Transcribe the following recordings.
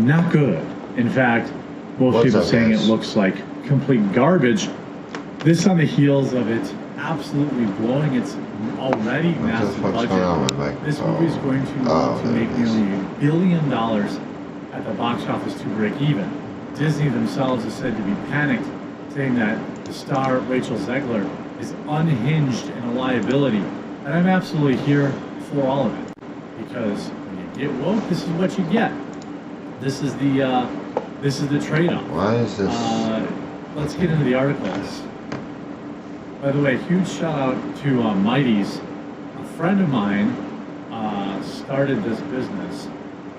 not good. In fact, most people saying it looks like complete garbage. This on the heels of it absolutely blowing its already massive budget. This movie is going to make nearly $1 billion at the box office to break even. Disney themselves is said to be panicked, saying that the star Rachel Zegler is unhinged and a liability. And I'm absolutely here for all of it, because when you get woke, this is what you get. This is the trade-off. Why is this? Let's get into the articles. By the way, huge shout out to Mighty's. A friend of mine started this business,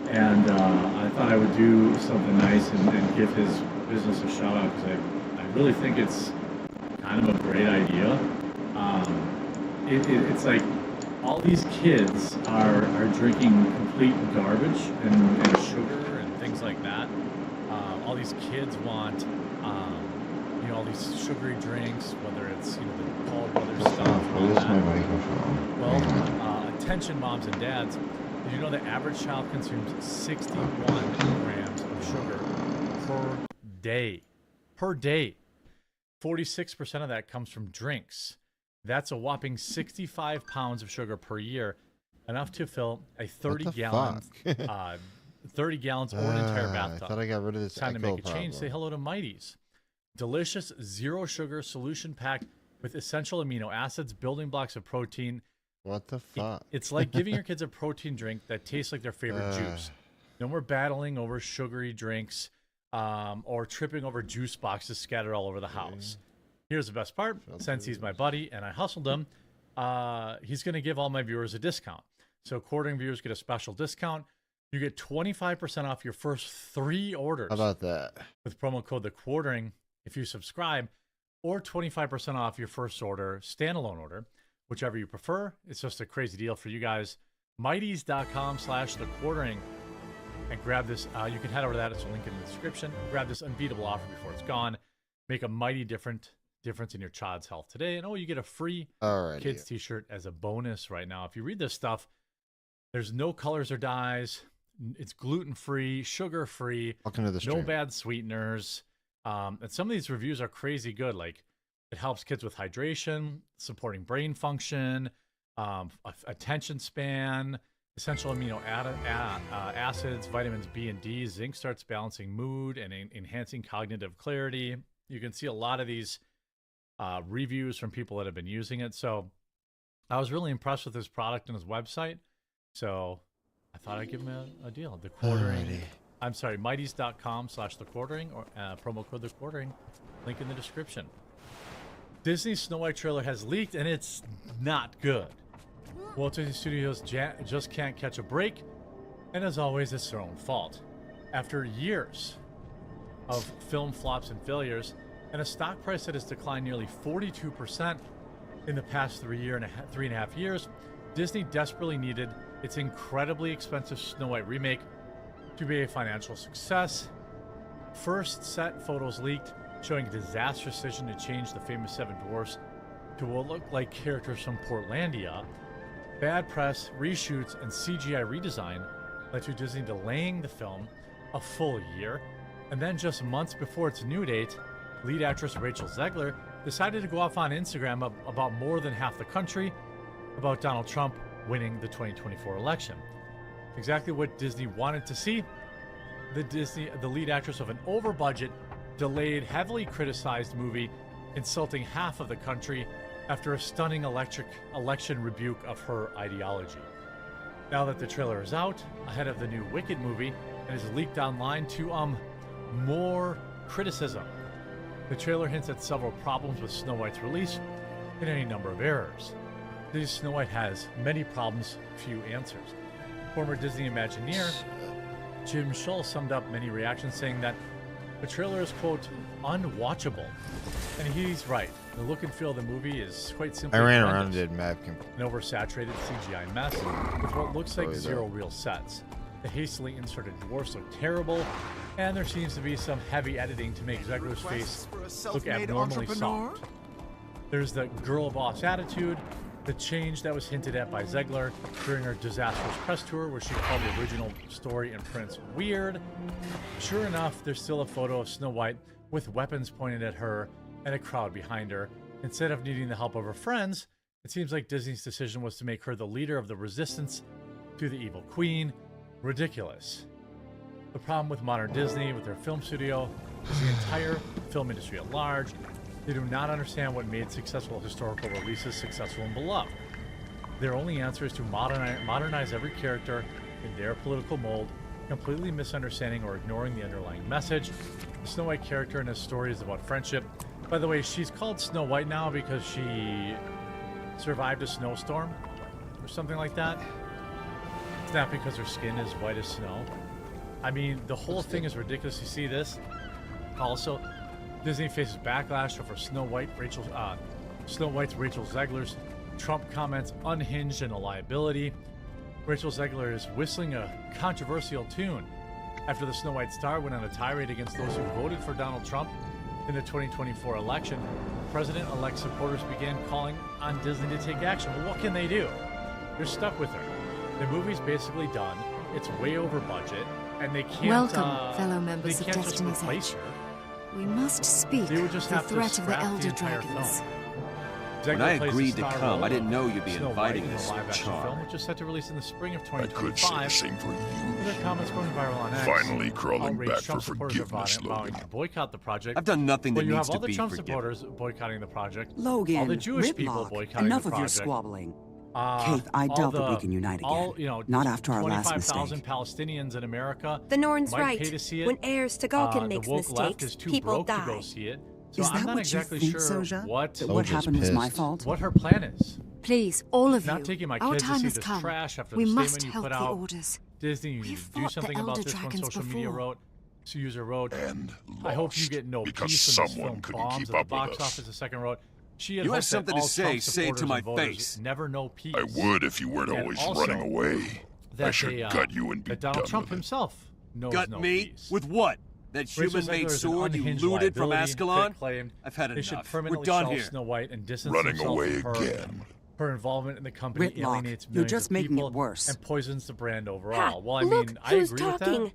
and I thought I would do something nice and give his business a shout out, because I really think it's kind of a great idea. It's like all these kids are drinking complete garbage and sugar and things like that. All these kids want all these sugary drinks, whether it's the Paul Brothers stuff. What is my microphone? Well, attention moms and dads, did you know the average child consumes 61 grams of sugar per day? Per day. 46% of that comes from drinks. That's a whopping 65 pounds of sugar per year, enough to fill a 30 gallons or an entire bathtub. I thought I got rid of this. Time to make a change. Say hello to Mighty's. Delicious zero sugar solution packed with essential amino acids, building blocks of protein. What the fuck? It's like giving your kids a protein drink that tastes like their favorite juice. No more battling over sugary drinks or tripping over juice boxes scattered all over the house. Here's the best part. Since he's my buddy and I hustled him, he's going to give all my viewers a discount. So Quartering viewers get a special discount. You get 25% off your first 3 orders. How about that? With promo code The Quartering if you subscribe, or 25% off your first order, standalone order, whichever you prefer. It's just a crazy deal for you guys. Mighty's.com/thequartering and grab this. You can head over to that. It's a link in the description. Grab this unbeatable offer before it's gone. Make a mighty difference in your child's health today. And you get a free kids t-shirt as a bonus right now. If you read this stuff, there's no colors or dyes. It's gluten-free, sugar-free, no bad sweeteners. And some of these reviews are crazy good. Like, it helps kids with hydration, supporting brain function, attention span, essential amino acids, vitamins B and D. Zinc starts balancing mood and enhancing cognitive clarity. You can see a lot of these reviews from people that have been using it. So I was really impressed with his product and his website. So I thought I'd give him a deal. The Quartering. I'm sorry, Mighty's.com/thequartering or promo code The Quartering. Link in the description. Disney's Snow White trailer has leaked, and it's not good. Walt Disney Studios just can't catch a break, and as always, it's their own fault. After years of film flops and failures, and a stock price that has declined nearly 42% in the past 3.5 years, Disney desperately needed its incredibly expensive Snow White remake to be a financial success. First set photos leaked showing a disastrous decision to change the famous Seven Dwarfs to what looked like characters from Portlandia. Bad press, reshoots, and CGI redesign led to Disney delaying the film a full year. And then just months before its new date, lead actress Rachel Zegler decided to go off on Instagram about more than half the country about Donald Trump winning the 2024 election. Exactly what Disney wanted to see. The lead actress of an over-budget, delayed, heavily criticized movie insulting half of the country after a stunning election rebuke of her ideology. Now that the trailer is out, ahead of the new Wicked movie, and is leaked online to more criticism. The trailer hints at several problems with Snow White's release and any number of errors. This Snow White has many problems, few answers. Former Disney Imagineer Jim Shull summed up many reactions saying that the trailer is, quote, unwatchable. And he's right. The look and feel of the movie is quite simply I ran around and did map an oversaturated CGI mess with what looks like zero real sets. The hastily inserted dwarfs look terrible, and there seems to be some heavy editing to make Zegler's face look abnormally soft. There's the girl boss attitude, The change that was hinted at by Zegler during her disastrous press tour, where she called the original story and prints weird. Sure enough, there's still a photo of Snow White with weapons pointed at her and a crowd behind her. Instead of needing the help of her friends, it seems like Disney's decision was to make her the leader of the resistance to the evil queen. Ridiculous. The problem with modern Disney, with their film studio, is the entire film industry at large. They do not understand what made successful historical releases successful and beloved. Their only answer is to modernize every character in their political mold, completely misunderstanding or ignoring the underlying message. The Snow White character and his story is about friendship. By the way, she's called Snow White now because she survived a snowstorm or something like that. It's not because her skin is white as snow. I mean, the whole thing is ridiculous. You see this? Also, Disney faces backlash over Snow White's Rachel Zegler's Trump comments unhinged and a liability. Rachel Zegler is whistling a controversial tune after the Snow White star went on a tirade against those who voted for Donald Trump in the 2024 election. President-elect supporters began calling on Disney to take action. Well, what can they do? They're stuck with her. The movie's basically done. It's way over budget, and they can't. Welcome, fellow members of Destiny's Edge. We must speak they would just the have threat to of the scrap Elder the entire Dragons. film. When I Zegler plays agreed the to star come, role I didn't know of you'd be Snow inviting White in this the live-action charm. film, which is set to release in the spring of I could say the 2025. same for With their you. comments going viral on X, Finally crawling outraged back for Trump supporters are forgiveness, vowing Logan. to boycott the project. I've done nothing that Well, you needs have all to the be Trump forgiven. supporters boycotting the project. Logan, all the Jewish people Whitlock, boycotting enough the of your project. squabbling. Keith, I all doubt that the- we can unite all, again. Not after our last 25,000 mistake. Palestinians in America The Norn's might right. pay to see it. When heirs to Galkin the makes woke left mistakes, is too people broke to die. go see it. So Is I'm that not what exactly you think, sure Soja? what That what Soja's happened was my pissed. fault? what her plan is. Please, all of Not you, taking my our kids to time see has this come. trash after We the must statement you help put the out. orders. Disney, you We've need to do fought something the about Elder this, one Dragons social media before. wrote. User wrote, And I hope you lost, get no because peace when this someone film couldn't bombs keep at the up with box us. office. The second wrote, she had You have hoped that something to all say, Trump say it to supporters my and voters face. never know peace. I would if you weren't And always also, running away. that I should gut you and be that Donald done Trump with it. himself knows Gut no me? peace. With what? That Rachel Zegler human-made is an sword you unhinged looted from liability, Ascalon? Pitt claimed. I've had They should enough. permanently We're done shelve here. Snow White and distance Running themselves away from her. again. Her involvement in the company Whitlock, alienates you're millions just of making it people worse. and poisons the brand Ha! overall. Well, I Look mean, I who's agree talking. with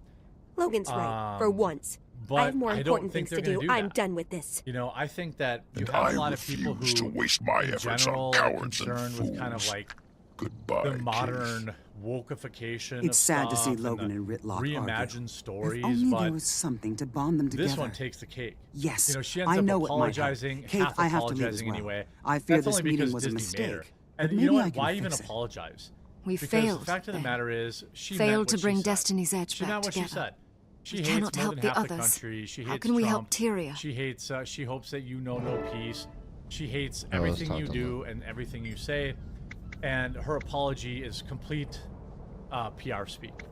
Logan's right. For Um, once. but I have more I don't important think things to they're gonna do. do I'm that. done with this. You know, I think that you And have I a lot of people refuse who, to waste my in efforts general, on are cowards and concerned with kind of fools. like Goodbye, the Keith. modern wokeification of It's sad to see stuff Logan and and Whitlock reimagined argue. stories, If only but there was something to bond them together. this one takes the cake. Yes, You know, she ends I up know it might help. apologizing, Kate, half I have to leave as apologizing well. anyway. I fear That's this only meeting because was a Disney made her. mistake. And But you maybe know what? I can Why even fix it. apologize? We Because failed. the fact of the then. matter is, she Failed meant to what bring she said. Destiny's Edge She back meant what she together. said. She We hates cannot more help than the half the others. country. She hates How can we help Trump. Tyria? She hates. She hopes that you know no peace. She hates Oh, let's everything talk you to do and everything you say, and her apology is complete PR speak.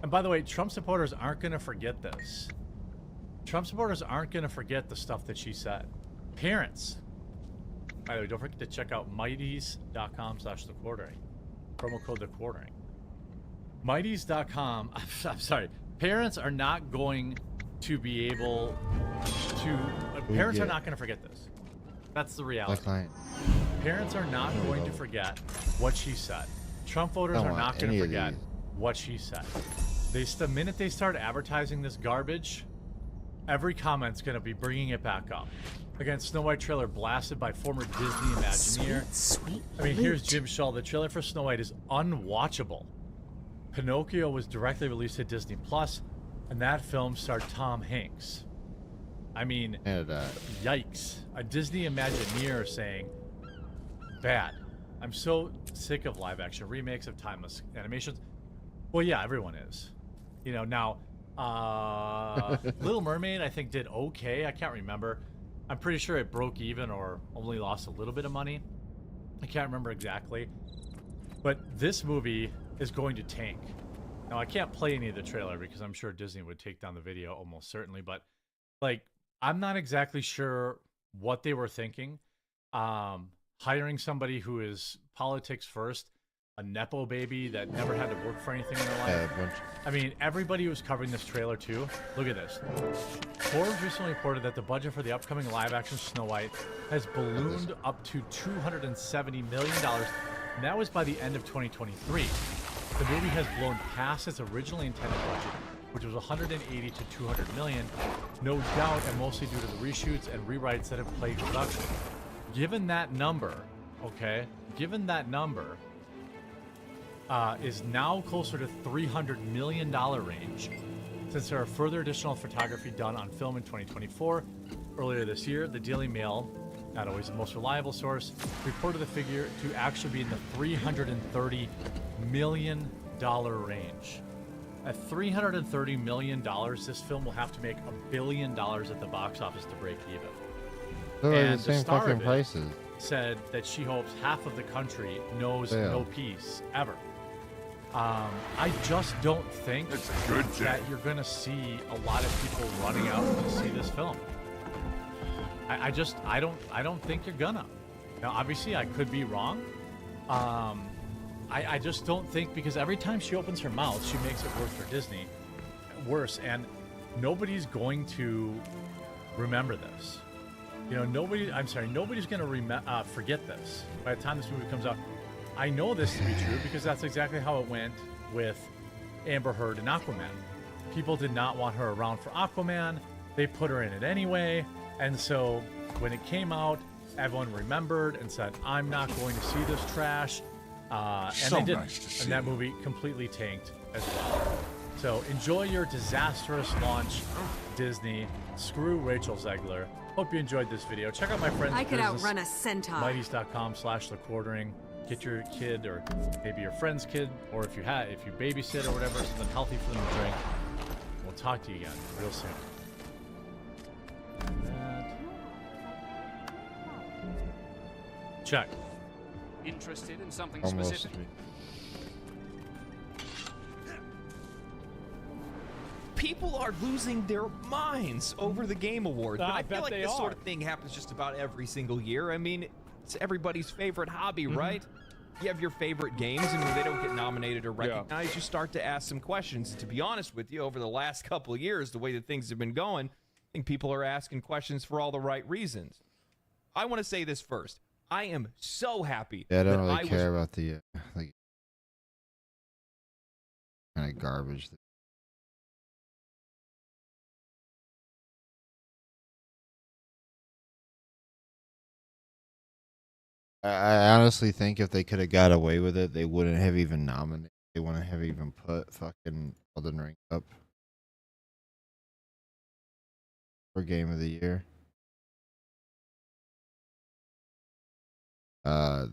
And by the way, Trump supporters aren't going to forget this. Trump supporters aren't going to forget the stuff that she said. Parents. By the way, don't forget to check out mighties.com/thequartering. Promo code thequartering. Mighties.com. I'm sorry. Parents are not going to be able to. Parents are not going to forget this. That's the My reality. client. Parents are not going to forget what she said. Trump voters Don't are want not going any to of forget these. what she said. The minute they start advertising this garbage, every comment's going to be bringing it back up. Again, Snow White trailer blasted by former Disney Imagineer. Sweet I mean, here's flute. Jim Shaw. The trailer for Snow White is unwatchable. Pinocchio was directly released to Disney Plus, and that film starred Tom Hanks. I mean, And yikes. A Disney Imagineer saying, bad. I'm so sick of live action remakes of timeless animations. Well, yeah, everyone is. You know, now, Little Mermaid, I think, did okay. I can't remember. I'm pretty sure it broke even or only lost a little bit of money. I can't remember exactly. But this movie is going to tank. Now, I can't play any of the trailer because I'm sure Disney would take down the video almost certainly. But, like, I'm not exactly sure what they were thinking. Hiring somebody who is politics first a nepo baby that never had to work for anything in their life. I mean, everybody was covering this trailer too. Look at this. Forbes recently reported that the budget for the upcoming live-action Snow White has ballooned up to $270 million, and that was by the end of 2023. The movie has blown past its originally intended budget, which was 180 to 200 million, no doubt, and mostly due to the reshoots and rewrites that have plagued production. Given that number, okay, is now closer to $300 million range, since there are further additional photography done on film in 2024. Earlier this year, the Daily Mail, not always the most reliable source, reported the figure to actually be in the $330 million range. At $330 million, this film will have to make $1 billion at the box office to break even. They're the same fucking prices. Said that she hopes half of the country knows no peace ever. I just don't think that you're going to see a lot of people running out to see this film. I don't think you're gonna. Now, obviously, I could be wrong. I just don't think, because every time she opens her mouth, she makes it worse, and nobody's going to remember this. You know, nobody's going to forget this by the time this movie comes out. I know this to be true because that's exactly how it went with Amber Heard and Aquaman. People did not want her around for Aquaman. They put her in it anyway. And so when it came out, everyone remembered and said, I'm not going to see this trash. And so they didn't. nice to see and that movie completely tanked as well. So enjoy your disastrous launch, Disney. Screw Rachel Zegler. Hope you enjoyed this video. Check out my friend's I could business, outrun a centaur. Mighties.com/thequartering. Get your kid, or maybe your friend's kid, or if you babysit or whatever, something healthy for them to drink. We'll talk to you again real soon. Check. Interested in something Almost. specific? People are losing their minds over the Game Awards. But I feel like this sort of thing happens just about every single year. I mean, it's everybody's favorite hobby, right? You have your favorite games, and when they don't get nominated or recognized, you start to ask some questions. And to be honest with you, over the last couple of years, the way that things have been going, I think people are asking questions for all the right reasons. I want to say this first. I am so happy. Yeah, I don't really care about the like kind of garbage. I honestly think if they could have got away with it, they wouldn't have even nominated. They wouldn't have even put fucking Elden Ring up for Game of the Year.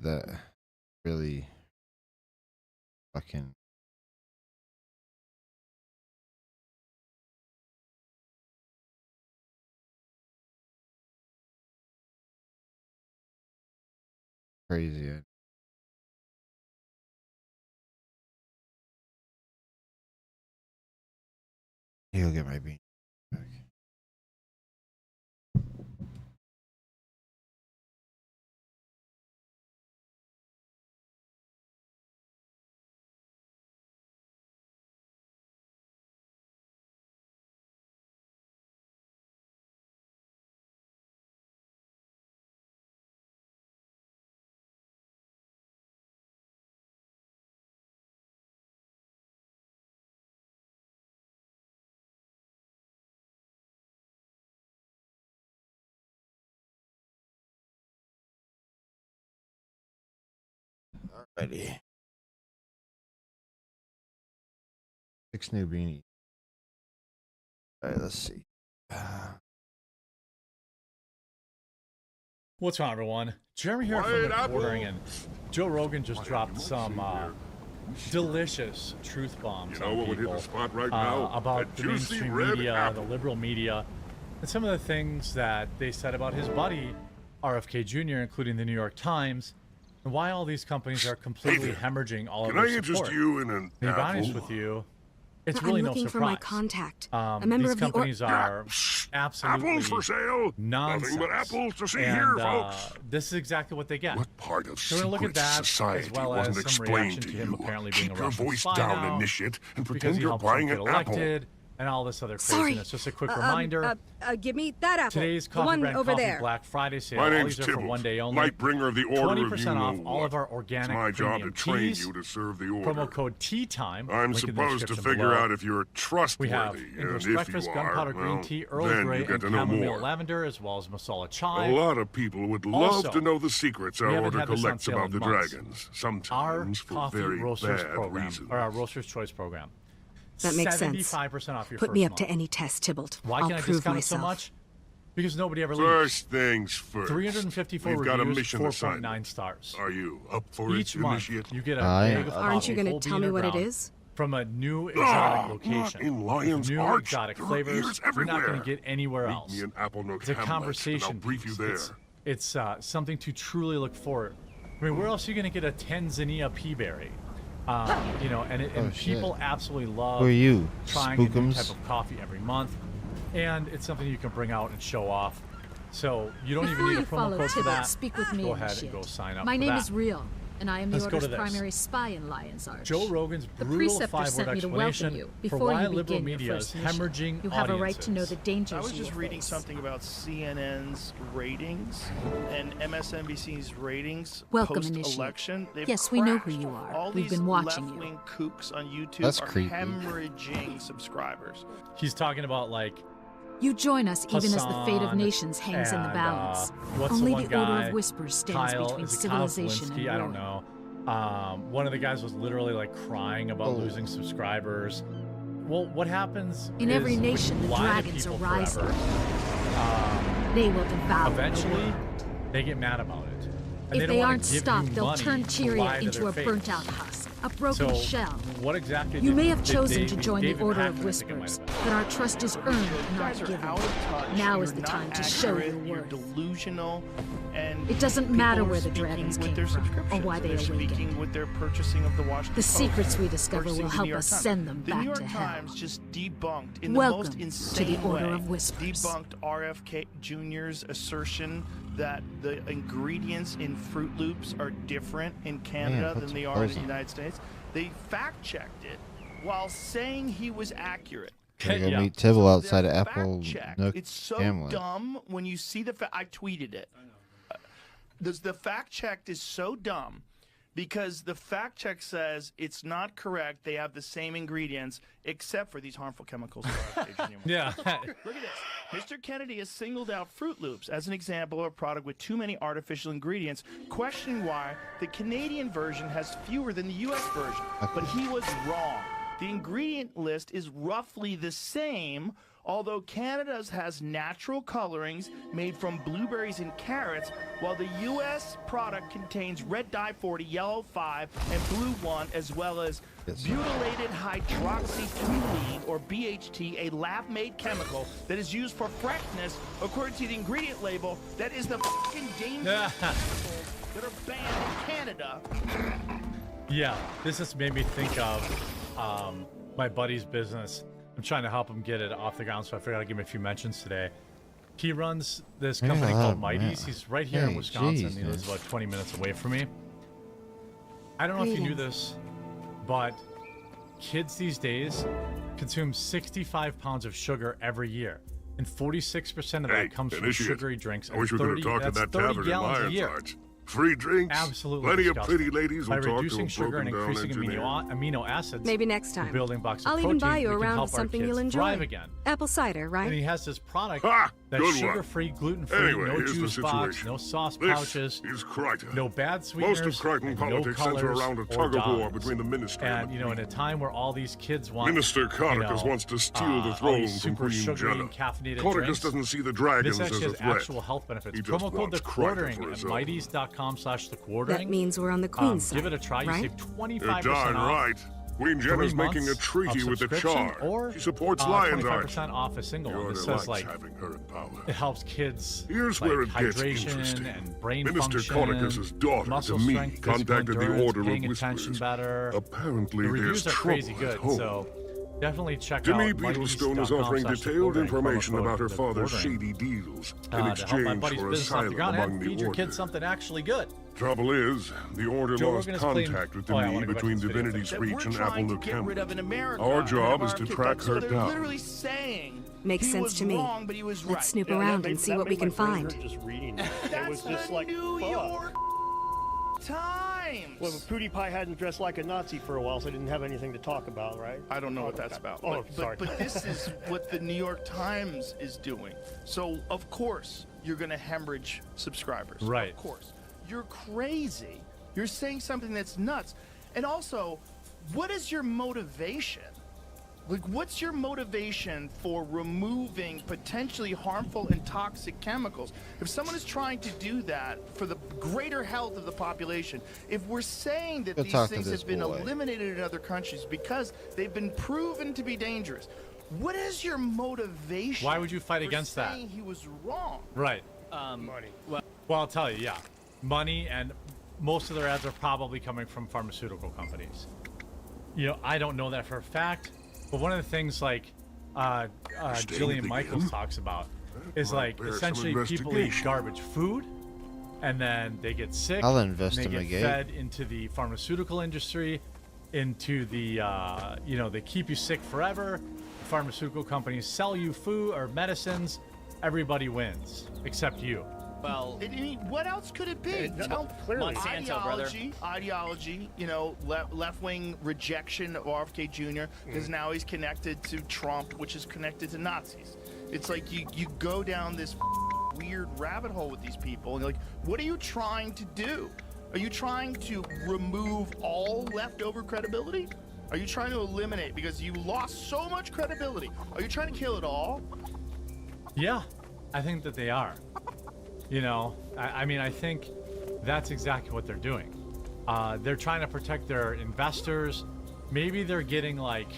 That really fucking crazy. He'll get my bean back. Alrighty. 6 new beanies. Alright, let's see. What's going on, everyone? Jeremy here from The Quartering, and Joe Rogan just dropped some delicious truth bombs on people about the mainstream media, the liberal media, and some of the things that they said about his buddy, RFK Jr., including the New York Times, and why all these companies are completely hemorrhaging all of their support. Can I interest you in an To be honest with you, it's really no surprise. I'm looking for my contact. A member These of the companies are absolutely Apples for sale? nonsense. Nothing but apples to see and, here, folks. This is exactly what they get. What part of So we're gonna look at secret that, society as well wasn't as some explained reaction to to him you? apparently being Keep a your Russian voice spy down, now, initiate, and because pretend he you're helped Trump buying get an apple. elected, and all this other Sorry. craziness. Just a quick reminder. Give me that apple. Today's the Coffee one Brand over Coffee there. Black Friday sale. My All name's these are for one day Tibbles, only. night bringer of the order of 20% you off know all of what. our organic It's my job to premium train teas. you to serve the order. Promo code TEATIME. I'm link in the supposed to description figure below. out if you're trustworthy, We have and English if breakfast, you gunpowder are, green well, tea, Earl then Grey, you get and to know chamomile more. lavender, as well as masala A chai. lot of people would love Also, to know the secrets we our haven't order had this on collects sale about in the months. dragons, Our sometimes for coffee very roasters bad program, reasons. or our roasters choice program. That makes sense. 75% off your Put first me up month. to any test, Tybalt. Why I'll can I prove discount myself. it so much? Because nobody ever leaves. First things first. 354 We've got a reviews, mission 4.9 assignment. stars. Are you up for Each it, month, initiate? you get a I bag of am. Aren't coffee, you going whole to tell bean me or what it ground, is? from a new exotic location. in Lion's with new Arch. exotic There are flavors ears you're not going everywhere. to get anywhere Meet else. me in Apple Nook It's a Hamlet, conversation and I'll brief you piece. there. It's something to truly look forward. I mean, where else are you going to get a Tanzania peaberry? You know, and shit. people absolutely love Who are you? trying a new Spookums? type of coffee every month, and it's something you can bring out and show off. So you don't even Before need a you promo follow code for Tybalt, that. speak with me Go and ahead and shit. go sign up My for name that. is Real, and I am the Let's go Order's to this. primary spy in Lion's Arch. Joe Rogan's The brutal preceptor five-word sent me to explanation welcome you for before why you liberal begin your media is first mission. hemorrhaging You have a right to know the audiences. dangers I was you just will reading face. something about CNN's ratings and MSNBC's ratings Welcome, post-election. They've Yes, we know who crashed. you are. All We've these been watching you. left-wing kooks on YouTube That's are creepy. hemorrhaging subscribers. He's talking about like You join us even as the fate of Hassan nations hangs in the and, balance. what's Only the the one Order guy? of Whispers stands Kyle, between is it Kyle civilization and Kalinske? war. I don't know. One of the guys was literally like crying about Oh. losing subscribers. Well, what happens In is every when nation, you the lie to dragons people are rising. forever, They will devour the eventually world. they get mad about it. And If they they don't wanna aren't give you stopped, they'll money turn to lie Tyria to into their a face. burnt-out husk, a broken So, shell. what exactly You did- may have did chosen to David- join the David Order Pakman, of I think it might Whispers, have been. but our trust is earned, You not guys are given. out of touch. Now You're is the not time to show accurate, your You're worth. delusional, and It doesn't people matter are where the speaking dragons with came their from or subscriptions, why and they they're awakened. speaking with their purchasing of the Washington The Post, secrets we discover purchasing will the help New York us Times. send them The back New York to hell. Times just debunked in the Welcome most to the insane Order way, of Whispers. debunked RFK Jr.'s assertion that the ingredients in Fruit Loops are different in Canada that's than they are in the crazy. United States. They fact-checked it while saying he was accurate. Gotta go Yeah. meet Tibble outside of Their Apple fact-check, Nook it's so Hamlet. dumb when you see the I tweeted it. The fact check is so dumb because the fact check says it's not correct. They have the same ingredients except for these harmful chemicals. Yeah. Look at this. Mr. Kennedy has singled out Fruit Loops as an example of a product with too many artificial ingredients, questioning why the Canadian version has fewer than the U.S. version. But he was wrong. The ingredient list is roughly the same, although Canada's has natural colorings made from blueberries and carrots, while the U.S. product contains red dye 40, yellow 5, and blue 1, as well as butylated hydroxytoluene, or BHT, a lab-made chemical that is used for freshness, according to the ingredient label. That is the fucking dangerous chemicals that are banned in Canada. Yeah, this just made me think of my buddy's business. I'm trying to help him get it off the ground, so I figured I'd give him a few mentions today. He runs this company Yeah, called oh, Mighty's. man. He's right here in Hey, Wisconsin. geez, He lives man. about 20 minutes away from me. I don't know if you knew Greetings. this, but kids these days consume 65 pounds of sugar every year. And 46% of Hey, that comes from initiate. sugary drinks. I wish we and could have talked at that's that 30 tavern in gallons a Lion's year. Arch. Free drinks. Absolutely Plenty disgusting. of pretty ladies By will talk to reducing a sugar and broken down increasing engineer. amino acids, Maybe next time. building blocks of I'll protein, even buy you we a can round help of our something kids you'll enjoy. thrive again. Apple cider, And right? he has this product Ha! that's Good one. sugar-free, gluten-free, Anyway, no here's the juice box, situation. no sauce This pouches, is Crichton. no bad sweeteners, Most of Crichton and politics no center colors around a or tug of war dyes. between the ministry And the you know, in a time where all these kids want Minister Coticus wants to steal the all throne these from super Queen sugary Jenna. and caffeinated Coticus drinks, doesn't see the dragons this as actually a has threat. actual health benefits. He just Promo code wants the Crichton quartering for at his own. mighties.com/the That quartering. means we're on the Queen's side, Give it a try. right? You save You're 25% darn off. right. Queen 3 Jenna's making a months treaty of with the subscription, Tsar. or She supports Lion's Arch. 25% off a single She one. ought This to says like like having her in power. it helps kids Here's like where it gets hydration interesting. and brain Minister function, Coticus's daughter, muscle to me, strength, physical contacted the endurance, Order of paying attention Whispers. better. Apparently, The there's reviews are trouble crazy at good, home. so Definitely check Demi out Beetlestone is offering detailed information about her father's shady deals in to help my exchange buddy's for business off the asylum ground among and the feed your kids Order. something actually good. Trouble is, the Order Joe lost Rogan is playing- contact with Oh, yeah, I Demi wanna go back between to this video. Divinity's that Reach we're and trying to Apple get rid of in America. Our and job have is our to kids- track so her they're down. literally saying Makes he sense was to me. wrong, but he was Let's right. snoop Yeah, around that and made- see that what we made can my brain find. hurt just reading that. It That's was just the like, New fuck. York Times. Well, PewDiePie hadn't dressed like a Nazi for a while, so I didn't have anything to talk about, right? I don't know what that's about. Oh, but, sorry. But this is what the New York Times is doing. So, of course, you're going to hemorrhage subscribers. Right. Of course. You're crazy. You're saying something that's nuts. And also, what is your motivation? Like, what's your motivation for removing potentially harmful and toxic chemicals? If someone is trying to do that for the greater health of the population, if we're saying that Go these talk to things this have been boy. eliminated in other countries because they've been proven to be dangerous, what is your motivation? Why would you fight for against that? saying he was wrong? Right. Money. Well, I'll tell you, yeah. Money, and most of their ads are probably coming from pharmaceutical companies. You know, I don't know that for a fact, but one of the things like Jillian Michaels talks about is like bear some essentially people eat investigation. garbage food and then they get sick. I'll and they get investigate. fed into the pharmaceutical industry, into the, you know, they keep you sick forever. Pharmaceutical companies sell you food or medicines. Everybody wins except you. Well, I mean, what else could it be? Clearly. Monsanto, brother. Ideology, you know, left-wing rejection of RFK Jr. because now he's connected to Trump, which is connected to Nazis. It's like you go down this weird rabbit hole with these people, and you're like, what are you trying to do? Are you trying to remove all leftover credibility? Are you trying to eliminate because you lost so much credibility? Are you trying to kill it all? Yeah, I think that they are. You know, I mean, I think that's exactly what they're doing. They're trying to protect their investors. Maybe they're getting like,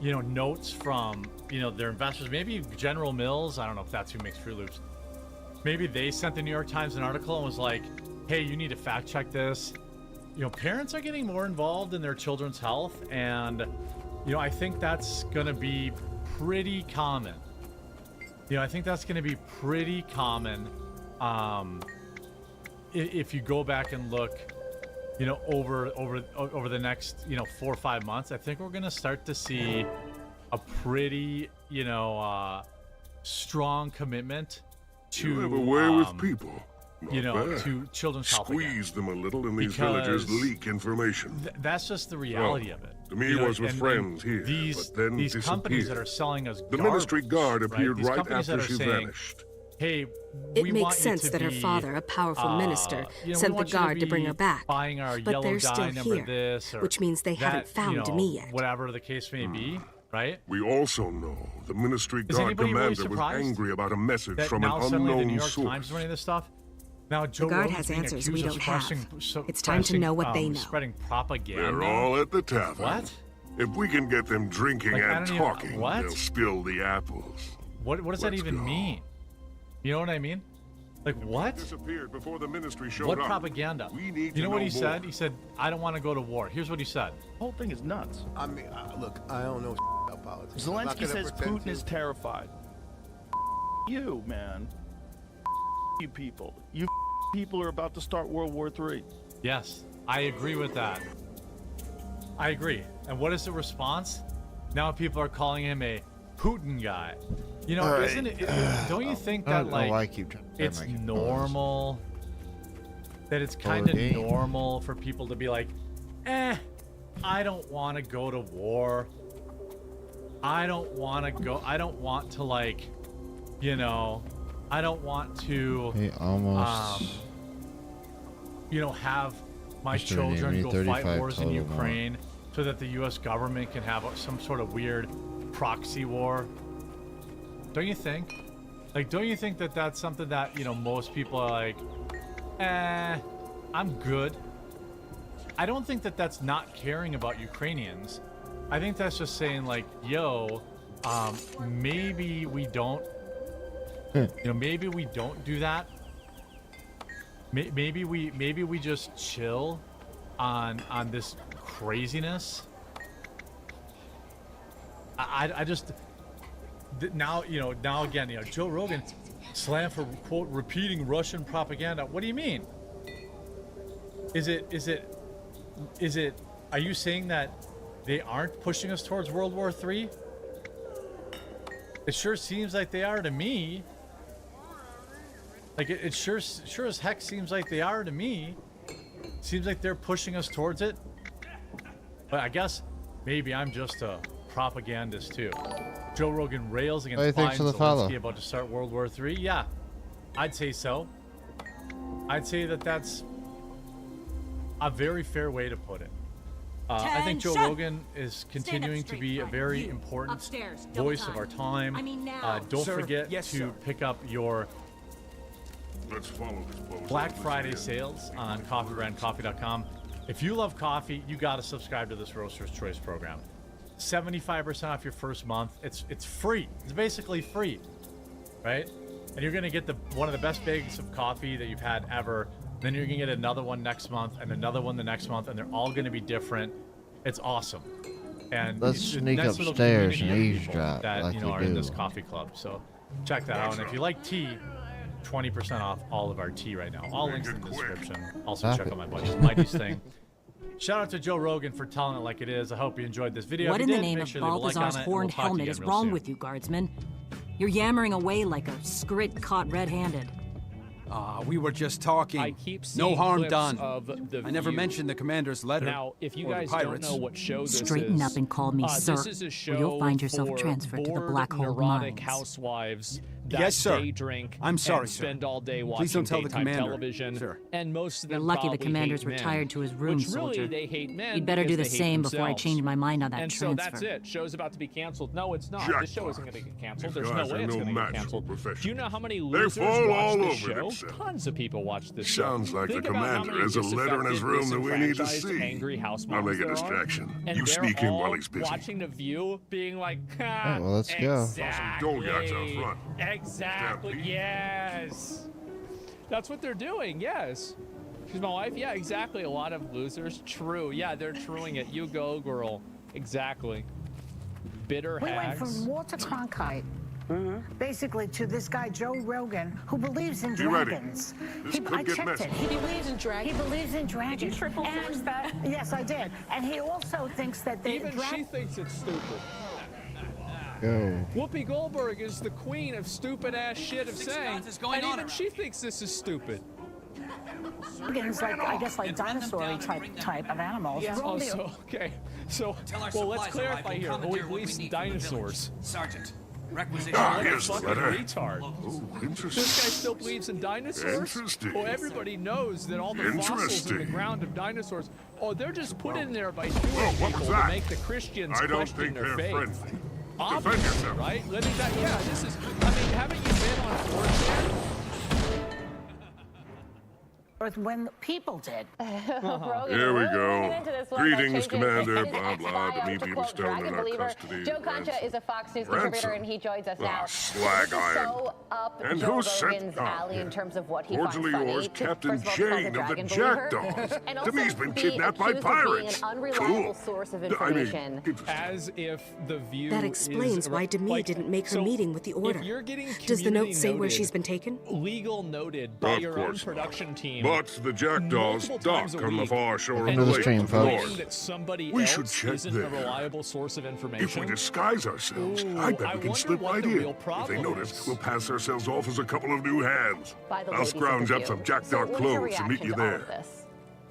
you know, notes from, you know, their investors. Maybe General Mills, I don't know if that's who makes Fruit Loops. Maybe they sent the New York Times an article and was like, hey, you need to fact check this. You know, parents are getting more involved in their children's health. And, you know, I think that's going to be pretty common. You know, I think that's going to be pretty common if you go back and look, you know, over the next, you know, 4 or 5 months. I think we're going to start to see a pretty, you know, strong commitment to You have a way with people. Not you know, bad. to children's health. Squeeze them a little, and these Because villagers leak information. That's just the reality Well, of it. Demi You know, was with and friends here, These, but then these companies that disappeared. are selling us The garbage, Ministry Guard appeared These right companies that after are she saying, vanished. hey, It we makes want you sense to that her be, father, a powerful minister, you know, we sent the want you guard to bring be her back. Buying our But yellow they're dye still number here, this, or which means they haven't that, found you know, Demi yet. Whatever the case may be, right? We also know the Ministry Is Guard anybody really commander was surprised angry about a message That from an now suddenly the New unknown York Times is source. running this stuff. Now Joe guard Rogan's has being answers we accused of don't have. suppressing- It's time to know what they know. Spreading propaganda. They're all at the tavern. What? If we can get them drinking Like, I and don't even- talking, what? they'll spill the apples. What does that Let's even go. mean? You know what I mean? Like what? Disappeared before the ministry showed What up. propaganda? We need You know to what he more. said? He said, "I don't want to go to war." Here's what he said. The whole thing is nuts. I mean, look, I don't know about politics. I'm not Zelensky gonna says pretend Putin to. is terrified. You, man. You people. You people are about to start World War III. Yes, I agree with that. I agree. And what is the response? Now people are calling him a Putin guy. You know, All right. isn't it? Don't you think I that don't know why I like keep trying to it's make it normal? That it's kind of game. normal for people to be like, I don't want to go to war. I don't want to go. I don't want to like, you know, I don't want to. He almost. You know, have my Mr. Name, children we go need fight 35 wars in total now. Ukraine so that the U.S. government can have some sort of weird proxy war. Don't you think? Like, don't you think that that's something that, you know, most people are like, I'm good. I don't think that that's not caring about Ukrainians. I think that's just saying like, yo, maybe we don't, you know, maybe we don't do that. Maybe we just chill on this craziness. I just now again Joe Rogan slammed for quote repeating Russian propaganda. What do you mean? Is it? Are you saying that they aren't pushing us towards World War III? It sure seems like they are to me. Like it sure as heck seems like they are to me. Seems like they're pushing us towards it. But I guess maybe I'm just a propagandist too. Joe Rogan rails against Biden Zelensky about to start World War III. Yeah, I'd say so. I'd say that's a very fair way to put it. I think Joe Rogan is continuing to be a very important voice of our time. Don't forget to pick up your Black Friday sales on coffeebrandcoffee.com. If you love coffee, you got to subscribe to this Roaster's Choice program. 75% off your first month. It's free. It's basically free, right? And you're gonna get one of the best bags of coffee that you've had ever. Then you're gonna get another one next month and another one the next month, and they're all gonna be different. It's awesome. And let's sneak upstairs and eavesdrop that like are in this coffee club. So check that out. And if you like tea, 20% off all of our tea right now. All links in the description. Also check out my buddy's Mighty's thing. Shout out to Joe Rogan for telling it like it is. I hope you enjoyed this video. What in the name of Balthazar's horned helmet is wrong with you, guardsmen? You're yammering away like a skrit caught red-handed. We were just talking. I keep no harm clips done. Of the I never mentioned the commander's letter. Now, if you guys don't know what show this Straighten up and call me sir, this is a show or you'll find yourself for transferred to the bored, black hole neurotic mines. housewives that yes, sir. day drink I'm sorry, and sir. spend all day watching Please don't tell the daytime commander, television. sir. And most of them You're lucky the probably commander's hate men, retired to his room, which soldier. really they hate men. You'd better do the because they hate same before I themselves. change my mind on that and transfer. so that's it. Show's about to be canceled. No, it's not. Jackpot. This show isn't going to get canceled. These There's no guys way are it's no going to match get for canceled. professionals. Do you know how many They losers fall watch all this over show? themselves. Tons of people watch this Sounds show. like Think the about how commander many has a letter in his room that we need to disenfranchised, see. angry house I'll moms make a there are, distraction. and You they're sneak in all while he's busy. watching The View, being like, well, let's go. Exactly. Some Dolgats out front. Exactly. Stampede. Yes. That's what they're doing. Yes. She's my wife. Yeah, exactly. A lot of losers. True. Yeah, they're truing it. You go, girl. Exactly. Bitter We hags. went from war to Cronkite. Basically to this guy Joe Rogan who believes in Be ready. dragons. This could I get checked messy. it. He believes in dragons. He believes in dragons. Did you triple force that? Yes, I did. And he also thinks that the Even she thinks it's stupid. Go. Whoopi Goldberg is the queen of stupid ass shit of saying, and even she thinks this is stupid. dragons, like I guess like dinosaur type of animals. Yes. Rule Oh, the- so okay. So well, let's clarify here. Who believes in dinosaurs? Sergeant, Here's the Fucking letter. retard. Oh, This guy interesting. still believes in dinosaurs? Interesting. Well, everybody knows that all the fossils in the Interesting. ground of dinosaurs, they're just put in there by Jewish Whoa, what was people to that? make the Christians I don't question think their they're faith. friendly. Obviously, yourself. right? I mean, yeah, this is, I mean, haven't you been on 4chan? when people did. Here we go. Greetings, Commander. Blah, blah. The media was stolen in our custody. Joe Concha is a Fox News Ransom. contributor, and he joins us now. Slag This is iron. so up And Joe who sent- Rogan's oh, alley yeah. in terms of what he Cordially finds funny. yours, Captain First of all, Jane calls a of the dragon believer. Jackdaws. And also Demi's been be kidnapped by accused of being pirates. an unreliable Cool. source of I information. mean, interesting. As if the View That explains is, why Demi like, didn't make her so meeting with the order. If you're getting Does the note community say where noted, she's been taken? legal noted by Of your own course not. production team. But the Jackdaws multiple dock times a on the week, far shore of and the Into the lake stream, to the folks. claiming north. that somebody We else should check isn't a there. reliable source of information. If we disguise ourselves, Ooh, I bet I we can wonder slip what right the in. real If they problem notice, is. we'll pass ourselves off as a couple of new hands. By the I'll ladies of scrounge The up some View. jackdaw So what's your clothes and reaction meet you to all of there. this?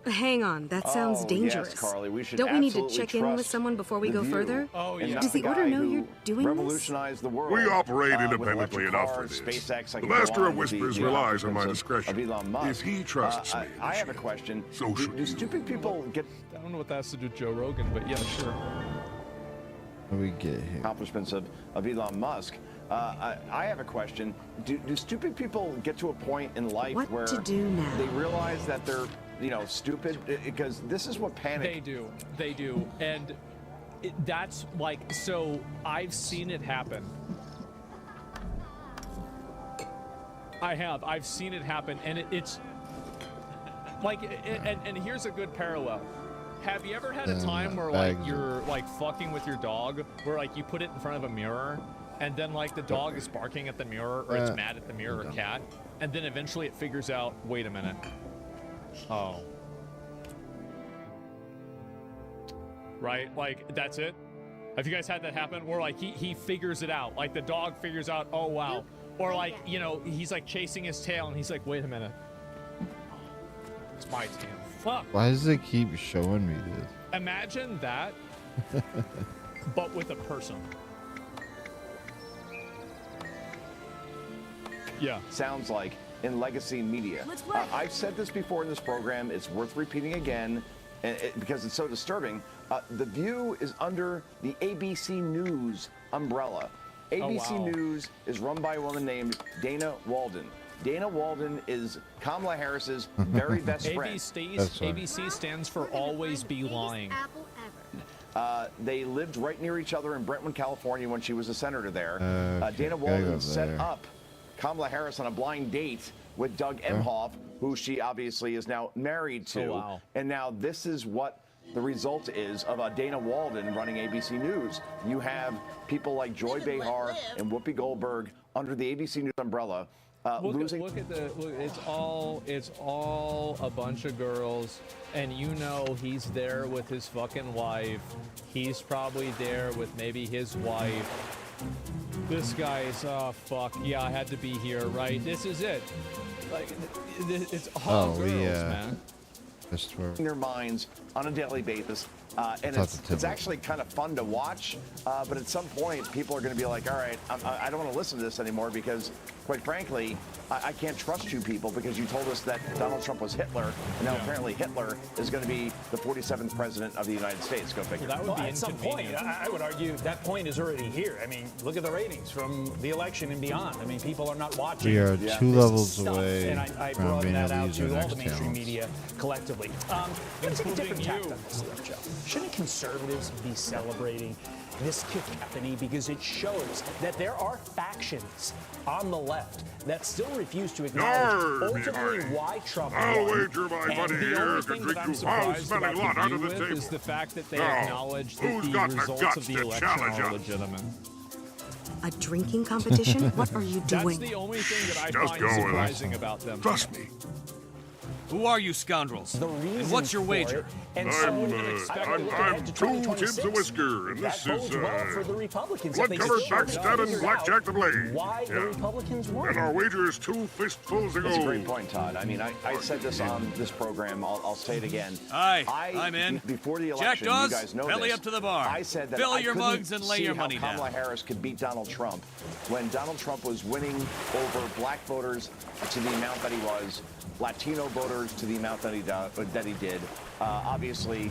Hang on, that sounds dangerous. Yes, Carly, we should Don't we need to absolutely check in with trust someone before we The go View, further? Oh, and yeah. not Does the guy order know who you're doing this? revolutionized the world. We operate with independently electric enough for cars, this. SpaceX, I The can go Master on of with Whispers the relies on my announcements discretion. of Elon Musk. If he trusts me, I have a question. So do, should do you. stupid people get I don't know what that has to do with Joe Rogan, but yeah, sure. What do we get here? accomplishments of Elon Musk? I have a question. Do stupid people get to a point in life What where to do now? they realize that they're, stupid? Because this is what panic. They do, and that's like, so I've seen it happen. I've seen it happen, and it's like, and here's a good parallel. Have you ever had a time where like you're like fucking with your dog, where like you put it in front of a mirror, and then like the dog is barking at the mirror, or it's mad at the mirror or cat, and then eventually it figures out, wait a minute. Oh. Right? Like, that's it? Have you guys had that happen? Where like he figures it out. Like the dog figures out, oh wow. Or like, you know, he's like chasing his tail and he's like, wait a minute. It's my tail. Fuck. Why does it keep showing me this? Imagine that, but with a person. Yeah. Sounds like in legacy media. I've said this before in this program. It's worth repeating again because it's so disturbing. The View is under the ABC News umbrella. ABC News is run by a woman named Dana Walden. Dana Walden is Kamala Harris's very best friend. ABC stands for Always Be Lying. They lived right near each other in Brentwood, California when she was a senator there. Dana Walden set up Kamala Harris on a blind date with Doug Emhoff, who she obviously is now married to. Oh, wow. And now this is what the result is of Dana Walden running ABC News. You have people like Joy Behar and Whoopi Goldberg under the ABC News umbrella. Look, it's all a bunch of girls, and you know he's there with his fucking wife. He's probably there with maybe his wife. This guy's, oh fuck, yeah, I had to be here, right? This is it. Like, it's all girls, man. In their minds on a daily basis, and it's actually kind of fun to watch. But at some point, people are going to be like, "All right, I don't want to listen to this anymore because, quite frankly, I can't trust you people because you told us that Donald Trump was Hitler, and now apparently Hitler is going to be the 47th president of the United States." Go figure. That would be at some point. I would argue that point is already here. I mean, look at the ratings from the election and beyond. I mean, people are not watching. We are 2 levels away and I from brought being that able to out use to our all the next mainstream talents. media collectively. I'm going to take a different tact on this, though, Joe. Shouldn't conservatives be celebrating this cacophony because it shows that there are factions on the left that still refuse to acknowledge ultimately why Trump won. I'll wager my And money the here only can thing drink that I'm you surprised smelly about lot the under View the with table. is the fact that they Now, acknowledge that who's the got the results guts of the to election challenge are us? legitimate. A drinking competition? What are you doing? That's the only thing that I Just find go with it. surprising about them. Trust me. Who are you scoundrels? And what's your wager? I'm 2 Tibbs a Whisker, and this is blood-covered backstabbing Blackjack the Blade. Why the Republicans won. And our wager is 2 fistfuls of That's a gold. great point, Todd. I mean, I said this on this program. I'll say it again. I'm in. Before the Jack election, Dawes, you guys know belly this. up to the bar. I said that Fill I your couldn't mugs and lay see your how money Kamala down. Harris could beat Donald Trump when Donald Trump was winning over black voters to the amount that he was, Latino voters to the amount that he did. Obviously,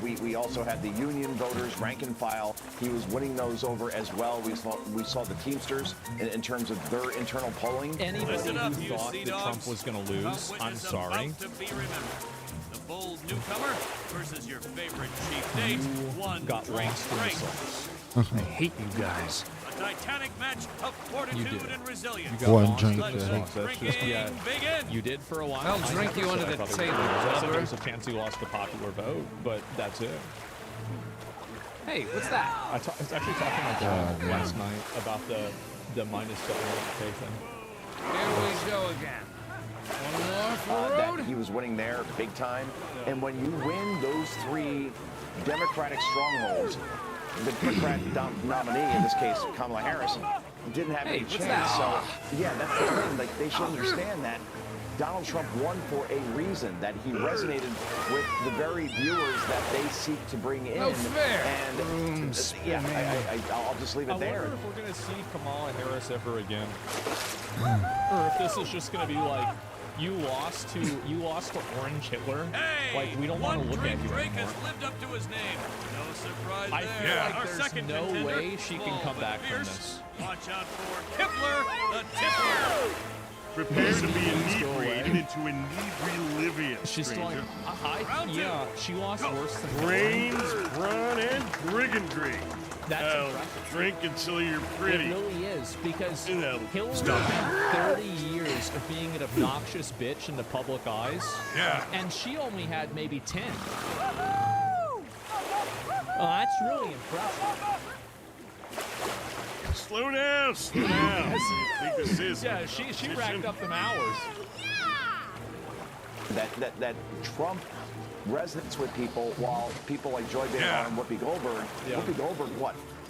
we also had the union voters, rank and file. He was winning those over as well. We saw the Teamsters in terms of their internal polling. Anybody who thought that Trump was going to lose, I'm sorry. To be remembered. The bold newcomer versus your favorite cheap date. One got drink lost in the straight. sauce. I hate you guys. A titanic match of fortitude and resilience. You got One lost drink in a the day. sauce. That's just, yeah. Begin. You did for a while. I'll I drink never you said under I the probably table, would've. I said brother. there's a chance he lost the popular vote, but that's it. Hey, what's that? I was actually talking to John last night about the minus notification. Here we go again. One more for That he was winning there big time. And when you win those 3 Democratic strongholds, the Democrat nominee, in this case Kamala Harris, didn't have any chance. So, yeah, that's the thing. Like, they should understand that Donald Trump won for a reason, that he resonated with the very viewers that they seek to bring in. No fair. And I'll just leave it there. I wonder if we're going to see Kamala Harris ever again. Or if this is just going to be like, you lost to Orange Hitler. Hey, like, we don't want to look at you Drake anymore. has lived up to his name. No surprise I there. feel like Our there's second no contender, way she can small come but back from fierce. this. Watch out for Kipler, the Tippler. Prepare to be Go away. inebriated into inebriation. She's still like, she lost worse than Brains, brawn, and brigandry. That's impressive. Drink until you're pretty. It really is, because You know, Hillary stop. had 30 years of being an obnoxious bitch in the public eyes. Yeah. And she only had maybe 10. Oh, that's really impressive. Slow down, slow down. Think this is Yeah, she racked up them hours. That Trump resonates with people, while people like Joy Behar and Whoopi Goldberg, Whoopi Goldberg,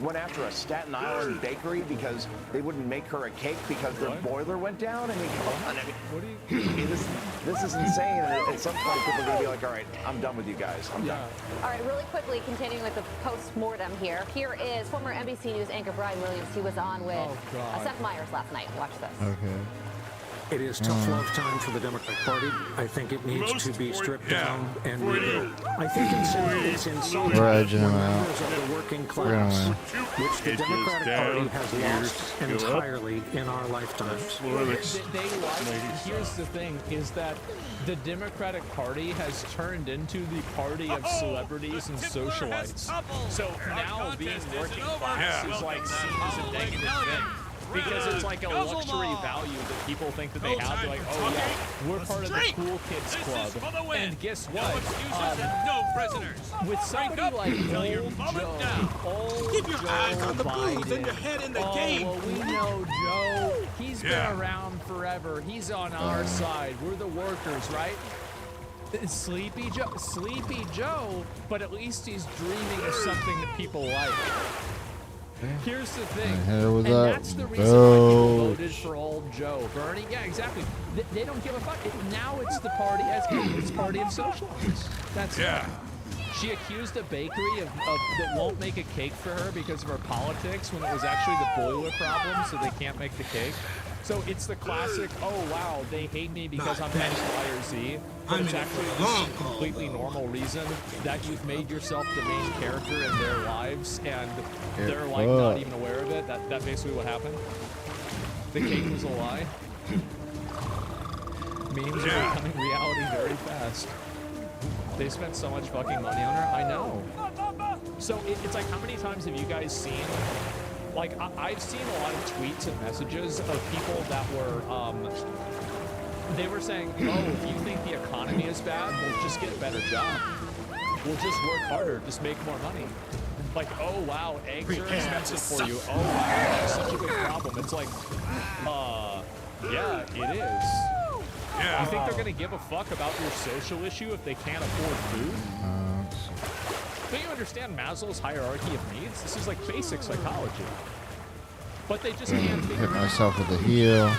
went after a Staten Island bakery because they wouldn't make her a cake because their boiler went down. I mean, come on. I mean, this is insane. And at some point, people are going to be like, all right, I'm done with you guys. I'm done. All right, really quickly, continuing with the post-mortem here. Here is former NBC News anchor Brian Williams. He was on with Seth Meyers last night. Watch this. Okay. It is tough love time for the Democratic Party. I think it needs to be stripped down and rebuilt. I think it's insulting We're edging them out. members of the working class, which the Democratic Party has lost entirely in our lifetimes. Here's the thing, is that the Democratic Party has turned into the party of celebrities and socialites. So now being working class is like seen as a negative thing. Because it's like a luxury value that people think that they have. They're like, oh yeah, we're part of the cool kids club. And guess what? No prisoners. With somebody like old Keep your eyes on the booth and your head in the game. Well, we know Joe. He's been around forever. He's on our side. We're the workers, right? Sleepy Joe, but at least he's dreaming of something that people like. Here's the thing, and that's the reason why people voted for old Joe. Bernie, yeah, exactly. They don't give a fuck. Now it's the party, it's party of socialists. That's it. She accused a bakery of that won't make a cake for her because of her politics when it was actually the boiler problem, so they can't make the cake. So it's the classic, oh wow, they hate me because I'm X, Y, or Z. But it's actually just a completely normal reason that you've made yourself the main character in their lives, and they're like not even aware of it. That's basically what happened. The cake was a lie. Memes are becoming reality very fast. They spent so much fucking money on her. I know. So it's like, how many times have you guys seen? Like, I've seen a lot of tweets and messages of people that were, they were saying, oh, if you think the economy is bad, we'll just get a better job. We'll just work harder, just make more money. Like, oh, wow, eggs are expensive for you. Oh, wow, that's such a big problem. It's like, yeah, it is. You think they're going to give a fuck about your social issue if they can't afford food? Don't you understand Maslow's hierarchy of needs? This is like basic psychology. But they just can't figure Hit myself with a heel.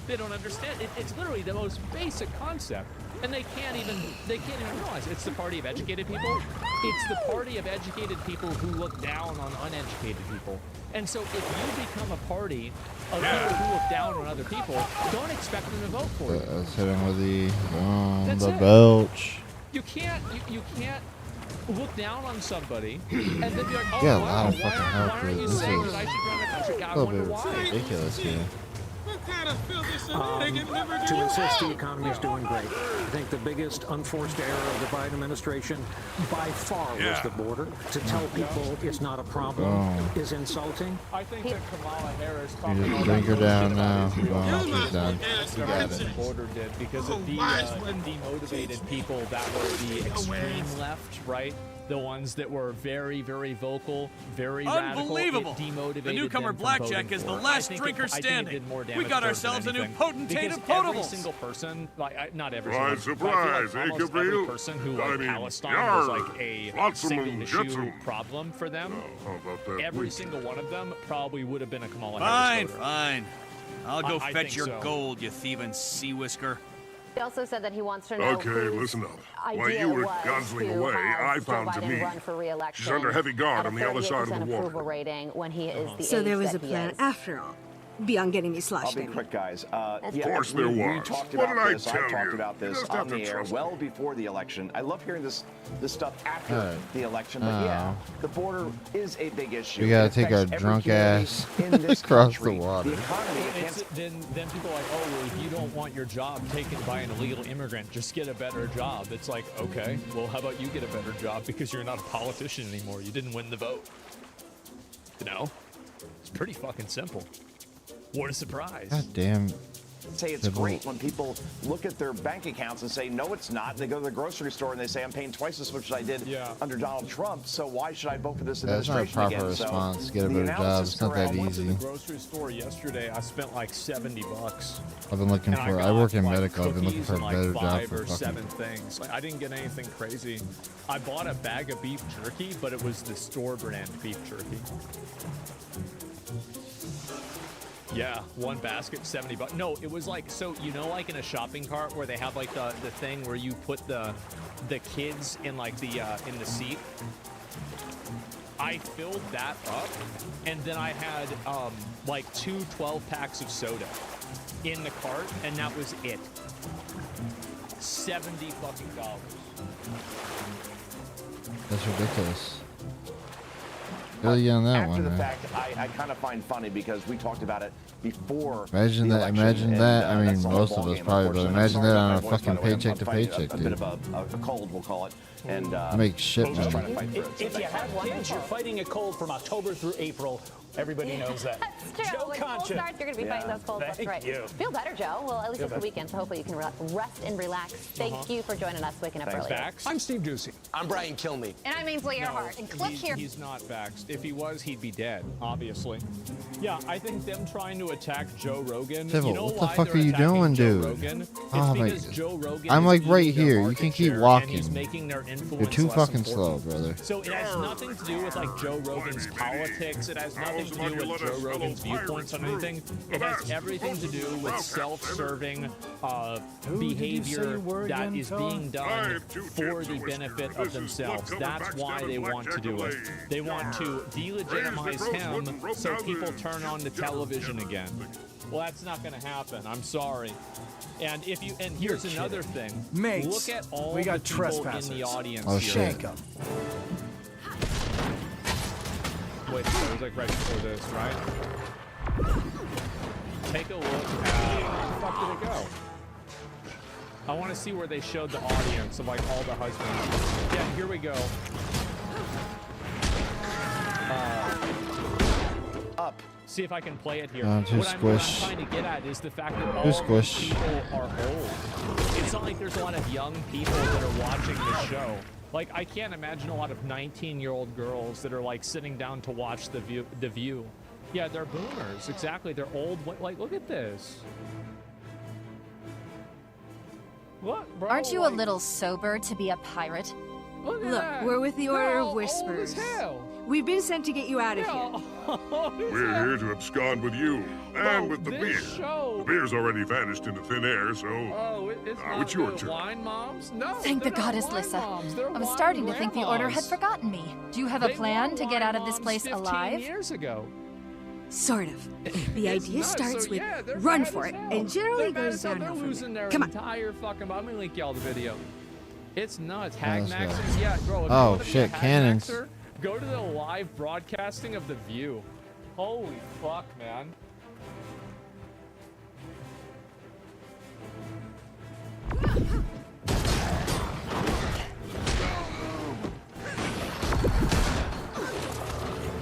They don't understand. It's literally the most basic concept. And they can't even realize it. It's the party of educated people. It's the party of educated people who look down on uneducated people. And so if you become a party of people who look down on other people, don't expect them to vote for you. Let's hit him with the belch. You can't look down on somebody and then be like, oh, Yeah, a wow, lot of fucking help why aren't you this saying is that I should run a country? I a wonder little why. bit ridiculous here. To insist the economy is doing great. I think the biggest unforced error of the Biden administration by far was the border. To tell people it's not a problem is insulting. I think that Kamala Harris You talking just about bring her down now. Israel. Boom, she's done. You got The it. border did because it demotivated people that were the extreme left, right? The ones that were very, very vocal, very Unbelievable. radical. It demotivated The newcomer them from Blackjack voting is the for it. last I think drinker I think it standing. did more We damage got to her ourselves than a new anything. potentate Because of every potables. single person, like not every Surprise, single one, but I surprise, feel like eh, almost every Gabriel? person who I like mean, Palestine yar, was like a flotsam single and issue jetsam. problem for them. How about that? Every single one of them probably would have been a Kamala Fine, Harris voter. fine. I'll go I fetch think your so. gold, you thieving sea whisker. He also said that he wants to know Okay, whose listen up. While idea you were was guzzling to away, have I Joe found to Biden me run for re-election she's under heavy guard at a on the other side of the 38% water. approval rating when he is the So age there was that a he plan is. after all, beyond getting me I'll sloshed be in. quick, guys. Of course there we was. talked What about did I this. tell I talked you? about You this just on have to the air trust well before the election. I love hearing this stuff after Alright. the election, but yeah, the border is a big issue. We gotta It take our affects every drunk community ass in this across the country. water. The economy It's, then people are like, oh, well, if you don't want your job taken by an illegal immigrant, just get a better job. It's like, okay, well, how about you get a better job because you're not a politician anymore. You didn't win the vote. You know? It's pretty fucking simple. What a surprise. God damn. say it's great when people look at their bank accounts and say, no, it's not. They go to the grocery store and they say, I'm paying twice as much as I did under Donald Trump, so why should I vote for this administration not a again? proper response. Get a better job. It's not that I went to easy. the grocery store yesterday. I spent like $70. I've been looking for. I work in medical. I've been looking for a better job 5 for or fucking. 7 things. Like, I didn't get anything crazy. I bought a bag of beef jerky, but it was the store brand beef jerky. Yeah, one basket, $70. No, it was like, so you know, like in a shopping cart where they have like the thing where you put the kids in like the in the seat. I filled that up, and then I had like 2 12-packs of soda in the cart, and that was it. $70 fucking dollars. That's ridiculous. Really on that After one, the man. fact, I kind of find funny because we talked about it before. Imagine the that. election, Imagine and, that. I mean, that's the whole most of us ballgame, probably, but unfortunately. imagine I'm that sorry on a about my voice, fucking by the way. paycheck I'm to fighting paycheck, a dude. bit of a cold, we'll call it. And Make shit we're just money. trying to fight through it. If you have kids, you're fighting a cold from October through April. Everybody knows that. That's true. Joe When school Concha. starts, you're going to be fighting those colds. That's Thank right. you. Feel better, Joe. Well, at least Feel it's the better. weekend, so hopefully you can rest and relax. Thank you for joining us, waking up early. I'm Steve Ducey. I'm Brian Kilmeade. And I'm Ainsley Earhart. And click here. He's not vaxxed. If he was, he'd be dead, obviously. Yeah, I think them trying to attack Joe Rogan. Civil, You know what the why fuck they're are you attacking doing, Joe dude? Rogan? It's Oh my because Joe Rogan I'm is like right eating their here. You market can keep share, walking. And he's making their influence You're too less fucking important. slow, brother. So it has nothing to do with like Joe Rogan's politics. It has nothing to do with Joe Rogan's viewpoints on anything. It has everything to do with self-serving behavior that is being done for the benefit of themselves. That's why they want to do it. They want to delegitimize him so people turn on the television again. Well, that's not going to happen. I'm sorry. And if you here's another thing. Mates, look at all we got the people trespassers. in the audience Oh, here. shit. Wait, so it was like right before this, right? Take a look at where the fuck did it go? I want to see where they showed the audience of like all the husbands. Yeah, here we go. Up. See if I can play it here. Too What I'm squish. trying to get at is the fact that Too all these squish. people are old. It's not like there's a lot of young people that are watching the show. Like, I can't imagine a lot of 19-year-old girls that are like sitting down to watch The View. Yeah, they're boomers. Exactly. They're old. Like, look at this. What, bro? Aren't you a little sober to be a pirate? Look, Look, we're with the Order of Whispers. We've been sent to get you out of here. We're here to abscond with you and with the beer. this show- The beer's already vanished into thin air, so Oh, it's now not it's your the turn. wine moms? No, Thank the they're not goddess wine Lissa. moms. They're I was wine starting to think the Order had grandmas. forgotten me. Do you have a They plan were to get wine out of this moms place 15 alive? years ago. Sort of. The It's idea nuts. starts So, with yeah, they're run mad for as it, hell. and generally They're mad goes as hell. downhill They're from losing there. their Come on. entire fucking. I'm gonna link y'all the video. It's nuts. let's go. Hagmaxers, yeah, bro. If you Oh, wanna be a shit, cannons. Hagmaxer, go to the live broadcasting of The View. Holy fuck, man.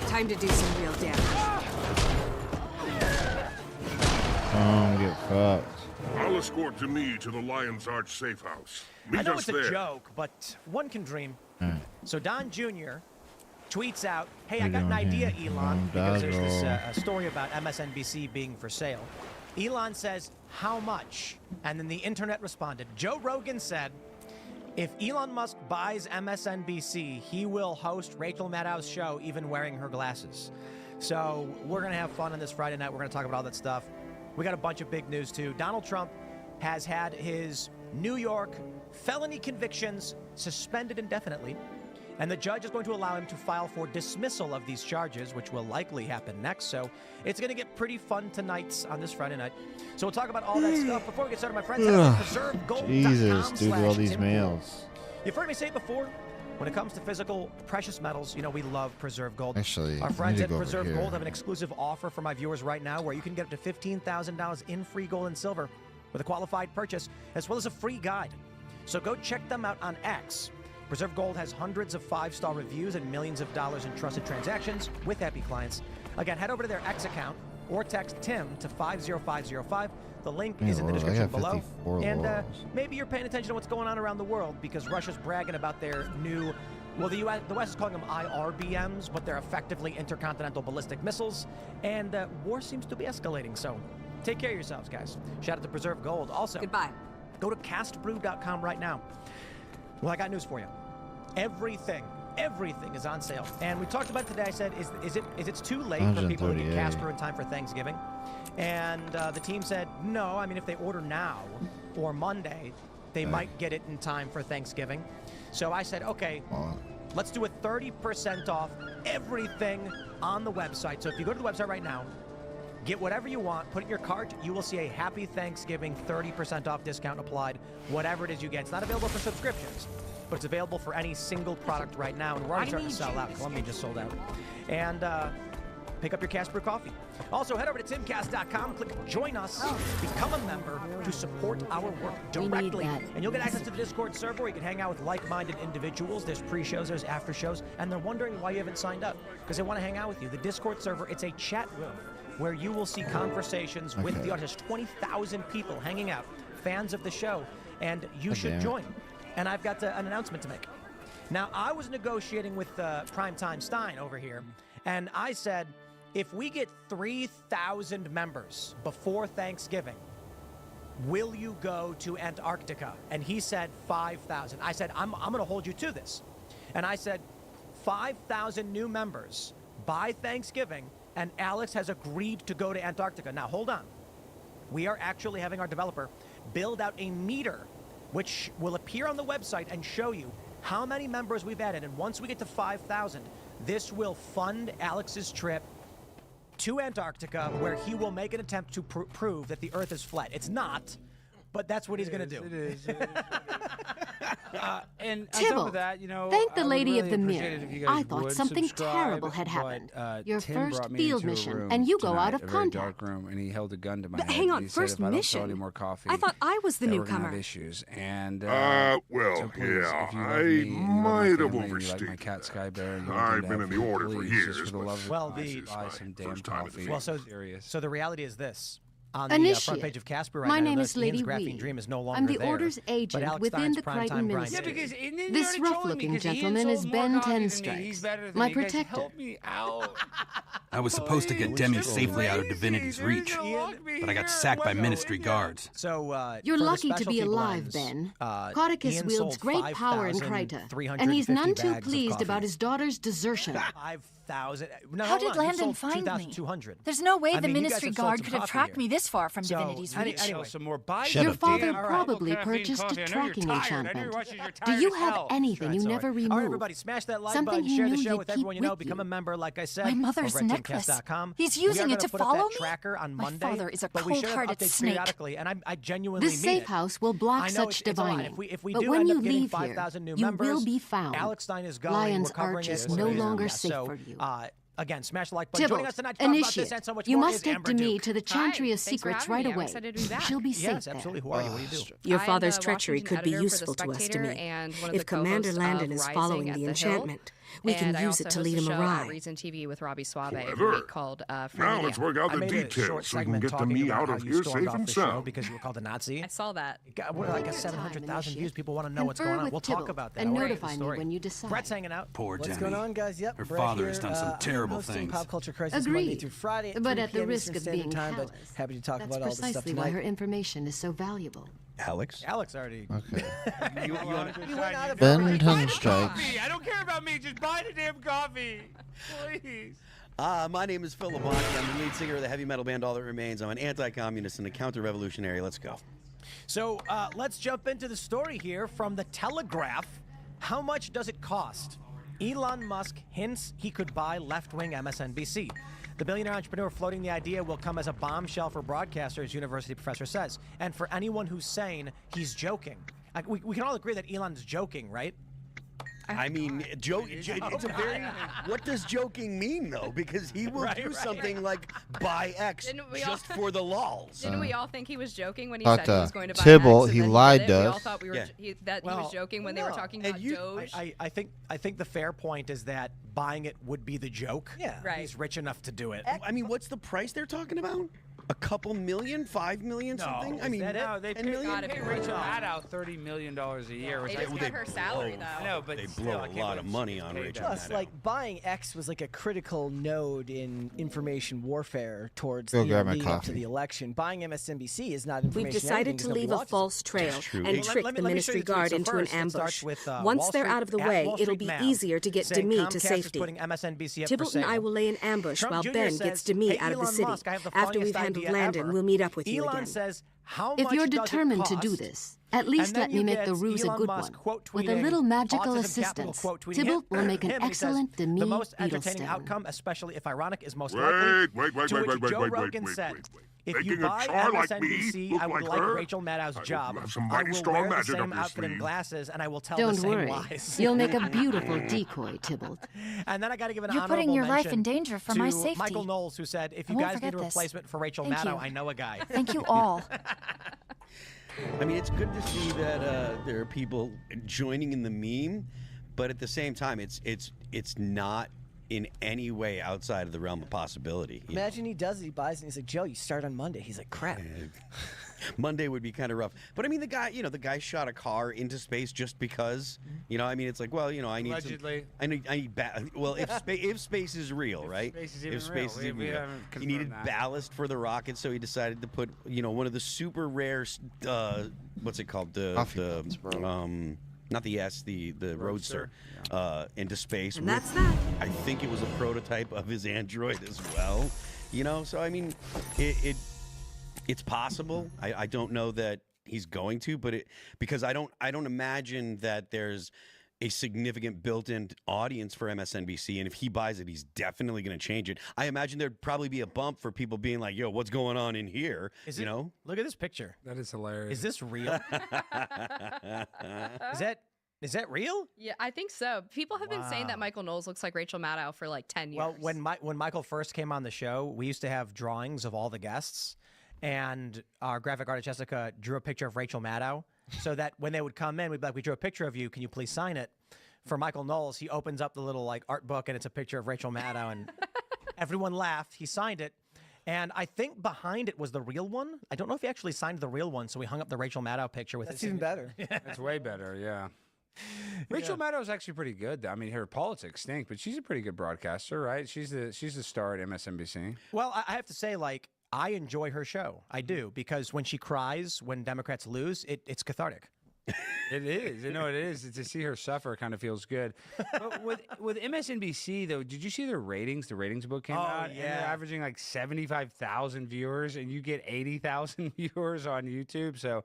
Time to do some real damage. Get fucked. I'll escort to me to the Lion's Arch safe house. I Meet know us it's a there. joke, but one can dream. Alright. So Don Jr. tweets out, hey, What I you got an doing idea, here? Elon, because there's this Dazzle. story about MSNBC being for sale. Elon says, how much? And then the internet responded. Joe Rogan said, if Elon Musk buys MSNBC, he will host Rachel Maddow's show even wearing her glasses. So we're going to have fun on this Friday night. We're going to talk about all that stuff. We got a bunch of big news, too. Donald Trump has had his New York felony convictions suspended indefinitely, and the judge is going to allow him to file for dismissal of these charges, which will likely happen next. So it's going to get pretty fun tonight on this Friday night. So we'll talk about all that stuff. Before we get started, my friends, head over to preservegold.com/Tim. Jesus, dude, all these mails. You've heard me say it before. When it comes to physical precious metals, you know we love Preserve Gold. Actually, our I friends need to at go over Preserve here. Gold have an exclusive offer for my viewers right now where you can get up to $15,000 in free gold and silver with a qualified purchase, as well as a free guide. So go check them out on X. Preserve Gold has hundreds of 5-star reviews and millions of dollars in trusted transactions with happy clients. Again, head over to their X account or text Tim to 50505. The link is in the description below. And maybe you're paying attention to what's going on around the world because Russia's bragging about their new, well, the West is calling them IRBMs, but they're effectively intercontinental ballistic missiles. And war seems to be escalating. So take care of yourselves, guys. Shout out to Preserve Gold. Also, goodbye. Go to castbrew.com right now. Well, I got news for you. Everything is on sale. And we talked about it today. I said, is it too late for people to get Cast Brew in time for Thanksgiving? And the team said, no. I mean, if they order now or Monday, they might get it in time for Thanksgiving. So I said, okay, let's do a 30% off everything on the website. So if you go to the website right now, get whatever you want, put it in your cart, you will see a Happy Thanksgiving 30% off discount applied, whatever it is you get. It's not available for subscriptions, but it's available for any single product right now, and we're already starting to sell out. Columbia just sold out. And pick up your Cast Brew coffee. Also, head over to timcast.com, click Join Us, become a member to support our work directly. And you'll get access to the Discord server where you can hang out with like-minded individuals. There's pre-shows, there's after-shows, and they're wondering why you haven't signed up, because they want to hang out with you. The Discord server, it's a chat room where you will see conversations with the audience. 20,000 people hanging out, fans of the show, and you should join. And I've got an announcement to make. Now, I was negotiating with Primetime Stein over here, and I said, if we get 3,000 members before Thanksgiving, will you go to Antarctica? And he said 5,000. I said, I'm going to hold you to this. And I said, 5,000 new members by Thanksgiving, and Alex has agreed to go to Antarctica. Now, hold on. We are actually having our developer build out a meter which will appear on the website and show you how many members we've added. And once we get to 5,000, this will fund Alex's trip to Antarctica, where he will make an attempt to prove that the Earth is flat. It's not, but that's what he's going to do. It is. And on Tibble, top of that, you know, thank the lady really of the mirror. appreciate it if you guys I thought would something subscribe, terrible had but, happened. Your Tim first brought me field into a mission, room and you go tonight, out of a very contact. dark room, and he held a gun to my But head. hang on, and he said first if I don't mission? sell any more coffee, I thought I was the that we're newcomer. gonna have issues. And well, so please, yeah, if you love I me, and you love my might have family, and you like overstayed. my cat Sky Bear, and you I've want to been do in that the for me, order for please, years, just for the but love of well, buy some damn coffee. Well, so serious. So the reality is this. On the Initiate. front page of Casper right My now, name notice is Lady Ian's Graphene Wee. Dream is no longer I'm the there, Order's but agent Alex within Stein's the primetime Crichton grind Ministry. is. This rough-looking gentleman is Ben Tenstrikes, my protector. I was supposed to get Demi safely out of Divinity's reach, but I got sacked by Ministry guards. So, You're for the lucky to be specialty alive, blends, Ben. Cauticus Ian wields sold great power in Kryta, and he's 5,350 none too bags of pleased about coffee. his daughter's desertion. 5,000. No, How hold did on, you Landon sold find me? 2,200. There's no way I the mean, you guys Ministry have sold Guard some could have coffee tracked here. me this far from So, Divinity's anyway, reach. Some more buy Your father All right. probably purchased a tracking enchantment. Do you have anything you never removed? All right, everybody, smash that like Something button, he share the knew show you'd with keep everyone you know, with become you. a member, like I said. My mother's over at necklace. timcast.com. He's We are using gonna it to put up follow that me? tracker on My Monday, father is a but we should have cold-hearted updates snake. periodically, and I genuinely This mean safe it. house will block I know such it's a lot. divining. If we But do when end you up getting leave 5,000 here, new you members, will be found. Alex Stein is going. Lion's We're covering Arch it. is We're no doing it. longer Yeah, safe so, for you. Again, smash the like button. Joining Tibble, us tonight to talk about initiate. this and so much You more must is take Amber Demi Duke. to the Chantry of Secrets right away. She'll be safe Yes, there. absolutely. Who are you? What do you do? Your I'm father's the treachery Washington could be editor for The useful to us, Spectator Demi. and one of If the co-hosts Commander Landon of is Rising following at the Hill. enchantment, we And can I use also it to host lead a him show awry. at Reason TV with Robbie Suave every Clever. week called Free Now Media. let's work out I the made a details short so we can segment get talking Demi about out how of you here stormed safe off and the show sound. because you were called a Nazi. I saw that. We're like 700,000 views. People want to know what's Confer going on. with We'll talk Tibble about that. and I'll write notify the me story. when you decide. Brett's hanging out. Poor What's Demi. going on, guys? Yep, Her Brett father here. has done some I'm terrible hosting things. Pop Culture Crisis Monday Agreed. through Friday at But 3 at the p.m. risk Eastern of Standard being Time. But callous. happy to talk That's about all this stuff precisely why tonight. her information is so valuable. Alex? Alex already. Okay. You went out of Ben break. Tenstrikes. I don't care about me. Just buy the damn coffee, please. My name is Phil Labonte. I'm the lead singer of the heavy metal band All That Remains. I'm an anti-communist and a counter-revolutionary. Let's go. So let's jump into the story here from The Telegraph. How much does it cost? Elon Musk hints he could buy left-wing MSNBC. The billionaire entrepreneur floating the idea will come as a bombshell for broadcasters, university professor says. And for anyone who's saying he's joking. We can all agree that Elon's joking, right? I mean, it's a very. What does joking mean though? Because he will do something like buy X just for the lols. Didn't we all think he was joking when he But, said he was going to buy Tibble, X, and he then lied did to it? We all us. thought he was joking when they were talking about Doge. I think the fair point is that buying it would be the joke. Yeah. Right. He's rich enough to do it. I mean, what's the price they're talking about? A couple million, 5 million, something? I mean, no, they $10 million? pay Rachel Maddow $30 million a year. Which They just cut her salary, though. I know, but they still, blow I a can't lot of believe money she's on paid Rachel that. Plus, like, buying X was like a critical node in information warfare towards Go the grab my leading up to coffee. the election. Buying MSNBC is not information. We've decided to leave a false trail and trick the ministry guard into an ambush. Once they're out of the way, it'll be easier to get Demi to safety. Tybalt and I will lay an ambush while Ben gets Demi out of the city. After we've handled Landon, we'll meet up with you again. If you're determined to do this, at least let me make the ruse a good one. With a little magical assistance, Tybalt will make an excellent Demi The most entertaining Beetlestone. outcome, especially if ironic, is most likely. To which Joe Rogan said, if you Making a buy char like me MSNBC, look I would like like her? Rachel Maddow's I hope job. you have some I mighty will strong wear the magic up same your outfit and sleeve. glasses, and I will tell Don't the same worry, lies. you'll make a beautiful decoy, Tybalt. And then I got to give an You're honorable putting your life mention in danger for to my safety. Michael Knowles, who said, if I you won't guys need a forget this. replacement for Rachel Thank Maddow, you. I know a guy. Thank you all. I mean, it's good to see that there are people joining in the meme, but at the same time, it's not in any way outside of the realm of possibility. you know? Imagine he does it, he buys it, and he's like, Joe, you start on Monday. He's like, crap. Monday would be kind of rough, but I mean, the guy shot a car into space just because, I mean, it's like, well, I need Allegedly. well, if space is real, right? Space is if even space real. is even We real. haven't He confirmed needed that. ballast for the rocket, so he decided to put, one of the super rare, what's it called, not the S, the Roadster, into space. And that's that. I think it was a prototype of his android as well. So I mean, it's possible. I don't know that he's going to, but because I don't imagine that there's a significant built-in audience for MSNBC, and if he buys it, he's definitely going to change it. I imagine there'd probably be a bump for people being like, "Yo, what's going on in here?" Look at this picture. That is hilarious. Is this real? Is that real? Yeah, I think so. People have been saying that Michael Knowles looks like Rachel Maddow for like 10 years. Well, when Michael first came on the show, we used to have drawings of all the guests, and our graphic artist Jessica drew a picture of Rachel Maddow, so that when they would come in, we'd be like, "We drew a picture of you. Can you please sign it?" For Michael Knowles, he opens up the little art book, and it's a picture of Rachel Maddow, and everyone laughed. He signed it. And I think behind it was the real one. I don't know if he actually signed the real one, so we hung up the Rachel Maddow picture with That's his even better. That's way better, yeah. Rachel Maddow is actually pretty good. I mean, her politics stink, but she's a pretty good broadcaster, right? She's the star at MSNBC. Well, I have to say, I enjoy her show. I do, because when she cries when Democrats lose, it's cathartic. It is. It is. To see her suffer kind of feels good. But with MSNBC, though, did you see their ratings? The ratings book came out. And they're averaging like 75,000 viewers, and you get 80,000 viewers on YouTube. So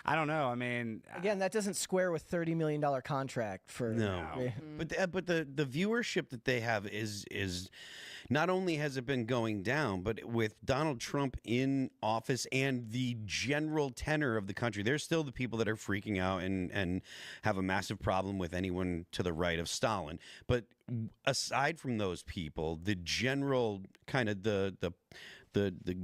I don't know. I mean, Again, that doesn't square with $30 million contract for. No, but the viewership that they have is not only has it been going down, but with Donald Trump in office and the general tenor of the country, there's still the people that are freaking out and have a massive problem with anyone to the right of Stalin. But aside from those people, the general kind of the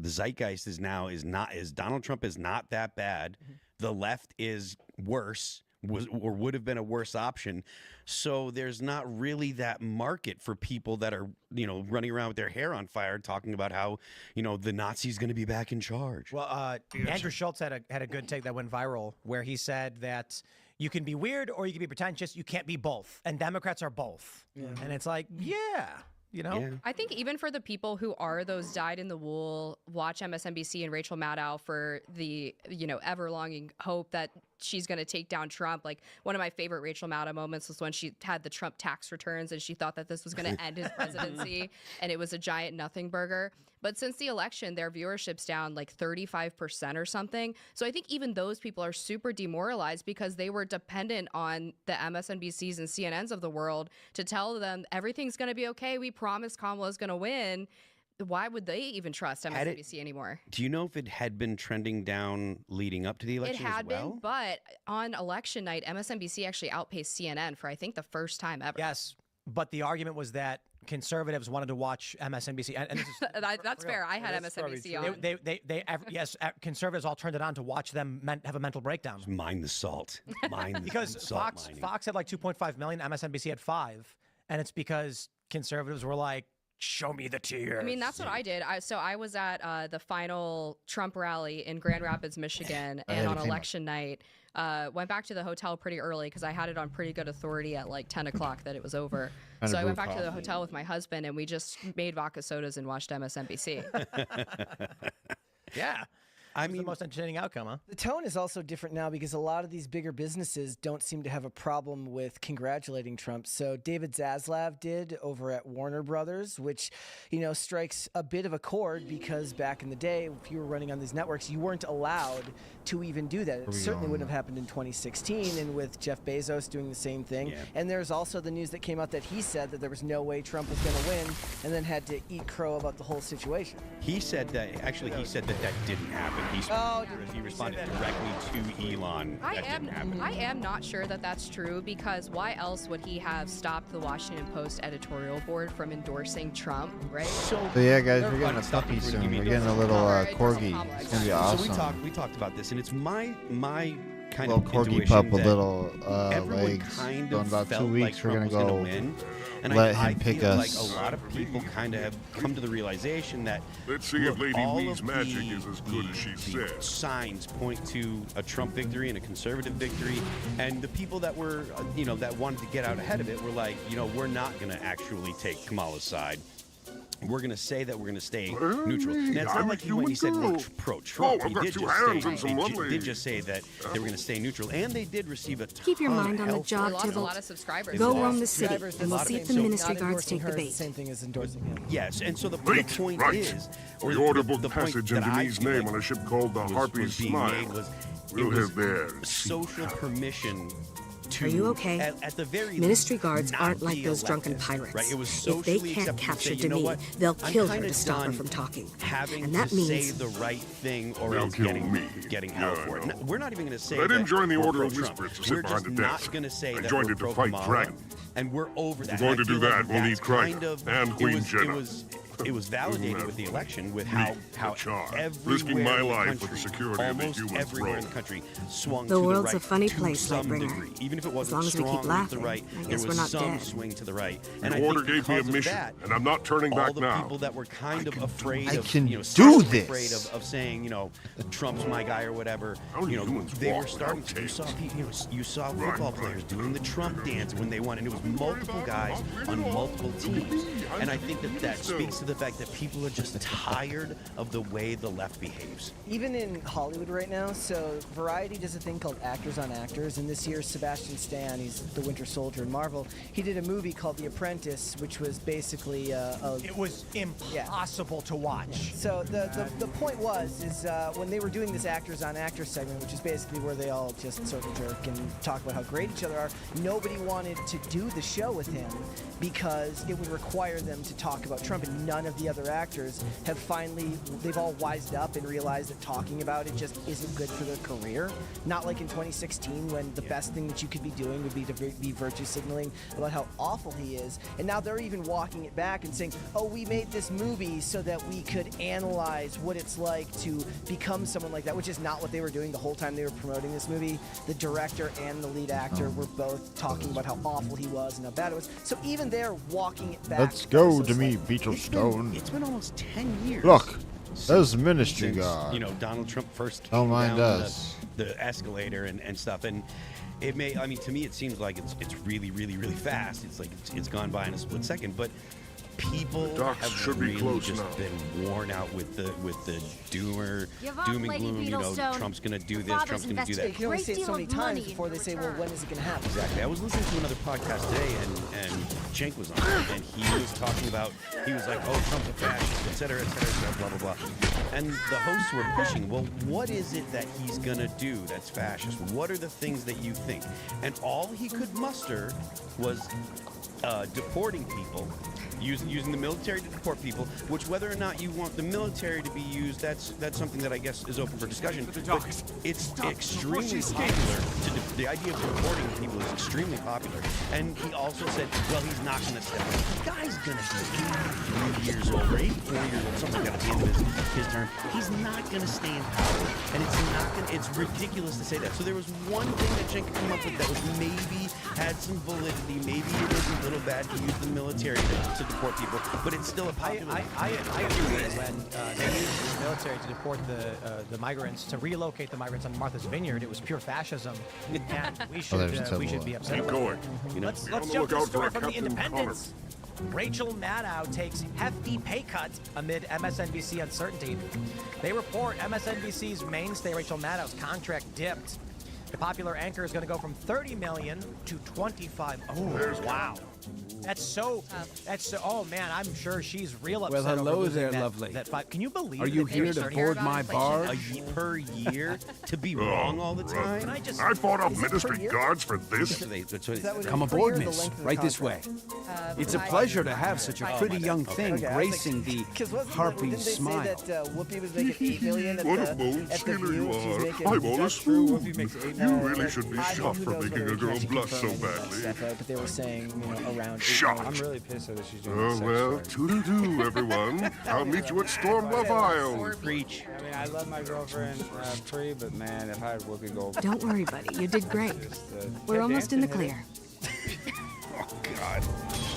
zeitgeist is Donald Trump is not that bad. The left is worse. Or would have been a worse option. So there's not really that market for people that are, running around with their hair on fire talking about how, the Nazi's going to be back in charge. Well, Andrew Schultz had a good take that went viral where he said that you can be weird or you can be pretentious. You can't be both. And Democrats are both. Yeah. And it's like, I think even for the people who are those dyed-in-the-wool, watch MSNBC and Rachel Maddow for the, ever-longing hope that she's going to take down Trump. Like, one of my favorite Rachel Maddow moments was when she had the Trump tax returns and she thought that this was going to end his presidency, and it was a giant nothing burger. But since the election, their viewership's down like 35% or something. So I think even those people are super demoralized because they were dependent on the MSNBCs and CNNs of the world to tell them everything's going to be okay. We promise Kamala's going to win. why would they even trust MSNBC anymore? Do you know if it had been trending down leading up to the election? It had as well? been, but on election night, MSNBC actually outpaced CNN for I think the first time ever. Yes, but the argument was that conservatives wanted to watch MSNBC, and this is, that's fair. I had MSNBC on. Yes, conservatives all turned it on to watch them have a mental breakdown. Just mind the salt. Because Fox had like 2.5 million, MSNBC had 5, and it's because conservatives were like, show me the tears. I mean, that's what I did. I was at the final Trump rally in Grand Rapids, Michigan, and on election night, went back to the hotel pretty early because I had it on pretty good authority at like 10 o'clock that it was over. So I went back to the hotel with my husband, and we just made vodka sodas and watched MSNBC. Yeah. I mean, the most entertaining outcome, huh? The tone is also different now because a lot of these bigger businesses don't seem to have a problem with congratulating Trump. So David Zaslav did over at Warner Brothers, which, strikes a bit of a chord because back in the day, if you were running on these networks, you weren't allowed to even do that. It certainly wouldn't have happened in 2016, and with Jeff Bezos doing the same thing. Yeah. And there's also the news that came out that he said that there was no way Trump was going to win, and then had to eat crow about the whole situation. He said that didn't happen. He responded directly to Elon. I am not sure that that's true because why else would he have stopped the Washington Post editorial board from endorsing Trump, right? So yeah, guys, we're getting a puppy soon. We're getting a little corgi. It's gonna be awesome. So we talked about this, and it's my kind of corgi pup, a little legs. Kind of in about 2 weeks, we're gonna go win. And let I him pick feel us. like a lot of people kind of have come to the realization that let's see if Lady Me's magic is as good as she said. Signs point to a Trump victory and a conservative victory, and the people that were, that wanted to get out ahead of it were like, we're not going to actually take Kamala's side. We're going to say that we're going to stay neutral. Now, it's not like he said we're pro-Trump. I've got 2 hands and some They did just say that they were going to stay neutral, and they did receive a ton Keep your mind on the job, Tybalt. A lot of subscribers. Go roam the city, and we'll see if the ministry guards take the bait. Same thing as endorsing him. Yes, and so the point is... We order book passage into Me's name on a ship called the Harpy's Smile. We'll have theirs. Social permission... Are you okay? At the very Ministry guards aren't like those drunken pirates. Right? It was if they can't capture Demi, they'll kill her to stop her from talking. And that means say the right thing or else getting held for it. We're not even going to say I didn't join the Order of Whispers to sit we're behind just the not desk. going to say I that joined we're it to fight Dragon. And we're over that. If we're going to do that, we'll need Crichton and Queen Jenna. It was validated with the election with how risking my life country, for the security of the almost human everywhere in throne. the country swung the to world's the right a funny to place, some Lightbringer. degree. Even if it wasn't as long as we keep strongly laughing, to the right, I there guess was we're not some dead. swing to the right. The And I order think gave me a because of mission, that, and I'm not turning back all the now. people that were kind of afraid I of, can do this. afraid of saying, Trump's my guy or whatever, they were starting to. You saw football players doing the Trump dance when they won, and it was multiple guys on multiple teams. And I think that speaks to the fact that people are just tired of the way the left behaves. Even in Hollywood right now, so Variety does a thing called Actors on Actors, and this year Sebastian Stan, he's the Winter Soldier in Marvel, he did a movie called The Apprentice, which was basically it was impossible to watch. So the point was when they were doing this Actors on Actors segment, which is basically where they all just circle jerk and talk about how great each other are, nobody wanted to do the show with him because it would require them to talk about Trump, and none of the other actors have they've all wised up and realized that talking about it just isn't good for their career. Not like in 2016 when the best thing that you could be doing would be to be virtue signaling about how awful he is. And now they're even walking it back and saying, oh, we made this movie so that we could analyze what it's like to become someone like that, which is not what they were doing the whole time they were promoting this movie. The director and the lead actor were both talking about how awful he was and how bad it was. So even they're walking it back. Let's go, Demi Beetlestone. It's been almost 10 years. Look, there's the ministry guard. Donald Trump first came Don't mind down us. the escalator and stuff, and it may. I mean, to me, it seems like it's really, really, really fast. It's like it's gone by in a split second, but people have really just been worn out with the doom and gloom. Trump's going to do this, Trump's going to do that. You can only say it so many times before they say, well, when is it going to happen? Exactly. I was listening to another podcast today, and Cenk was on it, and he was talking about, he was like, oh, Trump's a fascist, et cetera, blah, blah, blah. And the hosts were pushing, well, what is it that he's going to do that's fascist? What are the things that you think? And all he could muster was deporting people, using the military to deport people, which whether or not you want the military to be used, that's something that I guess is open for discussion. But it's extremely popular. The idea of deporting people is extremely popular. And he also said, well, he's not going to step down. The guy's going to be 83 years old or 84 years old, something like that at the end of his term. He's not going to stay in power. And it's ridiculous to say that. So there was one thing that Jen could come up with that was maybe had some validity. Maybe it was a little bad to use the military to deport people, but it's still a popular. I agree when they used the military to deport the migrants, to relocate the migrants on Martha's Vineyard. It was pure fascism, and we should be upset. Keep going. Let's jump to a story from the Independent. Rachel Maddow takes hefty pay cut amid MSNBC uncertainty. They report MSNBC's mainstay Rachel Maddow's contract dipped. The popular anchor is going to go from $30 million to $25. Oh, wow. That's so. Oh man, I'm sure she's real upset. Well, hello over there, that, lovely. Can you believe? Are you here to board my barge? Per year to be wrong all the time? I fought off ministry guards for this. Come aboard, miss. Right this way. It's a pleasure to have such a pretty young thing gracing the Harpy smile. Whoopi was making $8 million What a bold stealer you are. I'm all a swoon. You really should be shot for making a girl blush so badly. But they were saying, around. Shot. I'm really pissed that she's doing Oh, well, toodle-doo, everyone. I'll meet you at Storm Love Isle. Preach. I mean, I love my girlfriend, Free, but man, if I had Whoopi Goldberg. Don't worry, buddy. You did great. We're almost in the clear. Oh, God.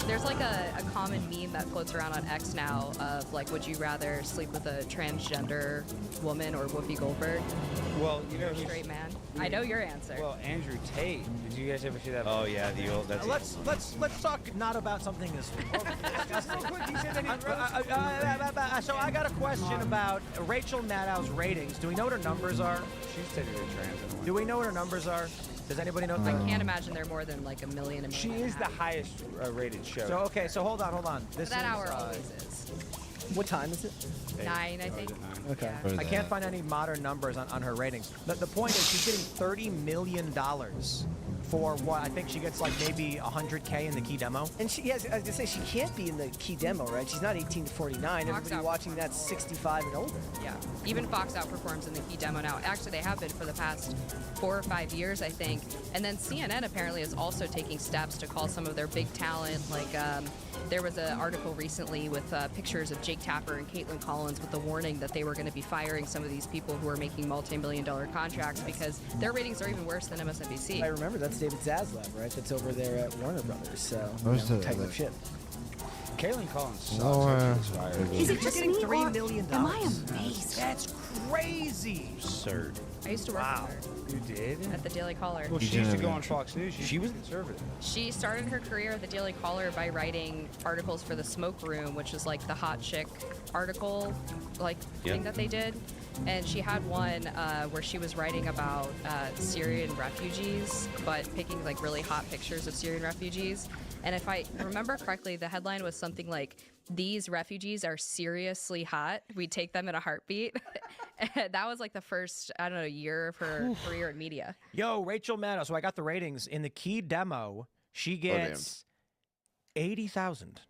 There's like a common meme that floats around on X now of like, would you rather sleep with a transgender woman or Whoopi Goldberg? Well, you know, straight man. I know your answer. Well, Andrew Tate. Did you guys ever see that? Oh yeah, the old. That's Let's talk not about something as. So I got a question about Rachel Maddow's ratings. Do we know what her numbers are? She's technically trans. Do we know what her numbers are? Does anybody know? I can't imagine they're more than like a million. She is the highest rated show. So hold on. That hour always is. What time is it? 9, I think. Okay. Yeah. I can't find any modern numbers on her ratings. The point is she's getting $30 million for what I think she gets like maybe 100K in the key demo. And I was gonna say she can't be in the key demo, right? She's not 18 to 49. Everybody watching that's 65 and older. Yeah, even Fox outperforms in the key demo now. Actually, they have been for the past 4 or 5 years, I think. And then CNN apparently is also taking steps to call some of their big talent. Like there was an article recently with pictures of Jake Tapper and Caitlin Collins with the warning that they were going to be firing some of these people who are making multi-million-dollar contracts because their ratings are even worse than MSNBC. I remember that's David Zaslav, right? That's over there at Warner Brothers. So type of shit. Caitlin Collins sucks. Is it just me, $3 million? Am I amazed? That's crazy. Absurd. I used to work with her. You did? At the Daily Caller. Well, she used to go on Fox News. She was conservative. She started her career at the Daily Caller by writing articles for the Smoke Room, which is like the hot chick article thing that they did. And she had one where she was writing about Syrian refugees, but picking like really hot pictures of Syrian refugees. And if I remember correctly, the headline was something like, "These refugees are seriously hot. We take them in a heartbeat." That was like the first, year of her career in media. Yo, Rachel Maddow. So I got the ratings. In the key demo, she gets 80,000.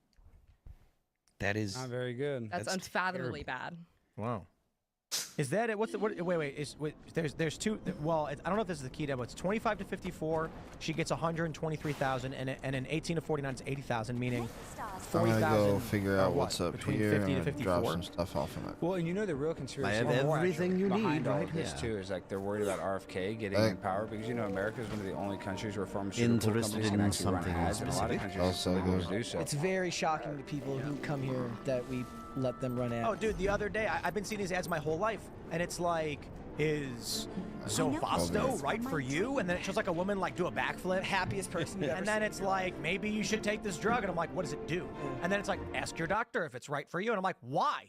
That is not very good. That's unfathomably bad. Wow. Is that it? Wait. There's two. Well, I don't know if this is the key demo. It's 25 to 54. She gets 123,000, and in 18 to 49, it's 80,000, meaning 40,000. I'm gonna go figure out what's up between here 50 to and 54. drop some stuff off of it. Well, and the real conspiracy I have everything you behind need all right of this here. too is like they're worried about RFK getting in power because America is one of the only countries where pharmaceutical Interested companies can in actually run something ads, and a lot of specific? countries Also are illegal good. to do so. It's very shocking to people who come here that we let them run ads. Oh, dude, the other day, I've been seeing these ads my whole life, and it's like, is Zovasto right for you? And then it shows like a woman like do a backflip. Happiest person you've ever And then seen. it's like, maybe you should take this drug. And I'm like, what does it do? And then it's like, ask your doctor if it's right for you. And I'm like, why?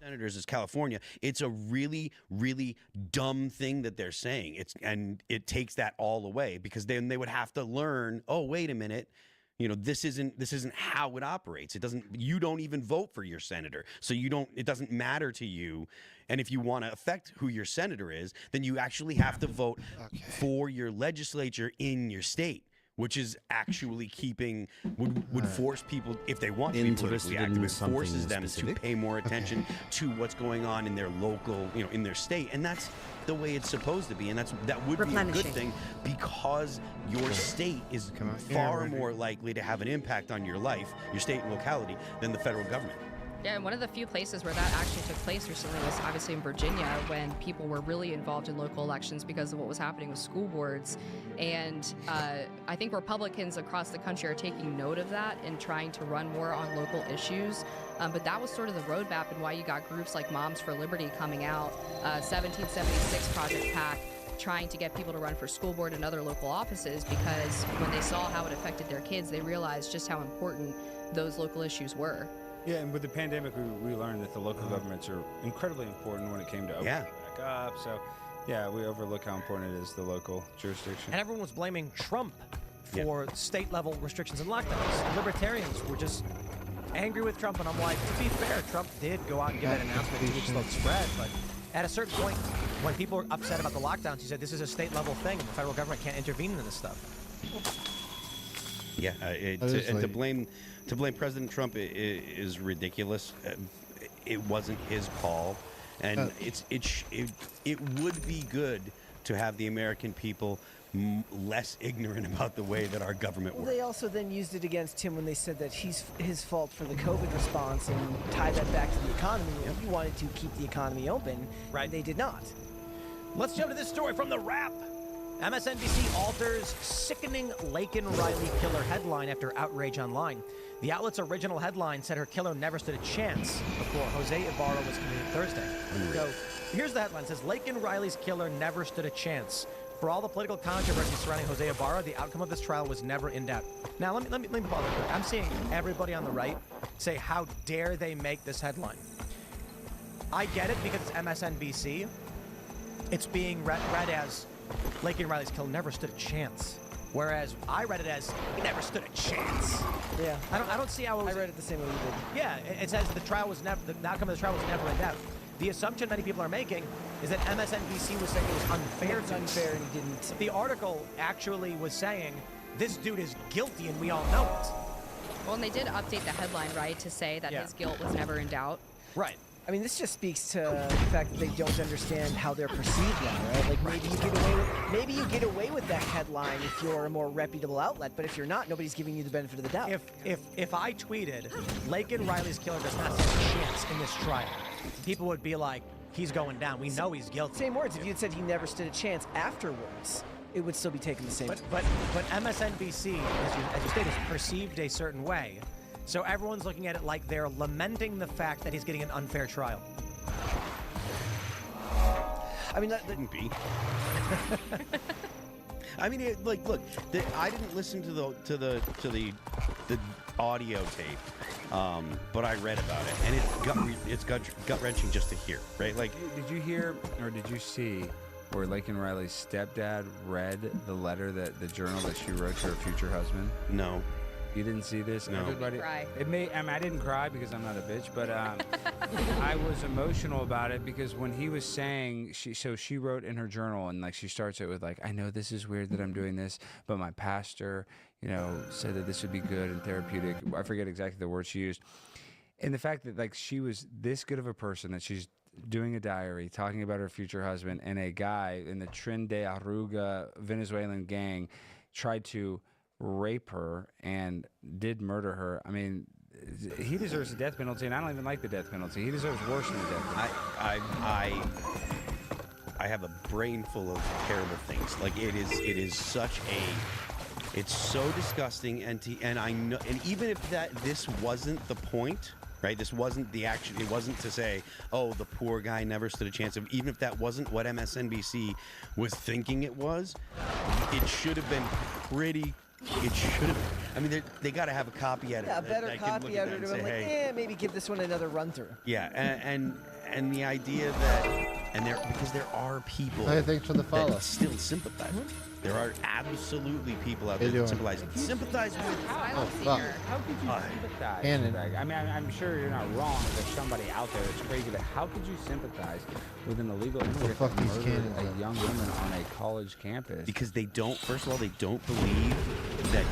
senators is California. It's a really, really dumb thing that they're saying. And it takes that all away, because then they would have to learn, oh, wait a minute. This isn't how it operates. You don't even vote for your senator. So it doesn't matter to you. And if you want to affect who your senator is, then you actually have to vote for your legislature in your state, which is actually would force people, if they want to be politically active, it forces them to pay more attention to what's going on in their local, in their state. And that's the way it's supposed to be. And that would be a good thing, because your state is far more likely to have an impact on your life, your state and locality, than the federal government. Yeah, and one of the few places where that actually took place recently was obviously in Virginia, when people were really involved in local elections because of what was happening with school boards. And I think Republicans across the country are taking note of that and trying to run more on local issues. But that was sort of the roadmap, and why you got groups like Moms for Liberty coming out, 1776 Project PAC, trying to get people to run for school board and other local offices, because when they saw how it affected their kids, they realized just how important those local issues were. Yeah, and with the pandemic, we learned that the local governments are incredibly important when it came to opening back up. So, yeah, we overlook how important it is, the local jurisdiction. And everyone was blaming Trump for state-level restrictions and lockdowns. Libertarians were just angry with Trump, and I'm like, to be fair, Trump did go out and give that announcement to slow the spread, but at a certain point, when people were upset about the lockdowns, he said this is a state-level thing, and the federal government can't intervene in this stuff. Yeah, to blame President Trump is ridiculous. It wasn't his call, and it would be good to have the American people less ignorant about the way that our government works. They also then used it against him when they said that he's his fault for the COVID response and tie that back to the economy. He wanted to keep the economy open, right? They did not. Let's jump to this story from The Wrap. MSNBC alters sickening Laken Riley killer headline after outrage online. The outlet's original headline said her killer never stood a chance before Jose Ibarra was committed Thursday. So here's the headline. It says, Laken Riley's killer never stood a chance. For all the political controversy surrounding Jose Ibarra, the outcome of this trial was never in doubt. Now, let me pause real quick. I'm seeing everybody on the right say, how dare they make this headline? I get it because it's MSNBC. It's being read as Laken Riley's killer never stood a chance. Whereas I read it as he never stood a chance. Yeah. I don't see how it was. I read it the same way you did. Yeah, it says the outcome of the trial was never in doubt. The assumption many people are making is that MSNBC was saying it was unfair. It's unfair, and he didn't. The article actually was saying this dude is guilty, and we all know it. Well, and they did update the headline, right, to say that his guilt was never in doubt. Right. I mean, this just speaks to the fact that they don't understand how they're perceived now, right? Like maybe you get away with that headline if you're a more reputable outlet, but if you're not, nobody's giving you the benefit of the doubt. If I tweeted, Laken Riley's killer does not stand a chance in this trial, people would be like, he's going down. We know he's guilty. Same words. If you had said he never stood a chance afterwards, it would still be taken the same way. But MSNBC, as you stated, is perceived a certain way. So everyone's looking at it like they're lamenting the fact that he's getting an unfair trial. I mean, that wouldn't be. I mean, look. I didn't listen to the audio tape, but I read about it, and it's gut wrenching just to hear. Right? Like, did you hear or did you see where Laken Riley's stepdad read the letter the journal that she wrote to her future husband? No. You didn't see this? No. Everybody, cry. I didn't cry because I'm not a bitch, but I was emotional about it because when he was saying, she wrote in her journal, and like she starts it with like, I know this is weird that I'm doing this, but my pastor, said that this would be good and therapeutic. I forget exactly the word she used. And the fact that like she was this good of a person that she's doing a diary talking about her future husband, and a guy in the Tren de Arruga Venezuelan gang tried to rape her and did murder her. I mean, he deserves the death penalty, and I don't even like the death penalty. He deserves worse than the death penalty. I have a brain full of terrible things. Like it is such a, it's so disgusting, and I know, and even if this wasn't the point, right? This wasn't the action. It wasn't to say, oh, the poor guy never stood a chance. Even if that wasn't what MSNBC was thinking it was, it should have been pretty It should have. I mean, they got to have a copy editor. Yeah, a better copy editor. To be like, maybe give this one another run through. Yeah, and the idea that because there are people. Hey, thanks for the follow. That still sympathize. There are absolutely people out there that sympathize with. How could you sympathize? Greg? I mean, I'm sure you're not wrong. There's somebody out there that's crazy, but how could you sympathize with an illegal immigrant that murdered a young woman on a college campus? Because they don't. First of all, they don't believe that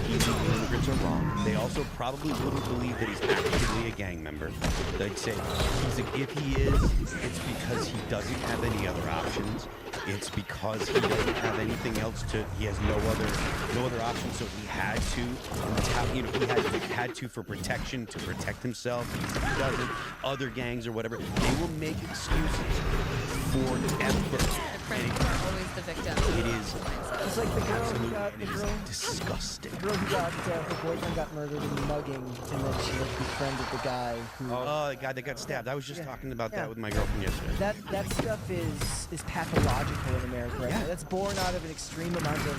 illegal immigrants are wrong. They also probably wouldn't believe that he's actually a gang member. They'd say if he is, it's because he doesn't have any other options. It's because he doesn't have anything else to. He has no other option, so he had to. He had to for protection to protect himself. He doesn't. Other gangs or whatever, they will make excuses for everything. Always the victim. It is. It's like the girl who got disgusting. The girl who got her boyfriend got murdered in mugging, and then she befriended the guy who. Oh, the guy that got stabbed. I was just talking about that with my girlfriend yesterday. That stuff is pathological in America right now. That's born out of an extreme amount of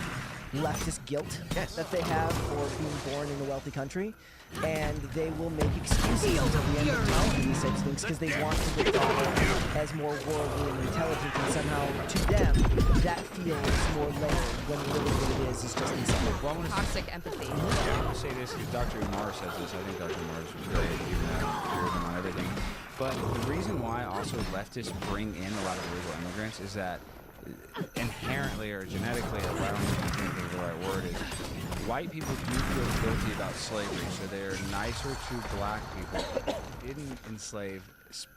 leftist guilt that they have for being born in a wealthy country, and they will make excuses at the end of telling these types of things because they want to get thought of as more worldly and intelligent, and somehow to them that feels more layered when really what it is just insane. Toxic empathy. Yeah, I'm gonna say this because Dr. Umar says this. I think Dr. Umar is great, even though I hear them on everything. But the reason why also leftists bring in a lot of illegal immigrants is that inherently or genetically, or I don't even think the right word is, white people do feel guilty about slavery, so they're nicer to black people who didn't enslave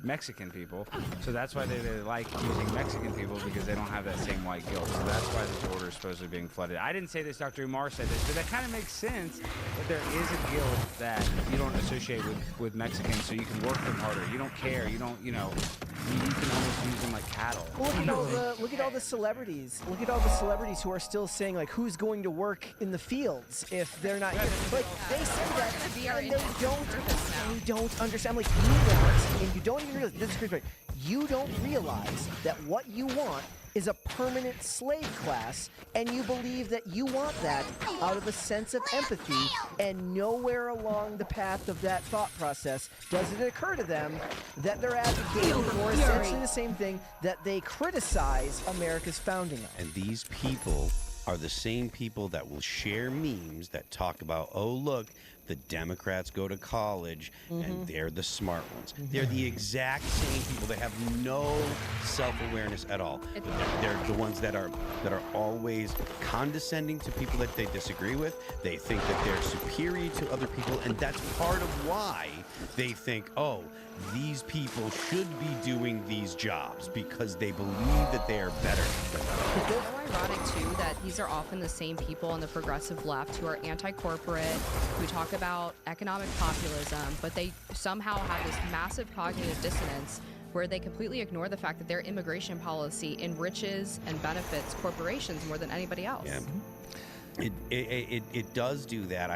Mexican people. So that's why they like using Mexican people, because they don't have that same white guilt. So that's why the border is supposedly being flooded. I didn't say this, Dr. Umar said this, but that kind of makes sense that there is a guilt that you don't associate with Mexicans, so you can work them harder. You don't care. You don't, you can almost use them like cattle. Well, look at all the celebrities. Look at all the celebrities who are still saying, like, who's going to work in the fields if they're not here. Like, they say that, and they don't understand. Like, you want, and you don't even realize, this is crazy, you don't realize that what you want is a permanent slave class, and you believe that you want that out of a sense of empathy, and nowhere along the path of that thought process does it occur to them that they're advocating for essentially the same thing that they criticize America's founding of. And these people are the same people that will share memes that talk about, oh, look, the Democrats go to college and they're the smart ones. They're the exact same people. They have no self-awareness at all. They're the ones that are always condescending to people that they disagree with. They think that they're superior to other people, and that's part of why they think, oh, these people should be doing these jobs because they believe that they are better. It's so ironic, too, that these are often the same people on the progressive left who are anti-corporate, who talk about economic populism, but they somehow have this massive cognitive dissonance where they completely ignore the fact that their immigration policy enriches and benefits corporations more than anybody else. Yeah. It does do that.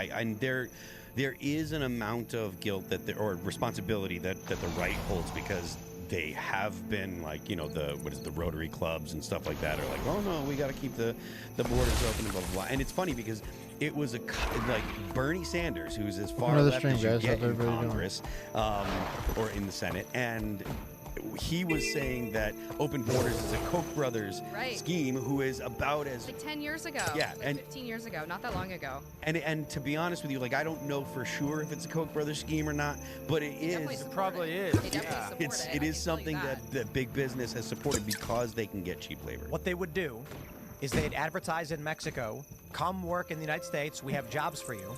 There is an amount of guilt or responsibility that the right holds, because they have been, like, the Rotary clubs and stuff like that are like, oh no, we got to keep the borders open and blah blah blah. And it's funny because it was like Bernie Sanders, who's as far left as you get in Congress or in the Senate, and he was saying that open borders is a Koch brothers scheme, who is about as like 10 years ago. Yeah, like 15 years ago, not that long ago. And to be honest with you, like, I don't know for sure if it's a Koch brothers scheme or not, but it is. It probably is. It is something that big business has supported because they can get cheap labor. What they would do is they'd advertise in Mexico, come work in the United States, we have jobs for you.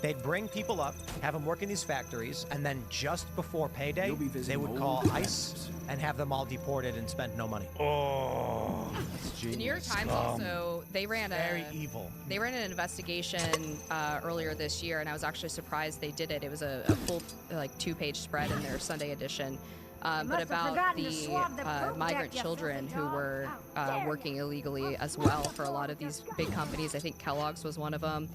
They'd bring people up, have them work in these factories, and then just before payday, they would call ICE and have them all deported and spend no money. Oh, that's genius. The New York Times also, they ran very evil. They ran an investigation earlier this year, and I was actually surprised they did it. It was a full 2-page spread in their Sunday edition. but about the migrant children who were working illegally as well for a lot of these big companies. I think Kellogg's was one of them,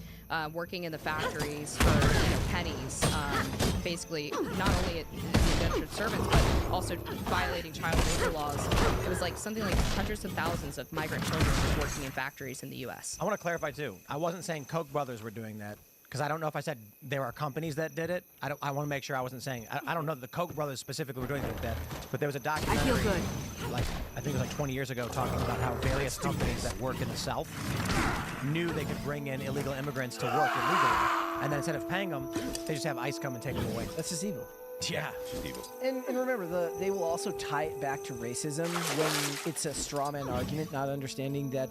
working in the factories for pennies, basically not only indentured servants, but also violating child labor laws. It was like something like hundreds of thousands of migrant children working in factories in the U.S. I want to clarify, too. I wasn't saying Koch brothers were doing that, because I don't know if I said there are companies that did it. I want to make sure I wasn't saying. I don't know that the Koch brothers specifically were doing that, but there was a documentary. I feel good. Like, I think it was like 20 years ago, talking about how various companies that work in the South knew they could bring in illegal immigrants to work illegally, and then instead of paying them, they just have ICE come and take them away. That's just evil. Yeah. And remember, they will also tie it back to racism when it's a straw man argument, not understanding that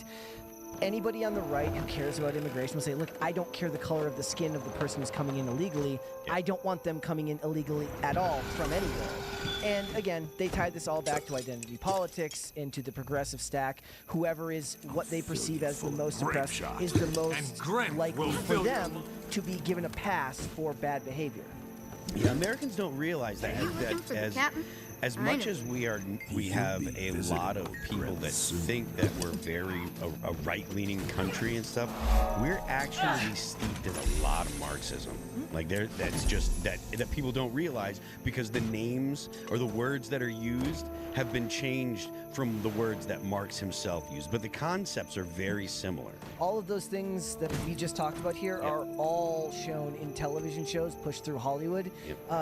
anybody on the right who cares about immigration will say, look, I don't care the color of the skin of the person who's coming in illegally. I don't want them coming in illegally at all from anywhere. And again, they tied this all back to identity politics, into the progressive stack. Whoever is what they perceive as the most oppressed is the most likely for them to be given a pass for bad behavior. Yeah, Americans don't realize that as much as we have a lot of people that think that we're a right-leaning country and stuff. We're actually steeped in a lot of Marxism. Like that's just that people don't realize, because the names or the words that are used have been changed from the words that Marx himself used, but the concepts are very similar. All of those things that we just talked about here are all shown in television shows pushed through Hollywood.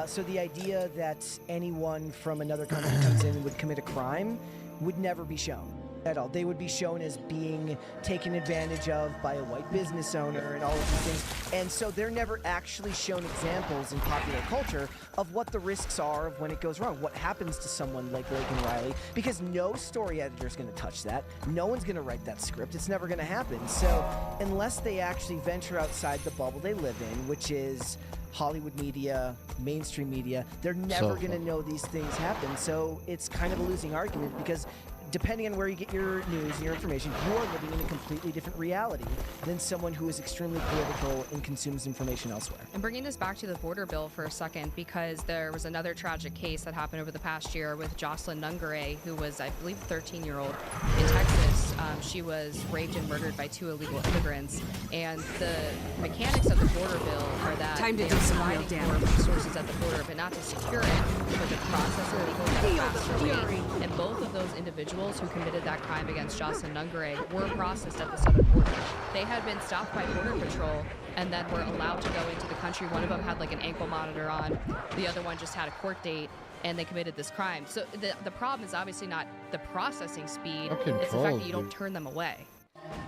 So the idea that anyone from another country comes in and would commit a crime would never be shown at all. They would be shown as being taken advantage of by a white business owner and all of these things. And so they're never actually shown examples in popular culture of what the risks are of when it goes wrong, what happens to someone like Laken Riley, because no story editor is going to touch that. No one's going to write that script. It's never going to happen. So unless they actually venture outside the bubble they live in, which is Hollywood media, mainstream media, they're never going to know these things happen. So it's kind of a losing argument, because depending on where you get your news and your information, you are living in a completely different reality than someone who is extremely political and consumes information elsewhere. And bringing this back to the border bill for a second, because there was another tragic case that happened over the past year with Jocelyn Nungare, who was, I believe, a 13-year-old in Texas. She was raped and murdered by 2 illegal immigrants. And the mechanics of the border bill are that they're providing for resources at the border, but not to secure it, but to process illegal at a faster rate. And both of those individuals who committed that crime against Jocelyn Nungare were processed at the southern border. They had been stopped by Border Patrol and then were allowed to go into the country. One of them had like an ankle monitor on. The other one just had a court date, and they committed this crime. So the problem is obviously not the processing speed. It's the fact that you don't turn them away.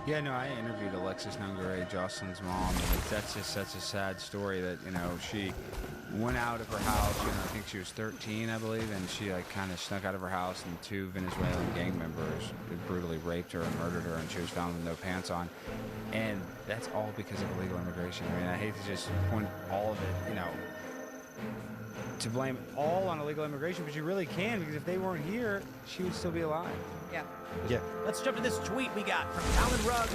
Yeah, no, I interviewed Alexis Nungare, Jocelyn's mom, and that's just such a sad story that, she went out of her house, I think she was 13, I believe, and she kind of snuck out of her house, and 2 Venezuelan gang members brutally raped her and murdered her, and she was found with no pants on. And that's all because of illegal immigration. I mean, I hate to just point all of it, to blame all on illegal immigration, but you really can, because if they weren't here, she would still be alive. Yeah. Let's jump to this tweet we got from Talon Rugg.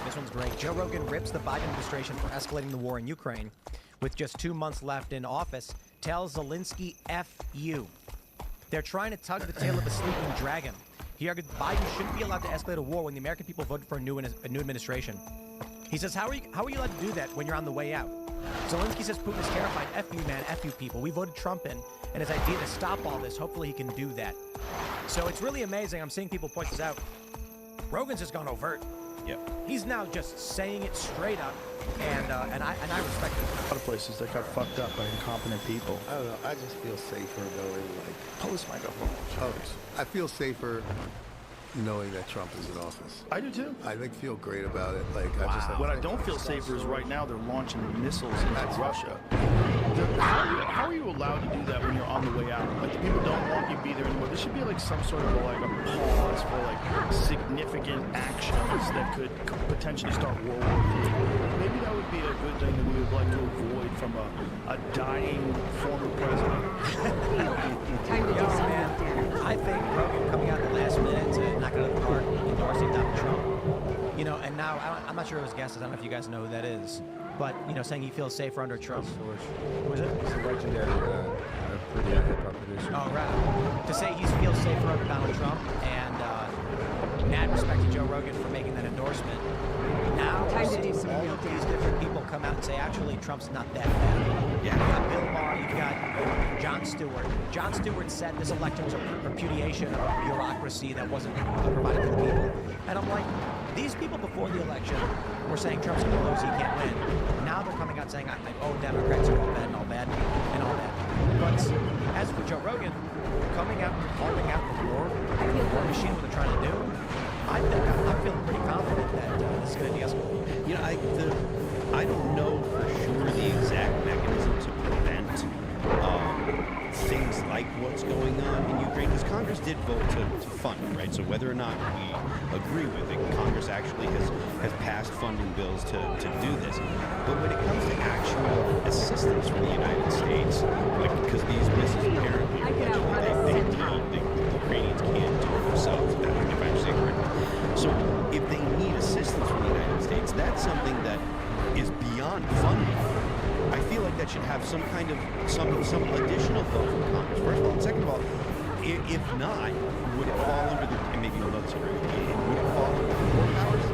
This one's great. Joe Rogan rips the Biden administration for escalating the war in Ukraine. With just 2 months left in office, tells Zelensky F you. They're trying to tug the tail of a sleeping dragon. He argued Biden shouldn't be allowed to escalate a war when the American people voted for a new administration. He says, how are you allowed to do that when you're on the way out? Zelensky says Putin is terrified. F you, man. F you, people. We voted Trump in, and his idea to stop all this, hopefully he can do that. So it's really amazing. I'm seeing people point this out. Rogan's just gone overt. He's now just saying it straight up, and I respect it. A lot of places that got fucked up by incompetent people. I don't know. I just feel safer knowing, pull this microphone. Oh, I feel safer knowing that Trump is in office. I do too. I feel great about it. What I don't feel safer is right now they're launching missiles into Russia. How are you allowed to do that when you're on the way out? The people don't want you to be there anymore. There should be some sort of a pause for significant actions that could potentially start World War III. Maybe that would be a good thing that we would like to avoid from a dying former president. Time to do something. I think Rogan coming out at the last minute to knock it out of the park, endorsing Donald Trump. And now I'm not sure who his guest is. I don't know if you guys know who that is. But, saying he feels safer under Trump. Who is it? It's a legendary for the hip-hop producer. Oh, right. To say he feels safer under Donald Trump and mad respect to Joe Rogan for making that endorsement. Now we're seeing all of these different people come out and say, actually, Trump's not that bad. Yeah. You've got Bill Maher, you've got Jon Stewart. Jon Stewart said this election was a repudiation of a bureaucracy that wasn't provided to the people. And I'm like, these people before the election were saying Trump's going to lose, he can't win. Now they're coming out saying, Democrats are all bad and all bad and all that. But as for Joe Rogan, coming out and calling out the war machine, what they're trying to do, I'm feeling pretty confident that this is going to de-escalate. You know, I don't know for sure the exact mechanism to prevent things like what's going on in Ukraine, because Congress did vote to fund it, right? So whether or not we agree with it, Congress actually has passed funding bills to do this. But when it comes to actual assistance from the United States, like because these missiles apparently the Ukrainians can't do it themselves, if I'm saying correctly. So if they need assistance from the United States, that's something that is beyond funding. I feel like that should have some kind of some additional vote from Congress. First of all, and second of all, if not, would it fall under the, and maybe you'll know this already, would it fall under the War Powers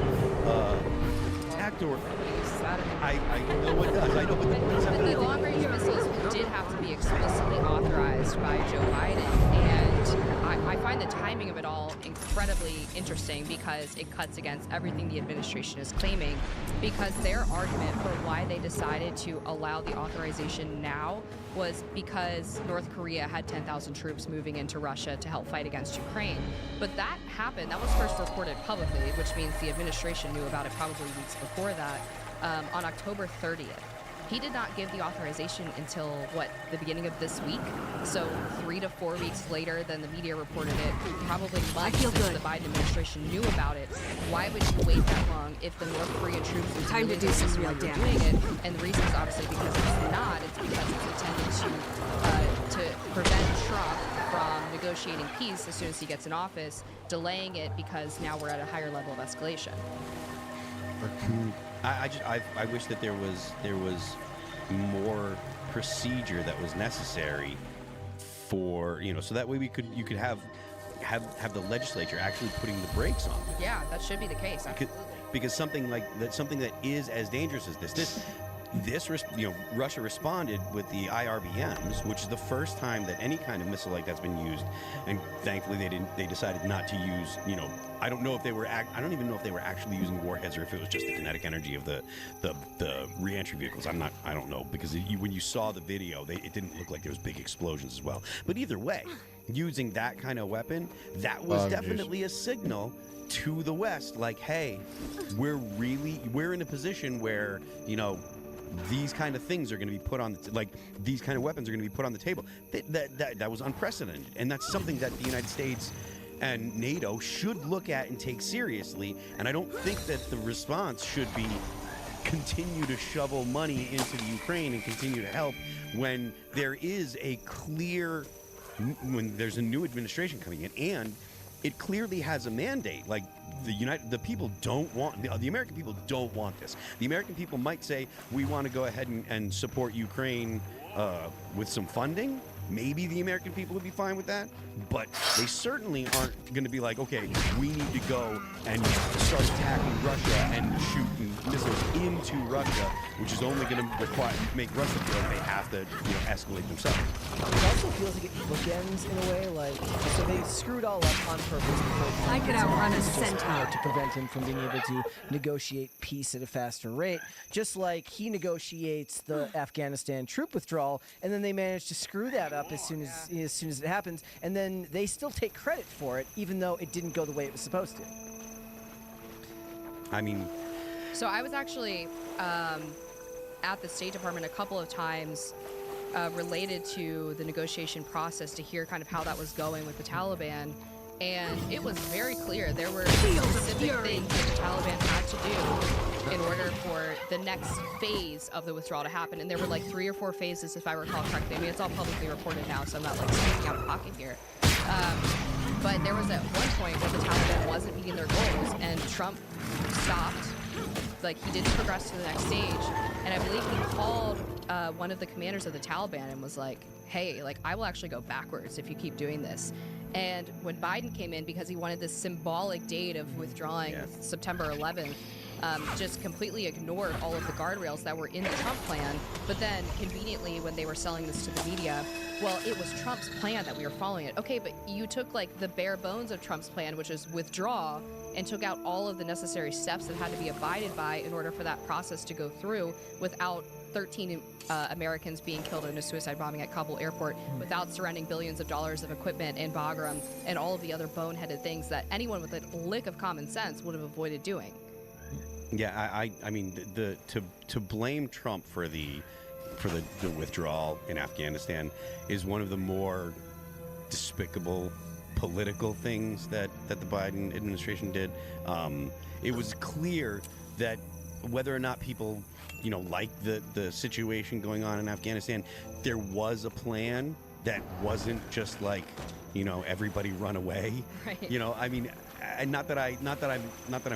Act, or I know it does. I know, but the long-range missiles did have to be explicitly authorized by Joe Biden, and I find the timing of it all incredibly interesting because it cuts against everything the administration is claiming, because their argument for why they decided to allow the authorization now was because North Korea had 10,000 troops moving into Russia to help fight against Ukraine. But that happened, that was first reported publicly, which means the administration knew about it probably weeks before that, on October 30th. He did not give the authorization until, the beginning of this week? So 3 to 4 weeks later than the media reported it, probably months since the Biden administration knew about it. Why would you wait that long if the North Korean troops would time to do some real damage? Doing it? And the reason is obviously because it's not. It's because it's intended to prevent Trump from negotiating peace as soon as he gets in office, delaying it because now we're at a higher level of escalation. I wish that there was more procedure that was necessary for, so that way you could have the legislature actually putting the brakes on it. Yeah, that should be the case. Because something that is as dangerous as this, Russia responded with the IRBMs, which is the first time that any kind of missile like that's been used, and thankfully they decided not to use, I don't even know if they were actually using warheads or if it was just the kinetic energy of the re-entry vehicles. I don't know, because when you saw the video, it didn't look like there was big explosions as well. But either way, using that kind of weapon, that was definitely a signal to the West, like, hey, we're in a position where, these kind of things are going to be put on, these kind of weapons are going to be put on the table. That was unprecedented, and that's something that the United States and NATO should look at and take seriously. And I don't think that the response should be continue to shovel money into the Ukraine and continue to help when there is when there's a new administration coming in, and it clearly has a mandate. Like, the people don't want, the American people don't want this. The American people might say, we want to go ahead and support Ukraine with some funding. Maybe the American people would be fine with that, but they certainly aren't going to be like, okay, we need to go and start attacking Russia and shooting missiles into Russia, which is only going to make Russia feel like they have to escalate themselves. It also feels like it bookends in a way, like, so they screwed all up on purpose. I could outrun a centaur to prevent him from being able to negotiate peace at a faster rate, just like he negotiates the Afghanistan troop withdrawal, and then they managed to screw that up as soon as it happens, and then they still take credit for it, even though it didn't go the way it was supposed to. I mean, so I was actually at the State Department a couple of times related to the negotiation process to hear kind of how that was going with the Taliban, and it was very clear there were specific things that the Taliban had to do in order for the next phase of the withdrawal to happen. And there were like 3 or 4 phases, if I recall correctly. I mean, it's all publicly reported now, so I'm not like speaking out of pocket here. But there was at one point where the Taliban wasn't meeting their goals, and Trump stopped like he didn't progress to the next stage. And I believe he called one of the commanders of the Taliban and was like, hey, like I will actually go backwards if you keep doing this. And when Biden came in, because he wanted this symbolic date of withdrawing September 11th, just completely ignored all of the guardrails that were in the Trump plan. But then, conveniently, when they were selling this to the media, well, it was Trump's plan that we were following it. Okay, but you took like the bare bones of Trump's plan, which is withdraw, and took out all of the necessary steps that had to be abided by in order for that process to go through without 13 Americans being killed in a suicide bombing at Kabul airport, without surrendering billions of dollars of equipment in Bagram and all of the other boneheaded things that anyone with a lick of common sense would have avoided doing. Yeah, I mean, to blame Trump for the withdrawal in Afghanistan is one of the more despicable political things that the Biden administration did. It was clear that whether or not people, you know, like the situation going on in Afghanistan, there was a plan that wasn't just like, you know, everybody run away. Right. You know, I mean, and not that I'm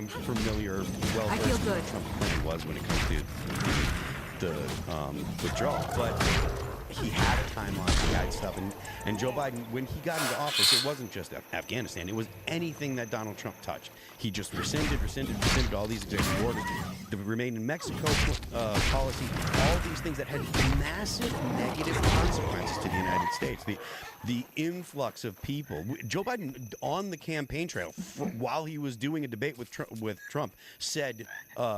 familiar well with what Trump's plan was when it comes to the withdrawal, but he had a timeline, he had stuff, and Joe Biden, when he got into office, it wasn't just Afghanistan, it was anything that Donald Trump touched. He just rescinded all these executive orders, the Remain in Mexico policy, all these things that had massive negative consequences to the United States. The influx of people. Joe Biden, on the campaign trail, while he was doing a debate with Trump, said,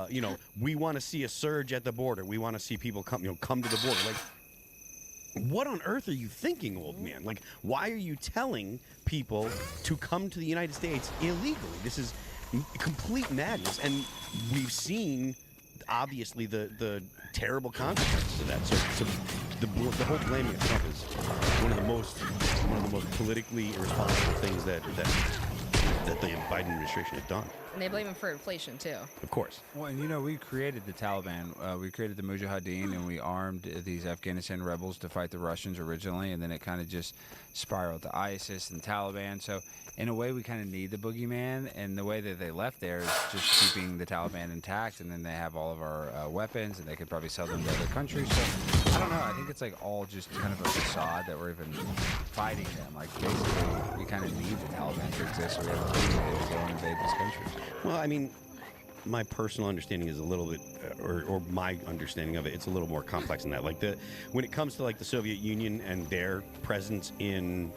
you know, we want to see a surge at the border. We want to see people come to the border. Like, what on earth are you thinking, old man? Like, why are you telling people to come to the United States illegally? This is complete madness, and we've seen, obviously, the terrible consequences of that. So the whole blaming of Trump is one of the most politically irresponsible things that the Biden administration has done. And they blame him for inflation, too. Of course. Well, and you know, we created the Taliban. We created the Mujahideen, and we armed these Afghanistan rebels to fight the Russians originally, and then it kind of just spiraled to ISIS and Taliban. So, in a way, we kind of need the boogeyman, and the way that they left there is just keeping the Taliban intact, and then they have all of our weapons, and they could probably sell them to other countries. So, I don't know. I think it's like all just kind of a facade that we're even fighting them. Like, basically, we kind of need the Taliban to exist, so we have a boogeyman to go and invade this country. Well, I mean, my personal understanding is a little bit, or my understanding of it, it's a little more complex than that. Like when it comes to like the Soviet Union and their presence in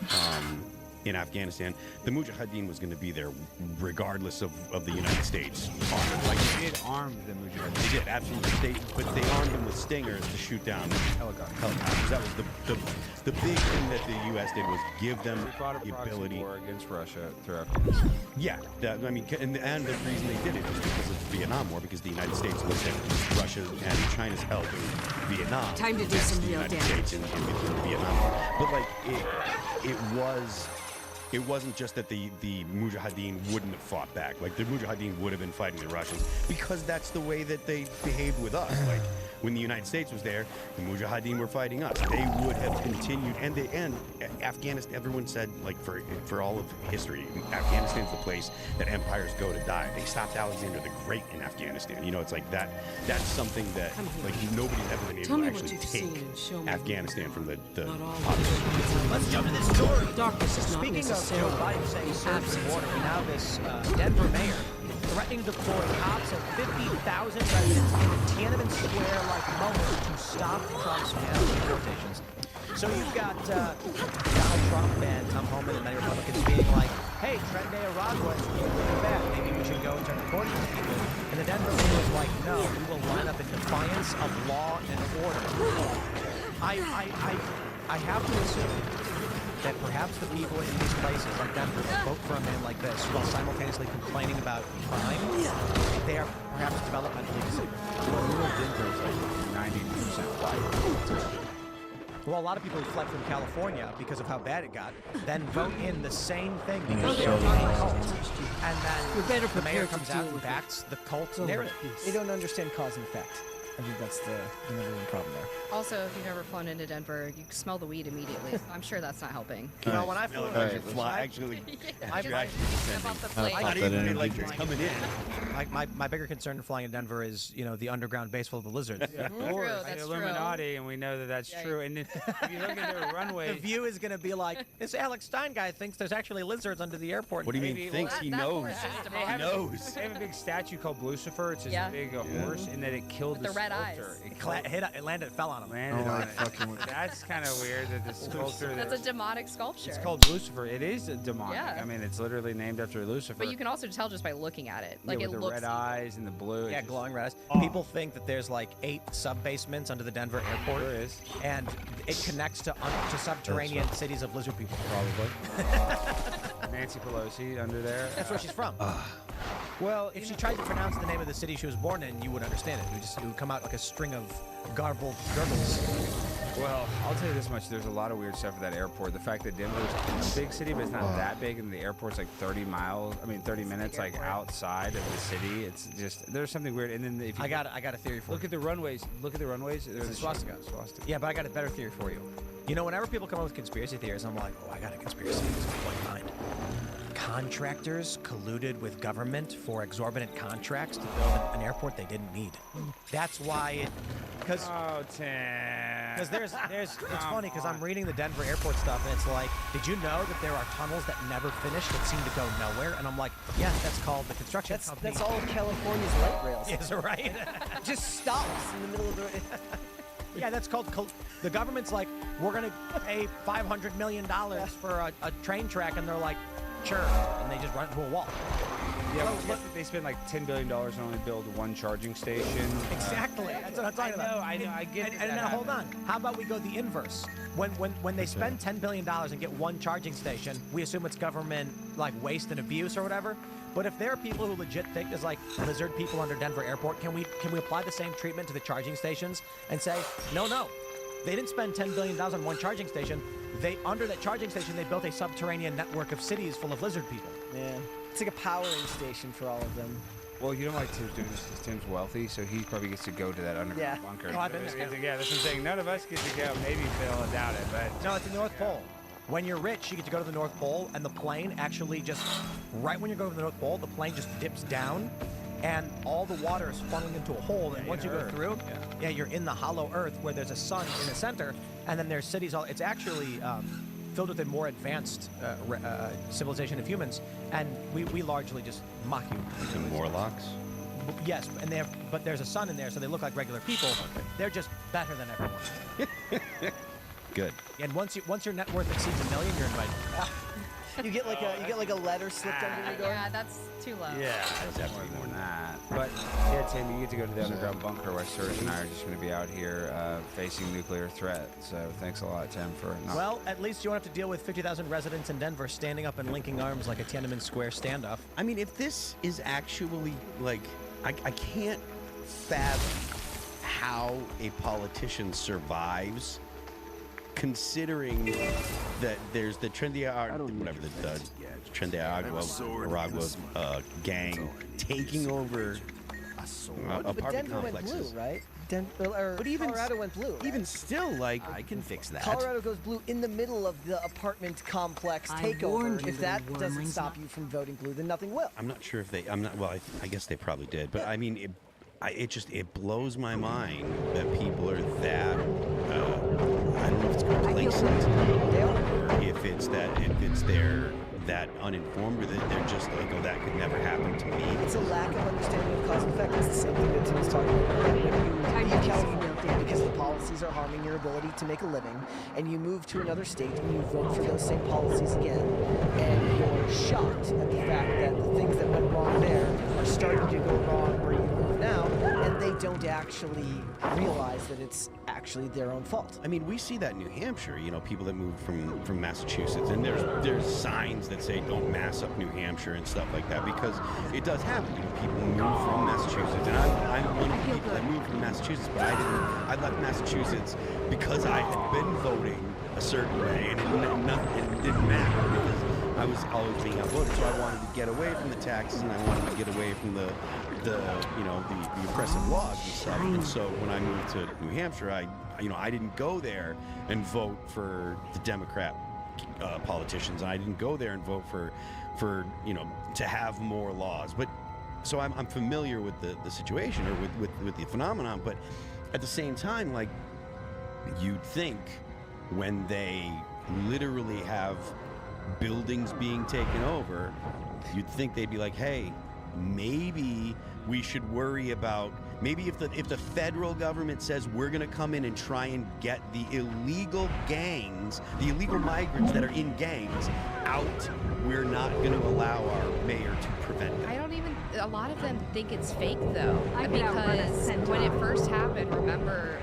Afghanistan, the Mujahideen was going to be there regardless of the United States. Like they did arm the Mujahideen. They did, absolutely. But they armed them with Stingers to shoot down helicopters. That was the big thing that the U.S. did, was give them the ability. War against Russia through Afghanistan. Yeah, I mean, and the reason they did it was because of the Vietnam War, because the United States looked at Russia and China's help in Vietnam. Time to do some real damage. In the Vietnam War. But like it wasn't just that the Mujahideen wouldn't have fought back. Like, the Mujahideen would have been fighting the Russians because that's the way that they behaved with us. Like, when the United States was there, the Mujahideen were fighting us. They would have continued. And Afghanistan, everyone said, like, for all of history, Afghanistan's the place that empires go to die. They stopped Alexander the Great in Afghanistan. You know, it's like that's something that, like, nobody's ever been able to actually take Afghanistan from the population. Let's jump to this story. Speaking of Joe Biden saying surge the border, we now have this Denver mayor threatening to deploy cops of 50,000 residents into Tiananmen Square-like moment to stop Trump's mass deportations. So you've got Donald Trump and Tom Homan and many Republicans being like, hey, Tren de Aragua is really bad. Maybe we should go and start deporting these people. And the Denver mayor was like, no, we will line up in defiance of law and order. I have to assume that perhaps the people in these places like Denver that vote for a man like this while simultaneously complaining about crime, they are perhaps developmentally disabled. Well, Denver is like 90% white. Well, a lot of people who fled from California because of how bad it got then vote in the same thing because they're a cult. And then the mayor comes out and backs the cult narrative. They don't understand cause and effect. I think that's the number one problem there. Also, if you've never flown into Denver, you smell the weed immediately. So I'm sure that's not helping. Well, when I flew coming in. My bigger concern in flying in Denver is, the underground base full of lizards. Yeah, of course. That's Illuminati, and we know that that's true. And if you look into a runway, the view is going to be like, this Alex Stein guy thinks there's actually lizards under the airport. What do you mean thinks? He knows. He knows. They have a big statue called Lucifer. It's just a big horse, and that it killed the red eyes. It landed, it fell on him. That's kind of weird that the sculpture. That's a demonic sculpture. It's called Lucifer. It is a demonic. Yeah. I mean, it's literally named after Lucifer. But you can also tell just by looking at it. Like with it the red eyes and the blue. Yeah, glowing red eyes. People think that there's like 8 sub-basements under the Denver airport. There is. And it connects to subterranean cities of lizard people. Probably. Nancy Pelosi under there. That's where she's from. Well, if she tried to pronounce the name of the city she was born in, you would understand it. It would come out like a string of garbled gurgles. Well, I'll tell you this much. There's a lot of weird stuff at that airport. The fact that Denver's a big city, but it's not that big, and the airport's like 30 minutes like outside of the city. It's just, there's something weird. And then if you I got a theory for you. Look at the runways. There's a swastika. Yeah, but I got a better theory for you. Whenever people come up with conspiracy theories, I'm like, I got a conspiracy theory in mind. Contractors colluded with government for exorbitant contracts to build an airport they didn't need. That's why because there's it's funny because I'm reading the Denver airport stuff and it's like, did you know that there are tunnels that never finish that seem to go nowhere? And I'm like, yeah, that's called the construction company. That's all of California's light rails. Is it right? Just stops in the middle of the. Yeah, that's called. The government's like, we're gonna pay $500 million for a train track, and they're like, sure, and they just run into a wall. Yeah, they spend like $10 billion and only build one charging station. Exactly. That's what I'm talking about. I know. I get it. And now hold on. How about we go the inverse? When they spend $10 billion and get one charging station, we assume it's government like waste and abuse or whatever. But if there are people who legit think there's like lizard people under Denver Airport, can we apply the same treatment to the charging stations and say, no, they didn't spend $10 billion on one charging station. Under that charging station, they built a subterranean network of cities full of lizard people. Yeah, it's like a powering station for all of them. Well, you don't like Tim's doing this because Tim's wealthy, so he probably gets to go to that underground bunker. Oh, I've been there. Yeah, that's what I'm saying. None of us get to go. Maybe Phil, I doubt it, but no, it's the North Pole. When you're rich, you get to go to the North Pole, and the plane actually just, right when you're going to the North Pole, the plane just dips down, and all the water is funneling into a hole, and once you go through, you're in the hollow earth where there's a sun in the center, and then there's cities all, it's actually filled with a more advanced civilization of humans, and we largely just mock you. Some Morlocks? Yes, but there's a sun in there, so they look like regular people. Okay. They're just better than everyone. Good. And once your net worth exceeds $1 million, you're invited. You get like a letter slipped under your door. Yeah, that's too low. Yeah, that's definitely more than that. But yeah, Tim, you get to go to the underground bunker where Serge and I are just going to be out here facing nuclear threat. So thanks a lot, Tim, for. Well, at least you won't have to deal with 50,000 residents in Denver standing up and linking arms like a Tiananmen Square standoff. I mean, if this is actually like, I can't fathom how a politician survives. Considering that there's the Trinidad Aragua gang taking over apartment Denver complexes. Went blue, right? But even Colorado went blue. Right? Even still, like I can fix that. Colorado goes blue in the middle of the apartment complex takeover. If that doesn't stop you from voting blue, then nothing will. I'm not sure if they. I guess they probably did, but I mean, it blows my mind that people are that. I don't know if it's complacent, if they're that uninformed, or that they're just like, oh, that could never happen to me. It's a lack of understanding of cause and effect. It's the same thing that Tim was talking about. When you leave California because the policies are harming your ability to make a living, and you move to another state and you vote for those same policies again, and you're shocked at the fact that the things that went wrong there are starting to go wrong where you live now, and they don't actually realize that it's actually their own fault. I mean, we see that in New Hampshire, people that move from Massachusetts, and there's signs that say don't mass up New Hampshire and stuff like that, because it does happen. People move from Massachusetts, and I'm one of the people that moved from Massachusetts, but I left Massachusetts because I had been voting a certain way, and it didn't matter, because I was always being outvoted, so I wanted to get away from the taxes, and I wanted to get away from the oppressive laws and stuff. And so when I moved to New Hampshire, I didn't go there and vote for the Democrat politicians. I didn't go there and vote for to have more laws. But so I'm familiar with the situation or with the phenomenon. But at the same time, like, you'd think when they literally have buildings being taken over, you'd think they'd be like, hey, maybe we should worry about, maybe if the federal government says we're going to come in and try and get the illegal gangs, the illegal migrants that are in gangs out, we're not going to allow our mayor to prevent them. A lot of them think it's fake, though, because when it first happened, remember,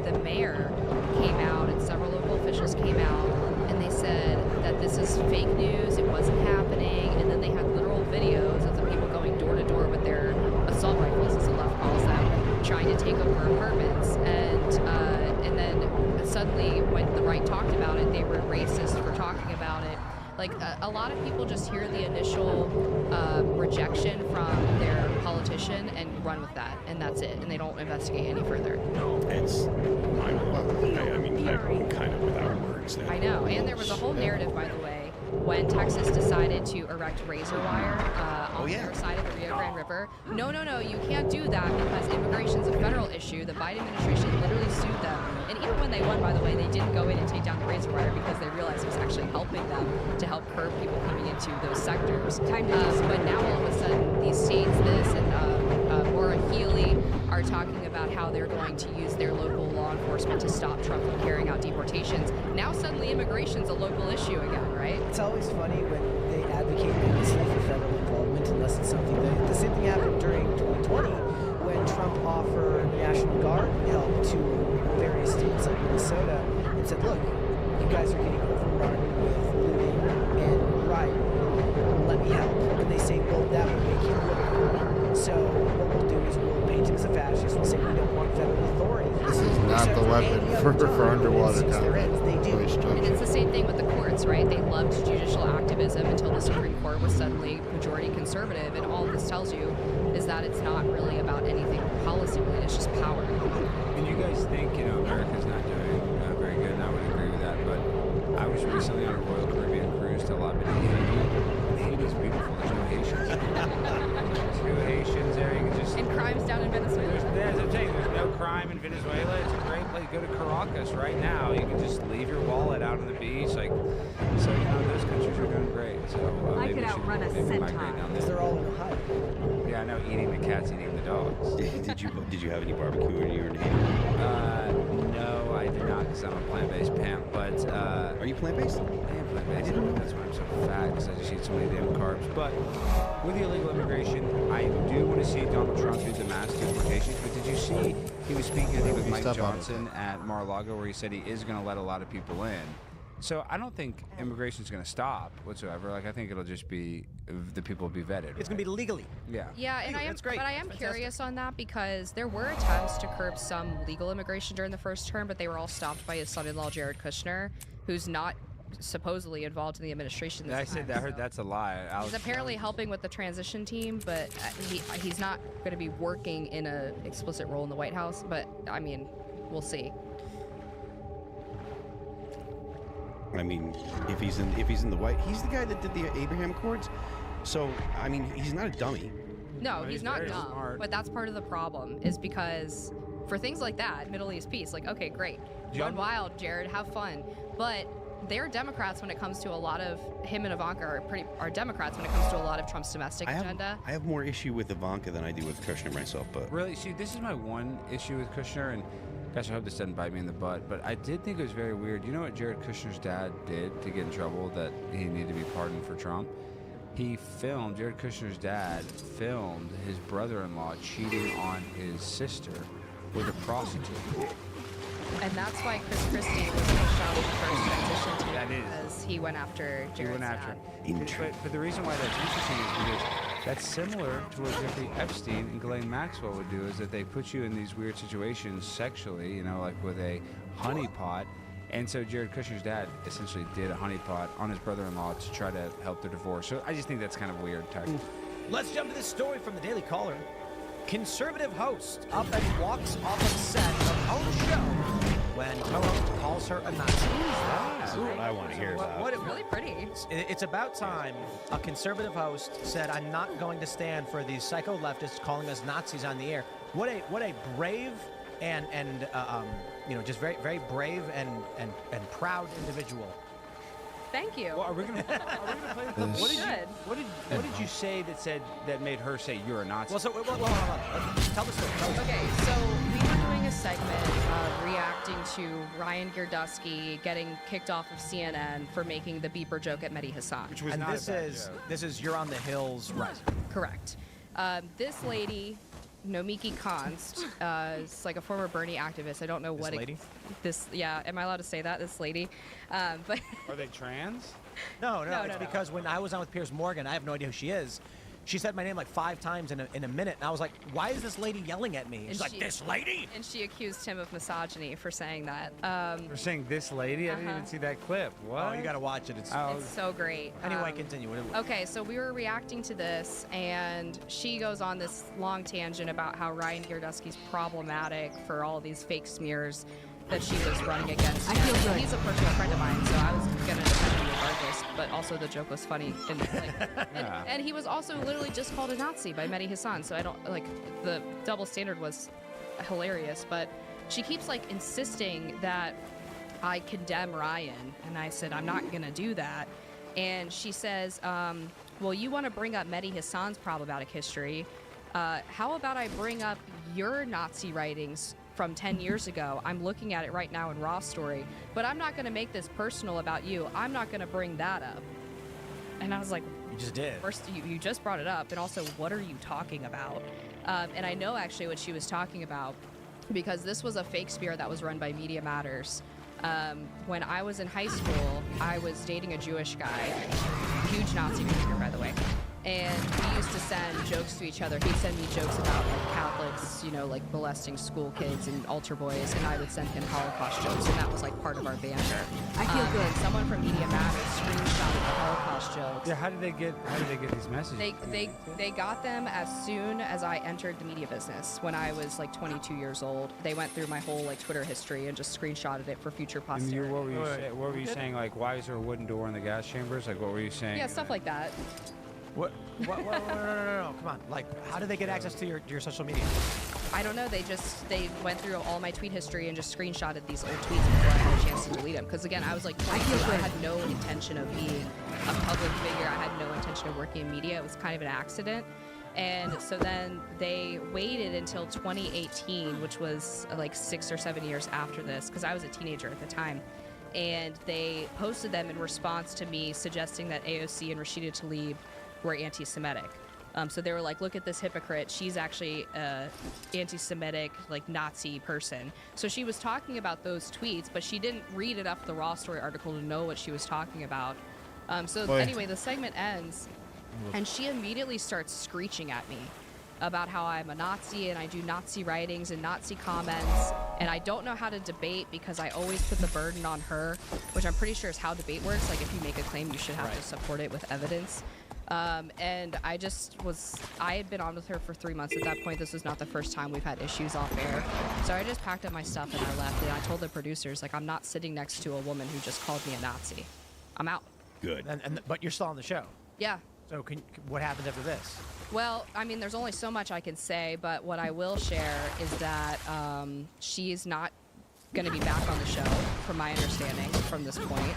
the mayor came out and several local officials came out and they said that this is fake news, it wasn't happening, and then they had literal videos of the people going door to door with their assault rifles, as the left calls them, trying to take over apartments. And then suddenly, when the right talked about it, they were racist for talking about it. Like, a lot of people just hear the initial rejection from their politician and run with that, and that's it, and they don't investigate any further. No, it's I'm kind of without words there. I know, and there was a whole narrative, by the way, when Texas decided to erect razor wire on the other side of the Rio Grande River. No, you can't do that because immigration's a federal issue. The Biden administration literally sued them. And even when they won, by the way, they didn't go in and take down the razor wire because they realized it was actually helping them to help curb people coming into those sectors. But now all of a sudden, these states, and Maura Healey are talking about how they're going to use their local law enforcement to stop Trump from carrying out deportations. Now suddenly immigration's a local issue again, right? It's always funny when they advocate endlessly for federal involvement unless it's something that... The same thing happened during 2020 when Trump offered National Guard help to various states like Minnesota and said, look, you guys are getting overrun with looting and riot. Let me help. And they say, well, that would make him look cool. So what we'll do is we'll paint him as a fascist. We'll say we don't want federal authority. This is not the weapon for underwater combat. And it's the same thing with the courts, right? They loved judicial activism until the Supreme Court was suddenly majority conservative, and all this tells you is that it's not really about anything policy related, it's just power. And you guys think, America's not doing very good, and I would agree with that, but I was recently on a Royal Caribbean cruise to La Bonita. Haiti's beautiful, there's no Haitians. There's no Haitians there, you can just... And crime's down in Venezuela. There's no crime in Venezuela. It's a great place. Go to Caracas right now. You can just leave your wallet out on the beach. So those countries are doing great. So I could outrun a centaur. Because they're all in Ohio. Yeah, I know. Eating the cats, eating the dogs. Did you have any barbecue when you were in Haiti? No, I did not, because I'm a plant-based pimp. But are you plant-based? I am plant-based. That's why I'm so fat, because I just eat so many damn carbs. But with the illegal immigration, I do want to see Donald Trump do the mass deportations. But did you see he was speaking, I think, with Mike Johnson at Mar-a-Lago, where he said he is going to let a lot of people in. So I don't think immigration is going to stop whatsoever. Like, I think it'll just be the people will be vetted. It's going to be legally. Yeah. Yeah, and that's great. But I am curious on that because there were attempts to curb some legal immigration during the first term, but they were all stopped by his son-in-law Jared Kushner, who's not supposedly involved in the administration this time. I heard that's a lie. He's apparently helping with the transition team, but he's not going to be working in an explicit role in the White House. But I mean, we'll see. I mean, if he's in the White, he's the guy that did the Abraham Accords. So I mean, he's not a dummy. No, he's not dumb. Smart. But that's part of the problem, is because for things like that, Middle East peace, like, okay, great, run wild, Jared, have fun, but they're Democrats when it comes to a lot of him and Ivanka are Democrats when it comes to a lot of Trump's domestic agenda. I have more issue with Ivanka than I do with Kushner myself, but really, see, this is my one issue with Kushner, and gosh, I hope this doesn't bite me in the butt, but I did think it was very weird. You know what Jared Kushner's dad did to get in trouble that he needed to be pardoned for Trump? Jared Kushner's dad filmed his brother-in-law cheating on his sister with a prostitute. And that's why Chris Christie was pushed out of the first transition team, because he went after Jared's dad. But the reason why that's interesting is because that's similar to what Jeffrey Epstein and Ghislaine Maxwell would do, is that they put you in these weird situations sexually, like with a honeypot, And so Jared Kushner's dad essentially did a honeypot on his brother-in-law to try to help their divorce. So I just think that's kind of weird. Let's jump to this story from the Daily Caller. Conservative host up and walks off of set of own show when co-host calls her a Nazi. That's what I want to hear about. Really pretty. It's about time a conservative host said, "I'm not going to stand for these psycho leftists calling us Nazis on the air." What a brave and just very, very brave and proud individual. Thank you. Well, are we gonna play the clip? What did you say that made her say you're a Nazi? Well, hold on. Tell the story. Okay, so we were doing a segment reacting to Ryan Girdusky getting kicked off of CNN for making the beeper joke at Mehdi Hasan. Which was this is You're on the Hills Rising. Correct. This lady, Nomiki Konst, is like a former Bernie activist. I don't know what lady. Am I allowed to say that? This lady, but are they trans? No. It's because when I was on with Piers Morgan, I have no idea who she is. She said my name like 5 times in a minute, and I was like, "Why is this lady yelling at me?" She's like, "This lady." And she accused him of misogyny for saying that. For saying this lady? I didn't even see that clip. What? Oh, you gotta watch it. It's so great. Anyway, continue. Okay, so we were reacting to this, and she goes on this long tangent about how Ryan Girdusky's problematic for all these fake smears that she was running against. I feel good. He's a personal friend of mine, so I was gonna defend him regardless. But also the joke was funny, and he was also literally just called a Nazi by Mehdi Hasan. So I don't the double standard was hilarious. But she keeps insisting that I condemn Ryan, and I said I'm not gonna do that. And she says, well, you want to bring up Mehdi Hasan's problematic history. How about I bring up your Nazi writings from 10 years ago? I'm looking at it right now in Raw Story, but I'm not going to make this personal about you. I'm not going to bring that up. And I was like, you just did. First, you just brought it up, and also, what are you talking about? And I know actually what she was talking about, because this was a fake smear that was run by Media Matters. When I was in high school, I was dating a Jewish guy, huge Nazi figure, by the way. And we used to send jokes to each other. He'd send me jokes about Catholics, molesting school kids and altar boys, and I would send him Holocaust jokes, and that was part of our banter. I feel good. And someone from Media Matters screenshotted the Holocaust jokes. Yeah, how did they get these messages? They got them as soon as I entered the media business when I was 22 years old. They went through my whole Twitter history and just screenshotted it for future posterity. What were you saying? Why is there a wooden door in the gas chambers? What were you saying? Yeah, stuff like that. What? No, come on. How did they get access to your social media? I don't know. They went through all my tweet history and just screenshotted these old tweets before I had a chance to delete them. Because again, I was 22. I had no intention of being a public figure. I had no intention of working in media. It was kind of an accident. And so then they waited until 2018, which was 6 or 7 years after this, because I was a teenager at the time. And they posted them in response to me suggesting that AOC and Rashida Tlaib were anti-Semitic. So they were like, look at this hypocrite. She's actually an anti-Semitic, Nazi person. So she was talking about those tweets, but she didn't read enough the Raw Story article to know what she was talking about. Anyway, the segment ends, and she immediately starts screeching at me about how I'm a Nazi and I do Nazi writings and Nazi comments, and I don't know how to debate because I always put the burden on her, which I'm pretty sure is how debate works. If you make a claim, you should have to support it with evidence. And I had been on with her for 3 months at that point. This was not the first time we've had issues off air. So I just packed up my stuff and I left, and I told the producers, I'm not sitting next to a woman who just called me a Nazi. I'm out. Good. But you're still on the show. Yeah. So what happens after this? Well, there's only so much I can say, but what I will share is that she's not going to be back on the show, from my understanding, from this point.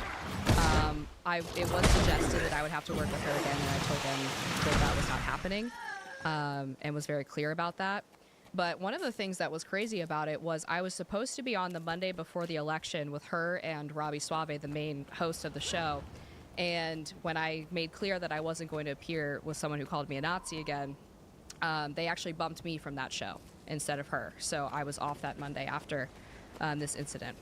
It was suggested that I would have to work with her again, and I told them that was not happening, and was very clear about that. But one of the things that was crazy about it was I was supposed to be on the Monday before the election with her and Robbie Suave, the main host of the show. And when I made clear that I wasn't going to appear with someone who called me a Nazi again, they actually bumped me from that show instead of her. So I was off that Monday after this incident.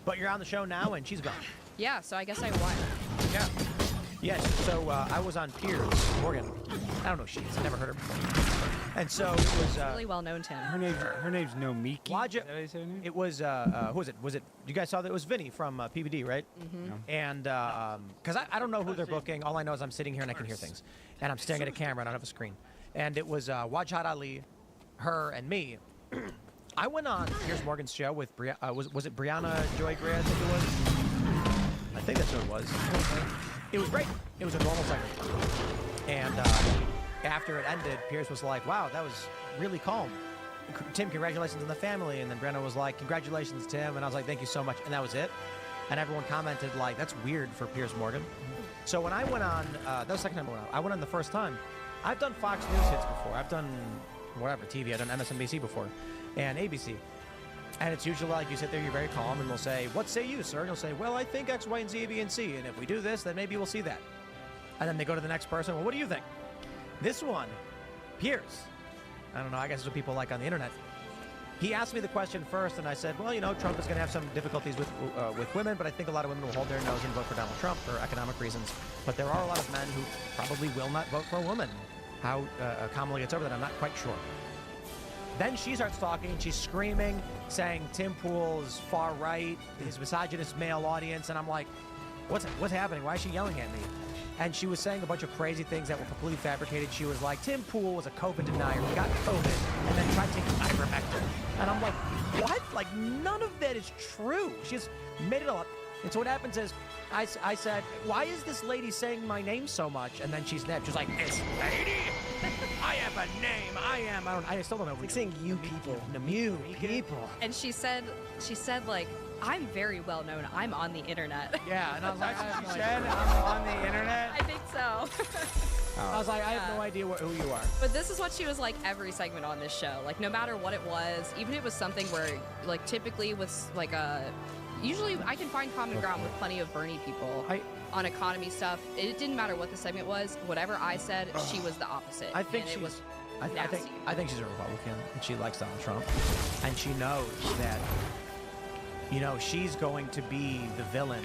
But you're on the show now, and she's gone. Yeah, so I guess I won. Yeah. Yes, so I was on Piers Morgan. I don't know who she is. I never heard her before. And so it was really well known to him. Her name's Nomiki. It was who was it? Was it you guys saw that? It was Vinny from PBD, right? Mm-hmm. And because I don't know who they're booking, all I know is I'm sitting here and I can hear things, and I'm staring at a camera. I don't have a screen. And it was Wajid Ali, her, and me. I went on Piers Morgan's show with was it Brianna Joy Gray? I think it was. I think that's who it was. It was great. It was a normal segment. And after it ended, Piers was like, "Wow, that was really calm. Tim, congratulations on the family." And then Brianna was like, "Congratulations, Tim." And I was like, "Thank you so much." And that was it. And everyone commented like, "That's weird for Piers Morgan." So when I went on, that was the second time I went on. I went on the first time. I've done Fox News hits before. I've done whatever TV. I've done MSNBC before, and ABC. And it's usually like you sit there, you're very calm, and they'll say, "What say you, sir?" And you'll say, "Well, I think X, Y, and Z, B, and C. And if we do this, then maybe we'll see that." And then they go to the next person. "Well, what do you think?" This one, Piers. I don't know. I guess it's what people like on the internet. He asked me the question first, and I said, "Well, you know, Trump is going to have some difficulties with women, but I think a lot of women will hold their nose and vote for Donald Trump for economic reasons. But there are a lot of men who probably will not vote for a woman. How Kamala gets over that, I'm not quite sure." Then she starts talking, and she's screaming, saying Tim Pool's far right, his misogynist male audience, and I'm like, what's happening? Why is she yelling at me? And she was saying a bunch of crazy things that were completely fabricated. She was like, Tim Pool was a COVID denier. He got COVID and then tried taking ivermectin. And I'm like, what? Like, none of that is true. She just made it all up. And so what happens is, I said, "Why is this lady saying my name so much?" And then she snapped. She's like, "This lady? I have a name. I still don't know." It's like saying you people. You people. And she said like, "I'm very well known. I'm on the internet." Yeah, and I was like, "She said I'm on the internet?" I think so. I was like, I have no idea who you are. But this is what she was like every segment on this show. Like, no matter what it was, even if it was something where, like, typically with like usually I can find common ground with plenty of Bernie people on economy stuff. It didn't matter what the segment was. Whatever I said, she was the opposite. I think it was nasty. I think she's a Republican, and she likes Donald Trump, and she knows that, you know, she's going to be the villain.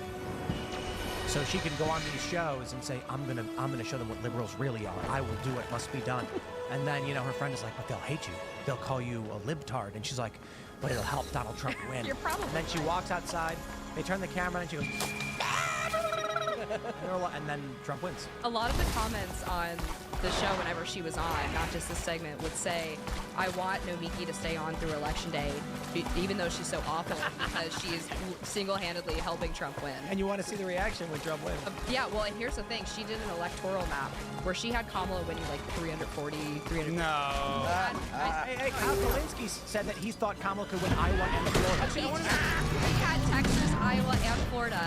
So she can go on these shows and say, I'm gonna show them what liberals really are. I will do what must be done. And then, you know, her friend is like, "But they'll hate you. They'll call you a libtard." And she's like, "But it'll help Donald Trump win." You're probably. And then she walks outside. They turn the camera on, and she goes, and then Trump wins. A lot of the comments on the show whenever she was on, not just this segment, would say, "I want Nomiki to stay on through Election Day, even though she's so awful, because she's single-handedly helping Trump win." And you want to see the reaction when Trump wins. Yeah, well, and here's the thing. She did an electoral map where she had Kamala winning like 340, 300. No. Hey, Kyle Kalinske said that he thought Kamala could win Iowa and Florida. They had Texas, Iowa, and Florida.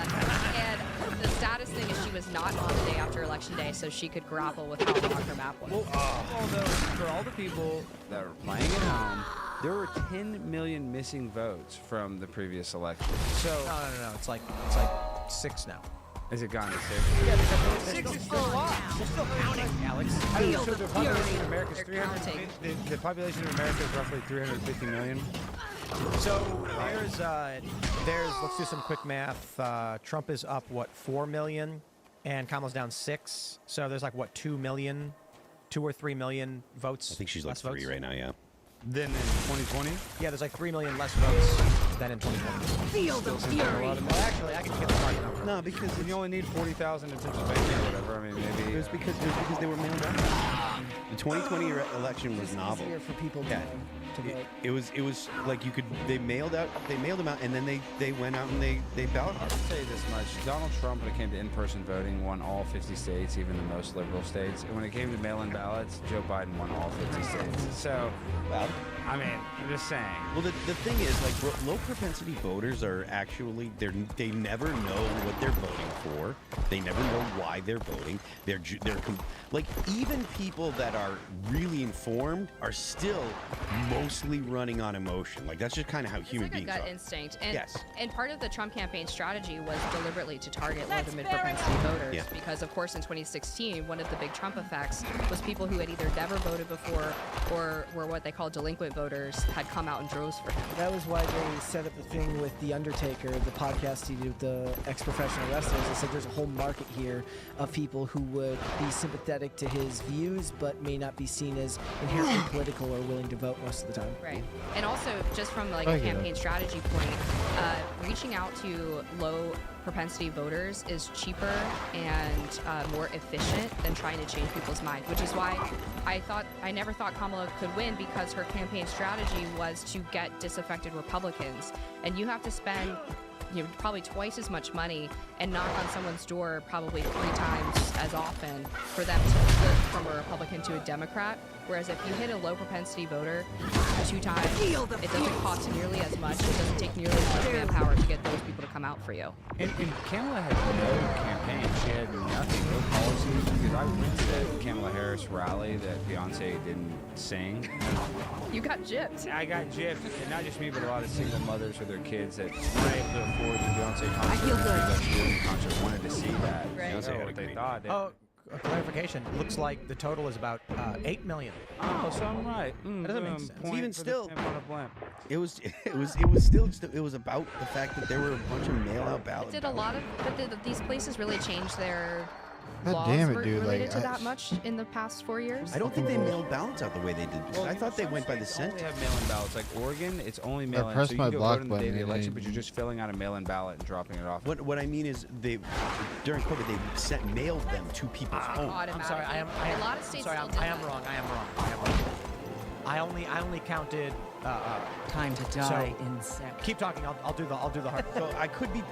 And the saddest thing is she was not on the day after Election Day, so she could grapple with how long her map was. Well, for all the people that were playing at home, there were 10 million missing votes from the previous election. So No. It's like 6 now. Is it gone to 6? Yeah, because 6 is still a lot. They're still counting, Alex. So the population of America is 300. The population of America is roughly 350 million. So there's let's do some quick math. Trump is up 4 million, and Kamala's down 6. So there's like 2 or 3 million votes. I think she's like 3 right now. Yeah. Then in 2020? Yeah, there's like 3 million less votes than in 2020. Feel the fury. Well, actually, I can get the target number. No, because you only need 40,000 in Pennsylvania or whatever. I mean, maybe. It was because they were mailed out. The 2020 election was novel. Easier for people to vote. It was like they mailed them out, and then they went out and they ballot. I'll say this much: Donald Trump, when it came to in-person voting, won all 50 states, even the most liberal states. And when it came to mail-in ballots, Joe Biden won all 50 states. So, I mean, I'm just saying. Well, the thing is, like, low propensity voters are actually they never know what they're voting for. They never know why they're voting. Like, even people that are really informed are still mostly running on emotion. Like, that's just kind of how human beings are. It's like a gut instinct. And, yes. And part of the Trump campaign strategy was deliberately to target low to mid-propensity voters. Yeah. Because, of course, in 2016, one of the big Trump effects was people who had either never voted before or were what they call delinquent voters had come out in droves for him. That was why they set up the thing with The Undertaker, the podcast he did with the ex-professional wrestlers. They said there's a whole market here of people who would be sympathetic to his views but may not be seen as inherently political or willing to vote most of the time. Right. And also, just from like a campaign strategy point, reaching out to low propensity voters is cheaper and more efficient than trying to change people's minds, which is why I never thought Kamala could win, because her campaign strategy was to get disaffected Republicans, and you have to spend probably twice as much money and knock on someone's door probably 3 times as often for them to flip from a Republican to a Democrat. Whereas if you hit a low propensity voter 2 times, it doesn't cost nearly as much. It doesn't take nearly as much manpower to get those people to come out for you. And Kamala had no campaign. She had nothing, no policies. Because I went to the Kamala Harris rally that Beyonce didn't sing. You got gypped. I got gypped, and not just me, but a lot of single mothers with their kids that weren't able to afford the Beyonce concert. I feel good. Concert wanted to see that. Right. Beyonce had what they thought. A clarification. Looks like the total is about 8 million. Oh, so I'm right. That doesn't make sense. Even still, it was still it was about the fact that there were a bunch of mail-out ballots. Did a lot of, but these places really change their God laws damn it, dude, related like, to that much in the past 4 years? I don't think they mailed ballots out the way they did. Because I thought they went by the cent. They have mail-in ballots. Like Oregon, it's only mail-in. pressed So you my can go block vote on the day of the button election, and but you're just filling out a mail-in ballot and dropping it off. What I mean is during COVID they mailed them to people's homes. I'm sorry. A lot of states sorry. still I am wrong. I only counted. Time to die in seconds. Keep talking. I'll do the hard. So I could be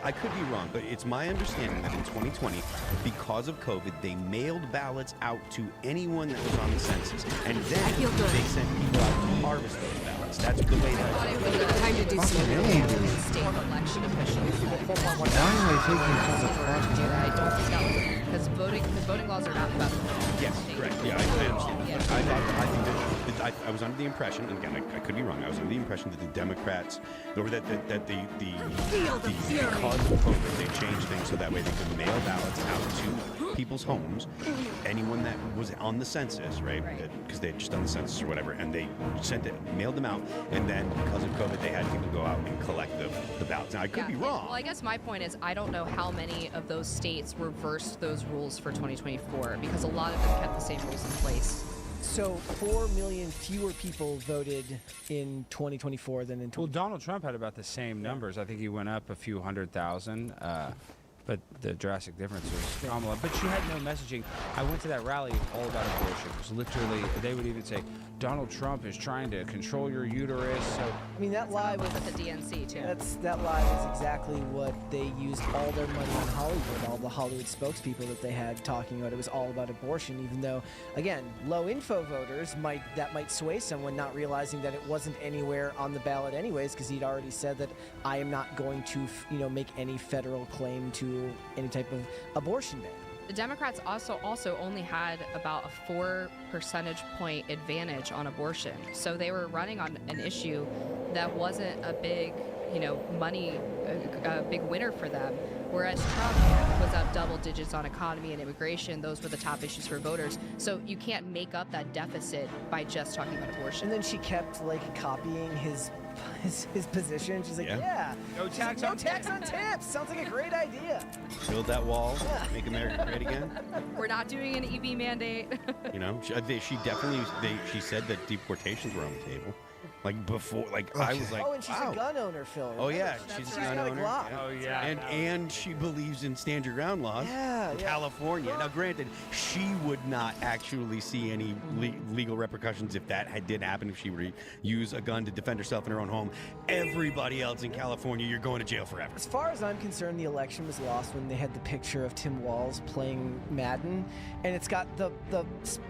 wrong, but it's my understanding that in 2020, because of COVID, they mailed ballots out to anyone that was on the census, and then they sent people out to harvest those ballots. That's the way that it was. Time to do some state election officials. I don't think that was because voting laws are not about. Yes, correct. Yeah, I understand. Yeah. I think that I was under the impression, and again, I could be wrong. I was under the impression that the Democrats, or that because of COVID, they changed things so that way they could mail ballots out to people's homes, anyone that was on the census, right? Because they had just done the census or whatever, and they mailed them out, and then because of COVID, they had people go out and collect the ballots. Now I could be wrong. Well, I guess my point is I don't know how many of those states reversed those rules for 2024, because a lot of them kept the same rules in place. So 4 million fewer people voted in 2024 than in 2020. Well, Donald Trump had about the same numbers. I think he went up a few 100,000. But the drastic difference was Kamala. But she had no messaging. I went to that rally all about abortion. It was literally, they would even say, Donald Trump is trying to control your uterus. So I mean, that lie was at the DNC too. That lie was exactly what they used all their money on Hollywood, all the Hollywood spokespeople that they had talking about. It was all about abortion, even though, again, low info voters might sway someone, not realizing that it wasn't anywhere on the ballot anyways, because he'd already said that I am not going to, make any federal claim to any type of abortion ban. The Democrats also only had about a 4 percentage point advantage on abortion. So they were running on an issue that wasn't a big, a big winner for them. Whereas Trump was up double digits on economy and immigration. Those were the top issues for voters. So you can't make up that deficit by just talking about abortion. And then she kept copying his position. She's like, no tax on tips. Sounds like a great idea. Build that wall, make America great again. We're not doing an EV mandate. She said that deportations were on the table. Before, I was like, oh, and she's a gun owner, Phil. Oh yeah, she's a gun owner. Oh yeah. And she believes in stand your ground laws. Yeah, in California. Now, granted, she would not actually see any legal repercussions if that did happen. If she were to use a gun to defend herself in her own home, everybody else in California, you're going to jail forever. As far as I'm concerned, the election was lost when they had the picture of Tim Walz playing Madden, and it's got the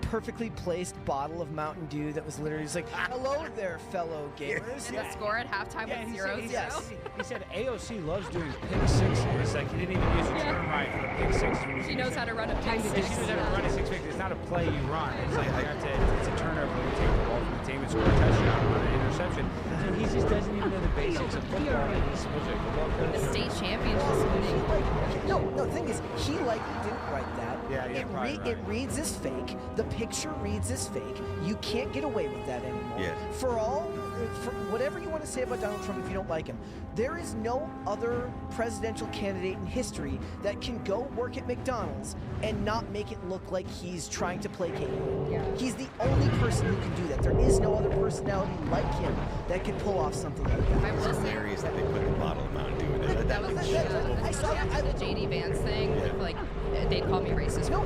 perfectly placed bottle of Mountain Dew that was literally just like, hello there, fellow gamers. And the score at halftime was 0-0. He said AOC loves doing pick sixes. It's like he didn't even use a term right for a pick six. She knows how to run a pick six. She knows how to run a 6 pick. It's not a play you run. It's like it's a turnover. You take the ball from the team and score a touchdown on an interception. So he just doesn't even know the basics of football, and he's supposed to go The state championship winning. No, the thing is, he didn't write that. Yeah, It reads as fake. The picture reads as fake. You can't get away with that anymore. Yeah. For whatever you want to say about Donald Trump, if you don't like him, there is no other presidential candidate in history that can go work at McDonald's and not make it look like he's trying to placate you. Yeah. He's the only person who can do that. There is no other personality like him that can pull off something like that. It's hilarious that they put the bottle of Mountain Dew in there. I saw the JD Vance thing with like they call me racist. No,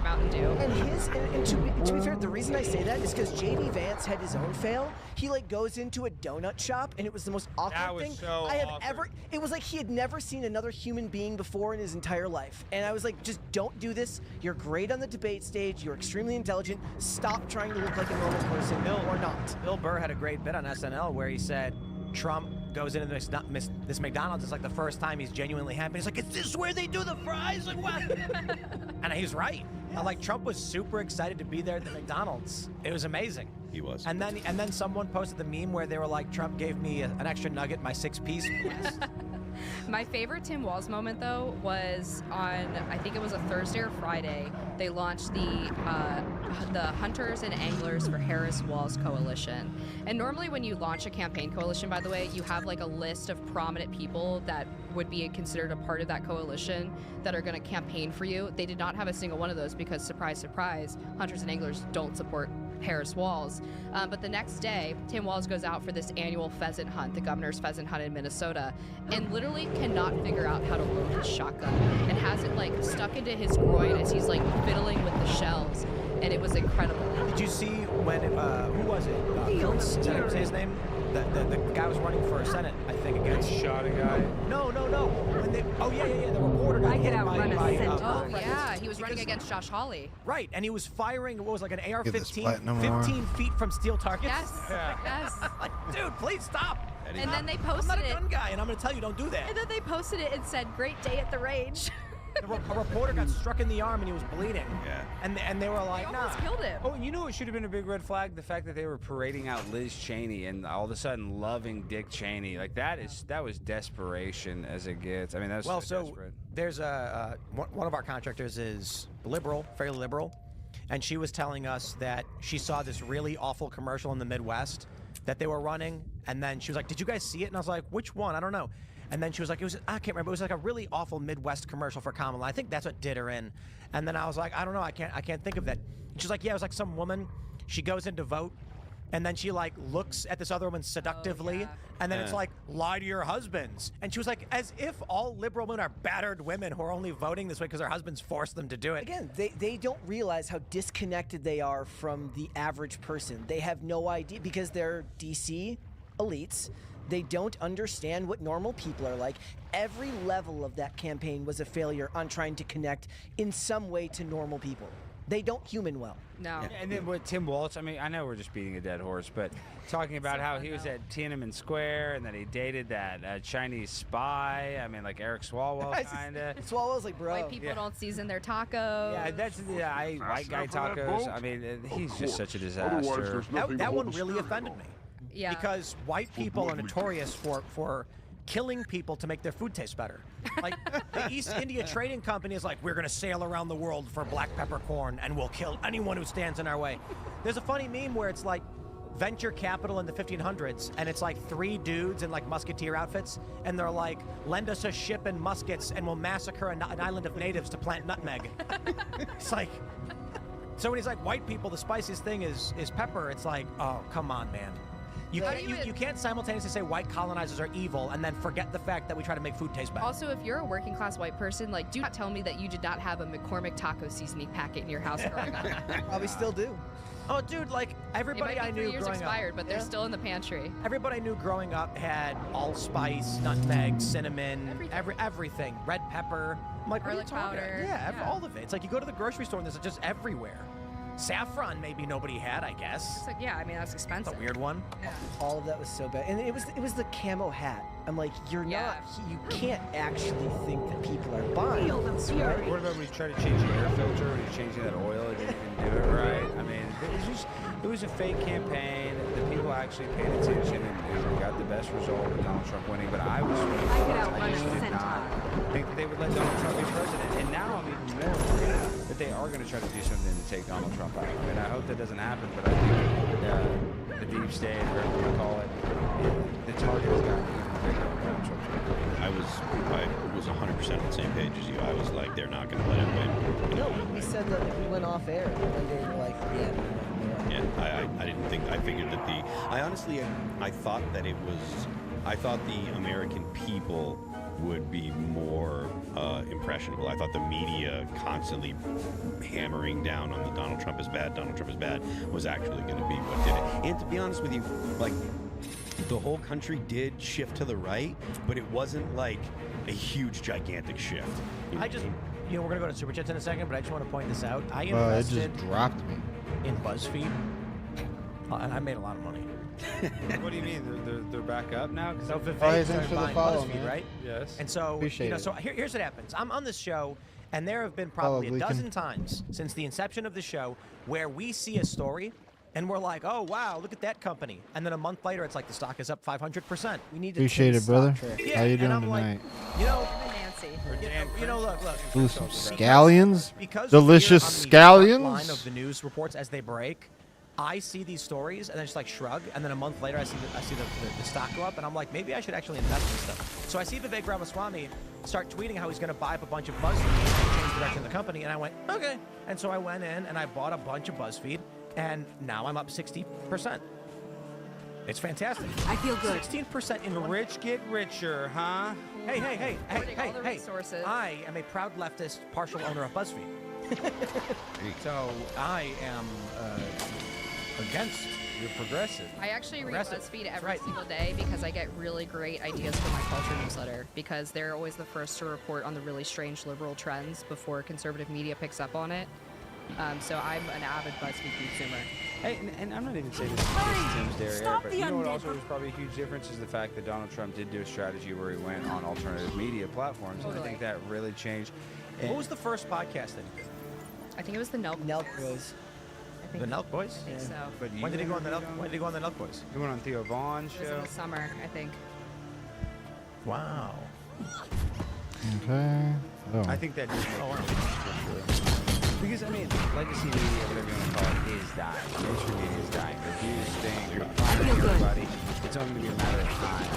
Mountain Dew. And to be fair, the reason I say that is because JD Vance had his own fail. He goes into a donut shop, and it was the most awkward thing I have ever. It was like he had never seen another human being before in his entire life. And I was like, just don't do this. You're great on the debate stage. You're extremely intelligent. Stop trying to look like a normal person, or not. Bill Burr had a great bit on SNL where he said Trump goes into this McDonald's. It's like the first time he's genuinely happy. He's like, is this where they do the fries? Like, what? And he's right. Yeah. Like, Trump was super excited to be there at the McDonald's. It was amazing. He was. And then someone posted the meme where they were like, Trump gave me an extra nugget, my 6-piece. My favorite Tim Walz moment, though, was on, I think it was a Thursday or Friday, they launched the Hunters and Anglers for Harris Walz Coalition. And normally when you launch a campaign coalition, by the way, you have like a list of prominent people that would be considered a part of that coalition that are going to campaign for you. They did not have a single one of those because, surprise, surprise, Hunters and Anglers don't support Harris Walz. But the next day, Tim Walz goes out for this annual pheasant hunt, the governor's pheasant hunt in Minnesota, and literally cannot figure out how to load his shotgun and has it like stuck into his groin as he's like fiddling with the shells. And it was incredible. Did you see when, who was it? Kurtz? Is that his name? The guy was running for Senate, I think, against... Shot a guy? No. When they, the reporter got hit yeah, he was running against Josh Hawley. Right, and he was firing, what was like an AR-15, 15 feet from steel targets? Yes, yes. Like, dude, please stop. And then they posted it. I'm not a gun guy, and I'm going to tell you, don't do that. And then they posted it and said, great day at the range. A reporter got struck in the arm and he was bleeding. Yeah. And they were like, they almost killed him. Oh, and you know what should have been a big red flag? The fact that they were parading out Liz Cheney and all of a sudden loving Dick Cheney. Like that was desperation as it gets. I mean, that's so desperate. There's one of our contractors is liberal, fairly liberal, and she was telling us that she saw this really awful commercial in the Midwest that they were running, and then she was like, "Did you guys see it?" And I was like, "Which one? I don't know." And then she was like, I can't remember. It was like a really awful Midwest commercial for Kamala. I think that's what did her in. And then I was like, I don't know. I can't think of that. And she's like, yeah, it was like some woman. She goes in to vote, and then she like looks at this other woman seductively, and then it's like, lie to your husbands. And she was like, as if all liberal women are battered women who are only voting this way because their husbands forced them to do it. Again, they don't realize how disconnected they are from the average person. They have no idea because they're DC elites. They don't understand what normal people are like. Every level of that campaign was a failure on trying to connect in some way to normal people. They don't human well. No. Yeah. And then with Tim Walz, I mean, I know we're just beating a dead horse, but talking about how he was at Tiananmen Square and that he dated that Chinese spy. I mean, like Eric Swalwell, kind of. Swalwell's like, bro. White people don't season their tacos. Yeah, that's white guy tacos. I mean, he's just such a disaster. That one really offended me. Yeah. Because white people are notorious for killing people to make their food taste better. Like, the East India Trading Company is like, we're going to sail around the world for black peppercorn and we'll kill anyone who stands in our way. There's a funny meme where it's like venture capital in the 1500s, and it's like 3 dudes in like musketeer outfits, and they're like, lend us a ship and muskets and we'll massacre an island of natives to plant nutmeg. It's like... So when he's like, white people, the spiciest thing is pepper, it's like, oh, come on, man. You can't simultaneously say white colonizers are evil and then forget the fact that we try to make food taste better. Also, if you're a working class white person, like, do not tell me that you did not have a McCormick taco seasoning packet in your house growing up. Probably still do. Oh, dude, like, everybody I knew growing up. 3 years expired, but they're still in the pantry. Everybody I knew growing up had allspice, nutmeg, cinnamon, everything. Red pepper. I'm like, garlic powder. Yeah, all of it. It's like you go to the grocery store and there's just everywhere. Saffron, maybe nobody had, I guess. So, yeah, I mean, that's expensive. That's a weird one. Yeah. All of that was so bad. And it was the camo hat. I'm like, you can't actually think that people are buying this, right? What about when you try to change the air filter and you're changing that oil and you didn't do it right? I mean, it was a fake campaign. The people actually paid attention and got the best result with Donald Trump winning. But I was swinging. I just did not think that they would let Donald Trump be president. And now I'm even more worried that they are going to try to do something to take Donald Trump out. I mean, I hope that doesn't happen, but I think the deep state, or whatever you call it, the target has gotten even bigger on Donald Trump. I was 100% on the same page as you. I was like, they're not going to let him win. No, we said that we went off air. And they were like, Yeah, I didn't think. I figured that I thought that it was. I thought the American people would be more impressionable. I thought the media constantly hammering down on the Donald Trump is bad was actually going to be what did it. And to be honest with you, like, the whole country did shift to the right, but it wasn't like a huge, gigantic shift. I just, we're going to go to Super Chats in a second, but I just want to point this out. I It invested just dropped me. in BuzzFeed, and I made a lot of money. What do you mean? They're back up now? So Vivek thanks started for the buying follow, BuzzFeed, man. right? Yes. And so, Appreciate it. so here's what happens. I'm on this show, and there have been probably a dozen times since the inception of the show where we see a story, and we're like, oh, wow, look at that company. And then a month later, it's like the stock is up 500%. We need to Appreciate take it, brother. stock trick. How you doing and I'm tonight? Like, look. Ooh, some scallions? Because Delicious we're on the front scallions? line of the news reports as they break, I see these stories and then just like shrug, and then a month later I see the stock go up, and I'm like, maybe I should actually invest in stuff. So I see Vivek Ramaswamy start tweeting how he's going to buy up a bunch of BuzzFeed and change the direction of the company, and I went, okay. And so I went in and I bought a bunch of BuzzFeed, and now I'm up 60%. It's fantastic. I feel good. 16% in the rich get richer, huh? Hey. all the resources. I am a proud leftist, partial owner of BuzzFeed. So I am against. You're progressive. I actually read BuzzFeed every single day because I get really great ideas for my culture newsletter, because they're always the first to report on the really strange liberal trends before conservative media picks up on it. So I'm an avid BuzzFeed consumer. Hey, and I'm not even saying this is Tim's derriere, but you know what also was probably a huge difference is the fact that Donald Trump did do a strategy where he went on alternative media platforms, and I think that really changed. What was the first podcast that he did? I think it was the Nelk Boys. The Nelk Boys? I think so. But When did he go on the Nelk Boys? He went on Theo Vaughn's It was show. in the summer, I think. Wow. Okay. Oh. I think that just because, I mean, legacy media, whatever you want to call it, is dying. Mainstream media is dying. The huge thing, everybody, it's only going to be a matter of time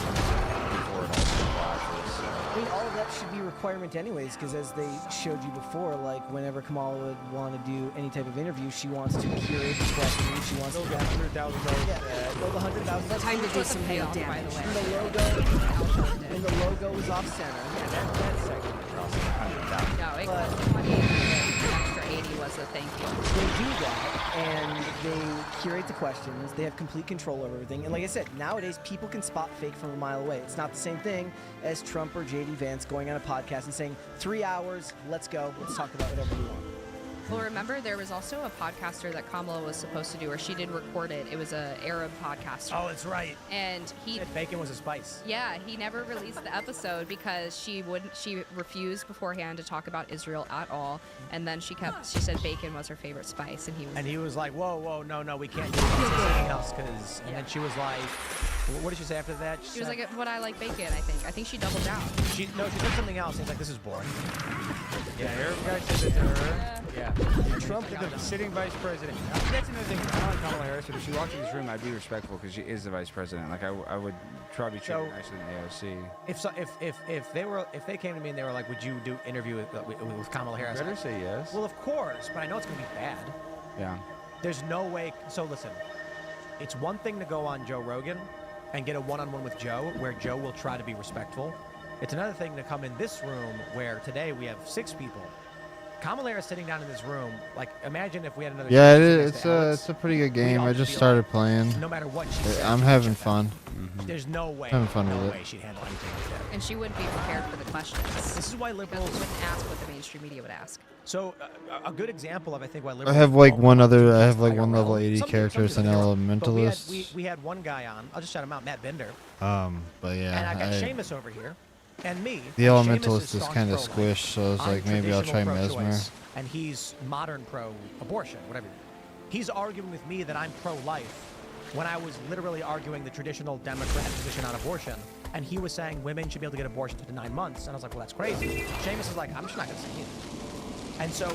before it all collapses. I mean, all of that should be a requirement anyways, because as they showed you before, like whenever Kamala would want to do any type of interview, she wants to curate the questions. She wants to get $100,000. Yeah, go the $100,000. Time to do some hail damage. And the logo was off center. Yeah, that segment across $100,000. No, it cost 20, and the extra 80 was a thank you. They do that, and they curate the questions. They have complete control over everything. And like I said, nowadays people can spot fake from a mile away. It's not the same thing as Trump or J.D. Vance going on a podcast and saying, 3 hours, let's go, let's talk about whatever we want. Well, remember, there was also a podcaster that Kamala was supposed to do, or she did record it. It was an Arab podcaster. Oh, that's right. And he bacon was a spice. Yeah, he never released the episode because she refused beforehand to talk about Israel at all. And then she said bacon was her favorite spice, and he was like, whoa, no, we can't do anything else, because. And then she was like, what did she say after that? She was like, "But I like bacon." I think she doubled down. She said something else. He's like, "This is boring." Yeah, Arab guy said that to her. Yeah. Trump, the sitting vice president. That's another thing. I don't like Kamala Harris, but if she walked in this room, I'd be respectful because she is the vice president. Like I would probably treat her nicer than AOC. If they came to me and they were like, "Would you do interview with Kamala Harris?" Better say yes. Well, of course, but I know it's gonna be bad. Yeah. There's no way. So listen, it's one thing to go on Joe Rogan and get a one-on-one with Joe, where Joe will try to be respectful. It's another thing to come in this room where today we have 6 people. Kamala Harris sitting down in this room, like, imagine if we had another. Yeah, it's a pretty good game. I just started playing. No matter what she says, I'm having fun. There's no way. Having fun no with way it. she'd handle anything like that. And she wouldn't be prepared for the questions. This is why liberals wouldn't ask what the mainstream media would ask. So a good example of I think why I liberals. have like one level 80 characters in Elementalist. We had one guy on. I'll just shout him out, Matt Binder. But yeah. And I got Seamus over here, and me. The and Elementalist is kind of squished, so I was like, maybe I'll try Mesmer. And he's modern pro-abortion, whatever. He's arguing with me that I'm pro-life, when I was literally arguing the traditional Democrat position on abortion, and he was saying women should be able to get abortions up to 9 months, and I was like, well, that's crazy. Seamus is like, I'm just not going to say it. And so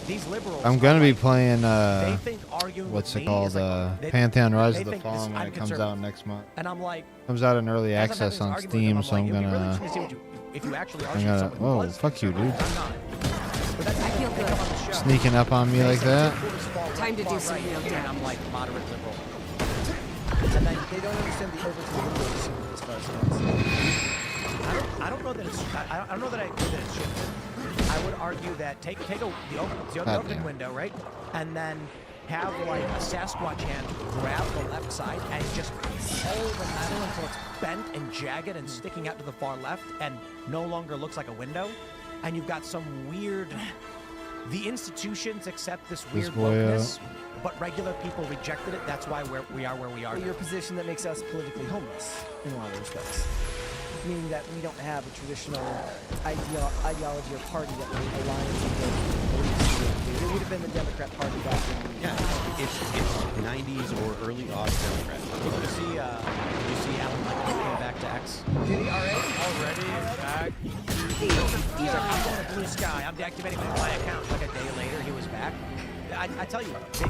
these liberals, I'm gonna be playing they think arguing what's with it me called? is like, Pantheon Rise they of the think Fallen when I'm it comes out next month. And I'm like, comes out in early as I'm access having on this argument with Steam, so I'm them, I'm like, gonna. it'd be really interesting to see if you actually I'm argue gonna. someone who Whoa, was fuck you, dude! I'm not. But that's, I feel good. Sneaking up on me like that. Time to do some real And damage. I'm like moderate liberal. And then they don't understand the over to the windows as far as I don't know that it's. I don't know that I agree that it's shifted. I would argue that take the open window, right, and then have like a Sasquatch hand grab the left side and just pull the metal until it's bent and jagged and sticking out to the far left and no longer looks like a window. And you've got some weird. The institutions accept this weird wokeness, but regular people rejected it. That's why we are where we are. Your position that makes us politically homeless in a lot of respects. Meaning that we don't have a traditional ideology or party that would align with it would have been the Democrat Party back in it's 90s or early aughts Democrat. Did you see Alan Lincoln came back to X? Did he already back? He's like, I'm going to Blue Sky. I'm deactivating my account. Like a day later, he was back. I tell you, they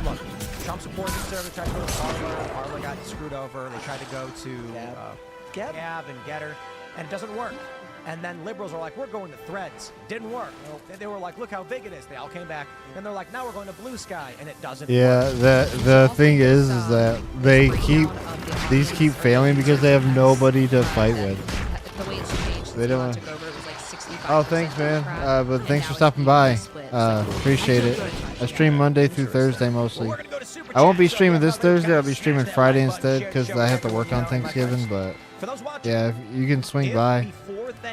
look. Trump supported conservatives tried to go to Parler. Parler got screwed over. They tried to go to Gab and Getter, and it doesn't work. And then liberals are like, we're going to Threads. Didn't work. They were like, look how big it is. They all came back. Then they're like, now we're going to Blue Sky, and it doesn't Yeah, work. the thing is that these keep failing because they have nobody to fight with. The way it's changed. They don't. Took over, it was like 65%. Oh, thanks, man. But thanks for stopping by. Appreciate it. I stream Monday through Thursday mostly. I won't be streaming this Thursday. I'll be streaming Friday instead because I have to work on Thanksgiving. But yeah, you can swing by.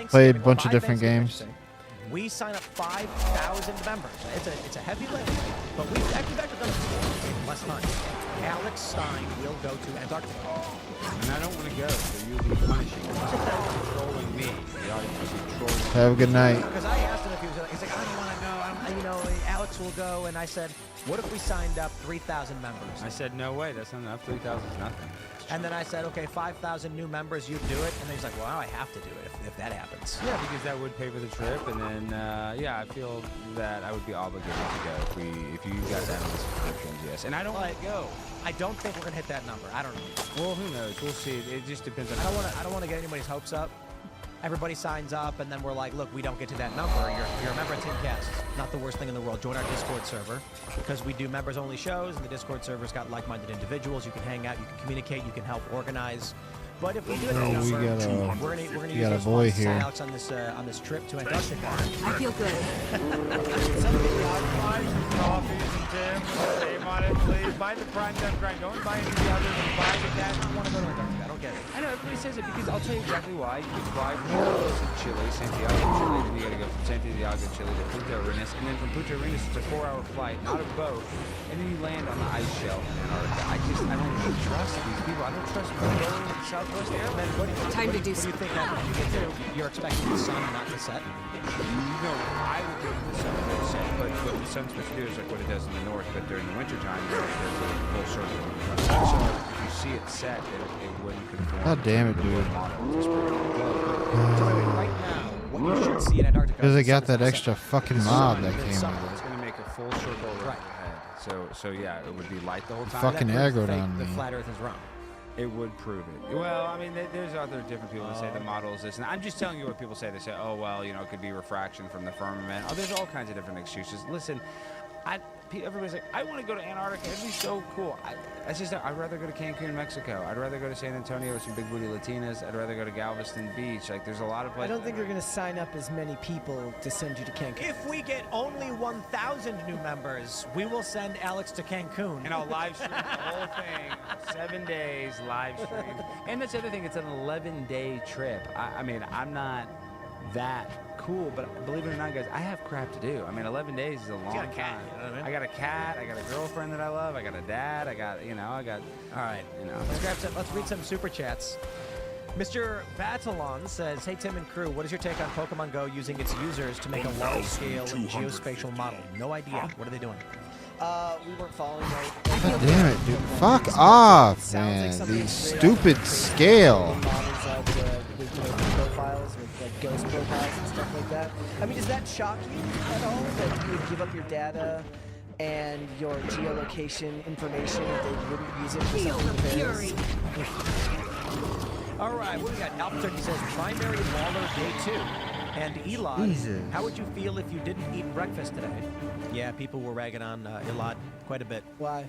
Play a bunch of different games. We sign up 5,000 members. It's a heavy lift, but we've actually done it in less time. Alex Stein will go to Antarctica. And I don't want to go, so you'll be punishing me. Trolling me. The audience will be trolling. Have a good night. Because I asked him if he was, he's like, I don't want to go. Alex will go, and I said, what if we signed up 3,000 members? I said, no way, that's not enough. 3,000 is nothing. And then I said, okay, 5,000 new members, you'd do it. And then he's like, well, now I have to do it if that happens. Yeah, because that would pay for the trip, and then I feel that I would be obligated to go if you guys have any subscriptions, yes. And I don't want to go. I don't think we're gonna hit that number. I don't know. Well, who knows? We'll see. It just depends on. I don't want to get anybody's hopes up. Everybody signs up, and then we're like, look, we don't get to that number. You're a member of Timcast. Not the worst thing in the world. Join our Discord server because we do members-only shows, and the Discord server's got like-minded individuals. You can hang out, you can communicate, you can help organize. But if we do that number, we're gonna use those funds to send Alex on this trip to Antarctica. I feel good. Buy the Prime Time Grind. Don't buy any of the others. Buy the Dad. I want to go to Antarctica. I don't get it. I know everybody says it because I'll tell you exactly why. You can fly from Chile, Santiago, Chile, then you got to go from Santiago, Chile to Punta Arenas, and then from Punta Arenas it's a 4-hour flight, not a boat, and then you land on the ice shelf in Antarctica. I don't trust these people. I don't trust people going to Southwest Airmen. Time to do something. What do you think happens when you get there? You're expecting the sun not to set? No, I would think the sun would set, but what the sun's supposed to do is like what it does in the north, but during the wintertime, there's a full circle. So if you see it set, it wouldn't conform. God damn it, dude. Right now, what you should see in Antarctica. Because they got that extra fucking mob that came It's with it. going to make a full circle right ahead. So yeah, it would be light the whole time. Fucking aggroed on me. The flat Earth is wrong. It would prove it. Well, I mean, there's other different people that say the model is this, and I'm just telling you what people say. They say, oh, well, it could be refraction from the firmament. Oh, there's all kinds of different excuses. Listen, everybody's like, I want to go to Antarctica. It'd be so cool. I'd rather go to Cancun, Mexico. I'd rather go to San Antonio with some big booty Latinas. I'd rather go to Galveston Beach. Like, there's a lot of places. I don't think they're going to sign up as many people to send you to Cancun. If we get only 1,000 new members, we will send Alex to Cancun. And I'll live stream the whole thing, 7 days live stream. And that's the other thing, it's an 11-day trip. I mean, I'm not that cool, but believe it or not, guys, I have crap to do. I mean, 11 days is a long time. You know what I mean? I got a cat, I got a girlfriend that I love, I got a dad, I got. All right, let's read some super chats. Mr. Batalon says, hey, Tim and crew, what is your take on Pokemon Go using its users to make a large-scale geospatial model? No idea. What are they doing? We weren't following right. God damn it, dude. Fuck off, man. The stupid scale. Profiles or like ghost profiles and stuff like that. I mean, does that shock you at all that you would give up your data and your geolocation information if they wouldn't use it for something nefarious? All right, what do we got? Alpha says primary Waller day 2. And Elad, how would you feel if you didn't eat breakfast today? Yeah, people were ragging on Elad quite a bit. Why?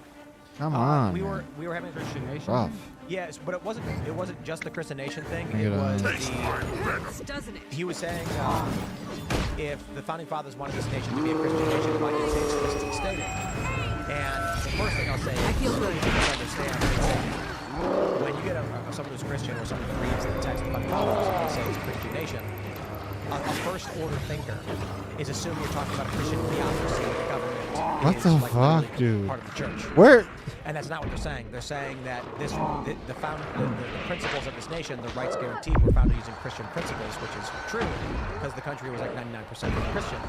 Come on. We were having Christian Nation. Rough. Yes, but it wasn't just the Christian Nation thing. It was doesn't it? He was saying if the founding fathers wanted this nation to be a Christian nation, why didn't they say it's a Christian state? And the first thing I'll say is, I feel good. Understand when you get someone who's Christian or someone who reads the text of the founding fathers and they say it's a Christian nation, a first-order thinker is assuming you're talking about a Christian theocracy where the government what is the like fuck, literally dude? part of the church. Where? And that's not what they're saying. They're saying that the principles of this nation, the rights guaranteed, were founded using Christian principles, which is true because the country was like 99% Christian.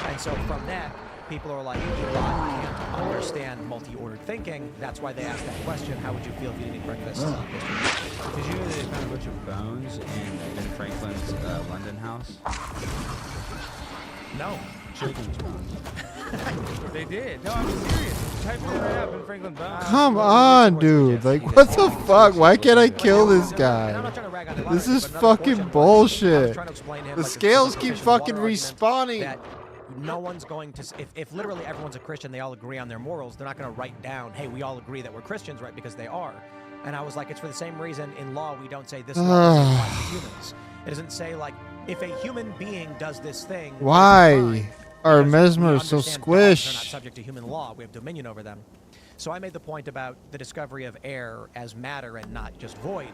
And so from that, people are like, you can't understand multi-ordered thinking. That's why they asked that question. How would you feel if you didn't eat breakfast? Did you know they found a bunch of bones in Ben Franklin's London house? No. Children's bones. They did. No, I'm serious. Type it in right now, Ben Franklin bones. Come on, dude. Like, what the fuck? Why can't I kill this guy? This is fucking bullshit. The scales keep fucking respawning. No one's going to, if literally everyone's a Christian, they all agree on their morals, they're not going to write down, hey, we all agree that we're Christians, right? Because they are. And I was like, it's for the same reason in law we don't say this law doesn't apply to humans. It doesn't say, like, if a human being does this thing. Why are mesmers so They're not squished? subject to human law. We have dominion over them. So I made the point about the discovery of air as matter and not just void.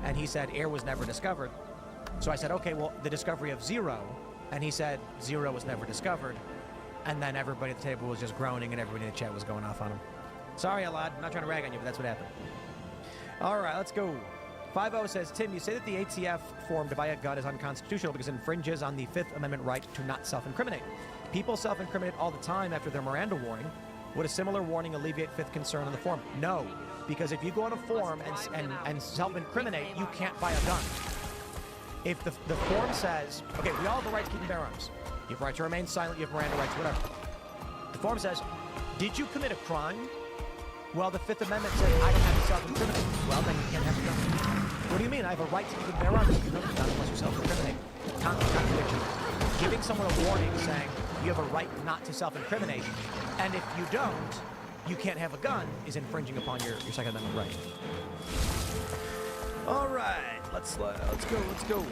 And he said air was never discovered. So I said, okay, well, the discovery of zero. And he said zero was never discovered. And then everybody at the table was just groaning and everybody in the chat was going off on him. Sorry, Elad. I'm not trying to rag on you, but that's what happened. All right, let's go. 50 says, Tim, you say that the ATF form to buy a gun is unconstitutional because it infringes on the Fifth Amendment right to not self-incriminate. People self-incriminate all the time after their Miranda warning. Would a similar warning alleviate fifth concern on the form? No, because if you go on a form and self-incriminate, you can't buy a gun. If the form says, okay, we all have the right to keep and bear arms. You have the right to remain silent, you have Miranda rights, whatever. The form says, did you commit a crime? Well, the Fifth Amendment says I don't have to self-incriminate. Well, then you can't have a gun. What do you mean? I have a right to keep and bear arms. You don't have unless you self-incriminate. Contradiction. Giving someone a warning saying you have a right not to self-incriminate, and if you don't, you can't have a gun, is infringing upon your Second Amendment right. All right, let's go.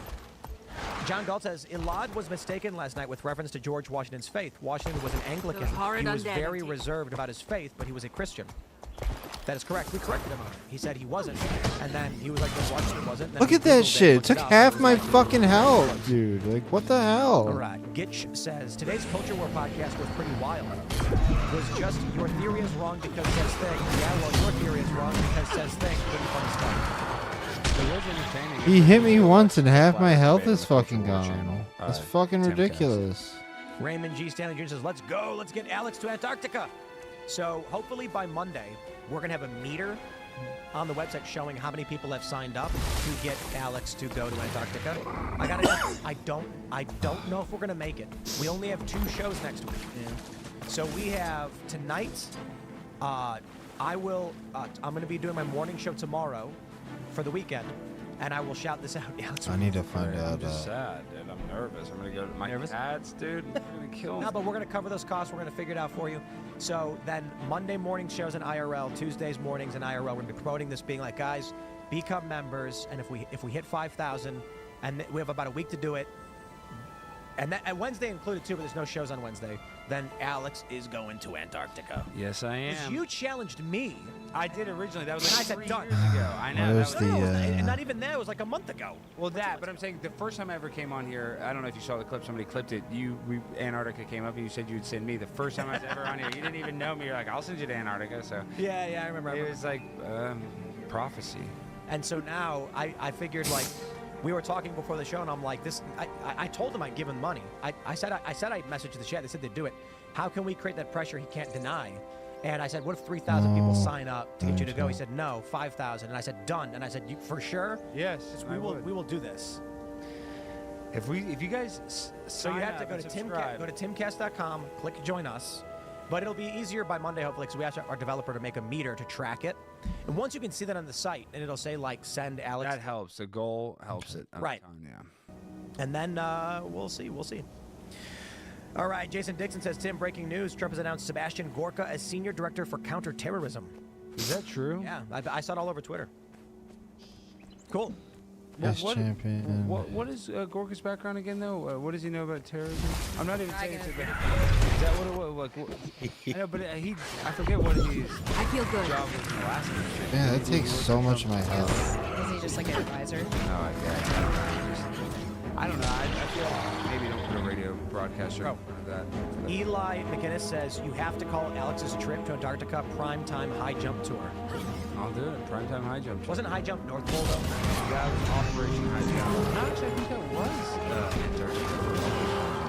John Galt says, Elad was mistaken last night with reference to George Washington's faith. Washington was an Anglican. He was very reserved about his faith, but he was a Christian. That is correct. We corrected him on it. He said he wasn't, and then he was like, well, Washington wasn't. Look at that shit. It took half my fucking health, dude. Like, what the hell? All right. Gitch says, today's Culture War podcast was pretty wild. It was just, your theory is wrong because says thing. Yeah, well, your theory is wrong because says thing. Pretty funny stuff. He hit me once and half my health is fucking gone. That's fucking ridiculous. Raymond G. Stanley Jr. says, let's go. Let's get Alex to Antarctica. So hopefully by Monday, we're going to have a meter on the website showing how many people have signed up to get Alex to go to Antarctica. I gotta admit, I don't know if we're going to make it. We only have 2 shows next week. So we have tonight. I'm going to be doing my morning show tomorrow for the weekend, and I will shout this out. I need to find out. I'm just sad, dude. I'm nervous. I'm gonna go to my cats, dude. They're gonna kill me. No, but we're gonna cover those costs. We're gonna figure it out for you. So then Monday morning shows in IRL, Tuesdays mornings in IRL. We're gonna be promoting this, being like, guys, become members, and if we hit 5,000, and we have about a week to do it, and Wednesday included too, but there's no shows on Wednesday, then Alex is going to Antarctica. Yes, I am. Because you challenged me. I did originally. That was like 3 years done. ago. I know. And not even that. It was like a month ago. Well, but I'm saying the first time I ever came on here, I don't know if you saw the clip. Somebody clipped it. Antarctica came up and you said you would send me. The first time I was ever on here, you didn't even know me. You're like, I'll send you to Antarctica. So yeah, I remember. It was like prophecy. And so now I figured, like, we were talking before the show, and I'm like, this. I told him I'd give him money. I said I'd message the chat. They said they'd do it. How can we create that pressure he can't deny? And I said, what if 3,000 people sign up to get you to go? He said, no, 5,000. And I said, done. And I said, you for sure? Yes, we will do this. If you guys so you have to go to timcast.com, click join us. But it'll be easier by Monday, hopefully, because we asked our developer to make a meter to track it. And once you can see that on the site, and it'll say, like, send Alex. That helps. The goal helps it. Right. Yeah. And then we'll see. We'll see. All right. Jason Dixon says, Tim, breaking news. Trump has announced Sebastian Gorka as Senior Director for Counterterrorism. Is that true? Yeah. I saw it all over Twitter. Cool. Yes, champion. What is Gorka's background again, though? What does he know about terrorism? I'm not even saying it's about. Is that what it was? Like, I know, but I forget what he's. I feel good. Job was in Alaska. Yeah, that takes so much of my health. Was he just like an advisor? No, I don't know. I feel like maybe don't put a radio broadcaster in front of that. Eli McInnes says you have to call Alex's trip to Antarctica Primetime High Jump Tour. I'll do it. Primetime High Jump tour. Wasn't High Jump North Pole, though? Yeah, it was Operation High Jump. No, actually, I think that was Antarctica.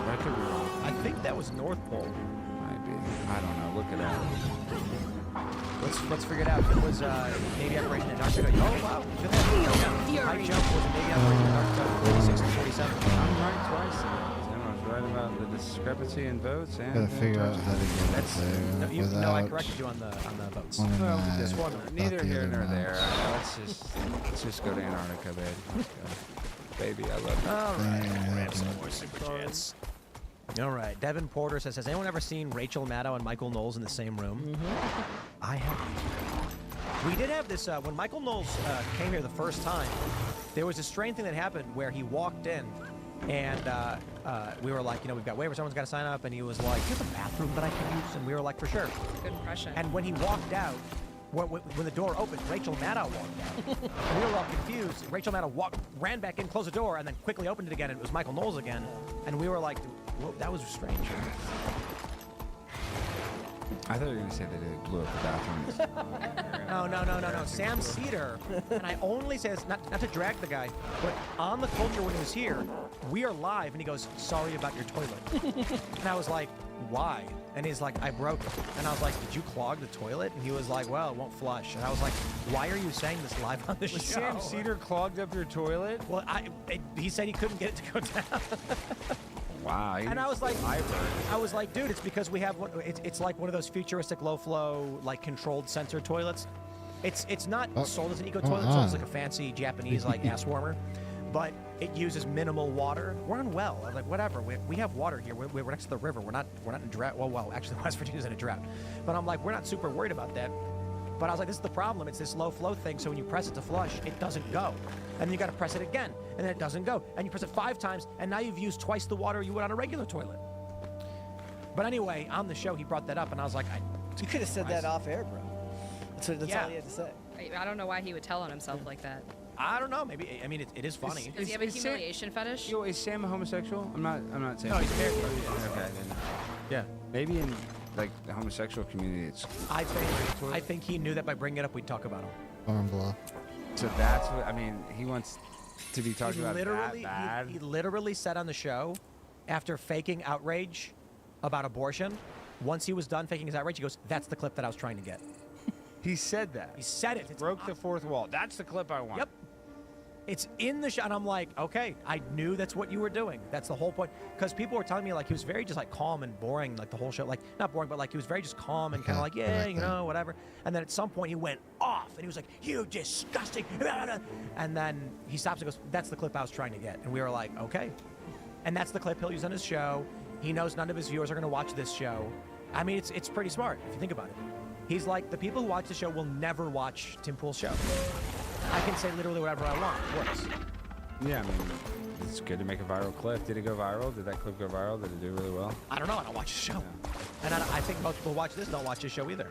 That could be wrong. I think that was North Pole. Might be. I don't know. Look it up. Let's figure it out. It was Navy Operation Antarctica. Oh, wow. Good High Jump was a Navy Operation Antarctica 46 and 47. I'm right twice. I was right about the discrepancy in votes. And gotta figure out how to get up there. No, I corrected you on the votes. Well, this one, neither here nor there. Let's just go to Antarctica, baby. Let's go. Baby, I love you. All right. Grab some more super chats. All right. Devin Porter says, has anyone ever seen Rachel Maddow and Michael Knowles in the same room? Mm-hmm. I have. We did have this, when Michael Knowles came here the first time, there was a strange thing that happened where he walked in and we were like, we've got waivers, everyone's got to sign up. And he was like, do you have a bathroom that I can use? And we were like, for sure. Good impression. And when he walked out, when the door opened, Rachel Maddow walked out. And we were all confused. Rachel Maddow ran back in, closed the door, and then quickly opened it again, and it was Michael Knowles again. And we were like, whoa, that was strange. I thought you were going to say that they blew up the bathroom. No. Sam Cedar, and I only say this, not to drag the guy, but on the culture when he was here, we are live, and he goes, sorry about your toilet. And I was like, why? And he's like, I broke it. And I was like, did you clog the toilet? And he was like, well, it won't flush. And I was like, why are you saying this live on the show? Sam Cedar clogged up your toilet? Well, he said he couldn't get it to go down. Wow. And I was like, dude, it's because we have it's like one of those futuristic low flow, like controlled sensor toilets. It's not sold as an eco toilet, so it's like a fancy Japanese like ass warmer, but it uses minimal water. We're on well. I'm like, whatever. We have water here. We're next to the river. We're not in drought. Well, actually, West Virginia's in a drought. But I'm like, we're not super worried about that. But I was like, this is the problem. It's this low flow thing. So when you press it to flush, it doesn't go. And then you got to press it again, and then it doesn't go. And you press it 5 times, and now you've used twice the water you would on a regular toilet. But anyway, on the show, he brought that up, and I was like, you could have said that off air, bro. That's all he had to say. I don't know why he would tell on himself like that. I don't know. Maybe. I mean, it is funny. Does he have a humiliation fetish? Is Sam a homosexual? I'm not saying. No, he's married. Okay, then. Yeah. Maybe in like the homosexual community, it's. I think he knew that by bringing it up, we'd talk about him. Arm block. So that's what I mean. He wants to be talked about that bad. He literally said on the show, after faking outrage about abortion, once he was done faking his outrage, he goes, "That's the clip that I was trying to get." He said that. He said it. Broke the fourth wall. That's the clip I want. Yep. It's in the show, and I'm like, okay, I knew that's what you were doing. That's the whole point. Because people were telling me, like, he was very just, like, calm and boring, like, the whole show. Like, not boring, but, like, he was very just calm and kind of like, yeah, whatever. And then at some point, he went off, and he was like, you disgusting. And then he stops and goes, that's the clip I was trying to get. And we were like, okay. And that's the clip he'll use on his show. He knows none of his viewers are going to watch this show. I mean, it's pretty smart, if you think about it. He's like, the people who watch the show will never watch Tim Pool's show. I can say literally whatever I want. It works. Yeah, I mean, it's good to make a viral clip. Did it go viral? Did that clip go viral? Did it do really well? I don't know. I don't watch the show. Yeah. And I think most people who watch this don't watch his show either.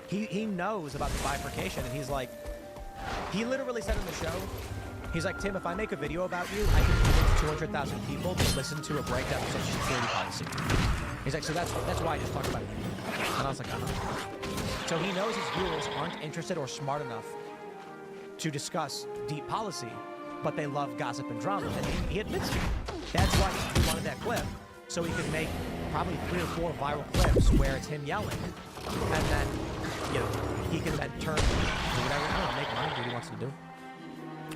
He knows about the bifurcation, and he's like, he literally said in the show, he's like, Tim, if I make a video about you, I can convince 200,000 people to listen to a breakdown of Social Security policy. He's like, so that's why I just talked about it. And I was like, So he knows his viewers aren't interested or smart enough to discuss deep policy, but they love gossip and drama, and he admits it. That's why he wanted that clip, so he could make probably 3 or 4 viral clips where it's him yelling, and then he can then turn to whatever. I don't know, make money. What he wants to do.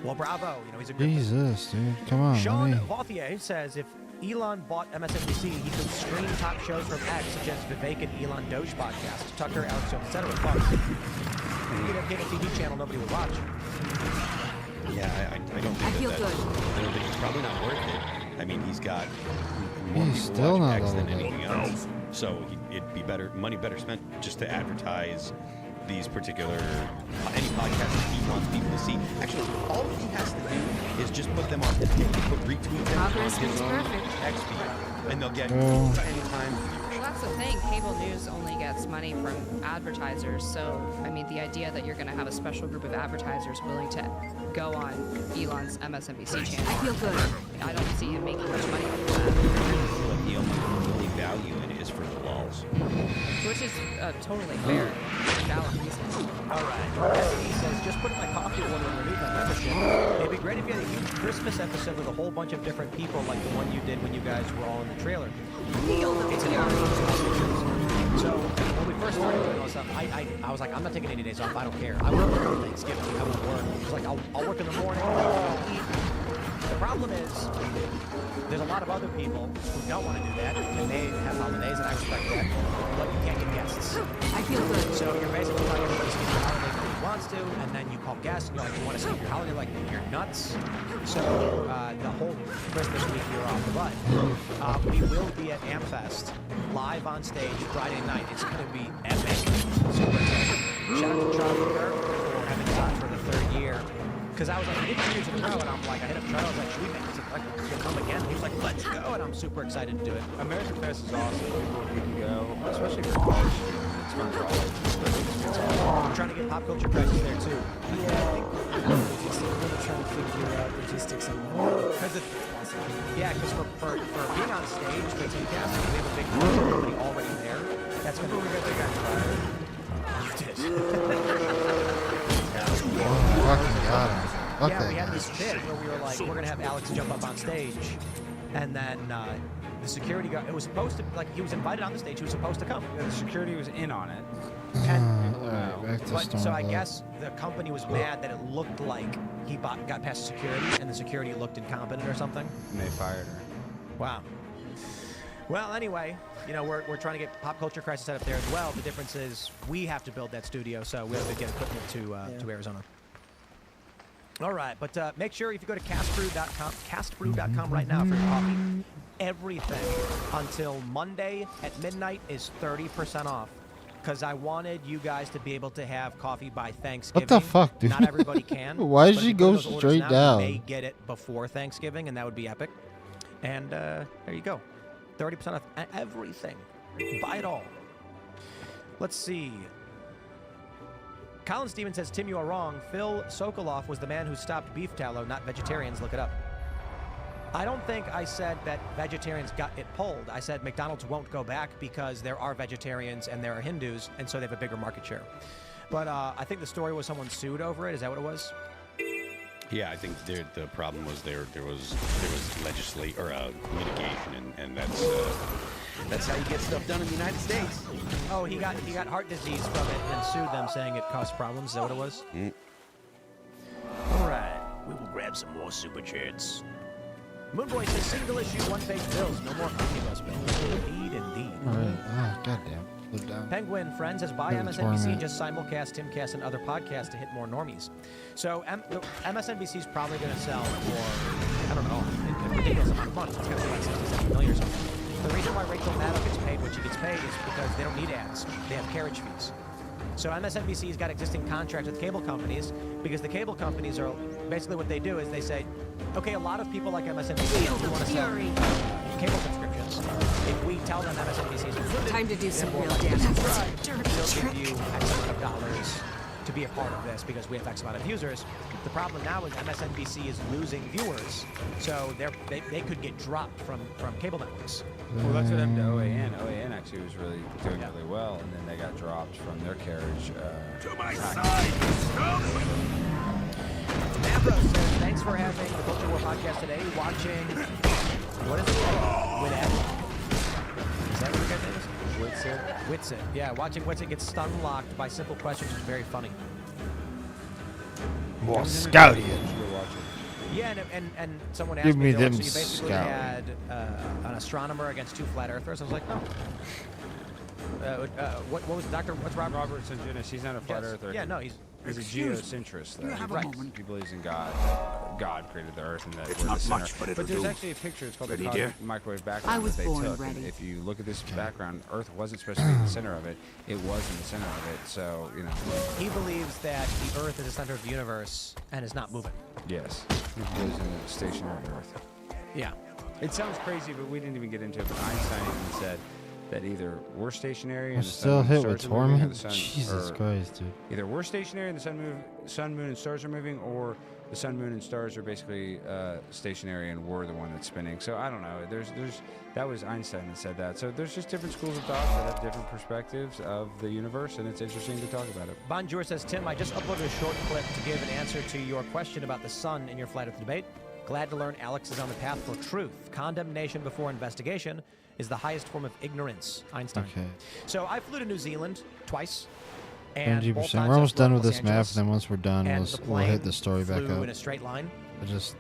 Well, bravo. He's a good. Jesus, dude, come on. Sean Vauthier says if Elon bought MSNBC, he could stream top shows from X, such as Vivek and Elon Doge podcast, Tucker, Alex Jones, etc. But you could have cable TV channel nobody would watch. Yeah, I don't think I feel that good. I don't think it's probably not worth it. I mean, he's got more He's people still watching not X than loving it. anything else. So it'd be money better spent just to advertise these particular any podcast that he wants people to see. Actually, all he has to do is just put them on his page, retweet them on his own X feed, and they'll get anytime. Well, that's the thing. Cable news only gets money from advertisers. So, I mean, the idea that you're going to have a special group of advertisers willing to go on Elon's MSNBC channel. I feel good. I don't see him making much money off of that. The only value in it is for the lulls. Which is totally fair. Valid reason. All right. He says, just put in my coffee order and renewed my membership. It'd be great if you had a huge Christmas episode with a whole bunch of different people like the one you did when you guys were all in the trailer. It's an So when we first started doing all this stuff, I was like, I'm not taking any days off. I don't care. I will work on Thanksgiving. I won't work. It's like, I'll work in the morning. I'll eat. The problem is, there's a lot of other people who don't want to do that, and they have holidays, and I respect that, but you can't get guests. I feel good. So you're basically telling everybody to skip your holiday when he wants to, and then you call guests, and you're like, you want to skip your holiday, like, you're nuts. So the whole Christmas week, you're off the butt. We will be at AmFest, live on stage, Friday night. It's going to be epic. Super excited. Shout out to Charlie Kirk for having us on for the 3rd year. Because I was like, 50 years in a row, and I'm like, I hit up Charlie, I was like, should we make this a come again? And he was like, let's go, and I'm super excited to do it. American Fest is awesome. We can go, especially for college. It's fun for all of I'm trying to get Pop Culture Crisis there, too. Yeah, I think we're really trying to figure out logistics on that. Because for being on stage for TCast, we have a big somebody already there. That's going to be really good. You did. Fucking got him. Fuck Yeah, that we had guy. this bit where we were like, we're gonna have Alex jump up on stage, and then the security guard. It was supposed to he was invited on the stage. He was supposed to come. The security was in on it. Back to So I Stormblood. guess the company was mad that it looked like he got past security, and the security looked incompetent or something. And they fired her. Wow. Well, anyway, we're trying to get Pop Culture Crisis set up there as well. The difference is we have to build that studio, so we have to get equipment to Arizona. All right, but make sure if you go to castbrew.com right now for your coffee, everything until Monday at midnight is 30% off. Because I wanted you guys to be able to have coffee by Thanksgiving. What the fuck, dude? Not everybody can. Why did but if she you go put those orders straight now, down? You may get it before Thanksgiving, and that would be epic. And there you go. 30% off everything. Buy it all. Let's see. Colin Stevens says, Tim, you are wrong. Phil Sokolov was the man who stopped beef tallow, not vegetarians. Look it up. I don't think I said that vegetarians got it pulled. I said McDonald's won't go back because there are vegetarians and there are Hindus, and so they have a bigger market share. But I think the story was someone sued over it. Is that what it was? Yeah, I think the problem was there was litigation, and that's how you get stuff done in the United States. Oh, he got heart disease from it and sued them, saying it caused problems. Is that what it was? All right, we will grab some more super chats. Moonboy says single issue, one-page bills, no more omnibus bills. Indeed. All right. Ah, goddamn. Live down. Penguin Friend says buy Give it MSNBC, format. just simulcast, Timcast, and other podcasts to hit more normies. So MSNBC is probably going to sell for, I don't know, a ridiculous amount of money. It's going to be like 60, 70 million or something. The reason why Rachel Maddow gets paid what she gets paid is because they don't need ads. They have carriage fees. So MSNBC's got existing contracts with cable companies because the cable companies are basically what they do is they say, okay, a lot of people like MSNBC who want to sell cable subscriptions. If we tell them MSNBC is included, Time to do some then real we'll damage. subscribe. We'll give you X amount of dollars to be a part of this because we have X amount of users. The problem now is MSNBC is losing viewers, so they could get dropped from cable networks. Well, that's what happened to OAN. OAN actually was really doing really well, and then they got dropped from their carriage. To my side! Ambrose says, thanks for having the Culture War podcast today. Watching, what is it? With Ed. Is that what your guy's name is? Witsit. Yeah, watching Witsit get stun-locked by simple questions is very funny. More scouting. Yeah, and someone asked Give me so them you basically scout. had an astronomer against 2 flat earthers. I was like, no. What was what's Robert Sungenis? He's not a flat earther. Yeah, no, he's a geocentrist. You have a moment. He believes in God. God created the Earth, and that It's we're not the center. much, but it'll there's do. actually a picture. It's called Ready, the dear? cosmic microwave background I was that they born took. ready. And if you look at this background, Earth wasn't supposed to be in the center of it. It was in the center of it. So He believes that the Earth is the center of the universe and is not moving. Yes, he believes in the stationary Earth. Yeah. It sounds crazy, but we didn't even get into it. But Einstein even said that either we're stationary I'm and the still sun, hit moon, with stars are moving, or torment. the sun, Jesus or Christ, dude. Either we're stationary and the sun, moon, and stars are moving, or the sun, moon, and stars are basically stationary and we're the one that's spinning. So I don't know. That was Einstein that said that. So there's just different schools of thought that have different perspectives of the universe, and it's interesting to talk about it. Bonjour says, Tim, I just uploaded a short clip to give an answer to your question about the sun in your Flat Earth debate. Glad to learn Alex is on the path for truth. Condemnation before investigation is the highest form of ignorance. Einstein. Okay. So I flew to New Zealand twice. And 70%. both We're times almost I flew done to with Los this map, Angeles, then once we're done, and we'll hit the story back flew up. in a straight line. I just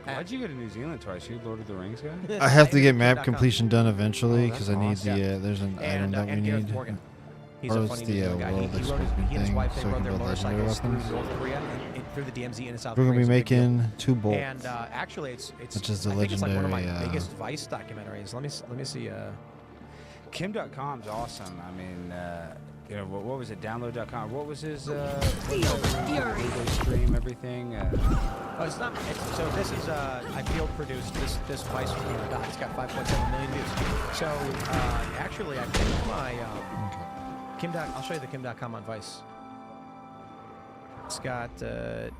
Why'd you go to New Zealand twice? You Lord of the Rings guy? I have to get map completion done eventually Oh, because that's I need awesome. the there's an item that we and Gareth need. Morgan. He's Or a it's funny the New Zealand guy. world He escaping and his thing, wife, so they I rode can their build legendary motorcycles through weapons. North Korea and through the DMZ into South We're Korea. gonna be It's a big deal. making 2 bolts. And actually, it's which is the I think it's like one of my legendary, biggest Vice documentaries. Let me see. Kim.com's awesome. I mean, what was it? Download.com. What was his? Fury. Stream everything. Oh, it's not. So this is I field produced this Vice doc. It's got 5.7 million views. So actually, I think my Kim.com. I'll show you the Kim.com on Vice. It's got man,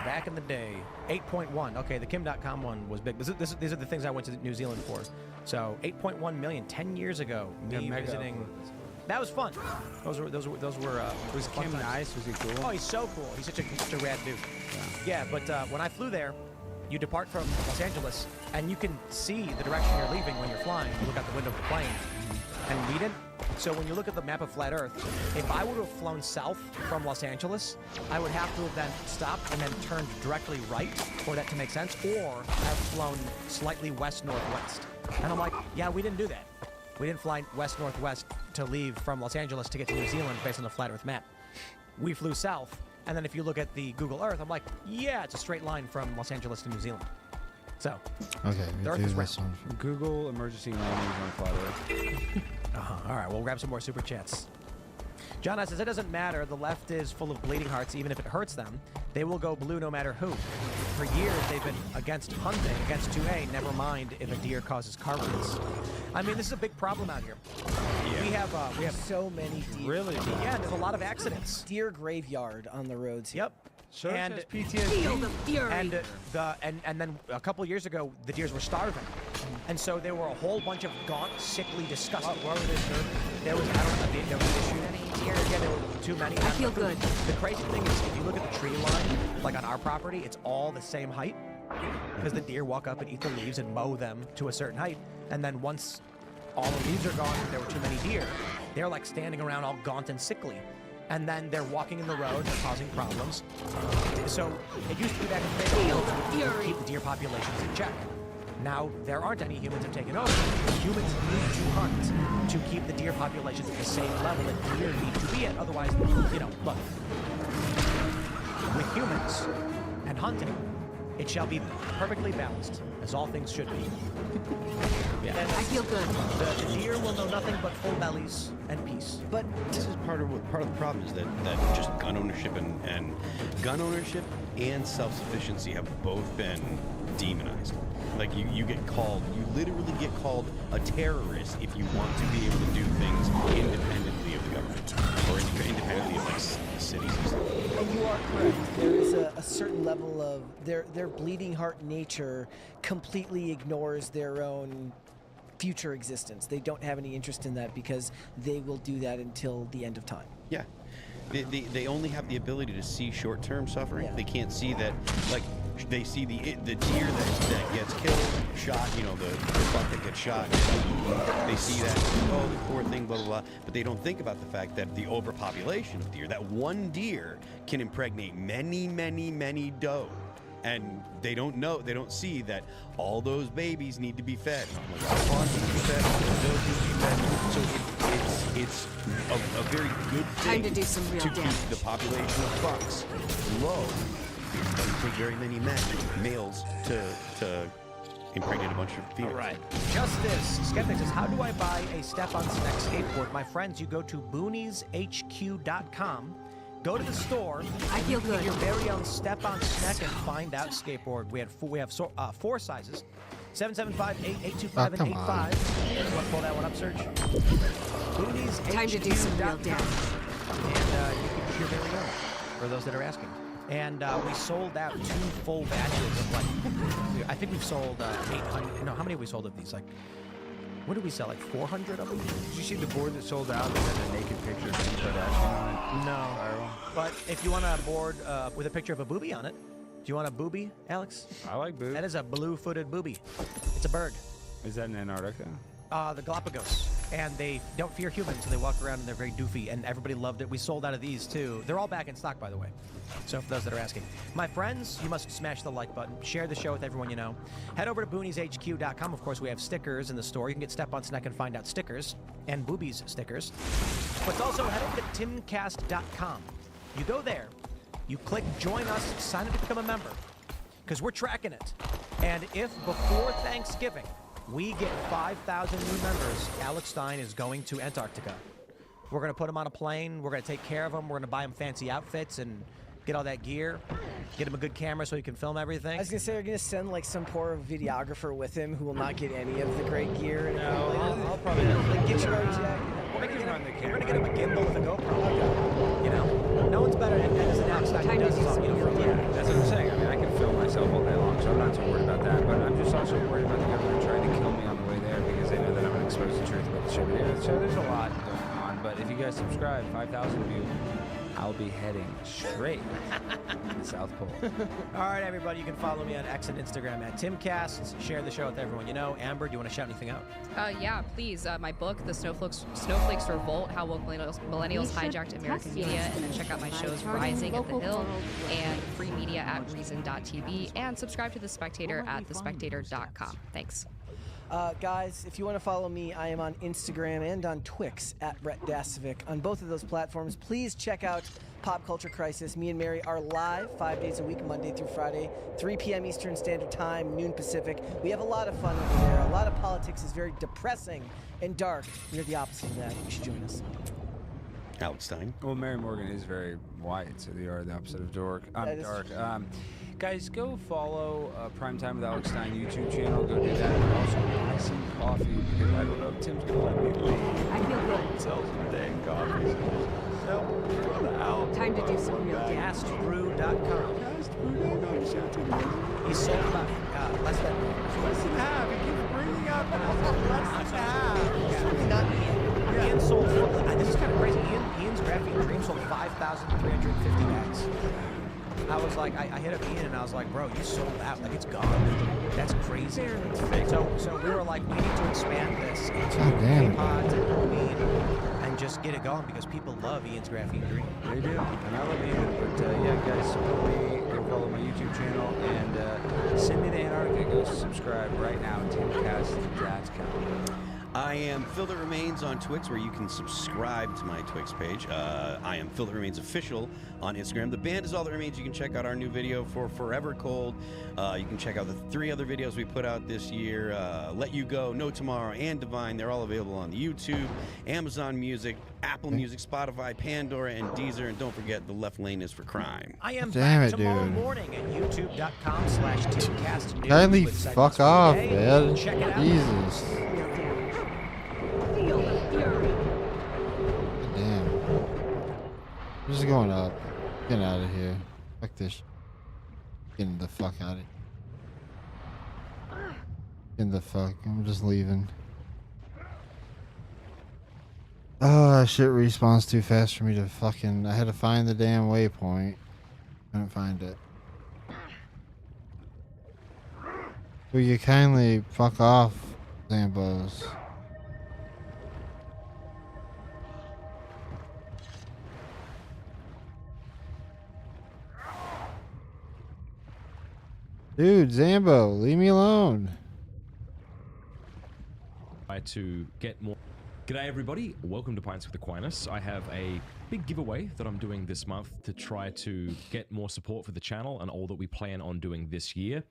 back in the day 8.1. Okay, the Kim.com one was big. These are the things I went to New Zealand for. So 8.1 million 10 years ago. Me visiting. That was fun. Those were. Was Kim nice? Was he cool? Oh, he's so cool. He's such a rad dude. Yeah, but when I flew there, you depart from Los Angeles, and you can see the direction you're leaving when you're flying. You look out the window of the plane, and we didn't. So when you look at the map of Flat Earth, if I would have flown south from Los Angeles, I would have to have then stopped and then turned directly right for that to make sense, or have flown slightly west-northwest. And I'm like, yeah, we didn't do that. We didn't fly west-northwest to leave from Los Angeles to get to New Zealand based on the Flat Earth map. We flew south, and then if you look at the Google Earth, I'm like, yeah, it's a straight line from Los Angeles to New Zealand. So, okay, the Earth do is this round. one. Google emergency landings on Flat Earth. All right, we'll grab some more super chats. John says, it doesn't matter. The left is full of bleeding hearts. Even if it hurts them, they will go blue no matter who. For years, they've been against hunting, against 2A, never mind if a deer causes car wrecks. I mean, this is a big problem out here. Yeah. We have so many deer. Really? Yeah, there's a lot of accidents. Deer graveyard on the roads here. Yep. So and has PTSD. Feel the fury. And then a couple years ago, the deers were starving, and so there were a whole bunch of gaunt, sickly, disgusting. What were they? There was there was an issue. Yeah, there were too many. I feel good. The crazy thing is, if you look at the tree line, like on our property, it's all the same height because the deer walk up and eat the leaves and mow them to a certain height, and then once all the leaves are gone, there were too many deer. They're like standing around all gaunt and sickly. And then they're walking in the road, they're causing problems. So it used to be back in the day, to keep the deer populations in check. Now there aren't any humans have taken over. Humans need to hunt to keep the deer populations at the same level that deer need to be at. Otherwise, look, with humans and hunting, it shall be perfectly balanced, as all things should be. Yeah. I feel good. The deer will know nothing but full bellies and peace. But this is part of the problem is that just gun ownership and gun ownership and self-sufficiency have both been demonized. Like you literally get called a terrorist if you want to be able to do things independently of the government or independently of like cities and stuff. And you are correct. There is a certain level of their bleeding heart nature completely ignores their own future existence. They don't have any interest in that because they will do that until the end of time. Yeah. They only have the ability to see short-term suffering. Yeah. They can't see that, like, they see the deer that gets killed, shot, you know, the buck that gets shot. They see that, oh, the poor thing, blah, blah, blah. But they don't think about the fact that the overpopulation of deer, that one deer can impregnate many, many, many doe. And they don't see that all those babies need to be fed. Fawns need to be fed, does need to be fed. So it's a very good thing Time to do some real to damage. keep the population of bucks low. It doesn't take very many males to impregnate a bunch of females. All right. Justice Skeptic says, how do I buy a step-on-snack skateboard? My friends, you go to boonieshq.com. Go to the store. I feel get good. your very own step-on-snack and find out skateboard. We have four sizes. 775-8825 and 85. You want to pull that one up, Serge? Boonieshq.com. Time to do some real damage. And you can get your very own, for those that are asking. And we sold out 2 full batches of, like, I think we've sold 800. No, how many have we sold of these? Like, what did we sell? Like 400 of them? Did you see the board that sold out that had a naked picture of Kim Kardashian on it? No. But if you want a board with a picture of a booby on it, do you want a booby, Alex? I like booby. That is a blue-footed booby. It's a bird. Is that in Antarctica? The Galapagos. And they don't fear humans, so they walk around and they're very doofy, and everybody loved it. We sold out of these, too. They're all back in stock, by the way. So for those that are asking. My friends, you must smash the like button. Share the show with everyone you know. Head over to boonieshq.com. Of course, we have stickers in the store. You can get Step-on-Snack and find out stickers, and boobies stickers. But also, head over to timcast.com. You go there, you click Join Us, sign up to become a member, because we're tracking it. And if before Thanksgiving, we get 5,000 new members, Alex Stein is going to Antarctica. We're going to put him on a plane. We're going to take care of him. We're going to buy him fancy outfits and get all that gear. Get him a good camera so he can film everything. I was going to say, they're going to send like some poor videographer with him who will not get any of the great gear. And I'll probably get your own jacket. We're going to get him a gimbal with a GoPro. You know? No one's better at as an Alex Stein does this, you know, for years. That's what I'm saying. I mean, I can film myself all day long, so I'm not too worried about that. But I'm just also worried about the government trying to kill me on the way there because they know that I'm going to expose the truth about the show. Yeah, so there's a lot going on. But if you guys subscribe, 5,000 of you, I'll be heading straight to the South Pole. All right, everybody, you can follow me on X and Instagram at TimCasts. Share the show with everyone you know. Amber, do you want to shout anything out? Yeah, please. My book, The Snowflakes Revolt, How Woke Millennials Hijacked American Media, and then check out my shows Rising at the Hill and free media at Reason.tv, and subscribe to The Spectator at thespectator.com. Thanks. Guys, if you want to follow me, I am on Instagram and on Twix at Brett Dasovic. On both of those platforms, please check out Pop Culture Crisis. Me and Mary are live 5 days a week, Monday through Friday, 3 p.m. Eastern Standard Time, noon Pacific. We have a lot of fun over there. A lot of politics is very depressing and dark. We're the opposite of that. You should join us. Alex Stein. Well, Mary Morgan is very white, so they are the opposite of dark. Guys, go follow Primetime with Alex Stein YouTube channel. Go do that. And also buy some coffee because I don't know if Tim's going to let me leave. I feel good. Sell some dang coffee. Time to do some real damage. Castbrew.com. He sold about less than half. He keeps bringing up less than half. Not Ian. Ian sold. This is kind of crazy. Ian's Graphene Dream sold 5,350 bags. I was like, I hit up Ian and I was like, bro, you sold out. Like, it's gone. That's crazy. So we were like, we need to expand this into pods and homemade and just get it going because people love Ian's Graphene Dream. They do. And I love Ian. But yeah, guys, go follow my YouTube channel and send me to Antarctica. Go subscribe right now at timcast.com. I am Phil That Remains on Twix, where you can subscribe to my Twix page. I am Phil That Remains Official on Instagram. The band is All That Remains. You can check out our new video for Forever Cold. You can check out the 3 other videos we put out this year. Let You Go, No Tomorrow, and Divine. They're all available on the YouTube, Amazon Music, Apple Music, Spotify, Pandora, and Deezer. And don't forget, The Left Lane is for Crime. I am back tomorrow morning at youtube.com/TimCastNews. Kindly fuck off, man. Check it out. Jesus. Damn. I'm just going up. Getting out of here. Fuck this. Getting the fuck out of here. Getting the fuck. I'm just leaving. Oh, shit respawns too fast for me to fucking. I had to find the damn waypoint. Couldn't find it. Will you kindly fuck off, Zambos? Dude, Zambo, leave me alone. Try to get more. G'day everybody, welcome to Pints with Aquinas. I have a big giveaway that I'm doing this month to try to get more support for the channel and all that we plan on doing this year.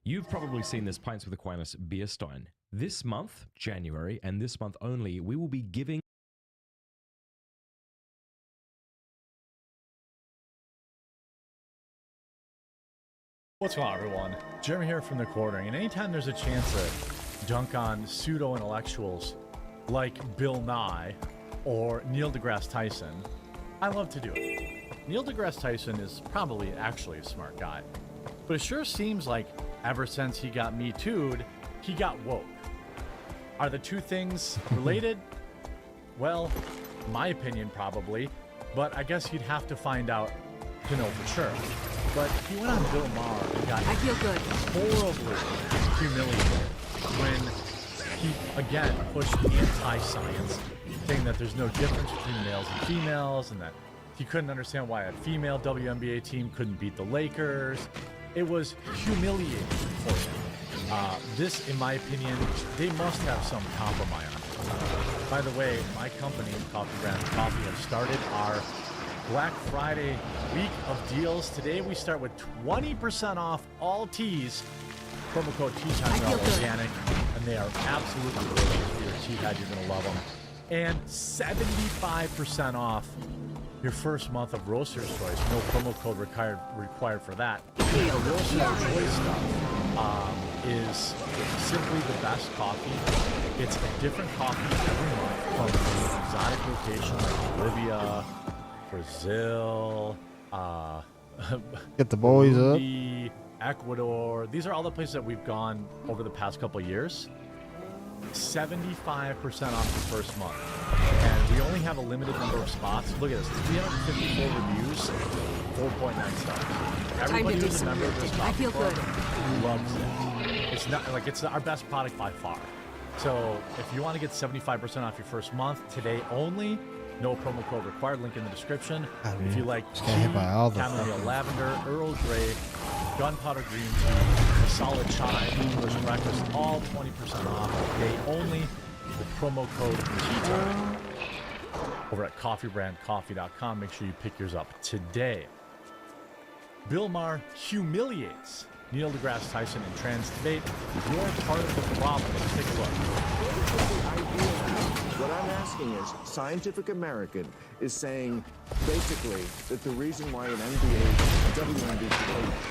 You've probably seen this Pints with Aquinas beer stein. This month, January, and this month only, we will be giving What's going on, everyone? Jeremy here from The Quartering, and anytime there's a chance to dunk on pseudo-intellectuals like Bill Nye or Neil deGrasse Tyson, I love to do it. Neil deGrasse Tyson is probably actually a smart guy, but it sure seems like ever since he got Me Too'd, he got woke. Are the two things related? Well, my opinion probably, but I guess you'd have to find out to know for sure. But he went on Bill Maher and got horribly humiliated when he, again, pushed anti-science, saying that there's no difference between males and females, and that he couldn't understand why a female WNBA team couldn't beat the Lakers. It was humiliating for him. This, in my opinion, they must have some compromise on it. By the way, my company, Coffee Brand Coffee, have started our Black Friday week of deals. Today we start with 20% off all teas. Promo code TEATIME. They're all organic, and they are absolutely delicious. If you're a tea head, you're going to love them. And 75% off your first month of Roaster's Choice. No promo code required for that. The Roaster's Choice stuff is simply the best coffee. It's a different coffee every month from an exotic location like Bolivia, Brazil, Get the boys up. Ecuador. These are all the places that we've gone over the past couple of years. 75% off the first month. And we only have a limited number of spots. Look at this, 354 reviews, 4.9 stars. Everybody who's a member of this coffee club loves it. It's not like it's our best product by far. So if you want to get 75% off your first month today only, no promo code required. Link in the description. If you like tea, chamomile lavender, Earl Grey, gunpowder green tea, solid chai, English breakfast, all 20% off today only with promo code TEATIME over at coffeebrandcoffee.com. Make sure you pick yours up today. Bill Maher humiliates Neil deGrasse Tyson in trans debate. You're part of the problem. Let's take a look. What I'm asking is, Scientific American is saying basically that the reason why an WNBA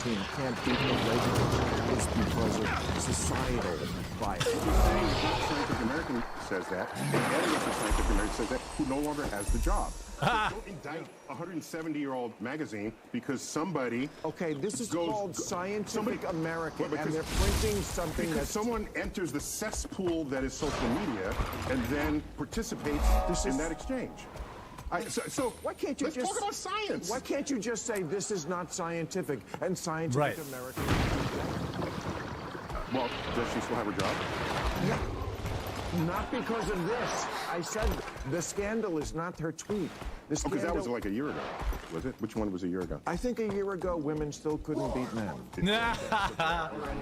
team can't beat the Lakers is because of societal bias. Scientific American says that, and editor of Scientific American says that, who no longer has the job. So don't indict a 170-year-old magazine because somebody... Okay, this is called Scientific American, and they're printing something because someone enters the cesspool that is social media and then participates in that exchange. So why can't you let's talk about science? Why can't you just say this is not scientific and Scientific American? Well, does she still have her job? No. Not because of this. I said the scandal is not her tweet. The scandal, because that was like a year ago, was it? Which one was a year ago? I think a year ago, women still couldn't beat men. or any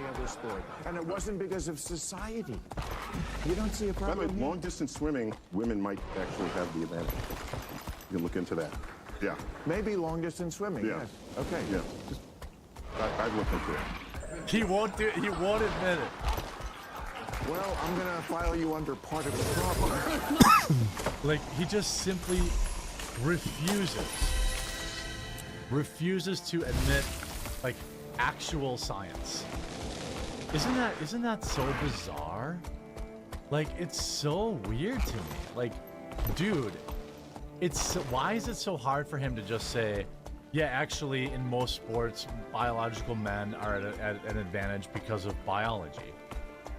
other sport. And it wasn't because of society. You don't see a problem. By the way, long-distance swimming, women might actually have the advantage. You can look into that. Yeah. Maybe long-distance swimming. Yeah. Yes. Okay. Yeah. I've looked into it. He won't admit it. Well, I'm going to file you under part of the problem. Like, he just simply refuses to admit, like, actual science. Isn't that so bizarre? Like, it's so weird to me. Like, dude, why is it so hard for him to just say, yeah, actually, in most sports, biological men are at an advantage because of biology?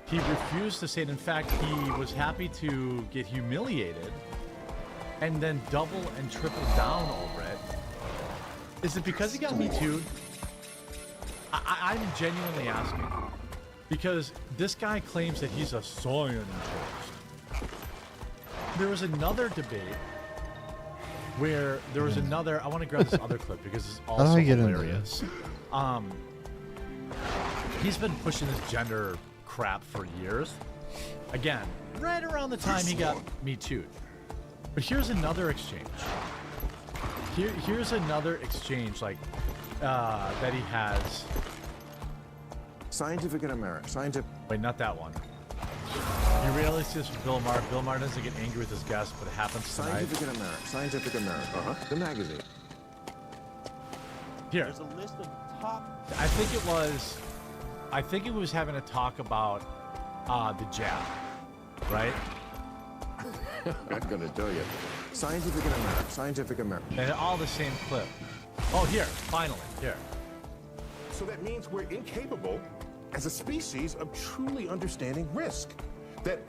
He refused to say it. In fact, he was happy to get humiliated and then double and triple down over it. Is it because he got Me Too'd? I'm genuinely asking. Because this guy claims that he's a scientist. There was another debate where there was another. I want to grab this other clip because it's also hilarious. He's been pushing this gender crap for years. Again, right around the time he got Me Too'd. But here's another exchange. Here's another exchange like that he has. Scientific in America. Scientific. Wait, not that one. You realize this with Bill Maher. Bill Maher doesn't get angry with his guests, but it happens tonight. Scientific in America. Scientific America. The magazine. Here. There's a list of top. I think it was having a talk about the jab, right? I'm gonna tell you. Scientific in America. Scientific America. And all the same clip. Oh, here, finally, here. So that means we're incapable, as a species, of truly understanding risk. This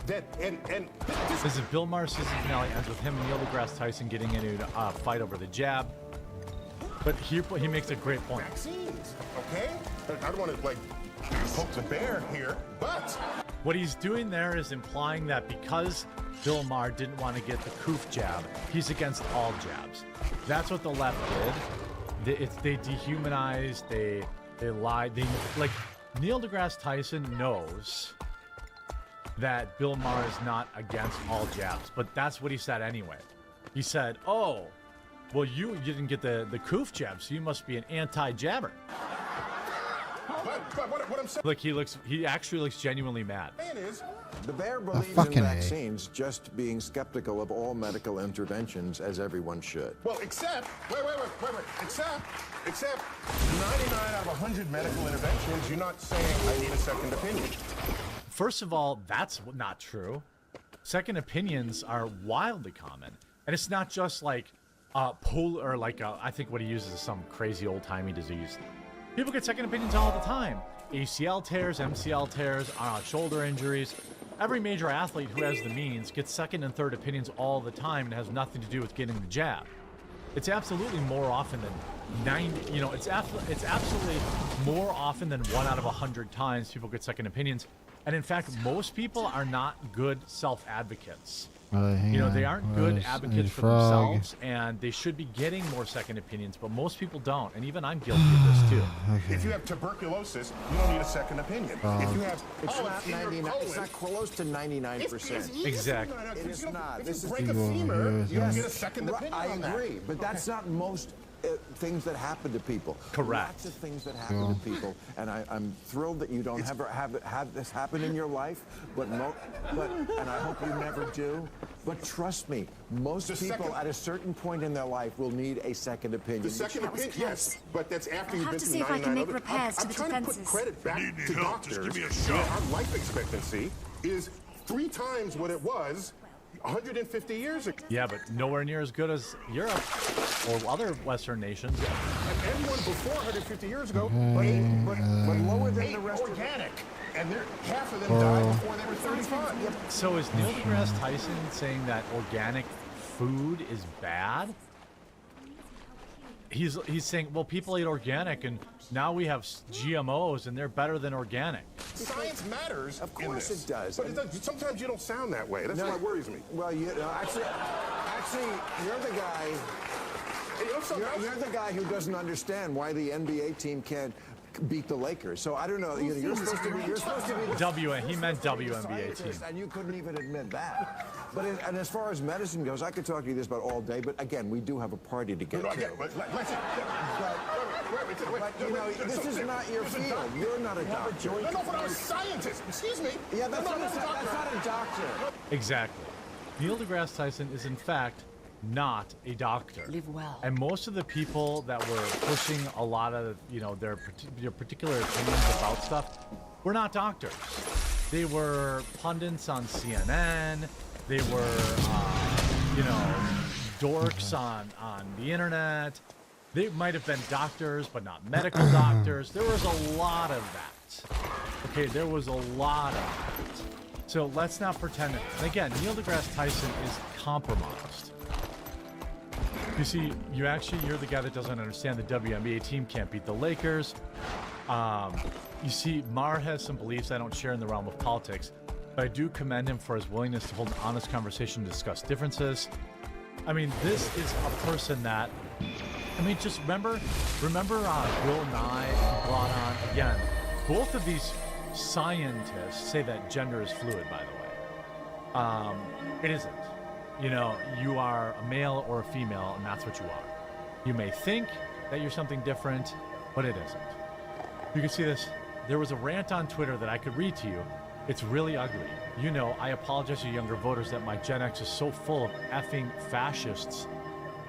is Bill Maher's season finale ends with him and Neil deGrasse Tyson getting into a fight over the jab. But he makes a great point. Vaccines, okay? I don't want to poke the bear here, but what he's doing there is implying that because Bill Maher didn't want to get the Koof jab, he's against all jabs. That's what the left did. They dehumanized. They lied. Neil deGrasse Tyson knows that Bill Maher is not against all jabs, but that's what he said anyway. He said, "Oh, well, you didn't get the Koof jab, so you must be an anti-jabber." But what I'm saying, he actually looks genuinely mad. The bear believes in vaccines, just being skeptical of all medical interventions, as everyone should. Well, except, wait, except 99 out of 100 medical interventions, you're not saying I need a second opinion. First of all, that's not true. Second opinions are wildly common. And it's not just I think what he uses is some crazy old-timey disease. People get second opinions all the time. ACL tears, MCL tears, shoulder injuries. Every major athlete who has the means gets second and third opinions all the time and has nothing to do with getting the jab. It's absolutely more often than 90, it's absolutely more often than 1 out of 100 times people get second opinions. And in fact, most people are not good self-advocates. They aren't good advocates for themselves, and they should be getting more second opinions, but most people don't, and even I'm guilty of this too. If you have tuberculosis, you don't need a second opinion. If you have, it's not 99. It's not close to 99%. Exactly. It is not. This is break a femur. You don't get a second opinion. I agree, but that's not most things that happen to people. Correct. Lots of things that happen to people, and I'm thrilled that you don't ever have this happen in your life, but and I hope you never do. But trust me, most people at a certain point in their life will need a second opinion. The second opinion, yes, but that's after you've been to through see if I 99 can make other. repairs to the I'm trying to put credit back to doctors. Just give me a shot. Our life expectancy is 3 times what it was 150 years ago. Yeah, but nowhere near as good as Europe or other Western nations. And everyone before 150 years ago, but lower than the rest organic. And half of them died before they were 35. So is Neil deGrasse Tyson saying that organic food is bad? He's saying, well, people eat organic, and now we have GMOs, and they're better than organic. Science matters. Of course it does. But sometimes you don't sound that way. That's what worries me. Well, actually, you're the guy. You're the guy who doesn't understand why the NBA team can't beat the Lakers. So I don't know. You're supposed to be. He meant WNBA team. And you couldn't even admit that. But and as far as medicine goes, I could talk to you this about all day. But again, we do have a party to get to. But this is not your field. You're not a doctor. No, but I'm a scientist. Excuse me. Yeah, that's not a doctor. Exactly. Neil deGrasse Tyson is in fact not a doctor. Live well. And most of the people that were pushing a lot of, their particular opinions about stuff were not doctors. They were pundits on CNN. They were, dorks on the internet. They might have been doctors, but not medical doctors. There was a lot of that. Okay, there was a lot of that. So let's not pretend. And again, Neil deGrasse Tyson is compromised. You see, you're the guy that doesn't understand the WNBA team can't beat the Lakers. You see, Mar has some beliefs I don't share in the realm of politics, but I do commend him for his willingness to hold an honest conversation to discuss differences. I mean, this is a person that, I mean, just remember Bill Nye and Blotton. Again, both of these scientists say that gender is fluid, by the way. It isn't. You know, you are a male or a female, and that's what you are. You may think that you're something different, but it isn't. You can see this. There was a rant on Twitter that I could read to you. It's really ugly. You know, I apologize to younger voters that my Gen X is so full of effing fascists,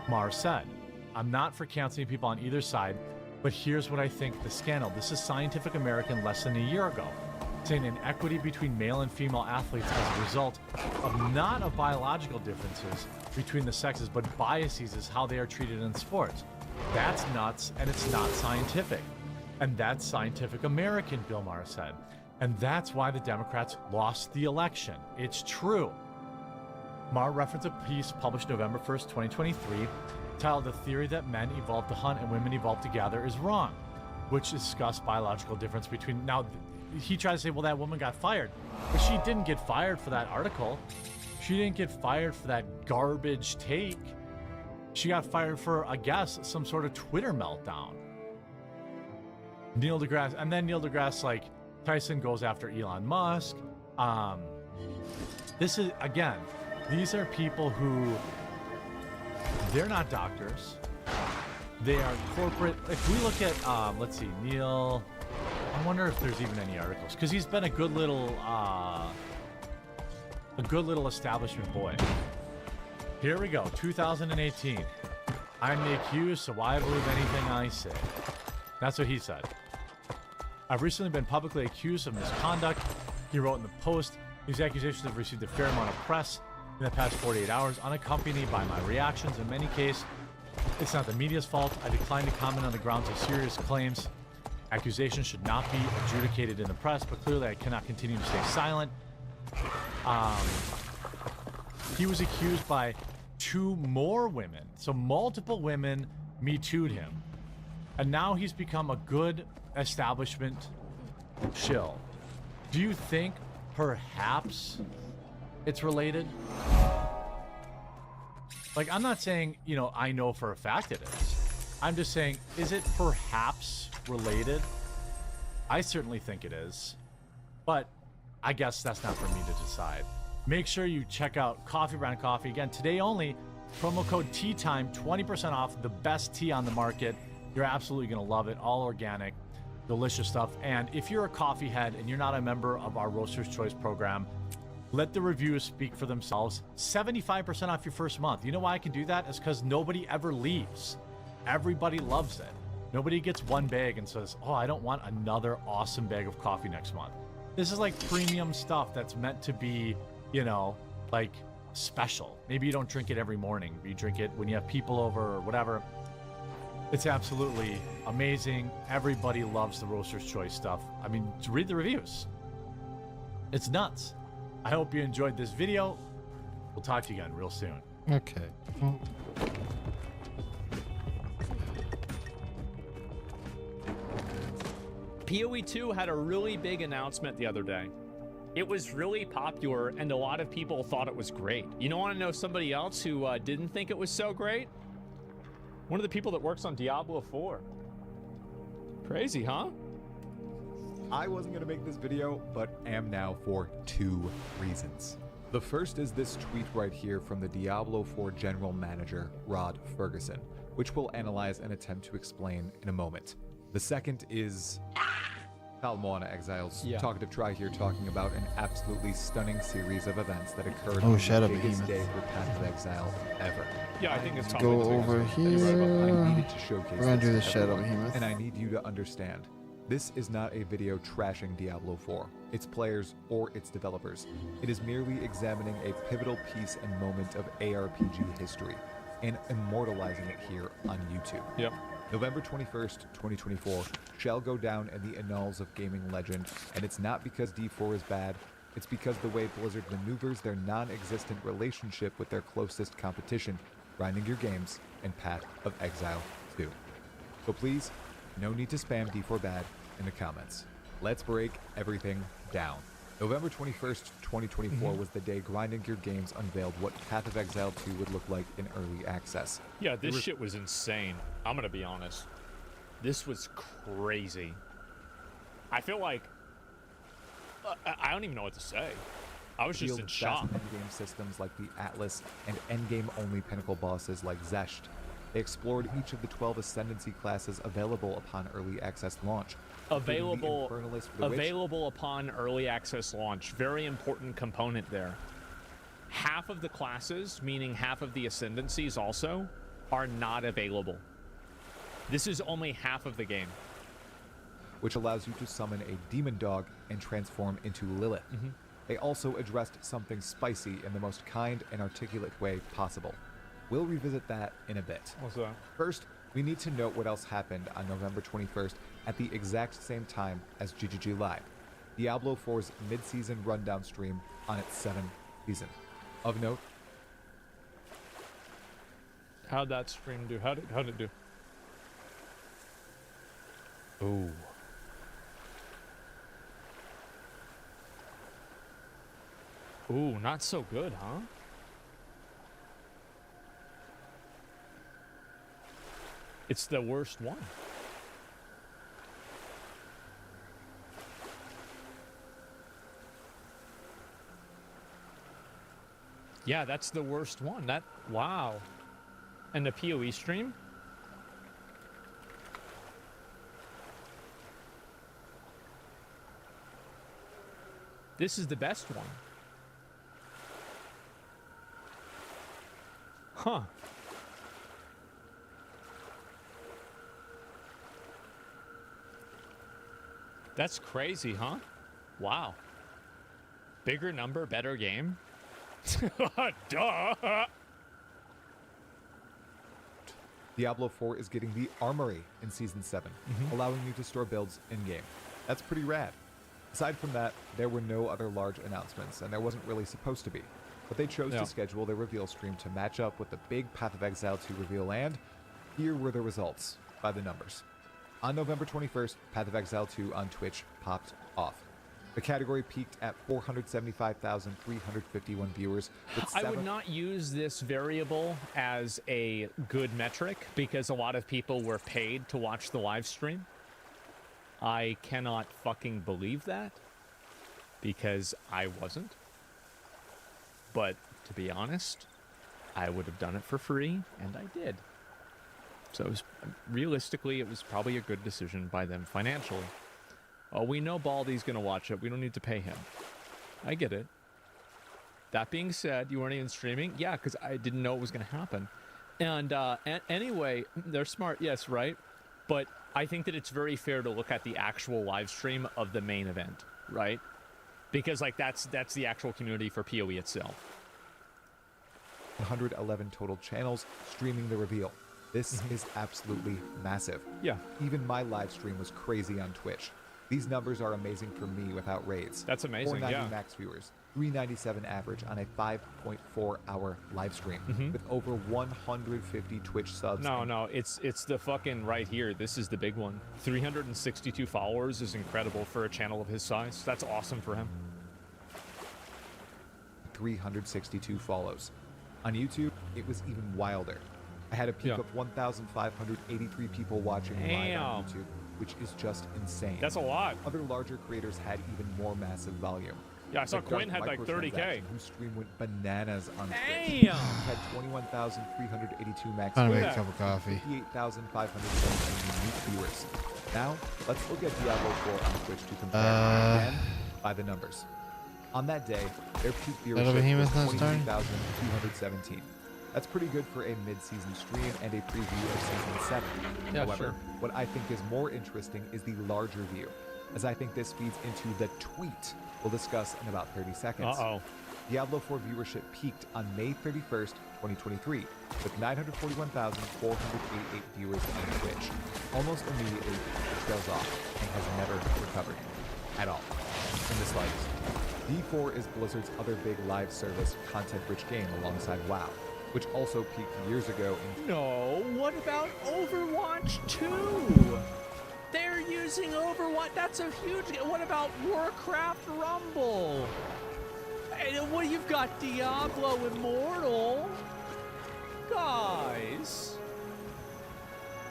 Mar said. I'm not for canceling people on either side, but here's what I think the scandal. This is Scientific American less than a year ago, saying inequity between male and female athletes as a result of not of biological differences between the sexes, but biases is how they are treated in sports. That's nuts, and it's not scientific. And that's Scientific American, Bill Maher said. And that's why the Democrats lost the election. It's true. Maher referenced a piece published November 1st, 2023, titled "The Theory That Men Evolved to Hunt and Women Evolved to Gather is Wrong," which discussed biological difference between... Now, he tried to say, well, that woman got fired. But she didn't get fired for that article. She didn't get fired for that garbage take. She got fired for, I guess, some sort of Twitter meltdown. Neil deGrasse, and then Neil deGrasse, like, Tyson goes after Elon Musk. This is, again, these are people who, they're not doctors. They are corporate. If we look at, let's see, Neil, I wonder if there's even any articles, because he's been a good little establishment boy. Here we go, 2018. I'm the accused, so why believe anything I say? That's what he said. I've recently been publicly accused of misconduct, he wrote in the Post. These accusations have received a fair amount of press in the past 48 hours, unaccompanied by my reactions. In many cases, it's not the media's fault. I decline to comment on the grounds of serious claims. Accusations should not be adjudicated in the press, but clearly I cannot continue to stay silent. He was accused by 2 more women, so multiple women Me Too'd him. And now he's become a good establishment shill. Do you think perhaps it's related? Like, I'm not saying, you know, I know for a fact it is. I'm just saying, is it perhaps related? I certainly think it is. But I guess that's not for me to decide. Make sure you check out Coffee Brand Coffee. Again, today only, promo code TEATIME, 20% off, the best tea on the market. You're absolutely going to love it. All organic, delicious stuff. And if you're a coffee head and you're not a member of our Roaster's Choice program, let the reviews speak for themselves. 75% off your first month. You know why I can do that? It's because nobody ever leaves. Everybody loves it. Nobody gets one bag and says, oh, I don't want another awesome bag of coffee next month. This is like premium stuff that's meant to be, you know, like special. Maybe you don't drink it every morning. You drink it when you have people over or whatever. It's absolutely amazing. Everybody loves the Roaster's Choice stuff. I mean, read the reviews. It's nuts. I hope you enjoyed this video. We'll talk to you again real soon. Okay. Well. PoE 2 had a really big announcement the other day. It was really popular, and a lot of people thought it was great. You don't want to know somebody else who didn't think it was so great? One of the people that works on Diablo 4. Crazy, huh? I wasn't going to make this video, but am now for 2 reasons. The first is this tweet right here from the Diablo 4 General Manager, Rod Ferguson, which we'll analyze and attempt to explain in a moment. The second is Tal Moana Exiles, Talkative Try here, talking about an absolutely stunning series of events that occurred on the biggest day for Path of Exile ever. Yeah, I think it's go over here. I needed to showcase We're gonna do the to Shadow everyone, Behemoth. and I need you to understand. This is not a video trashing Diablo 4, its players, or its developers. It is merely examining a pivotal piece and moment of ARPG history and immortalizing it here on YouTube. Yep. November 21st, 2024 shall go down in the annals of gaming legend, and it's not because D4 is bad, it's because the way Blizzard maneuvers their non-existent relationship with their closest competition, grinding your games, and Path of Exile 2. So please, no need to spam D4 bad. in the comments. Let's break everything down. November 21st, 2024 was the day Grinding Gear Games unveiled what Path of Exile 2 would look like in early access. Yeah, this shit was insane. I'm gonna be honest. This was crazy. I feel like I don't even know what to say. I was just in shock. Endgame systems like the Atlas and endgame-only pinnacle bosses like Zesht. They explored each of the 12 Ascendancy classes available upon early access launch. Available upon early access launch. Very important component there. Half of the classes, meaning half of the Ascendancies also, are not available. This is only half of the game. Which allows you to summon a demon dog and transform into Lilith. They also addressed something spicy in the most kind and articulate way possible. We'll revisit that in a bit. What's that? First, we need to note what else happened on November 21st at the exact same time as GGG Live, Diablo 4's mid-season rundown stream on its 7th season. Of note, how'd that stream do? How'd it do? Ooh. Ooh, not so good, huh? It's the worst one. Yeah, that's the worst one. Wow. And the PoE stream? This is the best one. Huh. That's crazy, huh? Wow. Bigger number, better game? Duh! Diablo 4 is getting the Armory in Season 7, allowing you to store builds in-game. That's pretty rad. Aside from that, there were no other large announcements, and there wasn't really supposed to be. But they chose to schedule their reveal stream to match up with the big Path of Exile 2 reveal, and here were the results by the numbers. On November 21st, Path of Exile 2 on Twitch popped off. The category peaked at 475,351 viewers. I would not use this variable as a good metric because a lot of people were paid to watch the live stream. I cannot fucking believe that because I wasn't. But to be honest, I would have done it for free, and I did. So realistically, it was probably a good decision by them financially. Oh, we know Baldy's going to watch it. We don't need to pay him. I get it. That being said, you weren't even streaming? Yeah, because I didn't know it was going to happen. And anyway, they're smart, yes, right? But I think that it's very fair to look at the actual live stream of the main event, right? Because like that's the actual community for PoE itself. 111 total channels streaming the reveal. This is absolutely massive. Yeah. Even my live stream was crazy on Twitch. These numbers are amazing for me without raids. That's amazing, 490 max viewers, 397 average on a 5.4 hour live stream with over 150 Twitch subs. No, it's the fucking right here. This is the big one. 362 followers is incredible for a channel of his size. That's awesome for him. 362 follows. On YouTube, it was even wilder. I had a peak of 1,583 people watching live on YouTube, which is just insane. That's a lot. Other larger creators had even more massive volume. Yeah, I saw Quinn had like 30K. Whose stream went bananas on Twitch. Damn! Had 21,382 max Time to make a cup of coffee. 58,517 unique viewers. Now, let's look at Diablo 4 on Twitch to compare again by the numbers. On that day, their peak viewership was 22,217. That's pretty good for a mid-season stream and a preview of Season 7. Yeah, However, sure. what I think is more interesting is the larger view, as I think this feeds into the tweet we'll discuss in about 30 seconds. Diablo 4 viewership peaked on May 31st, 2023, with 941,488 viewers on Twitch. Almost immediately, it trails off and has never recovered at all, in the slightest. D4 is Blizzard's other big live service, content-rich game alongside WoW, which also peaked years ago in... No, what about Overwatch 2? There using Overwatch. That's a huge. What about Warcraft Rumble? And what you've got Diablo Immortal, guys.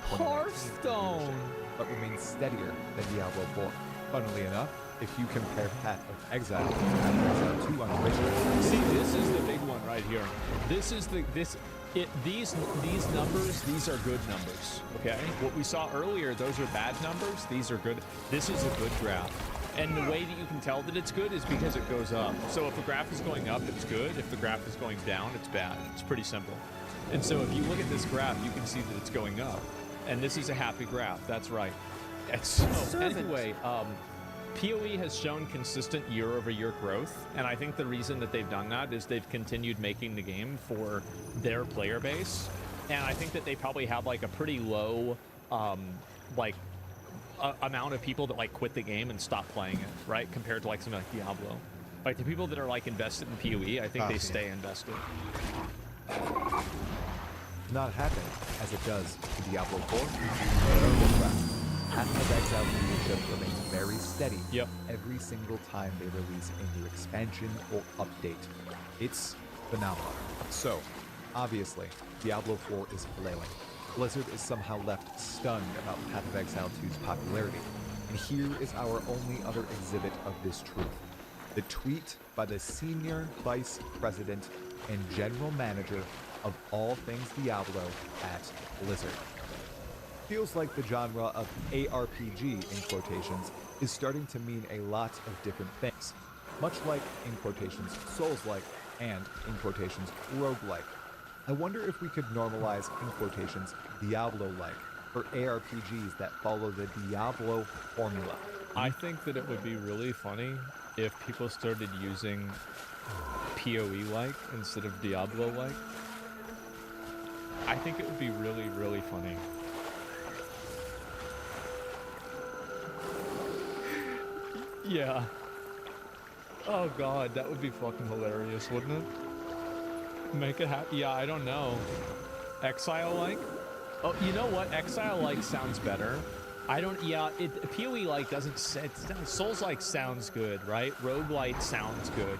Hearthstone. But remains steadier than Diablo 4. Funnily enough, if you compare Path of Exile to Path of Exile 2 on original, see, this is the big one right here. These numbers, these are good numbers. Okay, what we saw earlier, those are bad numbers. These are good. This is a good graph. And the way that you can tell that it's good is because it goes up. So if the graph is going up, it's good. If the graph is going down, it's bad. It's pretty simple. And so if you look at this graph, you can see that it's going up. And this is a happy graph. That's right. And so anyway, PoE has shown consistent year-over-year growth. And I think the reason that they've done that is they've continued making the game for their player base. And I think that they probably have like a pretty low, amount of people that like quit the game and stop playing it, right? Compared to like something like Diablo. Like the people that are like invested in PoE, I think they stay invested. not happen as it does to Diablo 4 or Warcraft. Path of Exile leadership remains very steady every single time they release a new expansion or update. It's phenomenal. So, obviously, Diablo 4 is flailing. Blizzard is somehow left stunned about Path of Exile 2's popularity. And here is our only other exhibit of this truth. The tweet by the Senior Vice President and General Manager of all things Diablo at Blizzard. Feels like the genre of ARPG, in quotations, is starting to mean a lot of different things. Much like, in quotations, Souls-like, and, in quotations, roguelike. I wonder if we could normalize, in quotations, Diablo-like, for ARPGs that follow the Diablo formula. I think that it would be really funny if people started using PoE-like instead of Diablo-like. I think it would be really, really funny. Yeah. Oh god, that would be fucking hilarious, wouldn't it? Make it happen. Yeah, I don't know. Exile-like? Oh, you know what? Exile-like sounds better. I don't, yeah, PoE-like doesn't, Souls-like sounds good, right? Roguelite sounds good.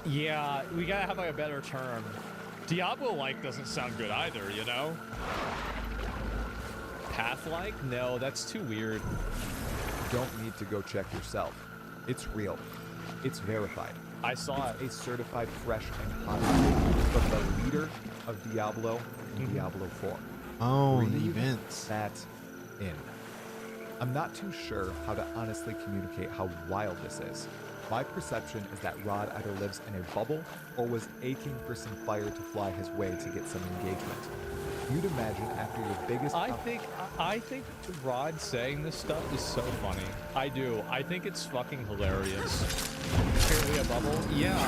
Yeah, we gotta have like a better term. Diablo-like doesn't sound good either, you know? Path-like? No, that's too weird. You don't need to go check yourself. It's real. It's verified. I saw it. A certified fresh and hot update from the leader of Diablo in Diablo 4. Oh, Breathe the events. That in. I'm not too sure how to honestly communicate how wild this is. My perception is that Rod either lives in a bubble or was aching for some fire to fly his way to get some engagement. You'd imagine after your biggest... I think Rod saying this stuff is so funny. I do. I think it's fucking hilarious. Purely a bubble? Yeah.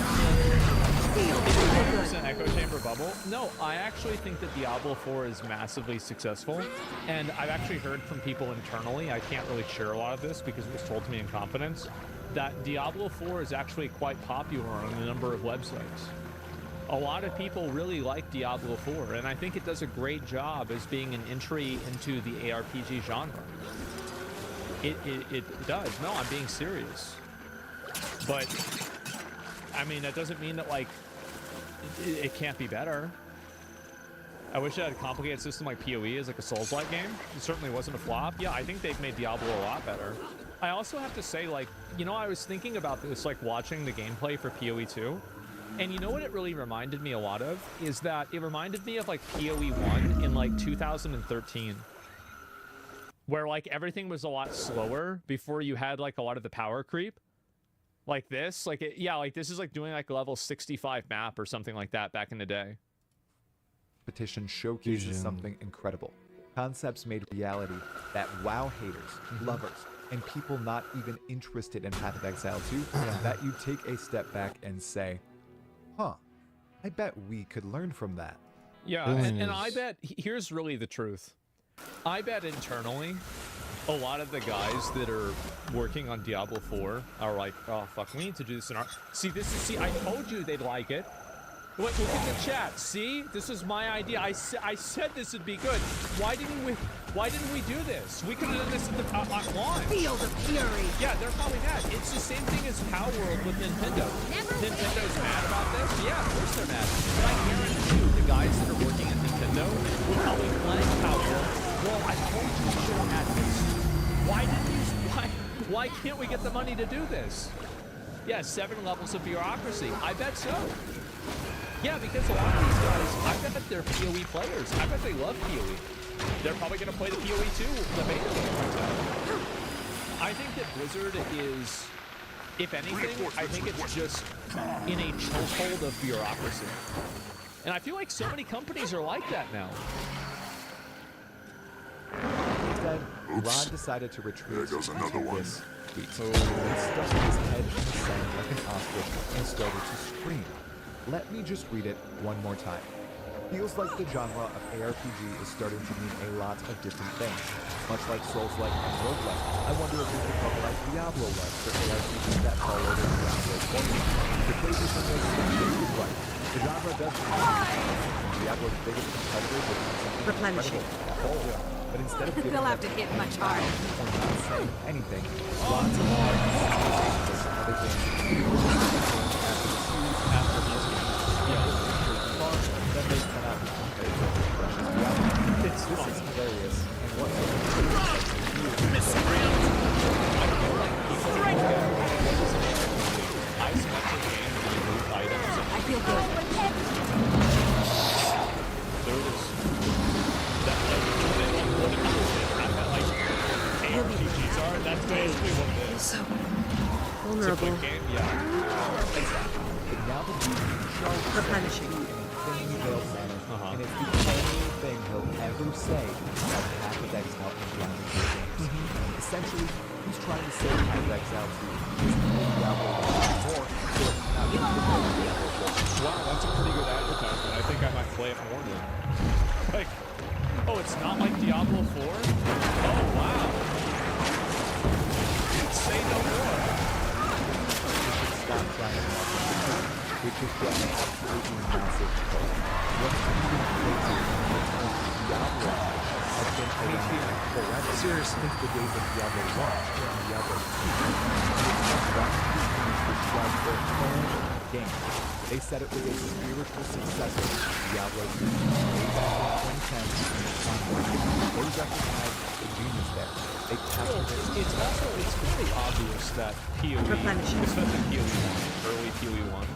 100% echo chamber bubble? No, I actually think that Diablo 4 is massively successful. And I've actually heard from people internally, I can't really share a lot of this because it was told to me in confidence, that Diablo 4 is actually quite popular on a number of websites. A lot of people really like Diablo 4, and I think it does a great job as being an entry into the ARPG genre. It does. No, I'm being serious. But, I mean, that doesn't mean that, like, it can't be better. I wish it had a complicated system like PoE as like a Souls-like game. It certainly wasn't a flop. Yeah, I think they've made Diablo a lot better. I also have to say, like, you know, I was thinking about this, like, watching the gameplay for PoE 2. And you know what it really reminded me a lot of? Is that it reminded me of, like, PoE 1 in, like, 2013. Where, like, everything was a lot slower before you had, like, a lot of the power creep. Like this. Like, yeah, like, this is, like, doing, like, a level 65 map or something like that back in the day. Petition showcases something incredible. Concepts made reality that WoW haters, lovers, and people not even interested in Path of Exile 2, that you take a step back and say, huh, I bet we could learn from that. Yeah, and I bet, here's really the truth. I bet internally, a lot of the guys that are working on Diablo 4 are like, oh, fuck, we need to do this in our... See, I told you they'd like it. Look at the chat. See? This is my idea. I said this would be good. Why didn't we... Why didn't we do this? We could have done this at launch. Feel the fury. Yeah, they're probably mad. It's the same thing as Power World with Nintendo. Nintendo's mad about this? Yeah, of course they're mad. But I guarantee you, the guys that are working at Nintendo were probably playing Power World. Well, I told you we should have had this. Why can't we get the money to do this? Yeah, 7 levels of bureaucracy. I bet so. Yeah, because a lot of these guys, I bet they're PoE players. I bet they love PoE. They're probably going to play the PoE too, the beta when it comes out. I think that Blizzard is, if anything, I think it's just in a chokehold of bureaucracy. And I feel like so many companies are like that now. Instead, Rod decided to retreat this tweet. So he stuck his head in the sand like an ostrich and started to scream. Let me just read it one more time. Feels like the genre of ARPG is starting to mean a lot of different things. Much like Souls-like and roguelike, I wonder if we could talk about Diablo-like for ARPGs that follow the Diablo formula. The case is right. The genre does Diablo's biggest competitor would be something replenishing. But instead of they'll have to hit much harder. Or not saying anything, lots of other games. This is hilarious, and what I feel good. ARPGs are, that's basically what it is. So vulnerable. Replenishing. And it's the only thing he'll ever say about Path of Exile and Beyond the games. Essentially, he's trying to say Path of Exile to Diablo more, so now he can play Diablo 4. Wow, that's a pretty good advertisement. I think I might play it more then. Like, oh, it's not like Diablo 4? Oh, wow. Say no more. Stop trying to which is just an absolutely massive toll. What's even crazy is Diablo has been around forever. Seriously, since the days of Diablo 1 and Diablo 2. Which was their own game. They said it was a spiritual successor to Diablo 2. Way back in 2010 they recognized the genius there. They captured it. It's really obvious that PoE, especially PoE 1, early PoE 1,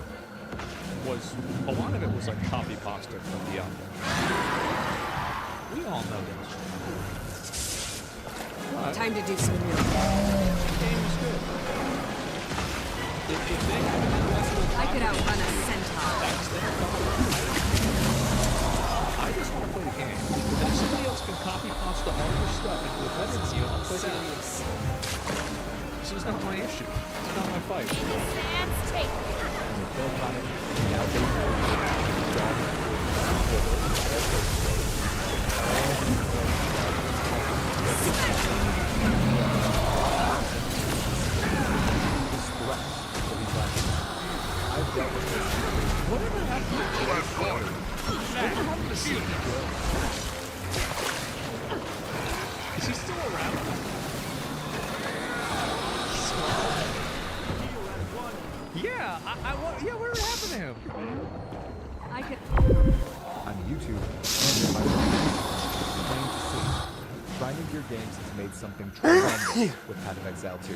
was a lot of it was like copy pasta from Diablo. We all know this. But Time to do some real. The game was good. If they had an investment, I could outrun a centaur. That's their problem. I just want to play the game. And if somebody else can copy pasta all your stuff into a better game, I'll play that. This is not my issue. It's not my fight. Sans take. Whatever happened to Steve? Is he still around? Yeah, yeah, whatever happened to him? I could. On YouTube, plain to see, Grinding Gear Games has made something tremendous with Path of Exile 2.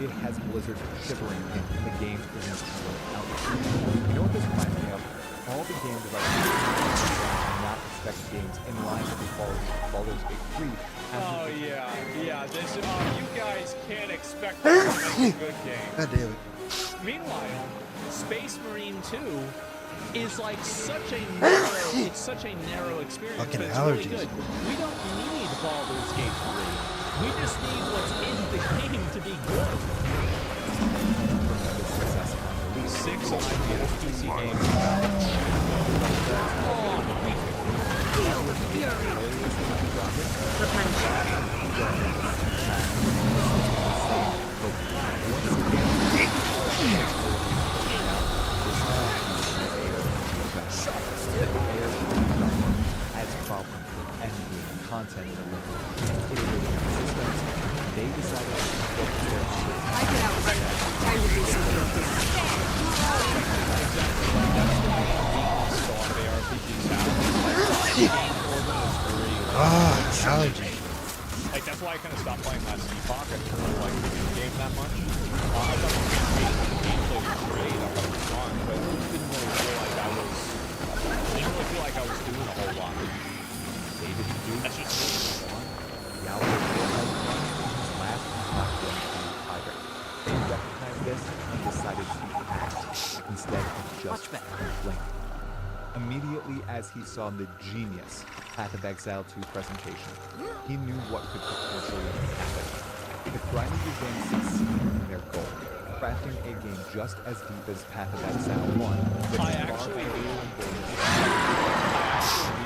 It has Blizzard shivering in, and the game isn't out. You know what this reminds me of? All the game developers not expect games in line with the Baldur's Gate 3. Oh yeah. This, you guys can't expect to make a good game. God damn it. Meanwhile, Space Marine 2 is like such a narrow experience. Fucking but it's allergies. really good. We don't need Baldur's Gate 3. We just need what's in the game to be good. 6 on IPS PC games. Feel the fury. As problems with endgame content delivery. this and decided to act instead of just blink. Immediately as he saw the genius Path of Exile 2 presentation, he knew what could potentially happen. If grinding your game succeed in their goal, crafting a game just as deep as Path of Exile 1, I actually do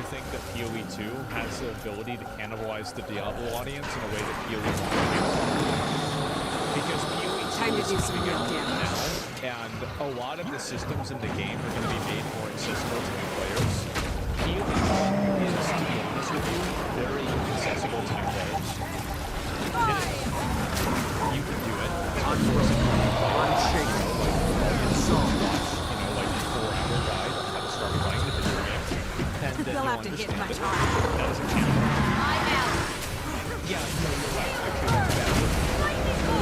think that PoE 2 has the ability to cannibalize the Diablo audience in a way that PoE 1 can't. Because PoE 2 is coming out now, and a lot of the systems in the game are going to be made more accessible to new players. PoE 1 is, to be honest with you, very accessible to new players. You can do it. Unshakable. Like 4-hour guide on how to start playing the video game. And then They'll have to hit much harder. That is a challenge. I'm out. Yeah, no, you're right. Actually, that's bad.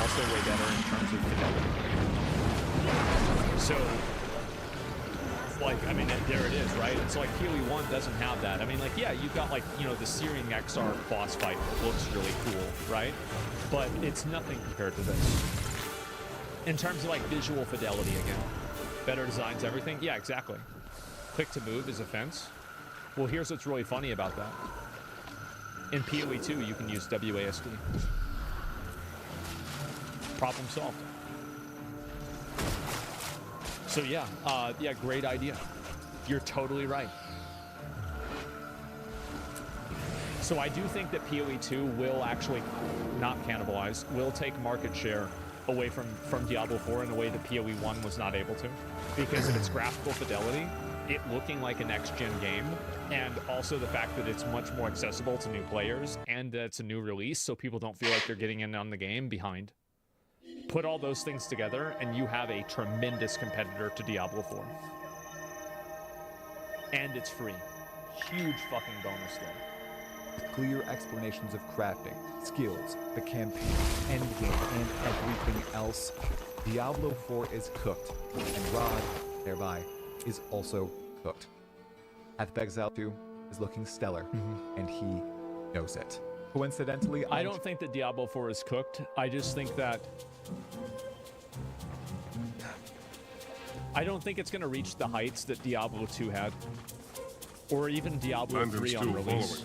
Also way better in terms of fidelity. So, like, I mean, there it is, right? It's like PoE 1 doesn't have that. I mean, like, yeah, you've got, like, you know, the Syrian XR boss fight that looks really cool, right? But it's nothing compared to this. In terms of, like, visual fidelity again. Better designs, everything? Yeah, exactly. Click to move is a fence. Well, here's what's really funny about that. In PoE 2, you can use WASD. Problem solved. So yeah, yeah, great idea. You're totally right. So I do think that PoE 2 will actually not cannibalize, will take market share away from Diablo 4 in a way that PoE 1 was not able to. Because of its graphical fidelity, it looking like a next-gen game, and also the fact that it's much more accessible to new players, and that it's a new release, so people don't feel like they're getting in on the game behind. Put all those things together, and you have a tremendous competitor to Diablo 4. And it's free. Huge fucking bonus there. With clear explanations of crafting, skills, the campaign, endgame, and everything else, Diablo 4 is cooked, and Rod, thereby, is also cooked. Path of Exile 2 is looking stellar, and he knows it. Coincidentally, I don't think that Diablo 4 is cooked. I just think that I don't think it's going to reach the heights that Diablo 2 had, or even Diablo 3 on release.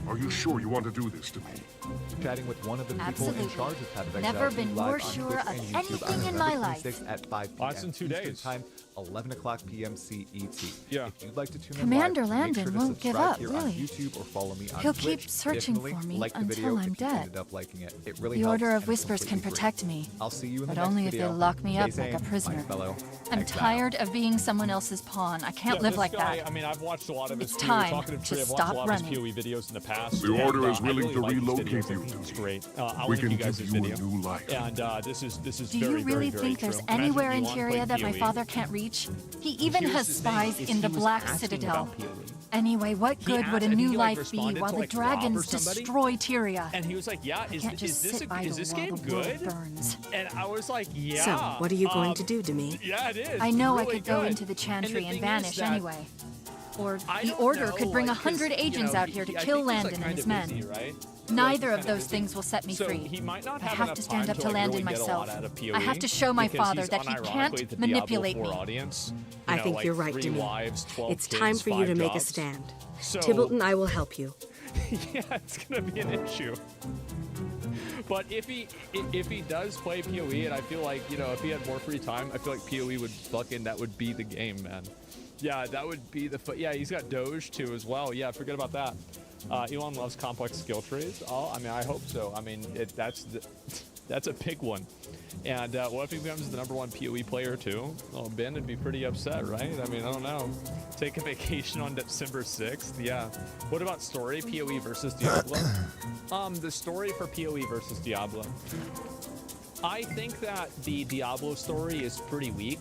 Are you sure you want to do this to me? Chatting with one of the people in charge of Path of Exile. Never been more sure of anything in my life. At 5 p.m. That's in 2 days. Eastern time, 11 o'clock p.m. CET. Yeah. If you'd like to tune Commander in live, Landon make sure to won't give subscribe up, here really. on YouTube or follow me on He'll Twitch. keep searching Additionally, for me like the until video I'm if you dead. ended up liking it. It really The helps Order of and Whispers can completely free. protect me, I'll see you in the but next only if video. they lock me up Stay like a sane, prisoner. my fellow I'm exile. tired of being someone else's pawn. I can't live this like guy, that. I mean, I've watched a lot of his It's PoE. time Talking to Trey, I've watched stop a lot running. of his PoE videos in the past. The Order and, is willing I really to like his relocate videos. I you think to. he's great. I'll We link can you guys' give you a video. new life. And this is Do very, you really very, very think true. there's Imagine anywhere in Elon Tyria playing that my PoE. father can't reach? He even Here's has the spies thing, in is the he was Black asking Citadel. about PoE. Anyway, what He good asked- would a and new he, life be responded while to, the like, Rob or dragons somebody. destroy Tyria? And he was like, "Yeah, I can't just sit idle is this while game the world good?" burns. And I was like, "Yeah." So, what are you going to do to me? Yeah, it is. I know really I could go good. into the Chantry the and thing vanish is that anyway. Or I the don't Order know, could bring like, 'cause, 100 agents you know, out here to I kill think he's, Landon like, and his kinda men. busy, right? Neither Like, of kinda those things will set me So free. he might not I have have enough to stand time up to like, Landon really get a myself. lot out of I have to show my because father he's that he unironically can't the manipulate Diablo me. 4 audience. I know, think like you're right, 3 Demi. wives, 12 It's kids, time for you 5 to make a jobs. stand. So, Tybalt and I will help you. yeah, it's gonna be an issue. But if he does play PoE, and I feel like, you know, if he had more free time, I feel like PoE would that would be the game, man. Yeah, that would be yeah, he's got Doge too as well. Yeah, forget about that. Elon loves complex skill trees. Oh, I mean, I hope so. I mean, that's a big one. And what if he becomes the #1 PoE player too? Well, Ben would be pretty upset, right? I mean, I don't know. Take a vacation on December 6th. Yeah. What about story PoE versus Diablo? The story for PoE versus Diablo. I think that the Diablo story is pretty weak.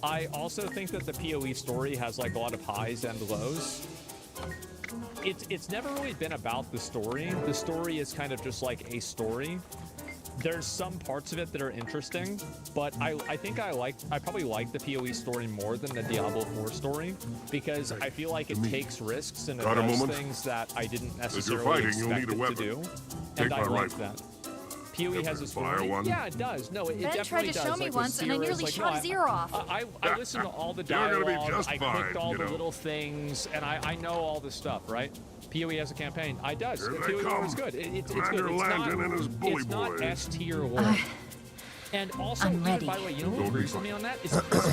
I also think that the PoE story has like a lot of highs and lows. it's never really been about the story. The story is kind of just like a story. There's some parts of it that are interesting, but I think I probably like the PoE story more than the Diablo 4 story, because I feel like it takes risks and it does things that I didn't necessarily expect it to do, and I like that. PoE has a story. Yeah, it does. No, it Ben definitely tried to does. show me once, and I nearly shot his ear off. I listened to all the dialogue. I clicked all the little things, and I know all this stuff, right? PoE has a campaign. I does. PoE is good. It's good. It's not S tier lore. And also, by the way, you know what agrees with me on that?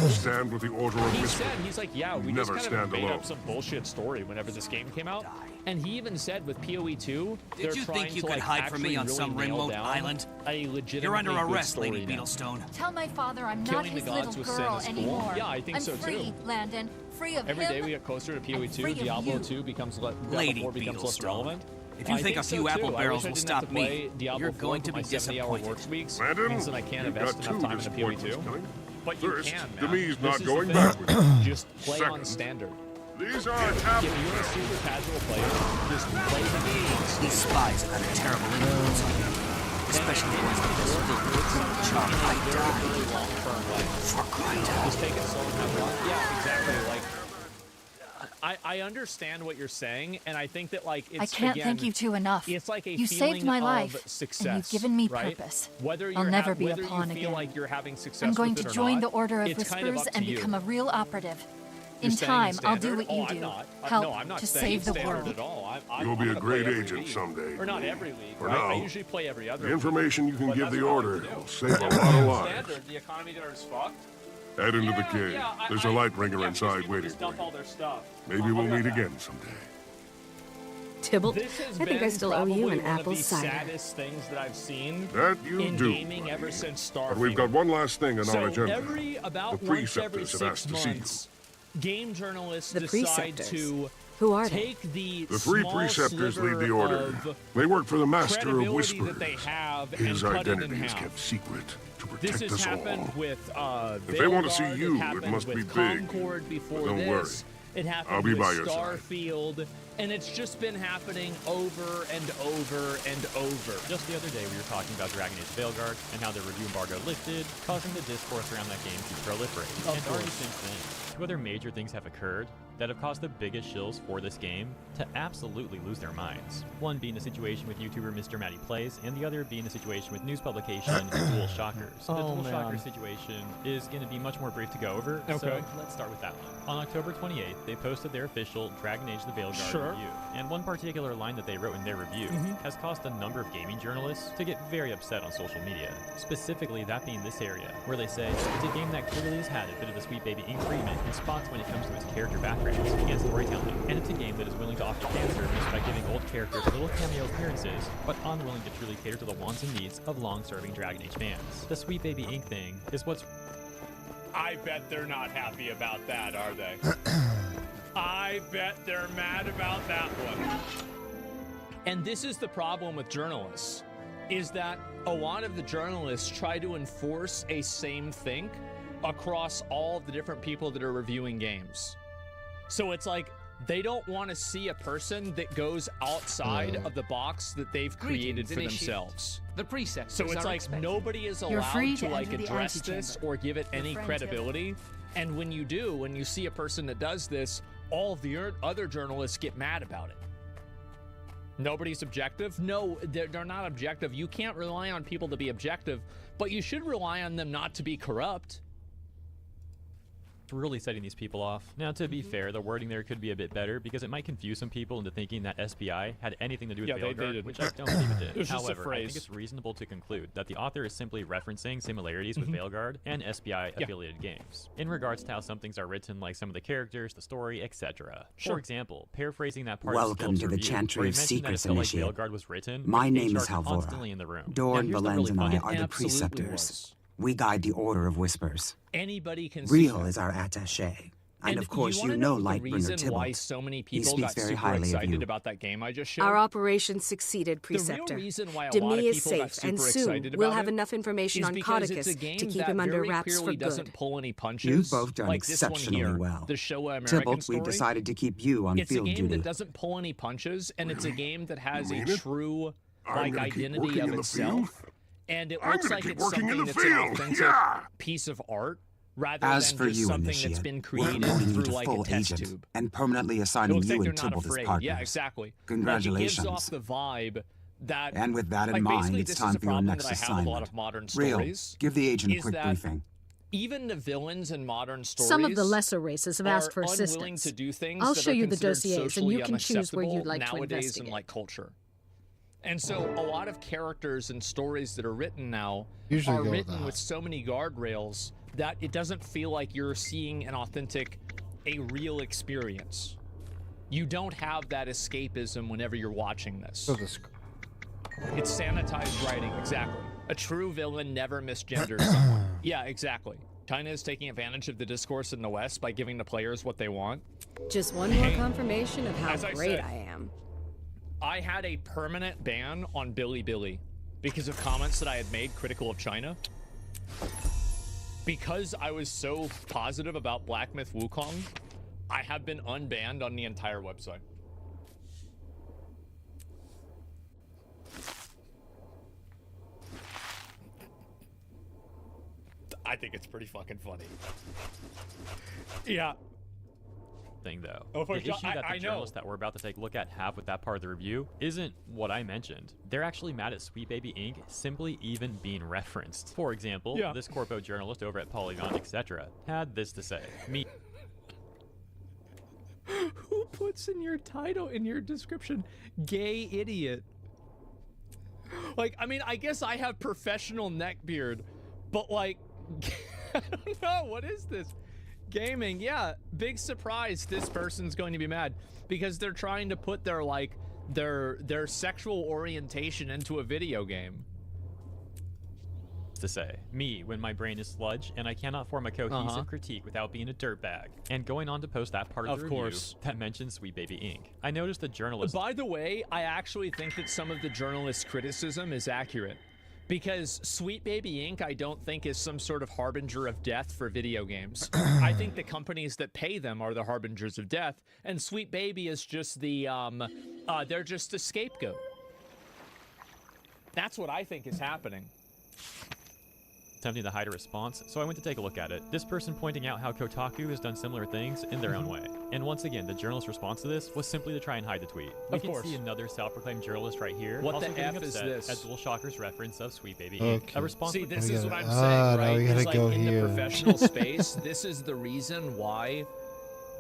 Stand with the order of Whisper. He's like, yeah, we just kind of made up some bullshit story whenever this game came out. And he even said with PoE 2, did you think you could hide from me on some remote island? You're under arrest, Lady Beetlestone. Tell my father I'm not his little girl anymore. Yeah, I think so too. I'm free, Landon. Free of Every him. day we get closer to PoE 2, Diablo 2 becomes Lady less relevant. If you think a few apple barrels will stop me, you're going to be disappointed. Landon, means that I can't invest enough time into PoE 2. But you First, can, man. Demi's not This is going the thing. backwards. Just play on Second, standard. These are If tablets. you're a super casual player, just play the game. These spies have had a terrible influence on me. Especially the ones that just filled Chop, I died. For crying out. Just take it slow and have fun. Yeah, exactly. Like, I understand what you're saying, and I think that like it's I can't thank you two enough. It's like a you feeling saved my of life, success, and you've given me right? purpose. Whether I'll you're never be a whether pawn you feel again. like you're having success I'm going with to it or join not, the Order of it's kind of Whispers up to and you. become a real operative. You're In staying time, I'll do standard? what you I'm do. not. Help No, I'm not to staying save the standard world. at all. You'll be I'm a gonna great play every agent league. someday. Or not every league, For right? now, I usually play every other the information you can But give that's the what I Order like to will do. save a lot of lives. Standard, the economy there is fucked. Head into the cave. There's a light bringer inside waiting Just for dump you. all their stuff. Maybe we'll meet again someday. Tybalt, This has I think I been still owe you probably an one apple of the cider. saddest things that I've seen That you in do, gaming ever since Starfield. But we've got one last thing on our agenda. Every about The once every preceptors have 6 asked to see you. months, game journalists The decide preceptors? to Who are they? take the The three small preceptors lead the sliver Order. of They work for the Master of credibility Whispers. that they have His and cut it in identity is half. kept secret to This protect has us happened all. with If they want to see Veilguard, you, it happened must with be big. Concord before But don't this. worry. It happened I'll be with by your side. Starfield, and it's just been happening over and over and over. Just the other day, we were talking about Dragon Age Veilguard and how the review embargo lifted, causing the discourse around that game to proliferate. Of And already course. since then, two other major things have occurred that have caused the biggest shills for this game to absolutely lose their minds. One being the situation with YouTuber Mr. Matty Plays, and the other being the situation with news publication Dual Shockers. The Oh, Dual man. Shockers situation is going to be much more brief to go over, Okay. so let's start with that one. On October 28th, they posted their official Dragon Age the Veilguard Sure. review, and one particular line that they wrote in their review has caused a number of gaming journalists to get very upset on social media. Specifically, that being this area, where they say, it's a game that clearly has had a bit of the Sweet Baby Inc. treatment in spots when it comes to its character backgrounds and storytelling, and it's a game that is willing to offer fan service by giving old characters little cameo appearances, but unwilling to truly cater to the wants and needs of long-serving Dragon Age fans. The Sweet Baby Inc. thing is what's I bet they're not happy about that, are they? I bet they're mad about that one. And this is the problem with journalists, is that a lot of the journalists try to enforce a same think across all of the different people that are reviewing games. So it's like they don't want to see a person that goes outside of the box that they've created for themselves. The precepts. So it's like nobody is You're free allowed to to like enter the address this antechamber. or give it any friends credibility. And when you do, when you see a person that does this, all of the other journalists get mad about it. Nobody's objective? No, they're not objective. You can't rely on people to be objective, but you should rely on them not to be corrupt. really setting these people off. Now, to be fair, the wording there could be a bit better because it might confuse some people into thinking that SPI had anything to do with Veilguard, which I don't believe it did. It was just a However, I think phrase. it's reasonable to conclude that the author is simply referencing similarities with Veilguard and SPI-affiliated games in regards to how some things are written, like some of the characters, the story, etc. Sure. For example, paraphrasing that part Welcome of to the review, Chantry where he of mentioned that it Secrets felt like Initiate. Veilguard was written My with name is HR Halvora. constantly in the room. Dorn, Now, here's the Valens, really and I funny are the thing. preceptors. We guide the Order of Whispers. Anybody can see Real that. is our attaché. And of course, you know the Lightbringer reason why Tybalt. so many He people speaks got very super highly of excited you. about that game I just showed. Our operation succeeded, Preceptor. reason why a lot of Demi is people got safe, and super soon excited we'll about have it enough information is on because it's a Codicus game to keep that him under very wraps clearly for doesn't good. pull any punches. You've both done like this one exceptionally here, well. The Showa American Tybalt, story. we've decided to keep you on It's field a game duty. that doesn't pull any punches, and it's a game that has You a mean it? true I'm gonna keep identity working of in the itself. field. And it I'm looks gonna like keep it's working in something the that's an field, authentic yeah. piece of art, rather As than for just you, something that's Initiate, been we're created promoting you through to like full a test agent tube. and permanently It assigning looks you like and they're not Tybalt as afraid. partners. Yeah, exactly. Like, Congratulations. it gives off the vibe that. And with that in like, mind, basically it's this time is a for your problem next that I have assignment. with a lot of modern Real, stories. give the agent a is quick that briefing. Even the villains in modern stories. Some of the lesser races have asked for are unwilling assistance. to do things I'll that show are you the considered dossiers, and you socially can choose where you'd like to unacceptable nowadays investigate. in like culture. And so a lot of characters and stories that are written now Usually are go with written that. with so many guardrails that it doesn't feel like you're seeing an authentic, a real experience. You don't have that escapism whenever you're watching this. It's sanitized writing, exactly. A true villain never misgenders someone. Yeah, exactly. China is taking advantage of the discourse in the West by giving the players what they want. Just one more confirmation of how As I great said, I am. I had a permanent ban on Bilibili because of comments that I had made critical of China. Because I was so positive about Black Myth Wukong, I have been unbanned on the entire website. I think it's pretty fucking funny. Yeah. Thing though. Oh, for the sure. issue that I the know. journalists that we're about to take a look at have with that part of the review isn't what I mentioned. They're actually mad at Sweet Baby Inc. simply even being referenced. For example, Yeah. this corpo journalist over at Polygon, etc., had this to say. Me. Who puts in your title, in your description, gay idiot? Like, I mean, I guess I have professional neckbeard, but like, I don't know, what is this? Gaming, yeah, big surprise this person's going to be mad because they're trying to put their like their sexual orientation into a video game. To say me when my brain is sludge and I cannot form a cohesive critique without being a dirtbag. And going on to post that part of the review course. that mentions Sweet Baby Inc. I noticed the journalist. By the way, I actually think that some of the journalist criticism is accurate. Because Sweet Baby Inc., I don't think is some sort of harbinger of death for video games. I think the companies that pay them are the harbingers of death, and Sweet Baby is just the, they're just a scapegoat. That's what I think is happening. Attempting to hide a response, so I went to take a look at it. This person pointing out how Kotaku has done similar things in their own way. And once again, the journalist's response to this was simply to try and hide the tweet. We Of can course. see another self-proclaimed journalist right here. What also the getting F is upset this? at DualShockers reference of Sweet Baby Okay. Inc. A response. See, this We is gotta- what I'm now saying, right? we gotta It's like go in here. the professional space, this is the reason why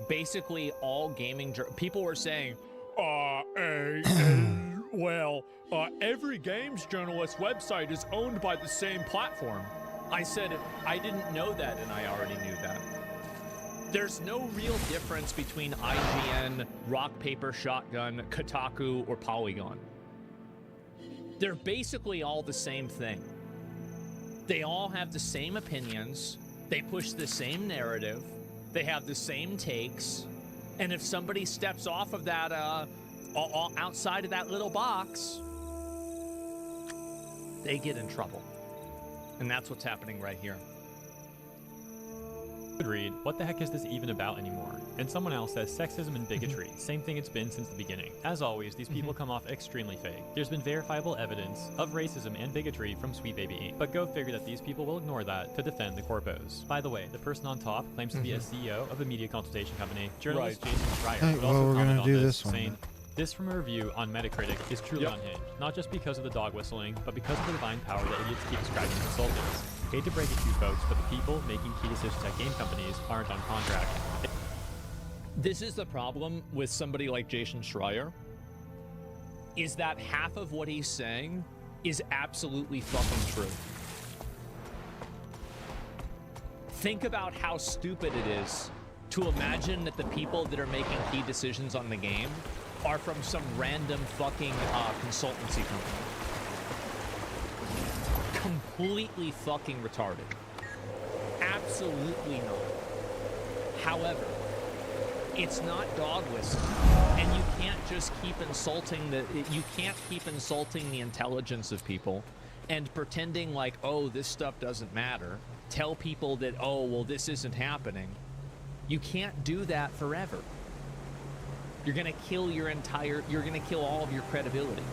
basically all gaming people were saying, every games journalist website is owned by the same platform. I said, I didn't know that, and I already knew that. There's no real difference between IGN, Rock, Paper, Shotgun, Kotaku, or Polygon. They're basically all the same thing. They all have the same opinions. They push the same narrative. They have the same takes. And if somebody steps off of that, outside of that little box, they get in trouble. And that's what's happening right here. Would read, what the heck is this even about anymore? And someone else says sexism and bigotry, same thing it's been since the beginning. As always, these people come off extremely fake. There's been verifiable evidence of racism and bigotry from Sweet Baby Inc. But go figure that these people will ignore that to defend the corpos. By the way, the person on top claims to be a CEO of a media consultation company. Journalist Jason Schreier Hey, would well, also we're gonna comment on do this, this one saying, then. this from a review on Metacritic is truly unhinged, not just because of the dog whistling, but because of the divine power that idiots keep ascribing to consultants. Hate to break it to you folks, but the people making key decisions at game companies aren't on contract. This is the problem with somebody like Jason Schreier, is that half of what he's saying is absolutely fucking true. Think about how stupid it is to imagine that the people that are making key decisions on the game are from some random fucking consultancy company. Completely fucking retarded. Absolutely not. However, It's not dog whistling, and you can't just keep insulting the intelligence of people and pretending like, oh, this stuff doesn't matter. Tell people that, oh, well, this isn't happening. You can't do that forever. You're gonna kill you're gonna kill all of your credibility.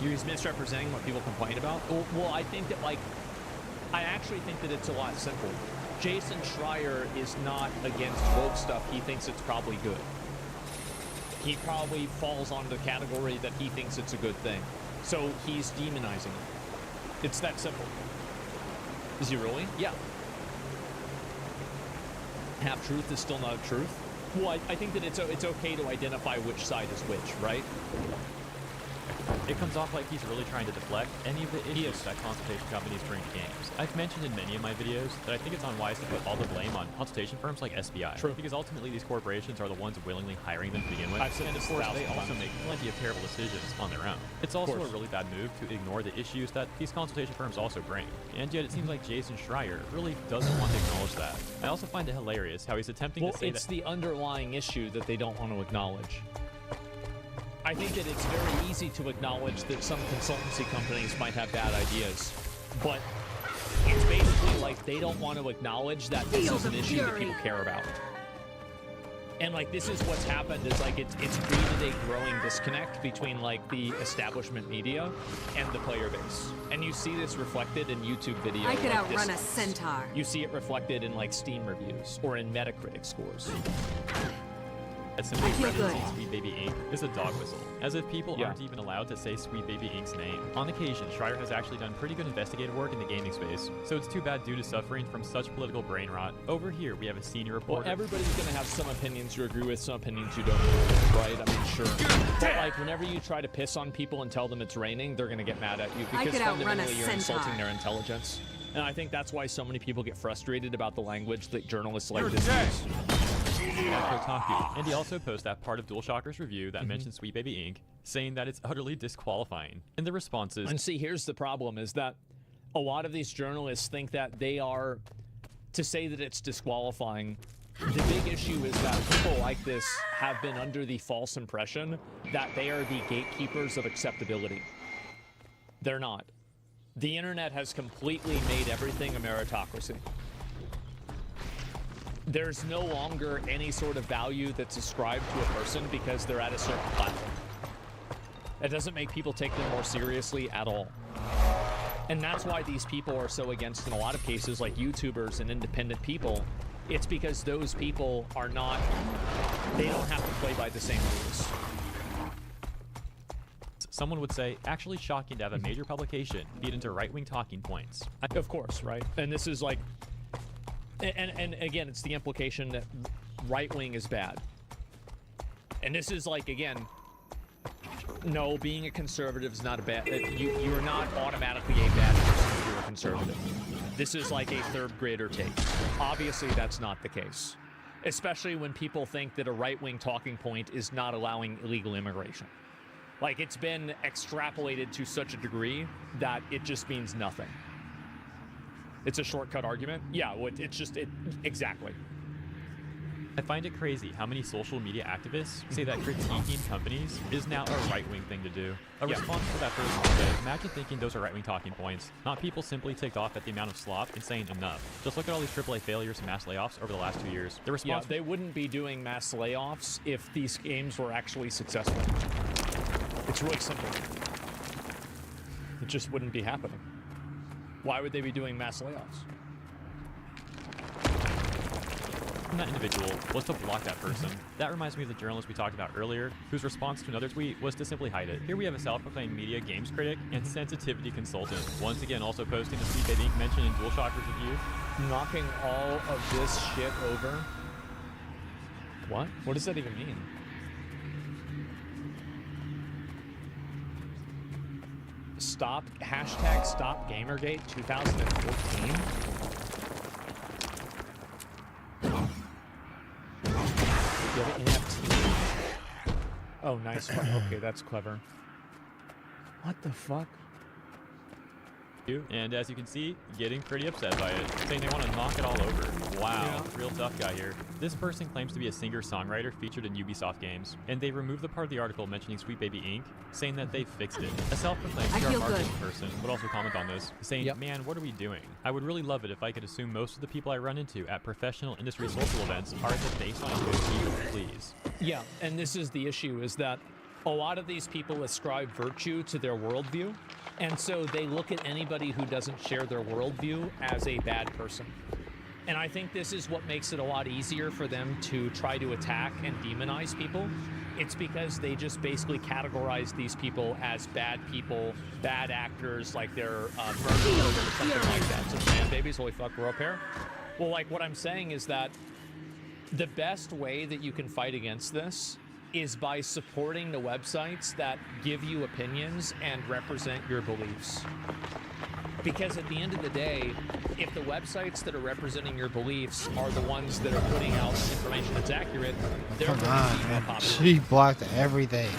You're just misrepresenting what people complain about. Well, I think that, like, I actually think that it's a lot simpler. Jason Schreier is not against woke stuff. He thinks it's probably good. He probably falls onto the category that he thinks it's a good thing. So he's demonizing it. It's that simple. Is he really? Yeah. Half truth is still not a truth. Well, I think that it's okay to identify which side is which, right? It comes off like he's really trying to deflect any of the issues that consultation companies bring to games. I've mentioned in many of my videos that I think it's unwise to put all the blame on consultation firms like SBI. True. Because ultimately these corporations are the ones willingly hiring them to begin with. I've said and of this course they 1,000 also times. make plenty of terrible decisions on their own. It's also a really bad move to ignore the issues that these consultation firms also bring. And yet it seems like Jason Schreier really doesn't want to acknowledge that. I also find it hilarious how he's attempting to say it's the underlying issue that they don't want to acknowledge. I think that it's very easy to acknowledge that some consultancy companies might have bad ideas, but it's basically like they don't want to acknowledge that this is an issue that people care about. And like this is what's happened is like it's created a growing disconnect between like the establishment media and the player base. And you see this reflected in YouTube videos. I could like outrun this. a centaur. You see it reflected in like Steam reviews or in Metacritic scores. That simply referencing Sweet Baby Inc. is a dog whistle, as if people aren't even allowed to say Sweet Baby Inc.'s name. On occasion, Schreier has actually done pretty good investigative work in the gaming space, so it's too bad due to suffering from such political brain rot. Over here, we have a senior reporter. Well, everybody's gonna have some opinions you agree with, some opinions you don't agree with, right? I mean, sure. But like, whenever you try to piss on people and tell them it's raining, they're gonna get mad at you because fundamentally you're insulting their intelligence. And I think that's why so many people get frustrated about the language that journalists like this use. Kotaku. And he also posted that part of DualShockers review that mentions Sweet Baby Inc., saying that it's utterly disqualifying. And the responses. And see, here's the problem, is that a lot of these journalists think that they are, to say that it's disqualifying, the big issue is that people like this have been under the false impression that they are the gatekeepers of acceptability. They're not. The internet has completely made everything a meritocracy. There's no longer any sort of value that's ascribed to a person because they're at a certain platform. That doesn't make people take them more seriously at all. And that's why these people are so against, in a lot of cases, like YouTubers and independent people. It's because those people are not, they don't have to play by the same rules. Someone would say, actually shocking to have a major publication feed into right-wing talking points. Of course, right? And this is like, and again, it's the implication that right-wing is bad. And this is like, again, no, being a conservative is not a bad, you're not automatically a bad person if you're a conservative. This is like a third grader take. Obviously, that's not the case. Especially when people think that a right-wing talking point is not allowing illegal immigration. Like, it's been extrapolated to such a degree that it just means nothing. It's a shortcut argument? Yeah, well, it's just, exactly. I find it crazy how many social media activists say that critiquing companies is now a right-wing thing to do. A response to that person would say, imagine thinking those are right-wing talking points, not people simply ticked off at the amount of slop and saying enough. Just look at all these AAA failures and mass layoffs over the last 2 years. The response they wouldn't be doing mass layoffs if these games were actually successful. It's really simple. It just wouldn't be happening. Why would they be doing mass layoffs? from that individual was to block that person. That reminds me of the journalist we talked about earlier, whose response to another tweet was to simply hide it. Here we have a self-proclaimed media games critic and sensitivity consultant, once again also posting a tweet that Inc. mentioned in DualShockers review. Knocking all of this shit over? What? What does that even mean? Stop, hashtag Stop Gamergate 2014? You have an NFT? Oh, nice. Okay, that's clever. What the fuck? And as you can see, getting pretty upset by it, saying they want to knock it all over. Wow, real tough guy here. This person claims to be a singer-songwriter featured in Ubisoft games, and they removed the part of the article mentioning Sweet Baby Inc., saying that they fixed it. A self-proclaimed PR marketing person would also comment on this, saying, man, what are we doing? I would really love it if I could assume most of the people I run into at professional industry social events are at the baseline of good view, please. Yeah, and this is the issue, is that a lot of these people ascribe virtue to their worldview, and so they look at anybody who doesn't share their worldview as a bad person. And I think this is what makes it a lot easier for them to try to attack and demonize people. It's because they just basically categorize these people as bad people, bad actors, like they're murderers or something like that. So, man, babies, holy fuck, we're up here. Well, like, what I'm saying is that the best way that you can fight against this is by supporting the websites that give you opinions and represent your beliefs. Because at the end of the day, if the websites that are representing your beliefs are the ones that are putting out information that's accurate, they're going to be more popular. She blocked everything.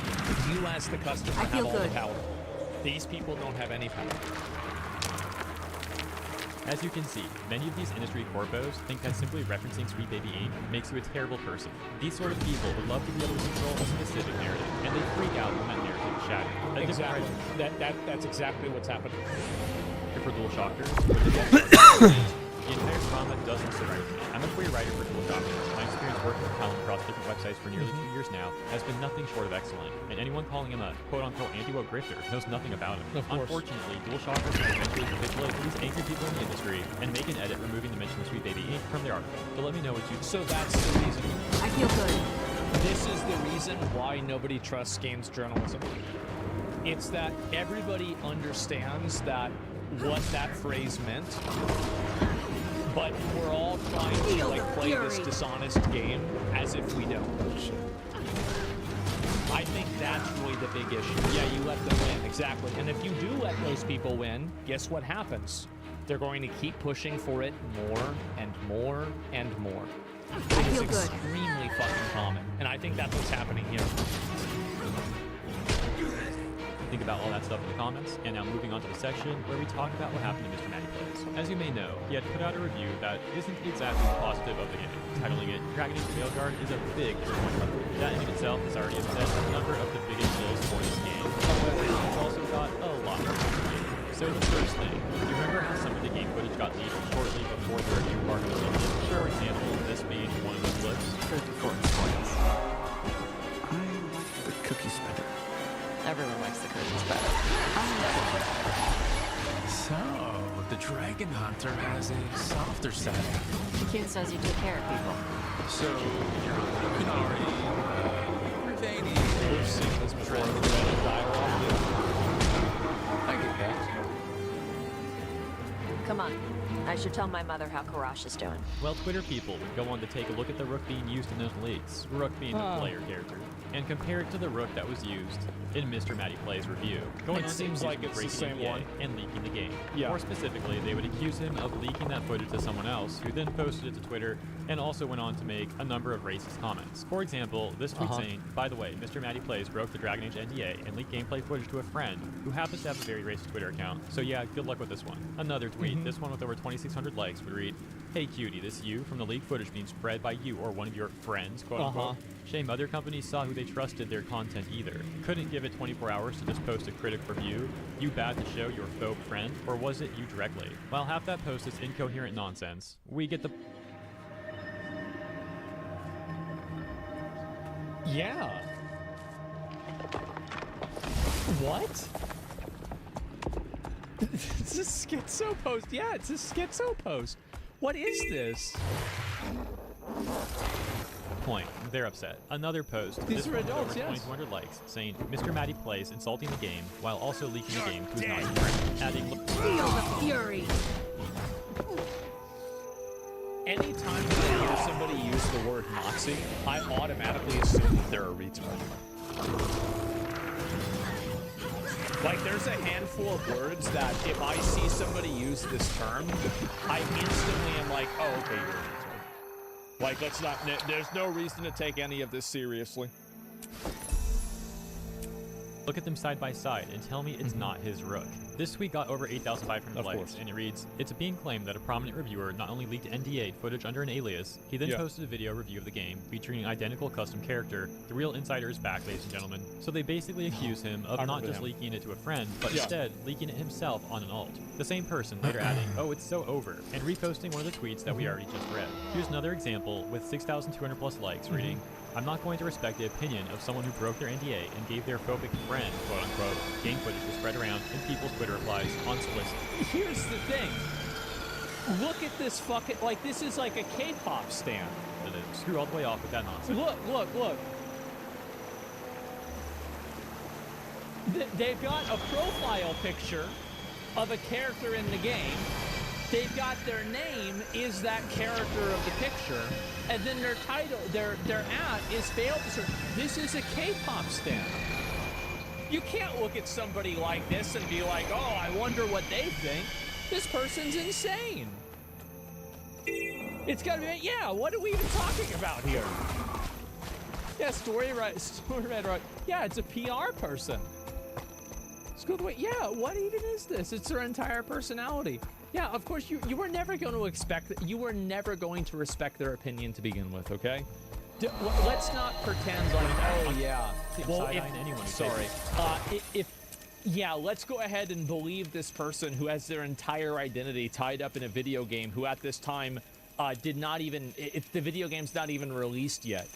You as the customer have all the power. These people don't have any power. As you can see, many of these industry corpos think that simply referencing Sweet Baby Inc. makes you a terrible person. These sort of people would love to be able to control a specific narrative, and they freak out when that narrative is shattered. Exactly. That's exactly what's happening. For DualShockers, the entire trauma doesn't surprise me. I'm a queer writer for DualShockers. My experience working with talent across different websites for nearly 2 years now has been nothing short of excellent, and anyone calling him a quote-unquote anti-woke grifter knows nothing about him. Unfortunately, DualShockers will eventually capitulate to these angry people in the industry and make an edit removing the mention of Sweet Baby Inc. from their article. So let me know what you think. So that's the reason. I feel good. This is the reason why nobody trusts games journalism. It's that everybody understands that what that phrase meant, but we're all trying to like play this dishonest game as if we don't. I think that's really the big issue. Yeah, you let them win, exactly. And if you do let those people win, guess what happens? They're going to keep pushing for it more and more and more. It is extremely fucking common, and I think that's what's happening here. Think about all that stuff in the comments, and now moving on to the section where we talk about what happened to Mr. Matty Plays. As you may know, he had put out a review that isn't exactly positive of the game, titling it Dragon Age Veilguard is a big disappointment. That in itself has already upset a number of the biggest bills for this game. However, it's also got a lot more to the game. So the first thing, do you remember how some of the game footage got leaked shortly before the review part was finished? For example, this being one of those clips. I like the cookies better. Everyone likes the cookies better. So, the Dragon Hunter has a softer side. Cute says you take care of people. So, you're a Kunari, Rivani. We've seen this Dragon dialogue. I get that. Come on. I should tell my mother how Karash is doing. Well, Twitter people would go on to take a look at the Rook being used in those leaks, Rook being the player character, and compare it to the Rook that was used in Mr. Matty Plays review. It seems like it's the same one. And leaking the game. Yeah. More specifically, they would accuse him of leaking that footage to someone else, who then posted it to Twitter, and also went on to make a number of racist comments. For example, this tweet saying, by the way, Mr. Matty Plays broke the Dragon Age NDA and leaked gameplay footage to a friend who happens to have a very racist Twitter account. So yeah, good luck with this one. Another tweet, this one with over 2,600 likes, would read, hey cutie, this you from the leaked footage being spread by you or one of your friends, quote unquote. Shame other companies saw who they trusted their content either. Couldn't give it 24 hours to just post a critic review. You bad to show your faux friend, or was it you directly? While half that post is incoherent nonsense, we get the... Yeah. What? It's a schizo post. Yeah, it's a schizo post. What is this? Point. They're upset. Another post. These are adults, over yes. 2,200 likes, saying Mr. Matty Plays insulting the game while also leaking the game to his not friend, adding. Feel the fury. Anytime that I hear somebody use the word Nazi, I automatically assume that they're a retard. Like, there's a handful of words that if I see somebody use this term, I instantly am like, oh, okay, you're a retard. Like, let's not, there's no reason to take any of this seriously. Look at them side by side and tell me it's not his Rook. This tweet got over 8,500 likes, and it reads, "It's being claimed that a prominent reviewer not only leaked NDA footage under an alias, he then posted a video review of the game featuring an identical custom character. The real insider is back, ladies and gentlemen." So they basically accuse him of not just leaking it to a friend, but instead leaking it himself on an alt. The same person later adding, "Oh, it's so over," and reposting one of the tweets that we already just read. Here's another example with 6,200 plus likes reading, "I'm not going to respect the opinion of someone who broke their NDA and gave their phobic friend, quote unquote, game footage to spread around in people's Twitter replies unsolicited." Here's the thing. Look at this fucking, like, this is like a K-pop stand. Screw all the way off with that nonsense. Look. They've got a profile picture of a character in the game. They've got their name is that character of the picture, and then their title, their ad is failed to serve. This is a K-pop stand. You can't look at somebody like this and be like, "Oh, I wonder what they think." This person's insane. It's gotta be, yeah, what are we even talking about here? Yeah, story writer. Yeah, it's a PR person. Yeah, what even is this? It's their entire personality. Yeah, of course, you were never going to expect, you were never going to respect their opinion to begin with, okay? Let's not pretend like, oh yeah. Well, let's go ahead and believe this person who has their entire identity tied up in a video game, who at this time did not even, the video game's not even released yet.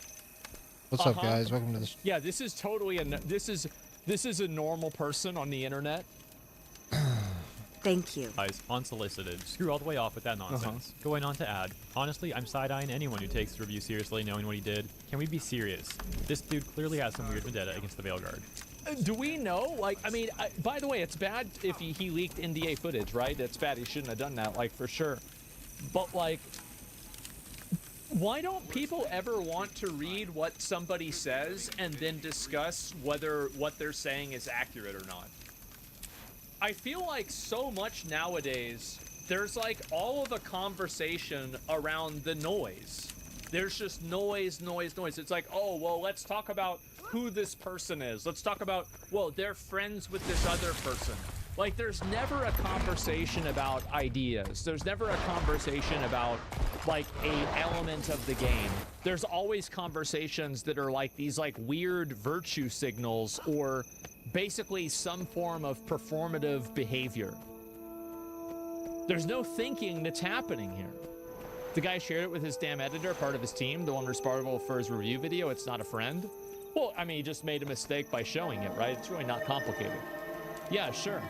What's up, guys? Welcome to this. Yeah, this is totally this is a normal person on the internet. Thank you. Guys, unsolicited. Screw all the way off with that nonsense. Going on to add, honestly, I'm side-eyeing anyone who takes the review seriously knowing what he did. Can we be serious? This dude clearly has some weird vendetta against the Veilguard. Do we know? Like, I mean, by the way, it's bad if he leaked NDA footage, right? It's bad. He shouldn't have done that, like, for sure. But, like, why don't people ever want to read what somebody says and then discuss whether what they're saying is accurate or not? I feel like so much nowadays, there's like all of a conversation around the noise. There's just noise. It's like, oh, well, let's talk about who this person is. Let's talk about, well, they're friends with this other person. Like, there's never a conversation about ideas. There's never a conversation about, like, a element of the game. There's always conversations that are like these, like, weird virtue signals or basically some form of performative behavior. There's no thinking that's happening here. The guy shared it with his damn editor, part of his team, the one responsible for his review video. It's not a friend. Well, I mean, he just made a mistake by showing it, right? It's really not complicated. Yeah, sure.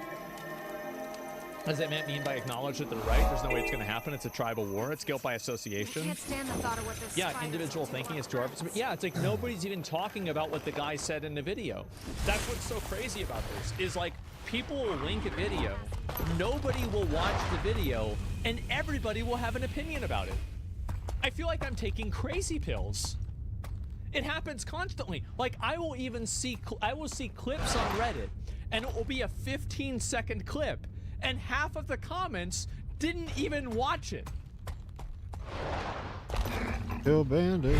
Does that mean by acknowledge that they're right? There's no way it's going to happen. It's a tribal war. It's guilt by association. Can't stand the thought of what this. Yeah, individual thinking is dwarfs. Yeah, it's like nobody's even talking about what the guy said in the video. That's what's so crazy about this, is like people will link a video, nobody will watch the video, and everybody will have an opinion about it. I feel like I'm taking crazy pills. It happens constantly. Like I will see clips on Reddit, and it will be a 15-second clip. And half of the comments didn't even watch it. Kill bandits.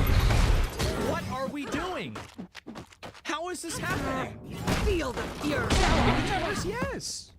What are we doing? How is this happening? Feel the fury. Yes.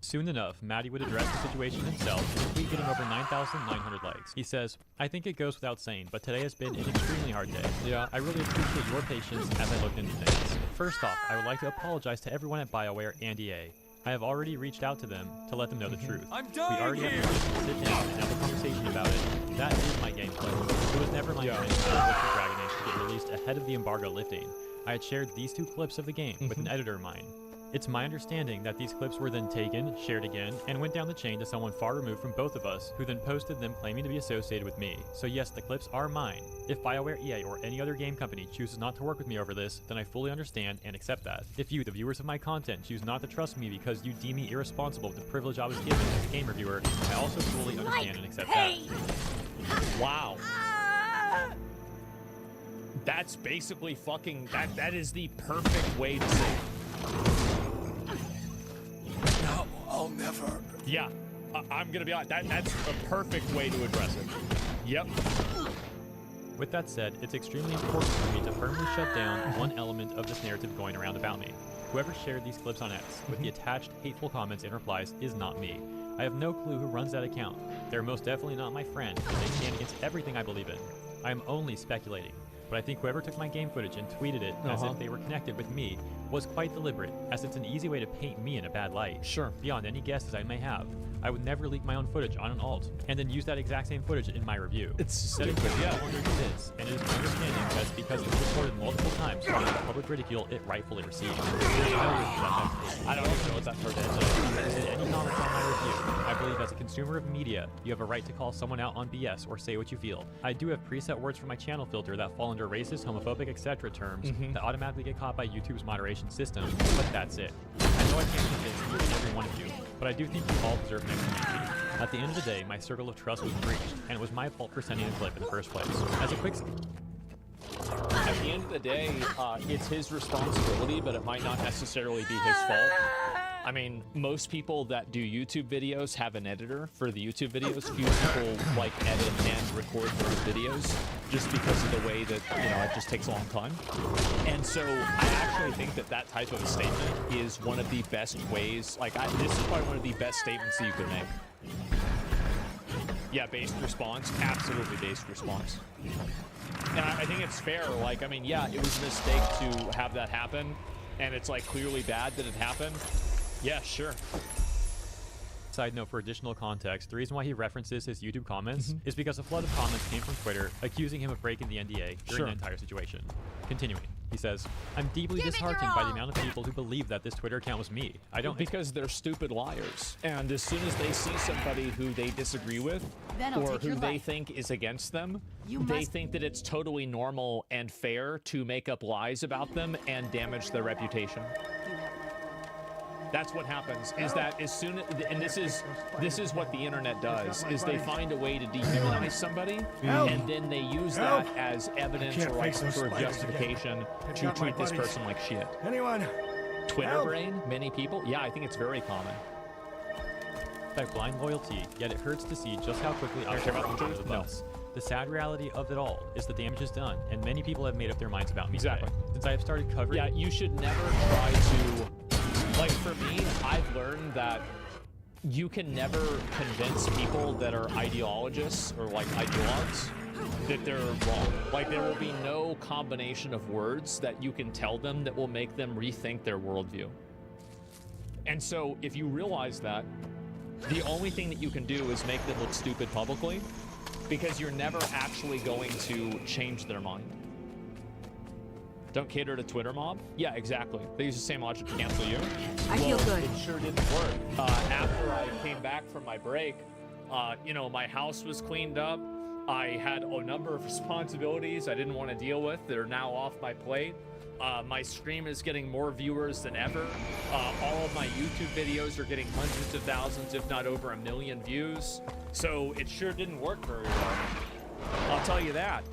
Soon enough, Maddie would address the situation himself in a tweet getting over 9,900 likes. He says, "I think it goes without saying, but today has been an extremely hard day. Yeah, I really appreciate your patience as I looked into things. First off, I would like to apologize to everyone at BioWare and EA. I have already reached out to them to let them know the truth. I'm dying We already have to sit down and have a conversation about it. That is my gameplay. It was never my intention for Dragon Age to get released ahead of the embargo lifting. I had shared these 2 clips of the game with an editor of mine. It's my understanding that these clips were then taken, shared again, and went down the chain to someone far removed from both of us, who then posted them claiming to be associated with me. So yes, the clips are mine. If BioWare, EA, or any other game company chooses not to work with me over this, then I fully understand and accept that. If you, the viewers of my content, choose not to trust me because you deem me irresponsible with the privilege I was given as a game reviewer, I also fully understand and accept that." Wow. That's basically fucking, that is the perfect way to say it. No, I'll never. Yeah, I'm gonna be honest. That's a perfect way to address it. Yep. With that said, it's extremely important for me to firmly shut down one element of this narrative going around about me. Whoever shared these clips on X with the attached hateful comments and replies is not me. I have no clue who runs that account. They're most definitely not my friend, and they stand against everything I believe in. I am only speculating, but I think whoever took my game footage and tweeted it as if they were connected with me was quite deliberate, as it's an easy way to paint me in a bad light. Sure. Beyond any guesses I may have, I would never leak my own footage on an alt and then use that exact same footage in my review. It's stupid, yeah. It is, and it is my understanding that it's because it was reported multiple times for the public ridicule it rightfully received. I don't even know what that word is. Any comments on my review? I believe as a consumer of media, you have a right to call someone out on BS or say what you feel. I do have preset words for my channel filter that fall under racist, homophobic, etc. terms that automatically get caught by YouTube's moderation system, but that's it. I know I can't convince each and every one of you, but I do think you all deserve an explanation. At the end of the day, my circle of trust was breached, and it was my fault for sending the clip in the first place. As a quick... At the end of the day, it's his responsibility, but it might not necessarily be his fault. I mean, most people that do YouTube videos have an editor for the YouTube videos. Few people like edit and record their videos just because of the way that, you know, it just takes a long time. And so I actually think that that type of a statement is one of the best ways, like this is probably one of the best statements that you could make. Yeah, based response, absolutely based response. And I think it's fair. Like, I mean, yeah, it was a mistake to have that happen, and it's like clearly bad that it happened. Yeah, sure. Side note for additional context, the reason why he references his YouTube comments is because a flood of comments came from Twitter accusing him of breaking the NDA during the entire situation. Continuing, he says, I'm deeply disheartened by the amount of people who believe that this Twitter account was me. I don't... Because they're stupid liars. And as soon as they see somebody who they disagree with, or who they think is against them, they think that it's totally normal and fair to make up lies about them and damage their reputation. That's what happens, is that as soon as, and this is what the internet does, is they find a way to dehumanize somebody, and then they use that as evidence or like for justification to treat this person like shit. Anyone? Twitter brain, many people, yeah, I think it's very common. By blind loyalty, yet it hurts to see just how quickly I care about the bus. The sad reality of it all is the damage is done, and many people have made up their minds about me today. Since I have started covering... Yeah, you should never try to... Like, for me, I've learned that you can never convince people that are ideologists or, like, ideologues that they're wrong. Like, there will be no combination of words that you can tell them that will make them rethink their worldview. And so, if you realize that, the only thing that you can do is make them look stupid publicly, because you're never actually going to change their mind. Don't cater to Twitter mob? Yeah, exactly. They use the same logic to cancel you. I feel good. It sure didn't work. After I came back from my break, you know, my house was cleaned up. I had a number of responsibilities I didn't want to deal with that are now off my plate. My stream is getting more viewers than ever. All of my YouTube videos are getting hundreds of thousands, if not over 1 million views. So it sure didn't work very well. I'll tell you that.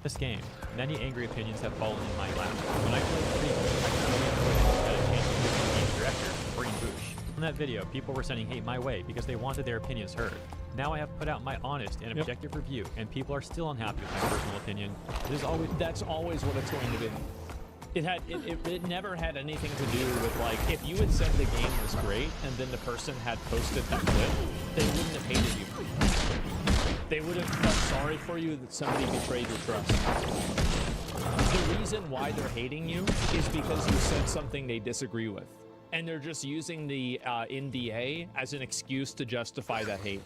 This game, many angry opinions have fallen in my lap. When I played Primo, I had a chance to meet the game director, Breen Boosh. In that video, people were sending hate my way because they wanted their opinions heard. Now I have put out my honest and objective review, and people are still unhappy with my personal opinion. That's always what it's going to be. It never had anything to do with, like, if you had said the game was great and then the person had posted that clip, they wouldn't have hated you. They would have felt sorry for you that somebody betrayed your trust. The reason why they're hating you is because you said something they disagree with. And they're just using the NDA as an excuse to justify that hate.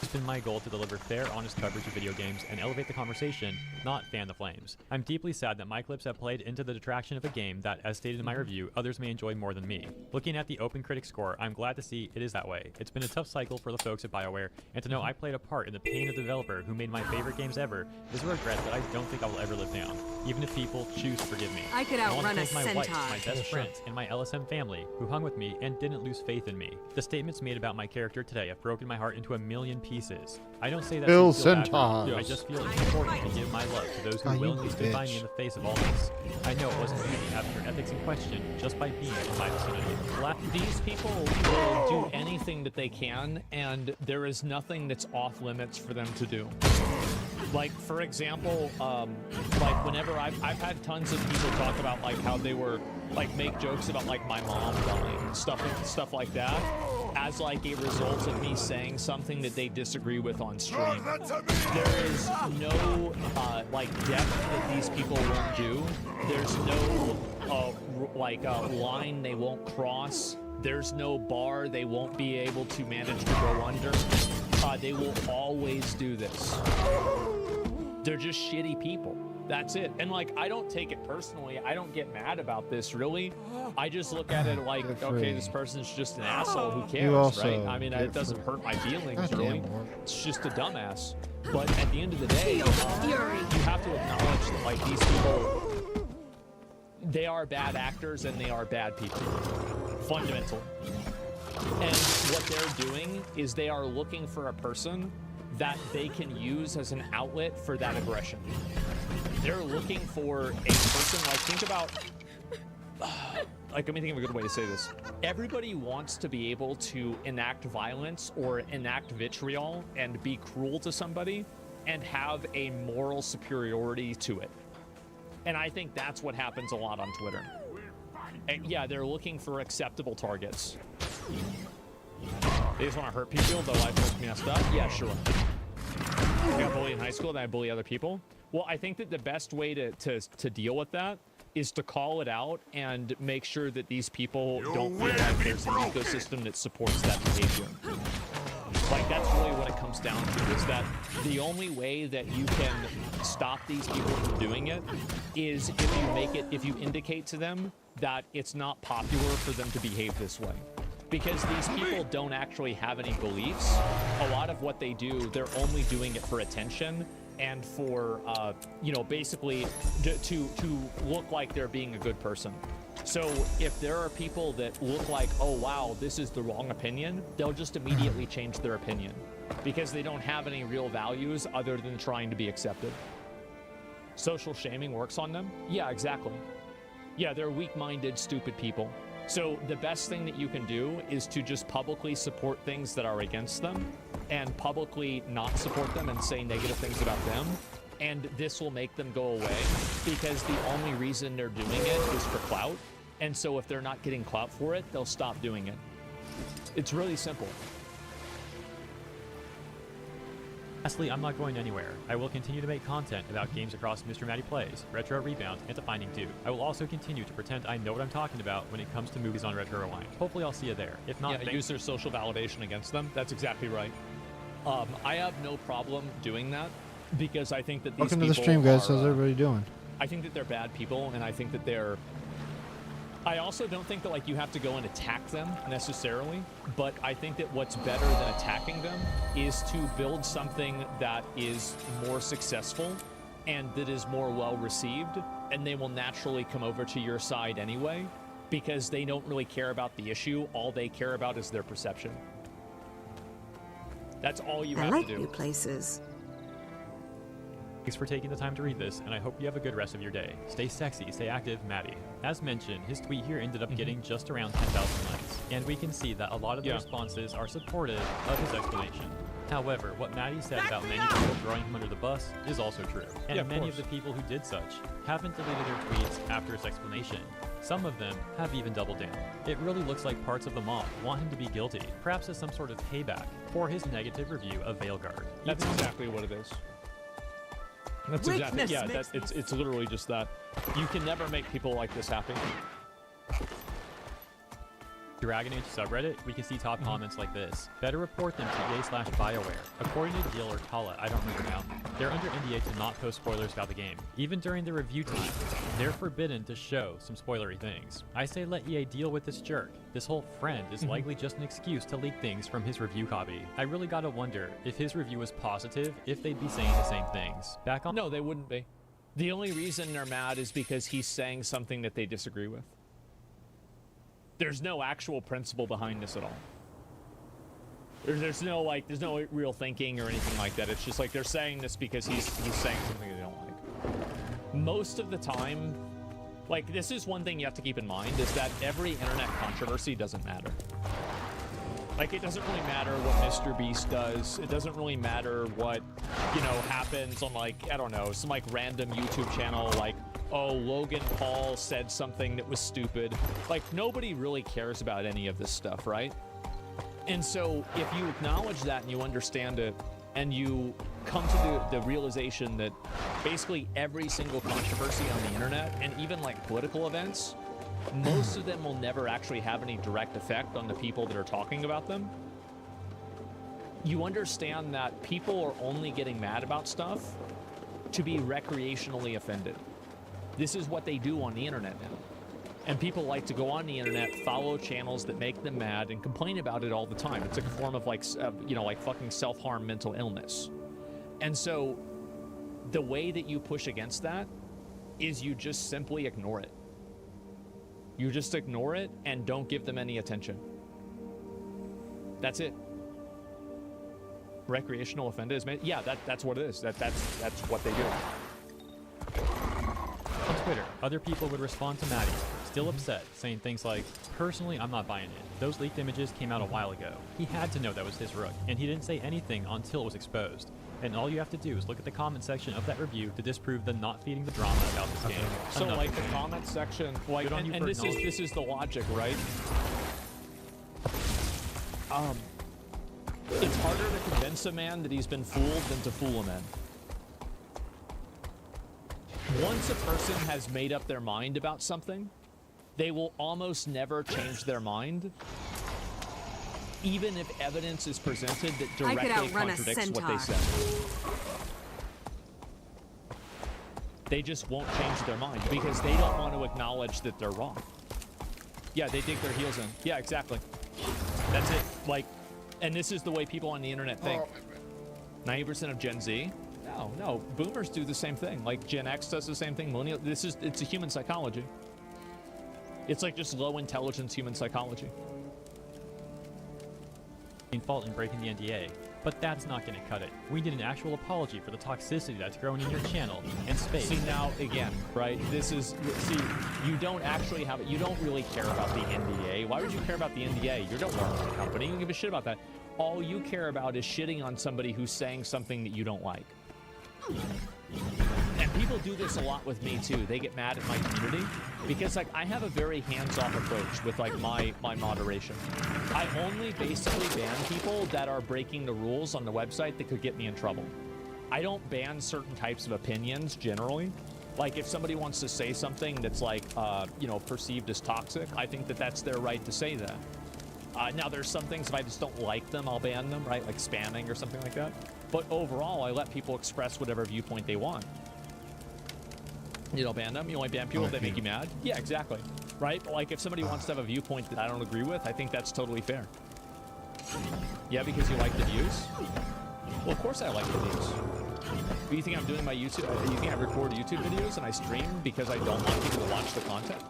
It's been my goal to deliver fair, honest coverage of video games and elevate the conversation, not fan the flames. I'm deeply sad that my clips have played into the detraction of a game that, as stated in my review, others may enjoy more than me. Looking at the Open Critic score, I'm glad to see it is that way. It's been a tough cycle for the folks at BioWare, and to know I played a part in the pain of the developer who made my favorite games ever is a regret that I don't think I will ever live down, even if people choose to forgive me. I could outrun a my centaur. Wife, my best friends, and my LSM family, who hung with me and didn't lose faith in me. The statements made about my character today have broken my heart into 1 million pieces. pieces. I don't say that Bill to feel bad for Centos. you. I just feel it's important to give my love to those who Oh, you willingly stood by me bitch. in the face of all this. I know it wasn't easy having your ethics in question just by being in my vicinity. These people will do anything that they can, and there is nothing that's off limits for them to do. Like, for example, like whenever I've had tons of people talk about like how they were like make jokes about like my mom dying, stuff like that, as like a result of me saying something that they disagree with on stream. There is no like depth that these people won't do. There's no line they won't cross. There's no bar they won't be able to manage to go under. They will always do this. They're just shitty people. That's it. And like, I don't take it personally. I don't get mad about this, really. I just look at it like, okay, this person's just an asshole. Who cares, right? I mean, it doesn't hurt my feelings, really. It's just a dumbass. But at the end of the day, you have to acknowledge that like these people, they are bad actors and they are bad people, fundamentally. And what they're doing is they are looking for a person that they can use as an outlet for that aggression. They're looking for a person, like, think about, like, let me think of a good way to say this. Everybody wants to be able to enact violence or enact vitriol and be cruel to somebody and have a moral superiority to it. And I think that's what happens a lot on Twitter. And yeah, they're looking for acceptable targets. They just want to hurt people, their life looks messed up. Yeah, sure. I got bullied in high school, then I bully other people. Well, I think that the best way to deal with that is to call it out and make sure that these people don't feel like there's an ecosystem that supports that behavior. Like, that's really what it comes down to, is that the only way that you can stop these people from doing it is if you indicate to them that it's not popular for them to behave this way. Because these people don't actually have any beliefs. A lot of what they do, they're only doing it for attention and for, basically to look like they're being a good person. So if there are people that look like, oh wow, this is the wrong opinion, they'll just immediately change their opinion because they don't have any real values other than trying to be accepted. Social shaming works on them? Yeah, exactly. Yeah, they're weak-minded, stupid people. So the best thing that you can do is to just publicly support things that are against them and publicly not support them and say negative things about them. And this will make them go away because the only reason they're doing it is for clout. And so if they're not getting clout for it, they'll stop doing it. It's really simple. Lastly, I'm not going anywhere. I will continue to make content about games across Mr. Matty Plays, Retro Rebound, and To Finding 2. I will also continue to pretend I know what I'm talking about when it comes to movies on Retro Rewind. Hopefully I'll see you there. If not, use their social validation against them. That's exactly right. I have no problem doing that because I think that these Welcome to people the stream, guys. are, How's everybody doing? I think that they're bad people, and I think that they're... I also don't think that like you have to go and attack them necessarily, but I think that what's better than attacking them is to build something that is more successful and that is more well received, and they will naturally come over to your side anyway because they don't really care about the issue. All they care about is their perception. That's all you have to do. New places. Thanks for taking the time to read this, and I hope you have a good rest of your day. Stay sexy, stay active, Matty. As mentioned, his tweet here ended up getting just around 10,000 likes, and we can see that a lot of the responses are supportive of his explanation. However, what Matty said about many people throwing him under the bus is also true, and many of the people who did such haven't deleted their tweets after his explanation. Some of them have even doubled down. It really looks like parts of the mob want him to be guilty, perhaps as some sort of payback for his negative review of Veilguard. That's exactly what it is. That's exactly, yeah, it's literally just that. You can never make people like this happy. Dragon Age subreddit, we can see top comments like this. Better report them to EA/BioWare. According to Jill or Kala, I don't remember now, they're under NDA to not post spoilers about the game. Even during the review time, they're forbidden to show some spoilery things. I say let EA deal with this jerk. This whole friend is likely just an excuse to leak things from his review copy. I really gotta wonder, if his review was positive, if they'd be saying the same things. Back on- No, they wouldn't be. The only reason they're mad is because he's saying something that they disagree with. There's no actual principle behind this at all. There's no like, there's no real thinking or anything like that. It's just like they're saying this because he's saying something they don't like. Most of the time, like this is one thing you have to keep in mind is that every internet controversy doesn't matter. Like it doesn't really matter what Mr. Beast does. It doesn't really matter what, you know, happens on like, I don't know, some like random YouTube channel like, oh, Logan Paul said something that was stupid. Like nobody really cares about any of this stuff, right? And so if you acknowledge that and you understand it and you come to the realization that basically every single controversy on the internet and even like political events, most of them will never actually have any direct effect on the people that are talking about them. You understand that people are only getting mad about stuff to be recreationally offended. This is what they do on the internet now. And people like to go on the internet, follow channels that make them mad, and complain about it all the time. It's like a form of like, you know, like fucking self-harm mental illness. And so the way that you push against that is you just simply ignore it. You just ignore it and don't give them any attention. That's it. Recreational offenders, man. Yeah, that's what it is. That's what they do. On Twitter, other people would respond to Maddie, still upset, saying things like, personally, I'm not buying it. Those leaked images came out a while ago. He had to know that was his Rook, and he didn't say anything until it was exposed. And all you have to do is look at the comment section of that review to disprove the not feeding the drama about this game. So like the comment section, like, and this is the logic, right? It's harder to convince a man that he's been fooled than to fool a man. Once a person has made up their mind about something, they will almost never change their mind, even if evidence is presented that directly contradicts what they said. They just won't change their mind because they don't want to acknowledge that they're wrong. Yeah, they dig their heels in. Yeah, exactly. That's it. Like, and this is the way people on the internet think. 90% of Gen Z. No, boomers do the same thing. Like Gen X does the same thing. Millennial, it's a human psychology. It's like just low intelligence human psychology. Fault in breaking the NDA, but that's not going to cut it. We need an actual apology for the toxicity that's growing in your channel and space. See, now again, right? You don't actually have it. You don't really care about the NDA. Why would you care about the NDA? You don't work for the company. You don't give a shit about that. All you care about is shitting on somebody who's saying something that you don't like. And people do this a lot with me too. They get mad at my community because like I have a very hands-off approach with like my moderation. I only basically ban people that are breaking the rules on the website that could get me in trouble. I don't ban certain types of opinions generally. Like if somebody wants to say something that's like you know, perceived as toxic, I think that that's their right to say that. Now there's some things if I just don't like them, I'll ban them, right? Like spamming or something like that. But overall, I let people express whatever viewpoint they want. You don't ban them. You only ban people if they make you mad. Yeah, exactly. Right? But like if somebody wants to have a viewpoint that I don't agree with, I think that's totally fair. Yeah, because you like the views? Well, of course I like the views. But you think I'm doing my YouTube? You think I record YouTube videos and I stream because I don't want people to watch the content?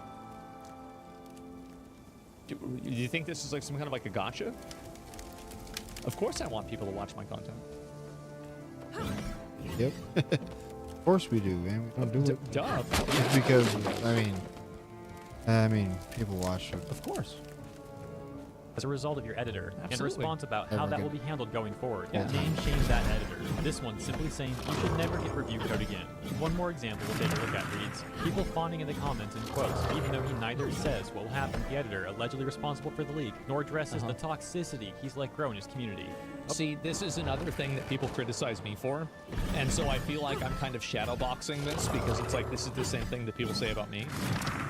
Do you think this is like some kind of like a gotcha? Of course I want people to watch my content. Yep. Of course we do, man. We don't do it. Duh. Just because, I mean, people watch it. Of course. As a result of your editor, and a response about how that will be handled going forward, name change that editor. This one simply saying you should never hit review code again. One more example we'll take a look at reads, people fawning in the comments in quotes, even though he neither says what will happen to the editor allegedly responsible for the leak, nor addresses the toxicity he's let grow in his community. See, this is another thing that people criticize me for, and so I feel like I'm kind of shadowboxing this because it's like this is the same thing that people say about me,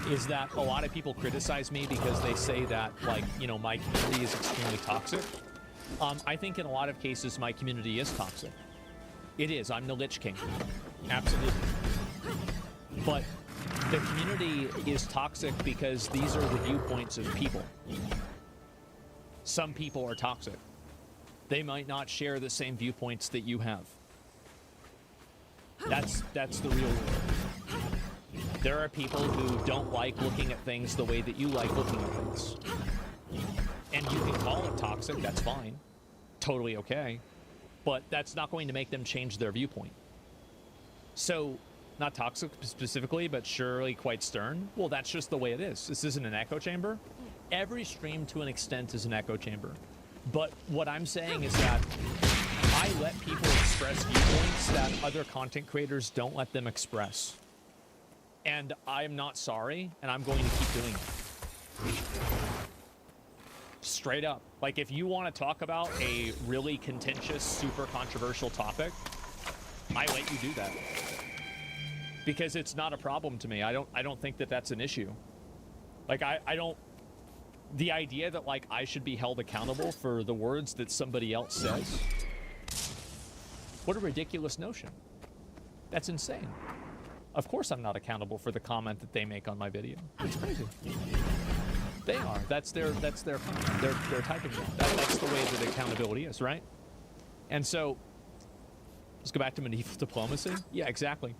is that a lot of people criticize me because they say that, like, you know, my community is extremely toxic. I think in a lot of cases my community is toxic. It is. I'm the Lich King. Absolutely. But the community is toxic because these are the viewpoints of people. Some people are toxic. They might not share the same viewpoints that you have. That's the real world. There are people who don't like looking at things the way that you like looking at things. And you can call it toxic, that's fine. totally okay. But that's not going to make them change their viewpoint. So, not toxic specifically, but surely quite stern. Well, that's just the way it is. This isn't an echo chamber. Every stream, to an extent, is an echo chamber. But what I'm saying is that I let people express viewpoints that other content creators don't let them express. And I'm not sorry, and I'm going to keep doing it. Straight up. Like, if you want to talk about a really contentious, super controversial topic, I let you do that. Because it's not a problem to me. I don't think that that's an issue. Like, I don't... The idea that, like, I should be held accountable for the words that somebody else says... What a ridiculous notion. That's insane. Of course I'm not accountable for the comment that they make on my video. It's crazy. They are. That's their comment. They're typing that. That's the way that accountability is, right? And so, let's go back to medieval diplomacy. Yeah, exactly.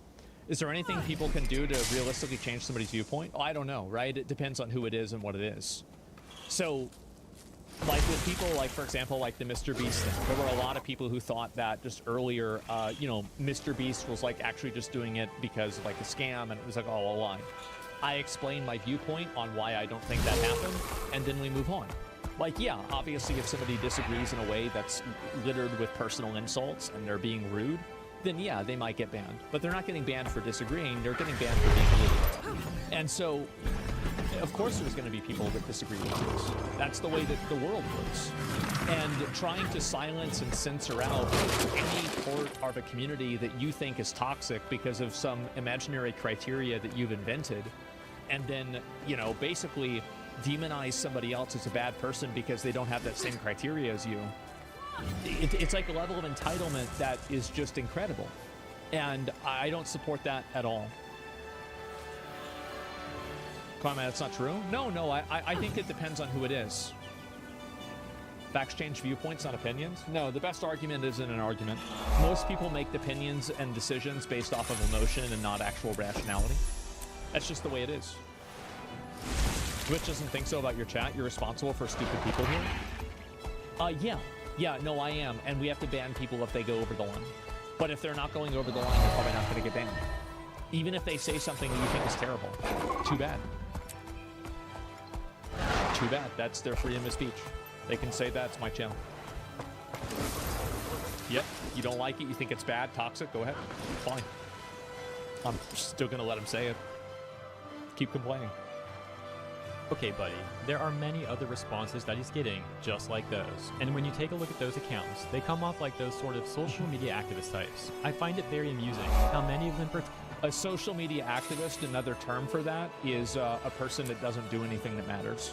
Is there anything people can do to realistically change somebody's viewpoint? Oh, I don't know, right? It depends on who it is and what it is. So, like with people like, for example, like the Mr. Beast thing, there were a lot of people who thought that just earlier, you know, Mr. Beast was like actually just doing it because of like a scam and it was like all a lie. I explained my viewpoint on why I don't think that happened, and then we move on. Like, yeah, obviously if somebody disagrees in a way that's littered with personal insults and they're being rude, then yeah, they might get banned. But they're not getting banned for disagreeing, they're getting banned for being rude. And so, of course there's going to be people that disagree with this. That's the way that the world works. And trying to silence and censor out any part of a community that you think is toxic because of some imaginary criteria that you've invented, and then, you know, basically demonize somebody else as a bad person because they don't have that same criteria as you. It's like a level of entitlement that is just incredible. And I don't support that at all. Comment, that's not true? No, I think it depends on who it is. Facts change viewpoints, not opinions? No, the best argument isn't an argument. Most people make opinions and decisions based off of emotion and not actual rationality. That's just the way it is. Twitch doesn't think so about your chat. You're responsible for stupid people here? Yeah, no, I am. And we have to ban people if they go over the line. But if they're not going over the line, they're probably not going to get banned. Even if they say something that you think is terrible. Too bad. Too bad. That's their freedom of speech. They can say that. It's my channel. Yep. You don't like it. You think it's bad, toxic. Go ahead. Fine. I'm still going to let them say it. Keep complaining. Okay, buddy, there are many other responses that he's getting just like those. And when you take a look at those accounts, they come off like those sort of social media activist types. I find it very amusing how many of them... A social media activist, another term for that, is a person that doesn't do anything that matters.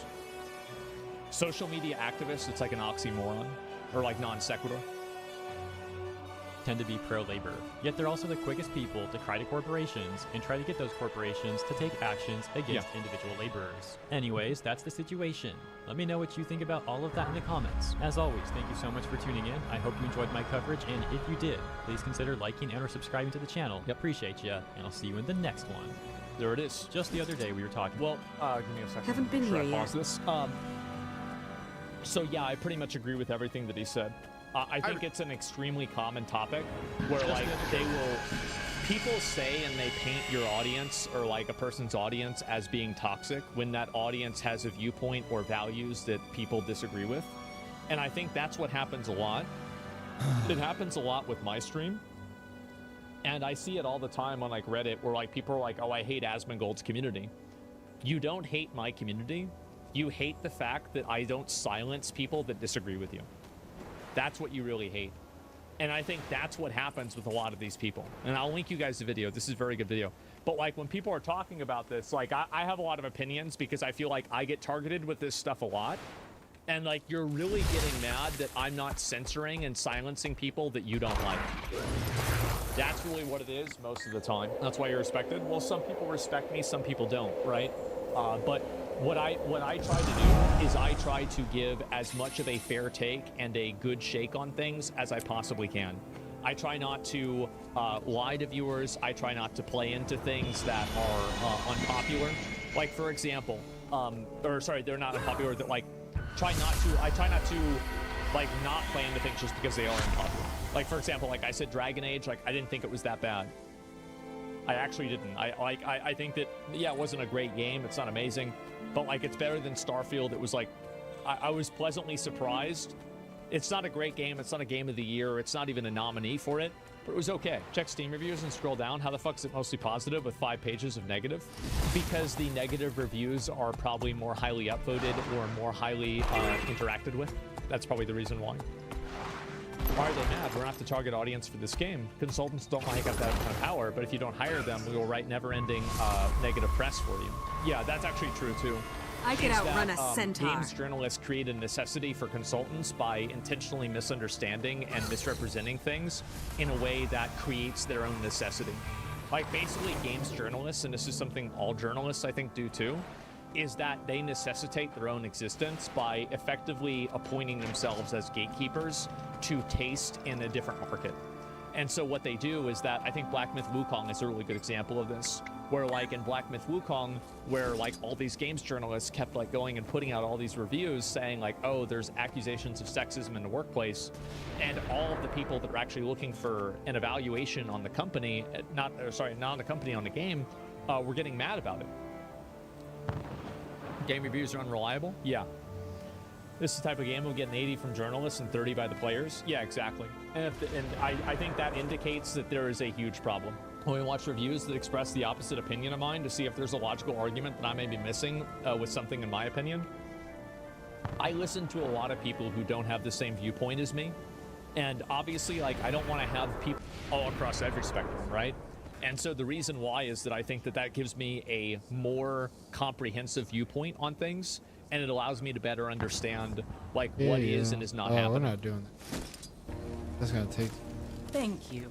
Social media activist, it's like an oxymoron, or like non sequitur. Tend to be pro-labor, yet they're also the quickest people to cry to corporations and try to get those corporations to take actions against individual laborers. Anyways, that's the situation. Let me know what you think about all of that in the comments. As always, thank you so much for tuning in. I hope you enjoyed my coverage, and if you did, please consider liking and or subscribing to the channel. Appreciate ya, and I'll see you in the next one. There it is. Just the other day we were talking. Well, give me a second. Haven't been here yet. This. So yeah, I pretty much agree with everything that he said. I think it's an extremely common topic where like people say and they paint your audience or like a person's audience as being toxic when that audience has a viewpoint or values that people disagree with. And I think that's what happens a lot. It happens a lot with my stream. And I see it all the time on like Reddit where like people are like, oh, I hate Asmongold's community. You don't hate my community. You hate the fact that I don't silence people that disagree with you. That's what you really hate. And I think that's what happens with a lot of these people. And I'll link you guys the video. This is a very good video. But like when people are talking about this, like I have a lot of opinions because I feel like I get targeted with this stuff a lot. And like you're really getting mad that I'm not censoring and silencing people that you don't like. That's really what it is most of the time. That's why you're respected. Well, some people respect me, some people don't, right? But what I try to do is I try to give as much of a fair take and a good shake on things as I possibly can. I try not to lie to viewers. I try not to play into things that are unpopular. Like for example, or sorry, they're not unpopular. That like I try not to like not playing the things just because they are unpopular. Like for example, like I said, Dragon Age, like I didn't think it was that bad. I actually didn't. I think that, yeah, it wasn't a great game. It's not amazing, but like it's better than Starfield. It was like, I was pleasantly surprised. It's not a great game. It's not a game of the year. It's not even a nominee for it, but it was okay. Check Steam reviews and scroll down. How the fuck is it mostly positive with 5 pages of negative? Because the negative reviews are probably more highly upvoted or more highly interacted with. That's probably the reason why. Why are they mad? We're not the target audience for this game. Consultants don't like that kind of power, but if you don't hire them, we will write never-ending negative press for you. Yeah, that's actually true too. I could outrun a centaur. Games journalists create a necessity for consultants by intentionally misunderstanding and misrepresenting things in a way that creates their own necessity. Like basically games journalists, and this is something all journalists I think do too, is that they necessitate their own existence by effectively appointing themselves as gatekeepers to taste in a different market. And so what they do is that, I think Black Myth Wukong is a really good example of this, where like in Black Myth Wukong, where like all these games journalists kept like going and putting out all these reviews saying like, oh, there's accusations of sexism in the workplace, and all of the people that are actually looking for an evaluation on the company, not on the company, on the game, were getting mad about it. Game reviews are unreliable? Yeah. This is the type of game we'll get an 80 from journalists and 30 by the players? Yeah, exactly. And I think that indicates that there is a huge problem. When we watch reviews that express the opposite opinion of mine to see if there's a logical argument that I may be missing with something in my opinion, I listen to a lot of people who don't have the same viewpoint as me. And obviously, like, I don't want to have people all across every spectrum, right? And so the reason why is that I think that that gives me a more comprehensive viewpoint on things, and it allows me to better understand like what is and is not happening. We're not doing that. That's gonna take. Thank you.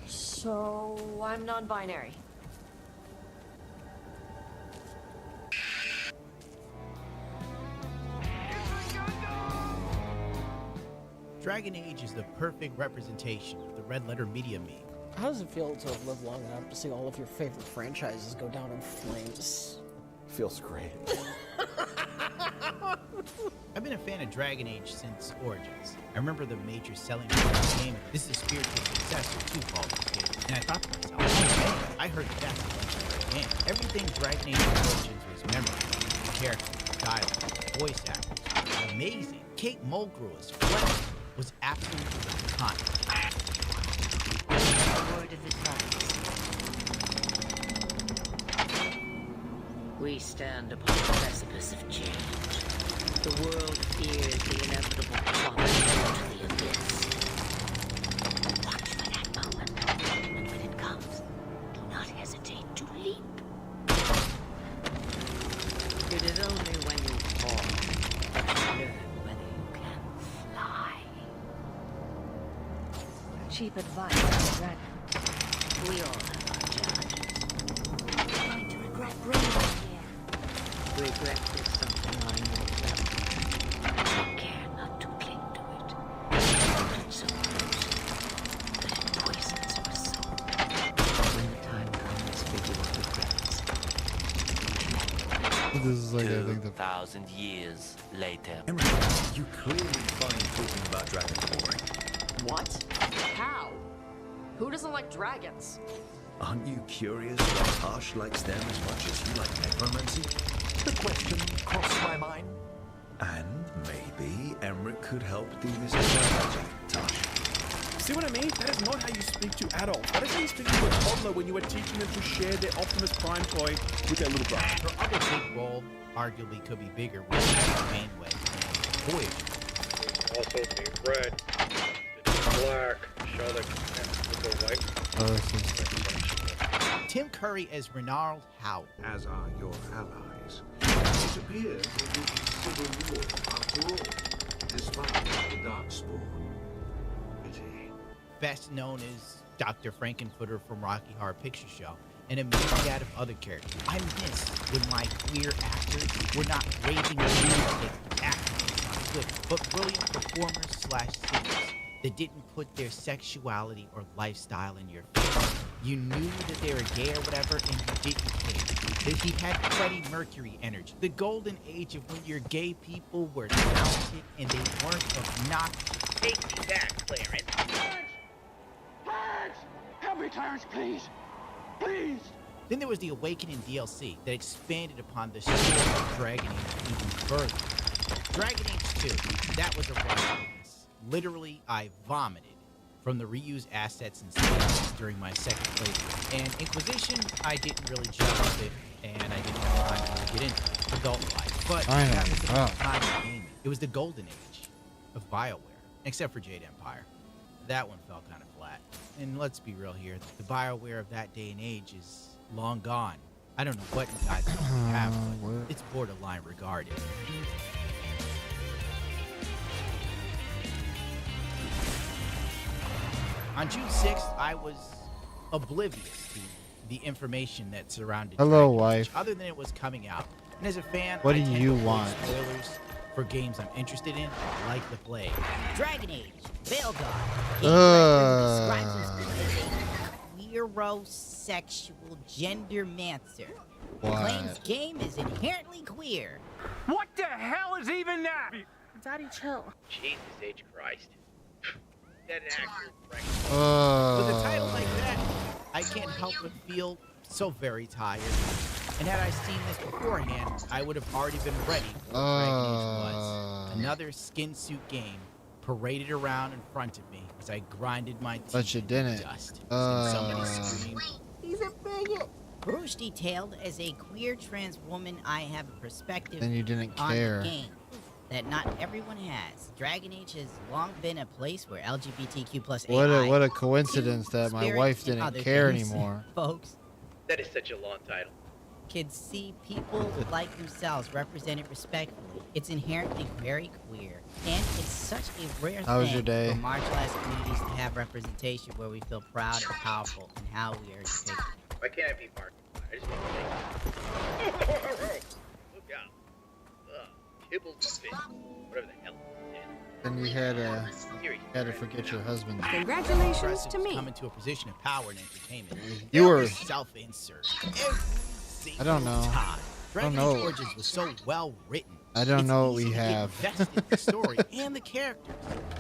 So I'm non-binary. Dragon Age is the perfect representation of the Red Letter Media meme. How does it feel to have lived long enough to see all of your favorite franchises go down in flames? Feels great. I've been a fan of Dragon Age since Origins. I remember the major selling point of the game. This is a spiritual successor to Baldur's Gate. And I thought to myself, oh man, I heard that's a great game. Everything Dragon Age Origins was memorable. The characters, dialogue, voice actors, amazing. Kate Mulgrew's flesh was absolutely iconic. Word of advice. We stand upon the precipice of change. The world fears the inevitable plummet into the abyss. Watch for that moment, and when it comes, do not hesitate to leap. It is only when you fall that you learn whether you can fly. Cheap advice, Dragon. We all have our challenges. I'm going to regret bringing you here. Regret is something I know well. I care not to cling to it. It's so close that it poisons your soul. When the time comes for your regrets. This is like, I think, 2,000 years later. Emmerich, you clearly find talking about dragons boring. What? How? Who doesn't like dragons? Aren't you curious why Tosh likes them as much as you like necromancy? The question crossed my mind. And maybe Emmerich could help demystify magic, Tosh. See what I mean? That is not how you speak to adults. That is how you speak to a toddler when you are teaching them to share their Optimus Prime toy with their little brother. Her other big role arguably could be bigger with Mainway and Voyager. Also be red, black, Shellick, and the white. Tim Curry as Renald Howe. As are your allies. It appears that it is civil war after all, despite the Darkspawn. Pity. Best known as Dr. Frankenfooter from Rocky Horror Picture Show, and a myriad of other characters. I miss when my queer actors were not raving lunatic actors on Twitter, but brilliant performers / singers that didn't put their sexuality or lifestyle in your face. You knew that they were gay or whatever, and you didn't care. That he had Freddie Mercury energy. The golden age of when your gay people were talented and they weren't obnoxious. Take me back, Clarence. Clarence! Help me, Clarence, please. Please. Then there was the Awakening DLC that expanded upon the story of Dragon Age even further. Dragon Age 2, that was a rush. Literally, I vomited from the reused assets and stages during my second playthrough. And Inquisition, I didn't really gel with it, and I didn't have time to get into adult life. But that was the time of gaming. It was the golden age of BioWare, except for Jade Empire. That one fell kind of flat. And let's be real here, the BioWare of that day and age is long gone. I don't know what you guys have, but it's borderline regarded. On June 6th, I was oblivious to the information that surrounded Hello, Dragon Age, wife. other than it was coming out. And as a fan, What I do tend you to avoid want? spoilers for games I'm interested in, like the plague. Dragon Age, Veilguard. Queerosexual gendermancer. What? Claims game is inherently queer. What the hell is even that? Daddy, chill. Jesus H. Christ. That an actual prank. With a title like that, I can't help but feel so very tired. And had I seen this beforehand, I would have already been ready for what Dragon Age was. Another skin suit game paraded around in front of me as I grinded my teeth But you didn't. dust. And somebody screamed, He's a bigot. Bruce detailed as a queer trans woman, I have a perspective Then you didn't on care. the game that not everyone has. Dragon Age has long been a place where LGBTQ plus AI, What a coincidence that my spirits, wife and didn't other care things, anymore. Folks, That is such a long title. kids see people like themselves represented respectfully. It's inherently very queer, and it's such a rare How was thing your day? for marginalized communities to have representation where we feel proud and powerful in how we are depicted. Why can't I be Mark? I just want to say. Look out. Kibbles fit. Whatever the hell it is. Then you had to forget your husband. Congratulations to me. Come into a position of power and entertainment. You were- self-insert. I don't know. I don't Dragon Age know. Origins was so well written. I don't It's know what we easy to get have. invested in the story and the characters.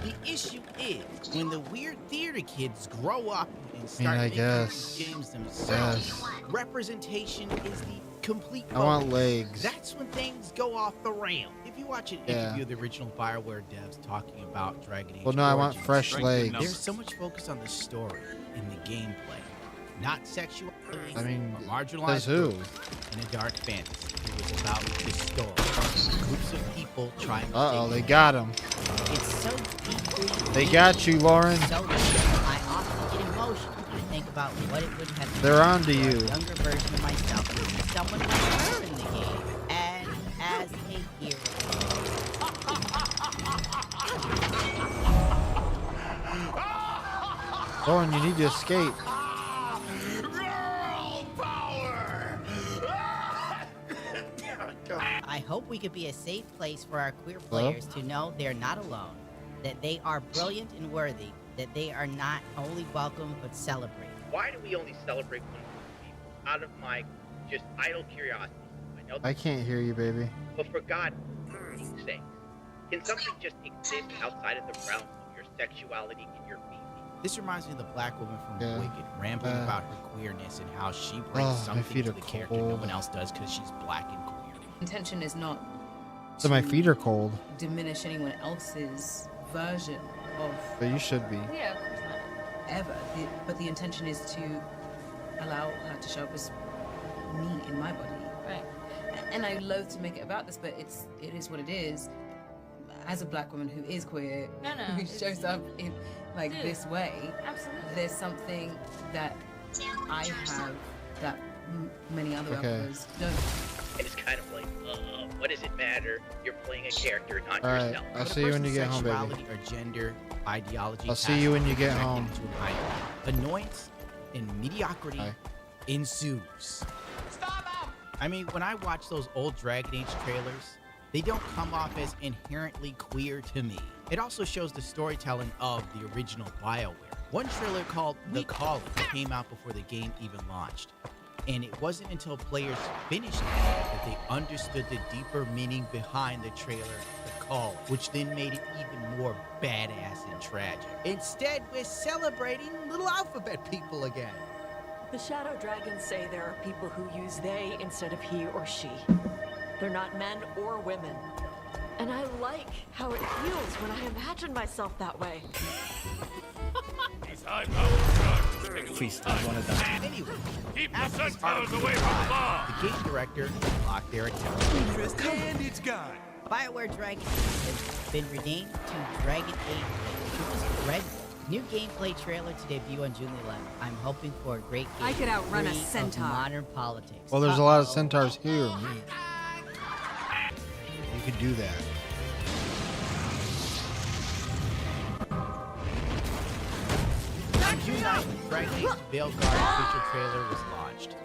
The issue is when the weird theater kids grow up and start I making guess. these games themselves. Yes. Representation is the complete I want focus. legs. That's when things go off the rail. If you watch an Yeah. interview of the original BioWare devs talking about Dragon Age Well, no, I want Origins, fresh legs. There's so much focus on the story and the gameplay, not sexuality I mean, or marginalized says who? groups in a dark fantasy. It was about the story. Groups of people trying to Uh-oh, save they got him. It's so deeply. They got you, Lauren. So deep, I often get emotional when I think about what it would have been They're on to for a you. younger version of myself to see someone like her in the game and as a hero. Lauren, you need to escape. I hope we could be a safe place for our queer Hello? players to know they're not alone, that they are brilliant and worthy, that they are not only welcome but celebrated. Why do we only celebrate one group of people? Out of my just idle curiosity. I know I can't hear you, baby. But for God's sake, can something just exist outside of the realm of your sexuality and your being? This reminds me of the black woman from Yeah. Wicked, rambling Uh, about her queerness and how she brings my something feet to are the character no cold. one else does because she's black and queer. Intention is not So my feet are cold. diminish anyone else's version of. But you should be. Yeah, of course not. Ever. But the intention is to allow her to show up as me in my body. Right. And I loathe to make it about this, but it is what it is. As a black woman who is queer, who shows up in like this way, there's something that I have that many other Okay. others don't. And it's kind of like, what does it matter? You're playing a character, not All right, yourself. I'll see you when you get home, baby. Sexuality or gender ideology. I'll see you when you get home. Annoyance and mediocrity ensues. I mean, when I watch those old Dragon Age trailers, they don't come off as inherently queer to me. It also shows the storytelling of the original BioWare. One trailer called The Calling came out before the game even launched. And it wasn't until players finished the game that they understood the deeper meaning behind the trailer, The Calling, which then made it even more badass and tragic. Instead, we're celebrating little alphabet people again. The Shadow Dragons say there are people who use they instead of he or she. They're not men or women. And I like how it feels when I imagine myself that way. Freestyle one of them. Anyway, keep the Centaurs away from the law. The game director locked their account. And it's gone. BioWare Dragon has been renamed to Dragon Age. It was dreadful. New gameplay trailer to debut on June 11th. I'm hoping for a great game. I could outrun a free of centaur. Modern politics. Well, there's a lot of centaurs here. You could do that. On June 9th, Dragon Age Veilguard official trailer was launched.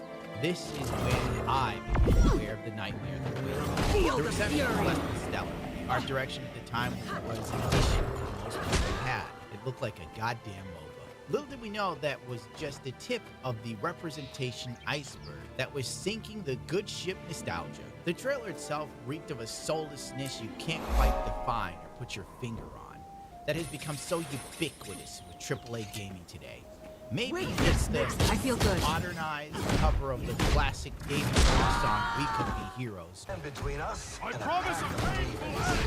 This is when I became aware of the nightmare that waited. The reception was less than stellar. Art direction at the time was an issue that most people had. It looked like a goddamn MOBA. Little did we know that was just the tip of the representation iceberg that was sinking the good ship nostalgia. The trailer itself reeked of a soullessness you can't quite define or put your finger on, that has become so ubiquitous with AAA gaming today. Maybe it's the I feel good. modernized cover of the classic David Bowie song "We Could Be Heroes." And between us, I promise a painful end.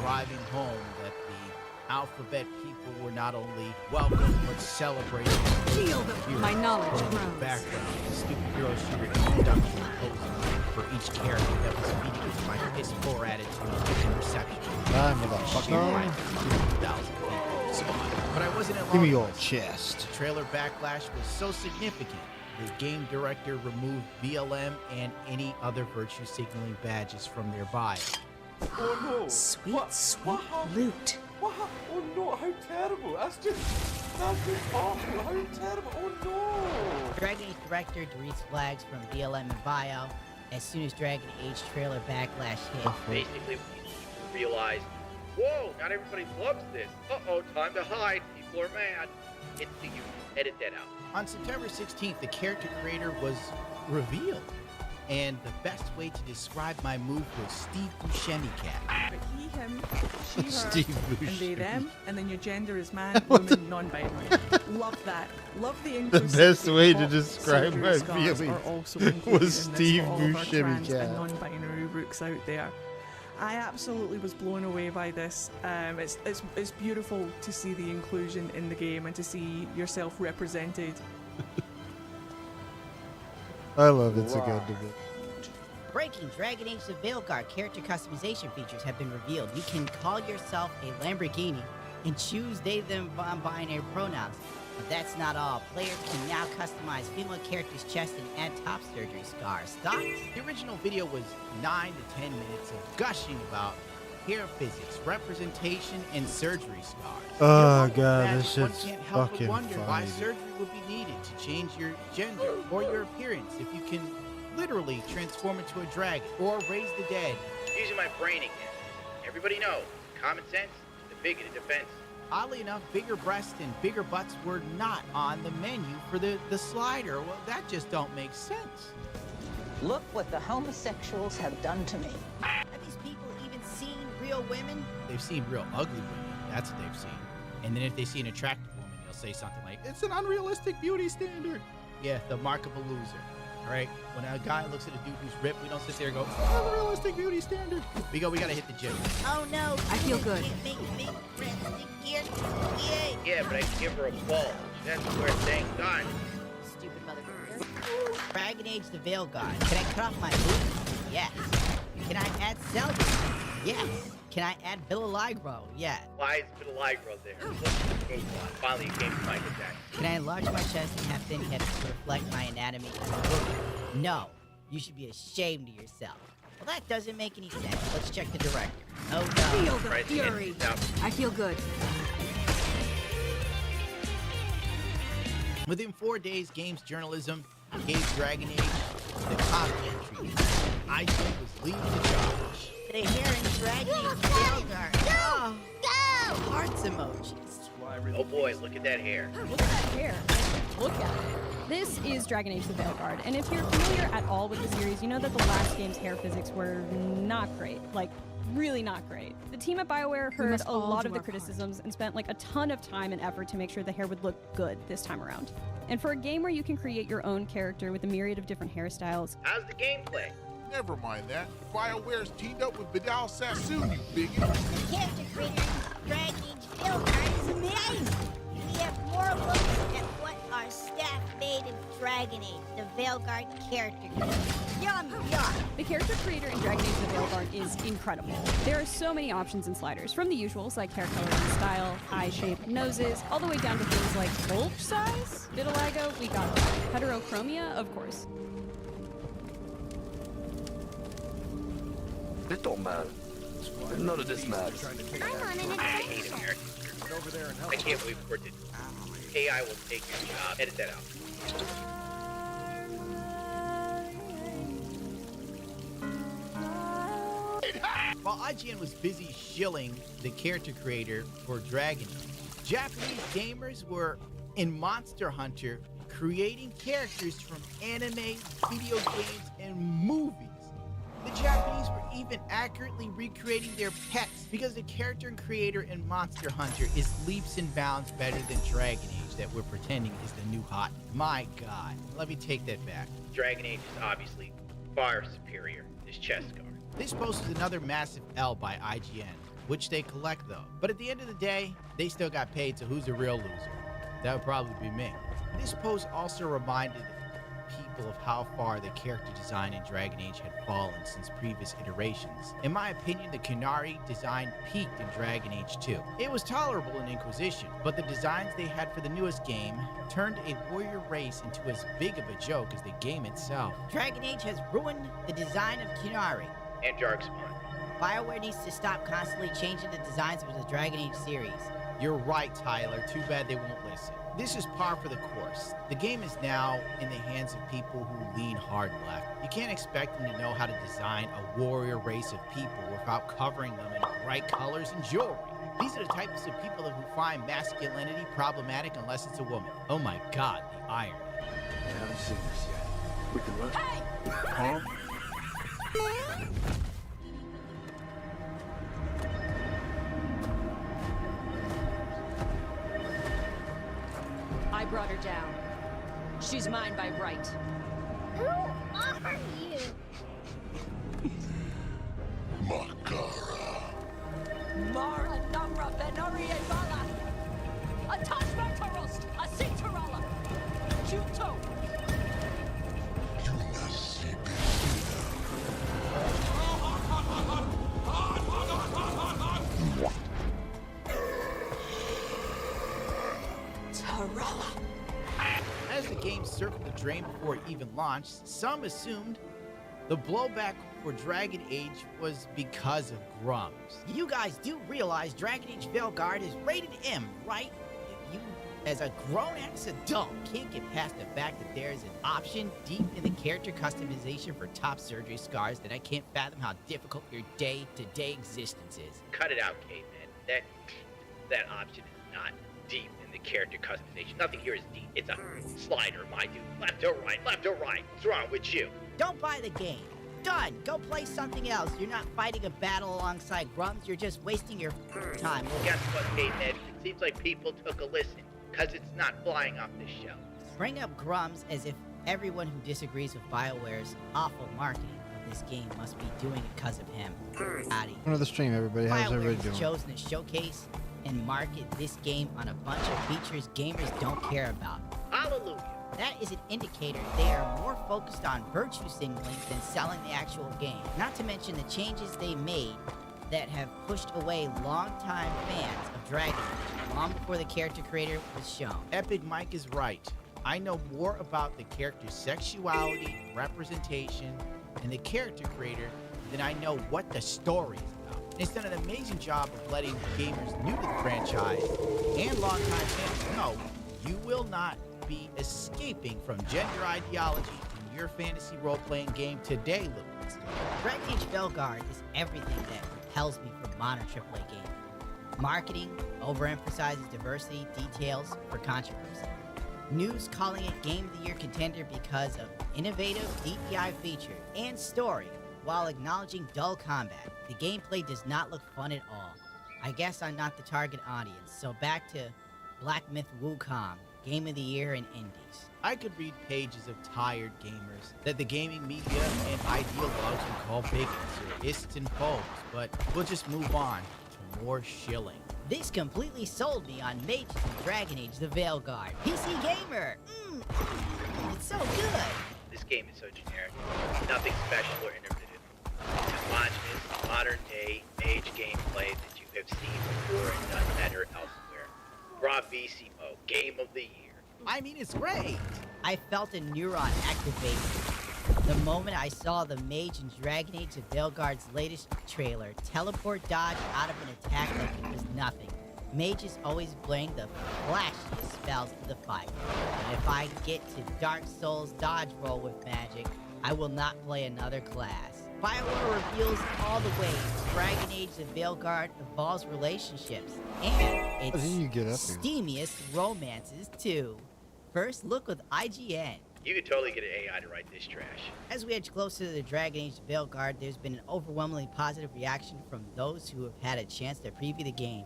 Driving home that the alphabet people were not only welcome but celebrated. Feel my knowledge from the grows. background, the stupid hero shooter introduction posing for each character that was feeding into my piss poor attitude and reception. Bye, motherfucker. 2,000 people responded. But I wasn't alone. Give me your chest. The trailer backlash was so significant. The game director removed BLM and any other virtue signaling badges from their bio. Oh no! Sweet loot. What? Oh no! How terrible! That's just awful! How terrible! Oh no! Dragon Age director deletes flags from BLM and bio as soon as Dragon Age trailer backlash hit. Basically, we realized, whoa, not everybody loves this. Uh-oh, time to hide. People are mad. It's the youth. Edit that out. On September 16th, the character creator was revealed. And the best way to describe my move was Steve Buscemi cat. He, him, she, her, Steve and they, Buscemi. them, and then your gender is man, woman, non-binary. Love that. Love the The best way to Pop describe surgery my scars feelings are also included was in this Steve for all of our Buscemi trans and cat. non-binary rooks out there. I absolutely was blown away by this. It's beautiful to see the inclusion in the game and to see yourself represented. I love It's a Good Debate. Breaking Dragon Age: The Veilguard character customization features have been revealed. You can call yourself a Lamborghini and choose they/them binary pronouns. But that's not all. Players can now customize female characters' chest and add top surgery scars. Thoughts? The original video was 9 to 10 minutes of gushing about hair physics, representation, and surgery scars. Oh, Your God, magic, this one shit's can't help but fucking wonder why funny. surgery would be needed to change your gender or your appearance if you can literally transform into a dragon or raise the dead. Using my brain again. Everybody knows, common sense is the bigoted defense. Oddly enough, bigger breasts and bigger butts were not on the menu for the slider. Well, that just don't make sense. Look what the homosexuals have done to me. Have these people even seen real women? They've seen real ugly women. That's what they've seen. And then if they see an attractive woman, they'll say something like, "It's an unrealistic beauty standard." Yeah, the mark of a loser. All right? When a guy looks at a dude who's ripped, we don't sit there and go, "Unrealistic beauty standard." We gotta hit the gym. Oh no! I feel good. Make breastic gear. Yay! Yeah, but I can give her a ball. That's where things done. Stupid motherfucker. Dragon Age: The Veilguard. Can I cut off my boobs? Yes. Can I add Selby? Yes. Can I add vitiligo? Yeah. Why is vitiligo there? Finally, it came to Michael Jackson. Can I enlarge my chest and have thin hips to reflect my anatomy? No. You should be ashamed of yourself. Well, that doesn't make any sense. Let's check the director. Oh no. Feel the fury. I feel good. Within 4 days, games journalism gave Dragon Age the comedy entry IGN was leading the charge. The hair and Dragon Veilguard. Go! Go! Hearts emojis. Oh boy, look at that hair. Look at that hair. Look at it. This is Dragon Age: The Veilguard, and if you're familiar at all with the series, you know that the last game's hair physics were not great. Like, really not great. The team at BioWare heard a lot of the criticisms and spent like a ton of time and effort to make sure the hair would look good this time around. And for a game where you can create your own character with a myriad of different hairstyles. How's the gameplay? Never mind that. BioWare's teamed up with Vidal Sassoon, you bigot. The character creator in Dragon Age Veilguard is amazing. We have more looks at what our staff made in Dragon Age, the Veilguard character. Yum, yum. The character creator in Dragon Age: The Veilguard is incredible. There are so many options and sliders, from the usuals like hair color and style, eye shape, noses, all the way down to things like bulge size, vitiligo, we got heterochromia, of course. It don't matter. None of this matters. I hate Americans. I can't wait for it to. AI will take your job. Edit that out. While IGN was busy shilling the character creator for Dragon Age, Japanese gamers were in Monster Hunter creating characters from anime, video games, and movies. The Japanese were even accurately recreating their pets because the character and creator in Monster Hunter is leaps and bounds better than Dragon Age that we're pretending is the new hot. My God, let me take that back. Dragon Age is obviously far superior to this chest guard. This post is another massive L by IGN, which they collect though. But at the end of the day, they still got paid, so who's the real loser? That would probably be me. This post also reminded people of how far the character design in Dragon Age had fallen since previous iterations. In my opinion, the Qunari design peaked in Dragon Age 2. It was tolerable in Inquisition, but the designs they had for the newest game turned a warrior race into as big of a joke as the game itself. Dragon Age has ruined the design of Qunari. And Darkspawn. BioWare needs to stop constantly changing the designs of the Dragon Age series. You're right, Tyler. Too bad they won't listen. This is par for the course. The game is now in the hands of people who lean hard left. You can't expect them to know how to design a warrior race of people without covering them in bright colors and jewelry. These are the types of people who find masculinity problematic unless it's a woman. Oh my God, the irony. I haven't seen this yet. We can run. Hey! Huh? I brought her down. She's mine by right. Who are you? Makara. Mara Namra Benori Evala. Atashma Tarost. Asitarala. Juto. Tarala. As the game circled the drain before it even launched, some assumed the blowback for Dragon Age was because of Grums. You guys do realize Dragon Age Veilguard is rated M, right? You, as a grown-ass adult, can't get past the fact that there's an option deep in the character customization for top surgery scars that I can't fathom how difficult your day-to-day existence is. Cut it out, caveman. That option is not deep in the character customization. Nothing here is deep. It's a slider, my dude. Left or right, left or right. What's wrong with you? Don't buy the game. Done. Go play something else. You're not fighting a battle alongside Grums. You're just wasting your time. Well, guess what, caveman? It seems like people took a listen, because it's not flying off the shelf. Bring up Grums as if everyone who disagrees with BioWare's awful marketing of this game must be doing it because of him. Another stream, everybody. How's everybody doing? BioWare chosen to showcase and market this game on a bunch of features gamers don't care about. Hallelujah. That is an indicator they are more focused on virtue signaling than selling the actual game. Not to mention the changes they made that have pushed away longtime fans of Dragon Age long before the character creator was shown. Epic Mike is right. I know more about the character's sexuality, representation, and the character creator than I know what the story is about. And it's done an amazing job of letting gamers new to the franchise and longtime fans know you will not be escaping from gender ideology in your fantasy role-playing game today, Louis. Dragon Age Veilguard is everything that repels me from modern AAA gaming. Marketing overemphasizes diversity, details for controversy. News calling it Game of the Year contender because of innovative DPI feature and story, while acknowledging dull combat. The gameplay does not look fun at all. I guess I'm not the target audience, so back to Black Myth Wukong, Game of the Year in Indies. I could read pages of tired gamers that the gaming media and ideologues would call bigots or ists and foes, but we'll just move on to more shilling. This completely sold me on Mages and Dragon Age the Veilguard. PC Gamer! It's so good! This game is so generic. Nothing special or innovative. Homogeneous, modern-day mage gameplay that you have seen before and done better elsewhere. Bravissimo, Game of the Year. I mean, it's great! I felt a neuron activate the moment I saw the Mage and Dragon Age of Veilguard's latest trailer teleport dodge out of an attack like it was nothing. Mages always bring the flashiest spells to the fight. And if I get to Dark Souls dodge roll with magic, I will not play another class. BioWare reveals all the ways Dragon Age of Veilguard evolves relationships, and its steamiest romances too. First look with IGN. You could totally get an AI to write this trash. As we edge closer to the Dragon Age Veilguard, there's been an overwhelmingly positive reaction from those who have had a chance to preview the game.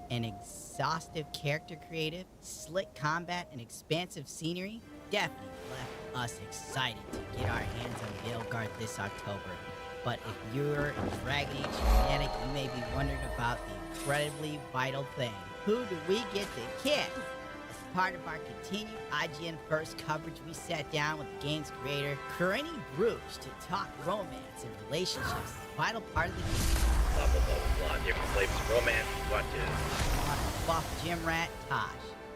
An exhaustive character creative, slick combat, and expansive scenery definitely left us excited to get our hands on Veilguard this October. But if you're a Dragon Age fanatic, you may be wondering about the incredibly vital thing. Who do we get to kiss? As part of our continued IGN First coverage, we sat down with the game's creator, Corinne Bruges, to talk romance and relationships, a vital part of the game. Blah, blah, blah, blah, different flavors of romance. What to... On a buff gym rat, Tosh.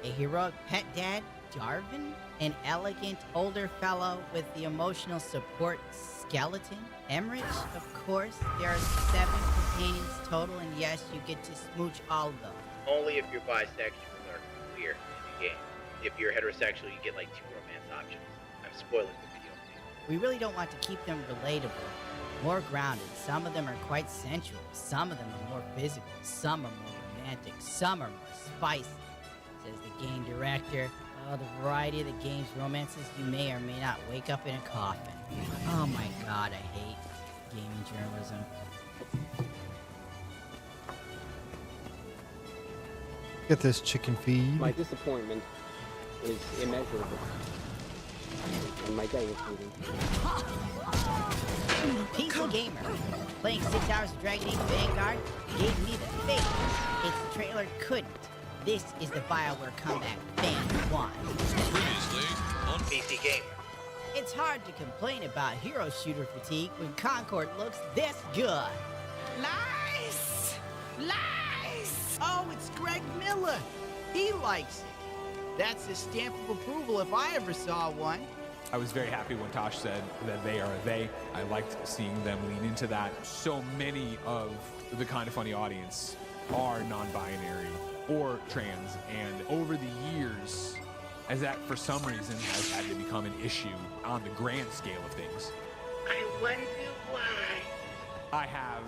A heroic pet dad, Darvin. An elegant older fellow with the emotional support, Skeleton. Emmerich, of course. There are 7 companions total, and yes, you get to smooch all of them. Only if you're bisexual or queer in the game. If you're heterosexual, you get like 2 romance options. I'm spoiling the video. We really don't want to keep them relatable. More grounded. Some of them are quite sensual. Some of them are more physical. Some are more romantic. Some are more spicy, says the game director. Oh, the variety of the game's romances, you may or may not wake up in a coffin. Oh my god, I hate gaming journalism. Get this chicken feed. My disappointment is immeasurable. And my day is moving. PC Gamer. Playing 6 hours of Dragon Age Vanguard gave me the face its trailer couldn't. This is the BioWare comeback fans want. Previously on PC Gamer. It's hard to complain about hero shooter fatigue when Concord looks this good. Nice! Nice! Oh, it's Greg Miller. He likes it. That's a stamp of approval if I ever saw one. I was very happy when Tosh said that they are a they. I liked seeing them lean into that. So many of the Kind of Funny audience are non-binary or trans, and over the years, as that for some reason has had to become an issue on the grand scale of things. I wonder why. I have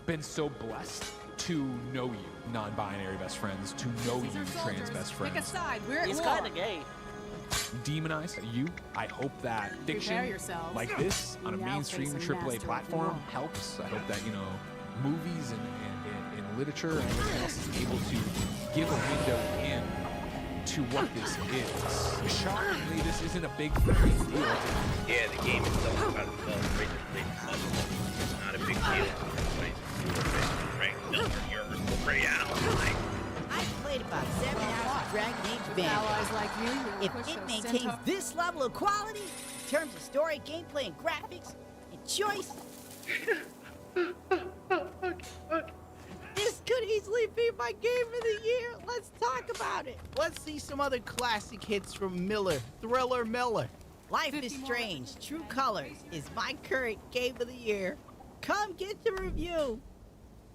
been so blessed to know you, non-binary best friends, to know you, trans best friends. Pick a side. We're at He's war. kind of gay. Demonize you. I hope that fiction yourselves. like this on a Now mainstream facing AAA master platform war. helps. I hope that, you know, movies and literature and everything else is able to give a window in to what this is. Shockingly, this isn't a big freaking deal. Yeah, the game itself is about itself. It's not a big deal. I played about 7 hours of Dragon Age Allies Vanguard. like you, If it maintains this level of quality, in terms of story, gameplay, and graphics, and choice, this could easily be my game of the year. Let's talk about it. Let's see some other classic hits from Miller. Thriller Miller. Life is Strange, True Colors is my current game of the year. Come get the review.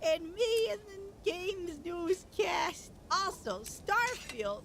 And me and the game's newscast. Also, Starfield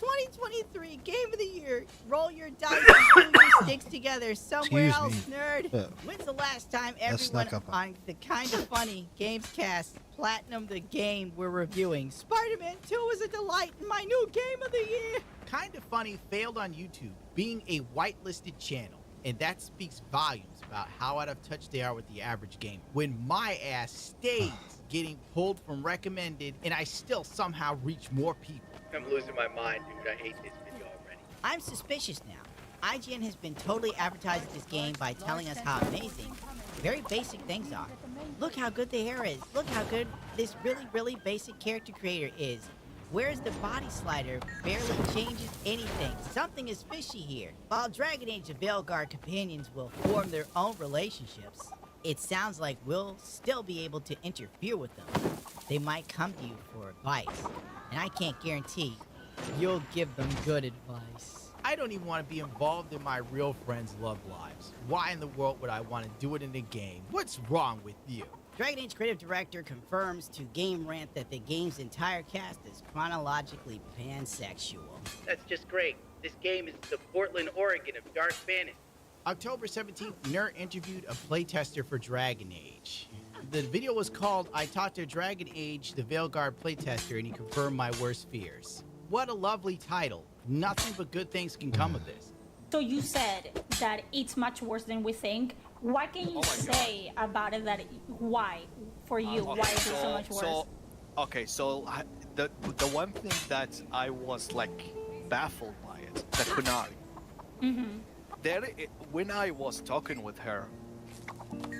2023 Game of the Year. Roll your dice and glue your sticks together somewhere Excuse else, me. nerd. Yeah. When's the last time That everyone snuck up on the Kinda Funny Games Cast platinum the game we're reviewing? Spider-Man 2 is a delight in my new Game of the Year. Kinda Funny failed on YouTube, being a whitelisted channel, and that speaks volumes about how out of touch they are with the average gamer. When my ass stays getting pulled from recommended, and I still somehow reach more people. I'm losing my mind, dude. I hate this video already. I'm suspicious now. IGN has been totally advertising this game by telling us how amazing very basic things are. Look how good the hair is. Look how good this really basic character creator is. Whereas the body slider barely changes anything. Something is fishy here. While Dragon Age the Veilguard companions will form their own relationships, it sounds like we'll still be able to interfere with them. They might come to you for advice, and I can't guarantee you'll give them good advice. I don't even want to be involved in my real friends' love lives. Why in the world would I want to do it in a game? What's wrong with you? Dragon Age creative director confirms to Game Rant that the game's entire cast is chronologically pansexual. That's just great. This game is the Portland, Oregon of dark fantasy. October 17th, Nerd interviewed a playtester for Dragon Age. The video was called I Talked to Dragon Age, the Veilguard playtester, and he confirmed my worst fears. What a lovely title. Nothing but good things can come of this. So you said that it's much worse than we think. What can you say about it? That why for you? Okay, why is it so much worse? The one thing that I was like baffled by it, the Kunari. When I was talking with her,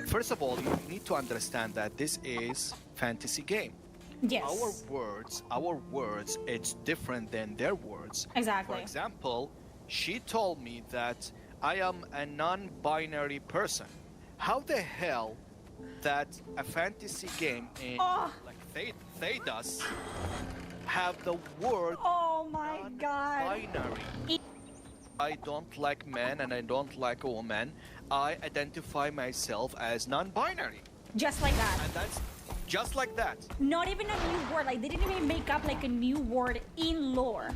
first of all, you need to understand that this is fantasy game. Yes. Our words, it's different than their words. Exactly. For example, she told me that I am a non-binary person. How the hell that a fantasy game in like Thedas have the word non-binary? I don't like men and I don't like women. I identify myself as non-binary. Just like that. And that's just like that. Not even a new word. Like they didn't even make up like a new word in lore.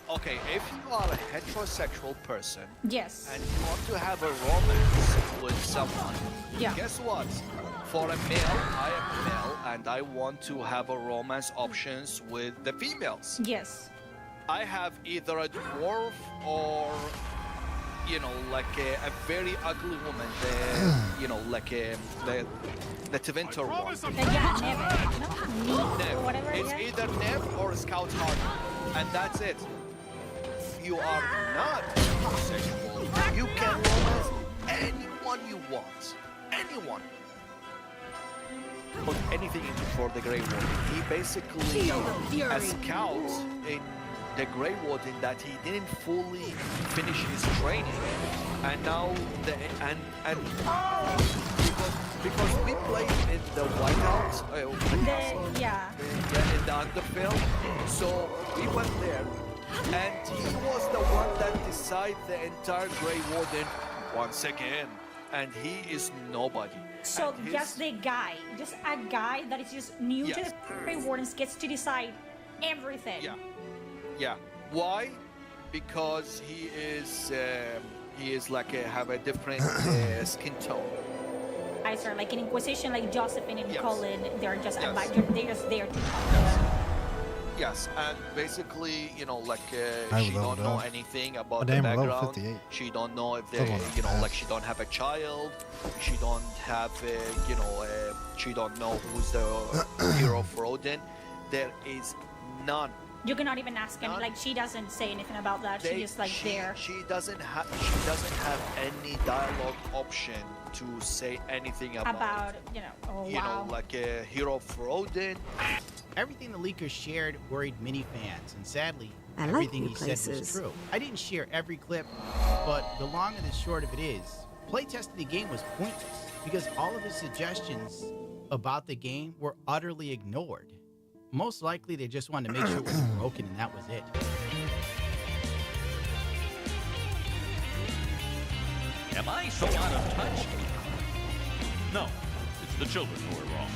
Okay, if you are a heterosexual person, yes, and you want to have a romance with someone, yeah, guess what? For a male, I am a male, and I want to have a romance options with the females. Yes. I have either a dwarf or, you know, like a very ugly woman. You know, like the Tevinter one. Neve. It's either Neve or Scout Hardy, and that's it. If you are not homosexual, you can romance anyone you want. Anyone. Put anything in for the Grey Warden. He basically a scout in the Grey Warden that he didn't fully finish his training, and now because we played in the White House, in the Underfield, so we went there, and he was the one that decided the entire Grey Warden once again, and he is nobody. So just a guy that is just new to the Grey Wardens gets to decide everything. Yeah. Why? Because he is like have a different skin tone. I start like in Inquisition, like Josephine and Colin, they're just they're just there to talk. Yes, and basically, you know, like I she will don't know die. anything about Damn, the we're level background. 58. She don't know if they, Come on, you know, man. like she don't have a child. She don't have, you know, she don't know who's the hero for Odin. There is none. You cannot even ask any. Like she doesn't say anything about that. She's just like there. She doesn't have any dialogue option to say anything about you know. Oh, you wow. know, like a hero for Odin. Everything the leakers shared worried many fans, and sadly, I like everything new he said was places. true. I didn't share every clip, but the long and the short of it is, playtesting the game was pointless because all of his suggestions about the game were utterly ignored. Most likely, they just wanted to make sure it was broken, and that was it. Am I so out of touch? No, it's the children who are wrong.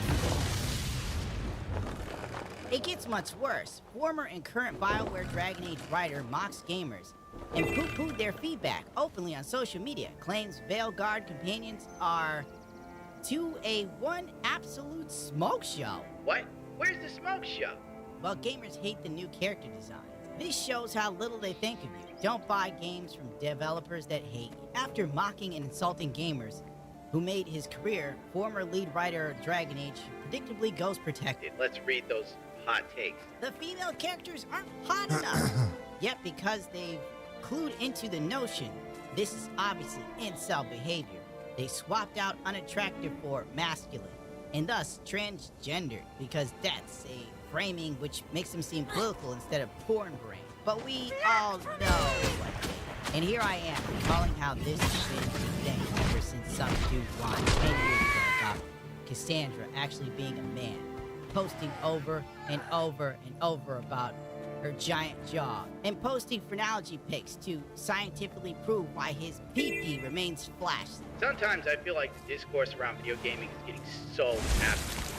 It gets much worse. Former and current BioWare Dragon Age writer mocks gamers and poo-pooed their feedback openly on social media. Claims Veilguard companions are one absolute smoke show. What? Where's the smoke show? Well, gamers hate the new character designs. This shows how little they think of you. Don't buy games from developers that hate you. After mocking and insulting gamers who made his career, former lead writer of Dragon Age predictably goes protected. Let's read those hot takes. The female characters aren't hot enough. Yet because they've clued into the notion, this is obviously incel behavior. They swapped out unattractive for masculine, and thus transgender, because that's a framing which makes them seem political instead of porn brain. But we all know what they are. And here I am, recalling how this has been the thing ever since some dude lied 10 years ago about Cassandra actually being a man, posting over and over and over about her giant jaw, and posting phrenology pics to scientifically prove why his pee-pee remains flashy. Sometimes I feel like the discourse around video gaming is getting so absolutely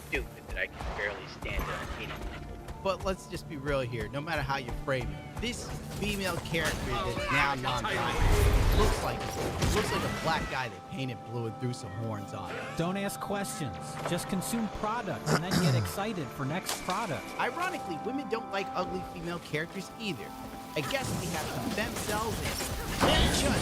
stupid that I can barely stand it anymore. But let's just be real here, no matter how you frame it. This female character that's now non-binary looks like a black guy that painted blue and threw some horns on it. Don't ask questions. Just consume product and then get excited for next product. Ironically, women don't like ugly female characters either. I guess we have some femcells and should.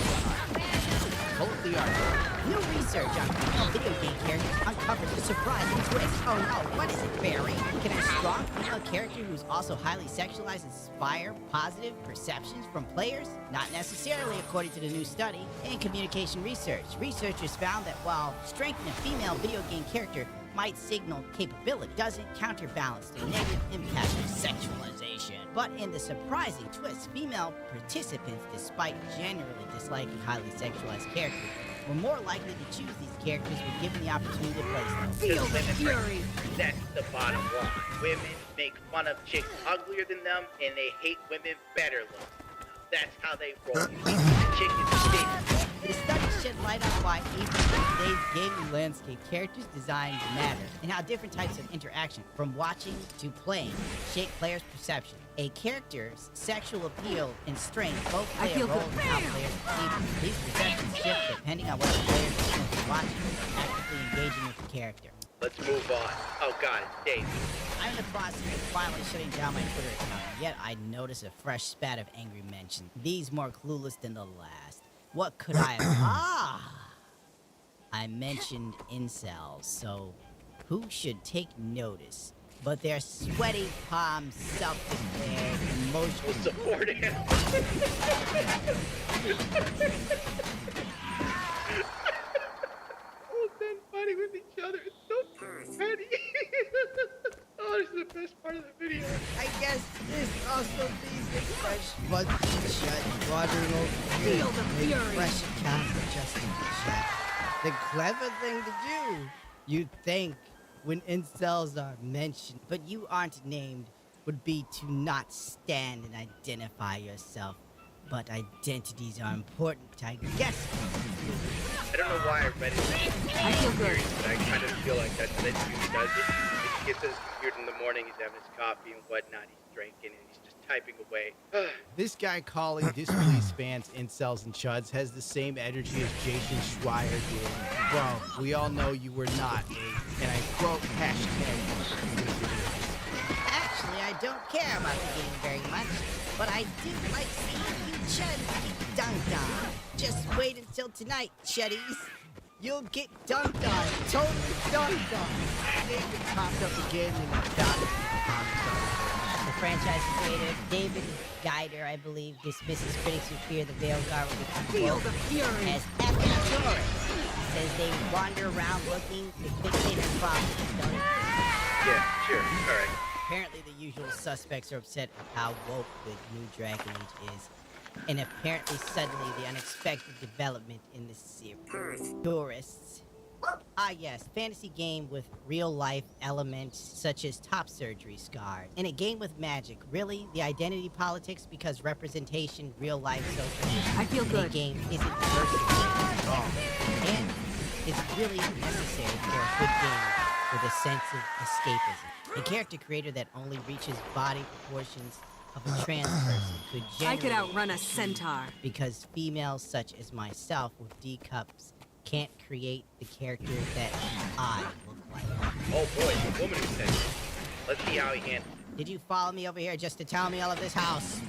Pull up the article. New research on female video game characters uncovers a surprising twist. Oh no, what is it, Barry? Can a strong female character who's also highly sexualized inspire positive perceptions from players? Not necessarily, according to the new study. In communication research, researchers found that while strength in a female video game character might signal capability, doesn't counterbalance the negative impact of sexualization. But in the surprising twist, female participants, despite generally disliking highly sexualized characters, were more likely to choose these characters when given the opportunity to play them. Feel the fury! That's the bottom line. Women make fun of chicks uglier than them, and they hate women better looking. That's how they roll. The study shed light on why even in today's gaming landscape, characters' designs matter, and how different types of interaction, from watching to playing, shape players' perception. A character's sexual appeal and strength both play a role in how players perceive them. These perceptions shift depending on what the player is watching and actively engaging with the character. Let's move on. Oh god, it's Dave. I'm in the process of finally shutting down my Twitter account, yet I notice a fresh spat of angry mentions. These more clueless than the last. What could I have... I mentioned incels, so who should take notice but their sweaty palms, self-declared, emotional support him. Oh, men fighting with each other. It's so petty. Oh, this is the best part of the video. I guess this also means that fresh buds and shut, watering over Feel the fury. fresh accounts adjusting the chat. The clever thing to do, you'd think, when incels are mentioned, but you aren't named, would be to not stand and identify yourself. But identities are important, I guess. I don't know why I read it. I feel good. But I kind of feel like that's what he does it. He gets his computer in the morning, he's having his coffee and whatnot, he's drinking, and he's just typing away. This guy calling displaced fans incels and chuds has the same energy as Jason Schreier did. Bro, we all know you were not and I quote hashtag. Actually, I don't care about the game very much, but I do like seeing you chuds get dunked on. Just wait until tonight, chuddies. You'll get dunked on, totally dunked on. David popped up again in the The franchise creator, David Geider, I believe, dismisses critics who fear the Veilguard will Feel the fury. as epic tourists. Says they wander around looking to fixate on problems, don't they? Yeah, sure, alright. Apparently the usual suspects are upset with how woke the new Dragon Age is. And apparently suddenly the unexpected development in the series. Tourists. Ah yes, fantasy game with real-life elements such as top surgery scars. And a game with magic. Really? The identity politics because representation, real-life social... I feel good. A game isn't versatile. And it's really necessary for a good game with a sense of escapism. A character creator that only reaches body proportions of a trans person could generate... I could outrun a centaur. Because females such as myself with D cups can't create the character that I look like. Oh boy, the woman who said it. Let's see how he handles it. Did you follow me over here just to tell me all of this house?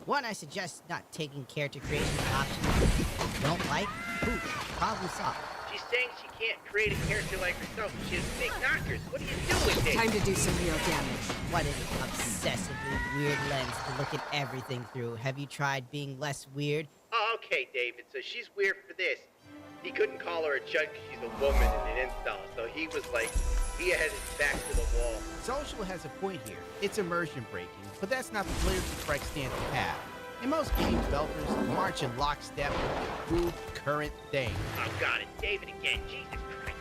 One, I suggest not taking character creation options you don't like. Ooh, problem solved. She's saying she can't create a character like herself. She has big knockers. What are you doing, Dave? Time to do some real damage. What is an obsessively weird lens to look at everything through? Have you tried being less weird? Oh, okay, David. So she's weird for this. He couldn't call her a chud because she's a woman and an install. So he was like, he had his back to the wall. Social has a point here. It's immersion breaking, but that's not the player's correct stance to have. In most game developers march in lockstep with the approved current thing. Oh, got it. David again. Jesus Christ.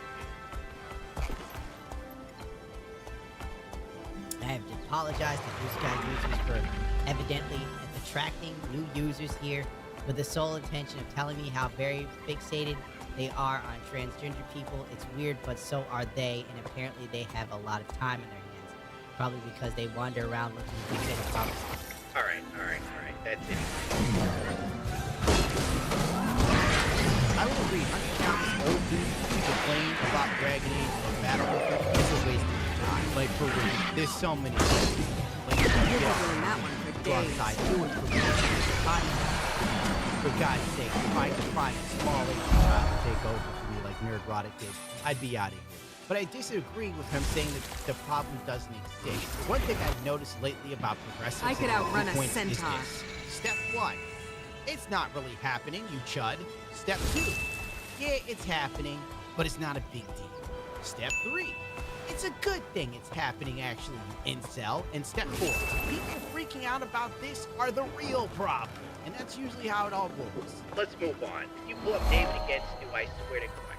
I have to apologize to Blue Sky users for evidently attracting new users here with the sole intention of telling me how very fixated they are on transgender people. It's weird, but so are they, and apparently they have a lot of time in their hands. Probably because they wander around looking for big problems. All right. That's it. I will agree, hunting down this old dude who complains about Dragon Age or Battle Warfare is a waste of time. Like, for real, there's so many things. Like, You've been doing that one for go days. outside, do it for me. For God's sake, if I could find a small little child to take over for me like Nerdrotic did, I'd be out of here. But I disagree with him saying that the problem doesn't exist. One thing I've noticed lately about progressives I could outrun a points is centaur. this. Step 1. It's not really happening, you chud. Step 2. Yeah, it's happening, but it's not a big deal. Step 3. It's a good thing it's happening, actually, you incel. And step 4. People freaking out about this are the real problem. And that's usually how it all goes. Let's move on. If you pull up David against you, I swear to Christ.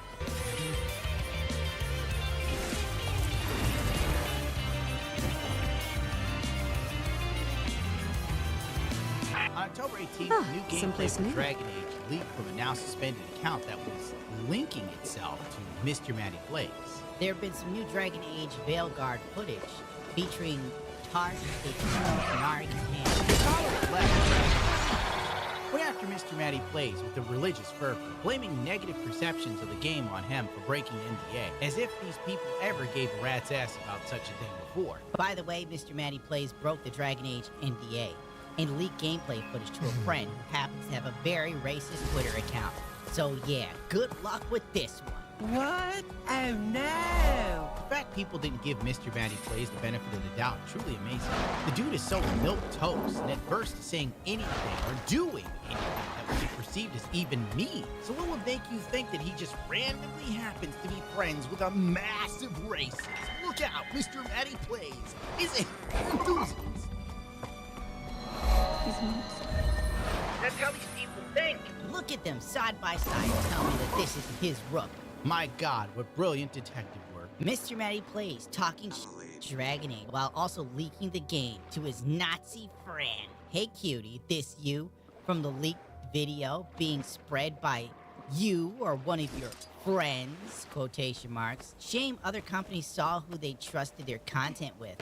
On October 18th, Huh, new gameplay someplace for new. Dragon Age leaked from a now suspended account that was linking itself to Mr. Matty Plays. There have been some new Dragon Age Veilguard footage featuring Tarsh, a Nari Went after Mr. Matty Plays with a religious fervor, blaming negative perceptions of the game on him for breaking NDA, as if these people ever gave a rat's ass about such a thing before. By the way, Mr. Matty Plays broke the Dragon Age NDA and leaked gameplay footage to a friend who happens to have a very racist Twitter account. So yeah, good luck with this one. What? Oh no! The fact people didn't give Mr. Matty Plays the benefit of the doubt truly amazing. The dude is so milquetoast and adverse to saying anything or doing anything that would be perceived as even mean. So what would make you think that he just randomly happens to be friends with a massive racist? Look out, Mr. Matty Plays is an enthusiast. That's how these people think. Look at them side by side and tell me that this is his rook. My God, what brilliant detective work. Mr. Matty Plays talking Dragon Age while also leaking the game to his Nazi friend. Hey cutie, this you from the leaked video being spread by you or one of your friends, quotation marks. Shame other companies saw who they trusted their content with.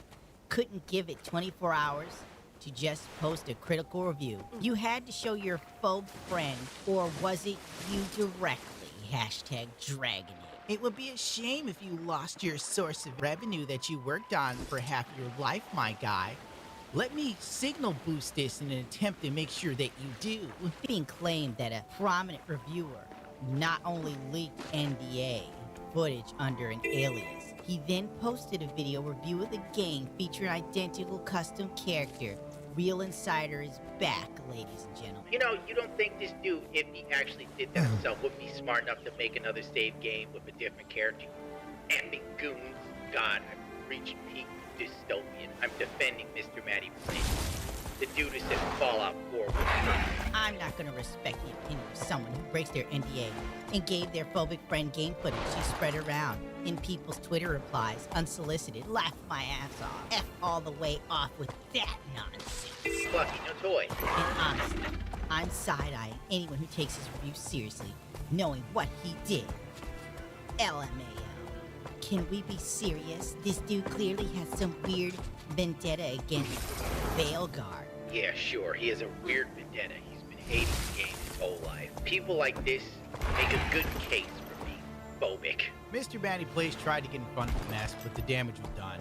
Couldn't give it 24 hours to just post a critical review. You had to show your phobe friend, or was it you directly? Hashtag Dragon Age. It would be a shame if you lost your source of revenue that you worked on for half your life, my guy. Let me signal boost this in an attempt to make sure that you do. Being claimed that a prominent reviewer not only leaked NDA footage under an alias, he then posted a video review of the game featuring identical custom character. Real Insider is back, ladies and gentlemen. You know, you don't think this dude, if he actually did that himself, would be smart enough to make another save game with a different character? Epic goons. God, I've reached peak dystopian. I'm defending Mr. Matty Plays. The dude who said Fallout 4 was I'm not gonna respect the opinion of someone who breaks their NDA and gave their phobic friend game footage she spread around in people's Twitter replies, unsolicited, laughed my ass off. F all the way off with that nonsense. Fluffy, no toy. And honestly, I'm side-eyeing anyone who takes his review seriously, knowing what he did. LMAO. can we be serious? This dude clearly has some weird vendetta against Veilguard. Yeah, sure, he has a weird vendetta. He's been hating the game his whole life. People like this make a good case for being phobic. Mr. Manny Plays tried to get in front of the mess, but the damage was done.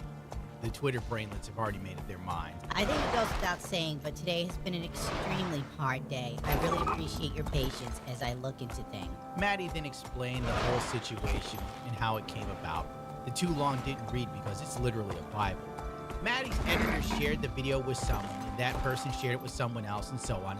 The Twitter brainlets have already made up their minds. I think it goes without saying, but today has been an extremely hard day. I really appreciate your patience as I look into things. Maddie then explained the whole situation and how it came about. The too long didn't read because it's literally a Bible. Maddie's editor shared the video with someone, and that person shared it with someone else, and so on,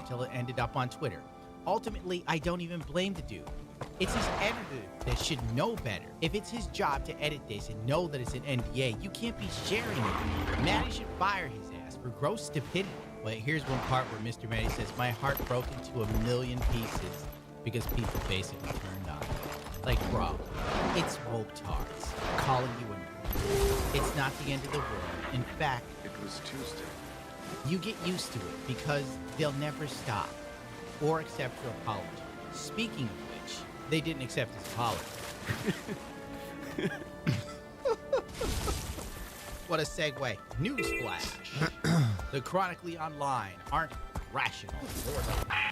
till it ended up on Twitter. Ultimately, I don't even blame the dude. It's his editor that should know better. If it's his job to edit this and know that it's an NDA, you can't be sharing it. Maddie should fire his ass for gross stupidity. But here's one part where Mr. Maddie says, my heart broke into a million pieces because people basically turned on me. Like, bro, it's woke-tards calling you a nerd. It's not the end of the world. In fact, it was Tuesday. You get used to it because they'll never stop or accept your apology. Speaking of which, they didn't accept his apology. What a segue. Newsflash. The chronically online aren't rational.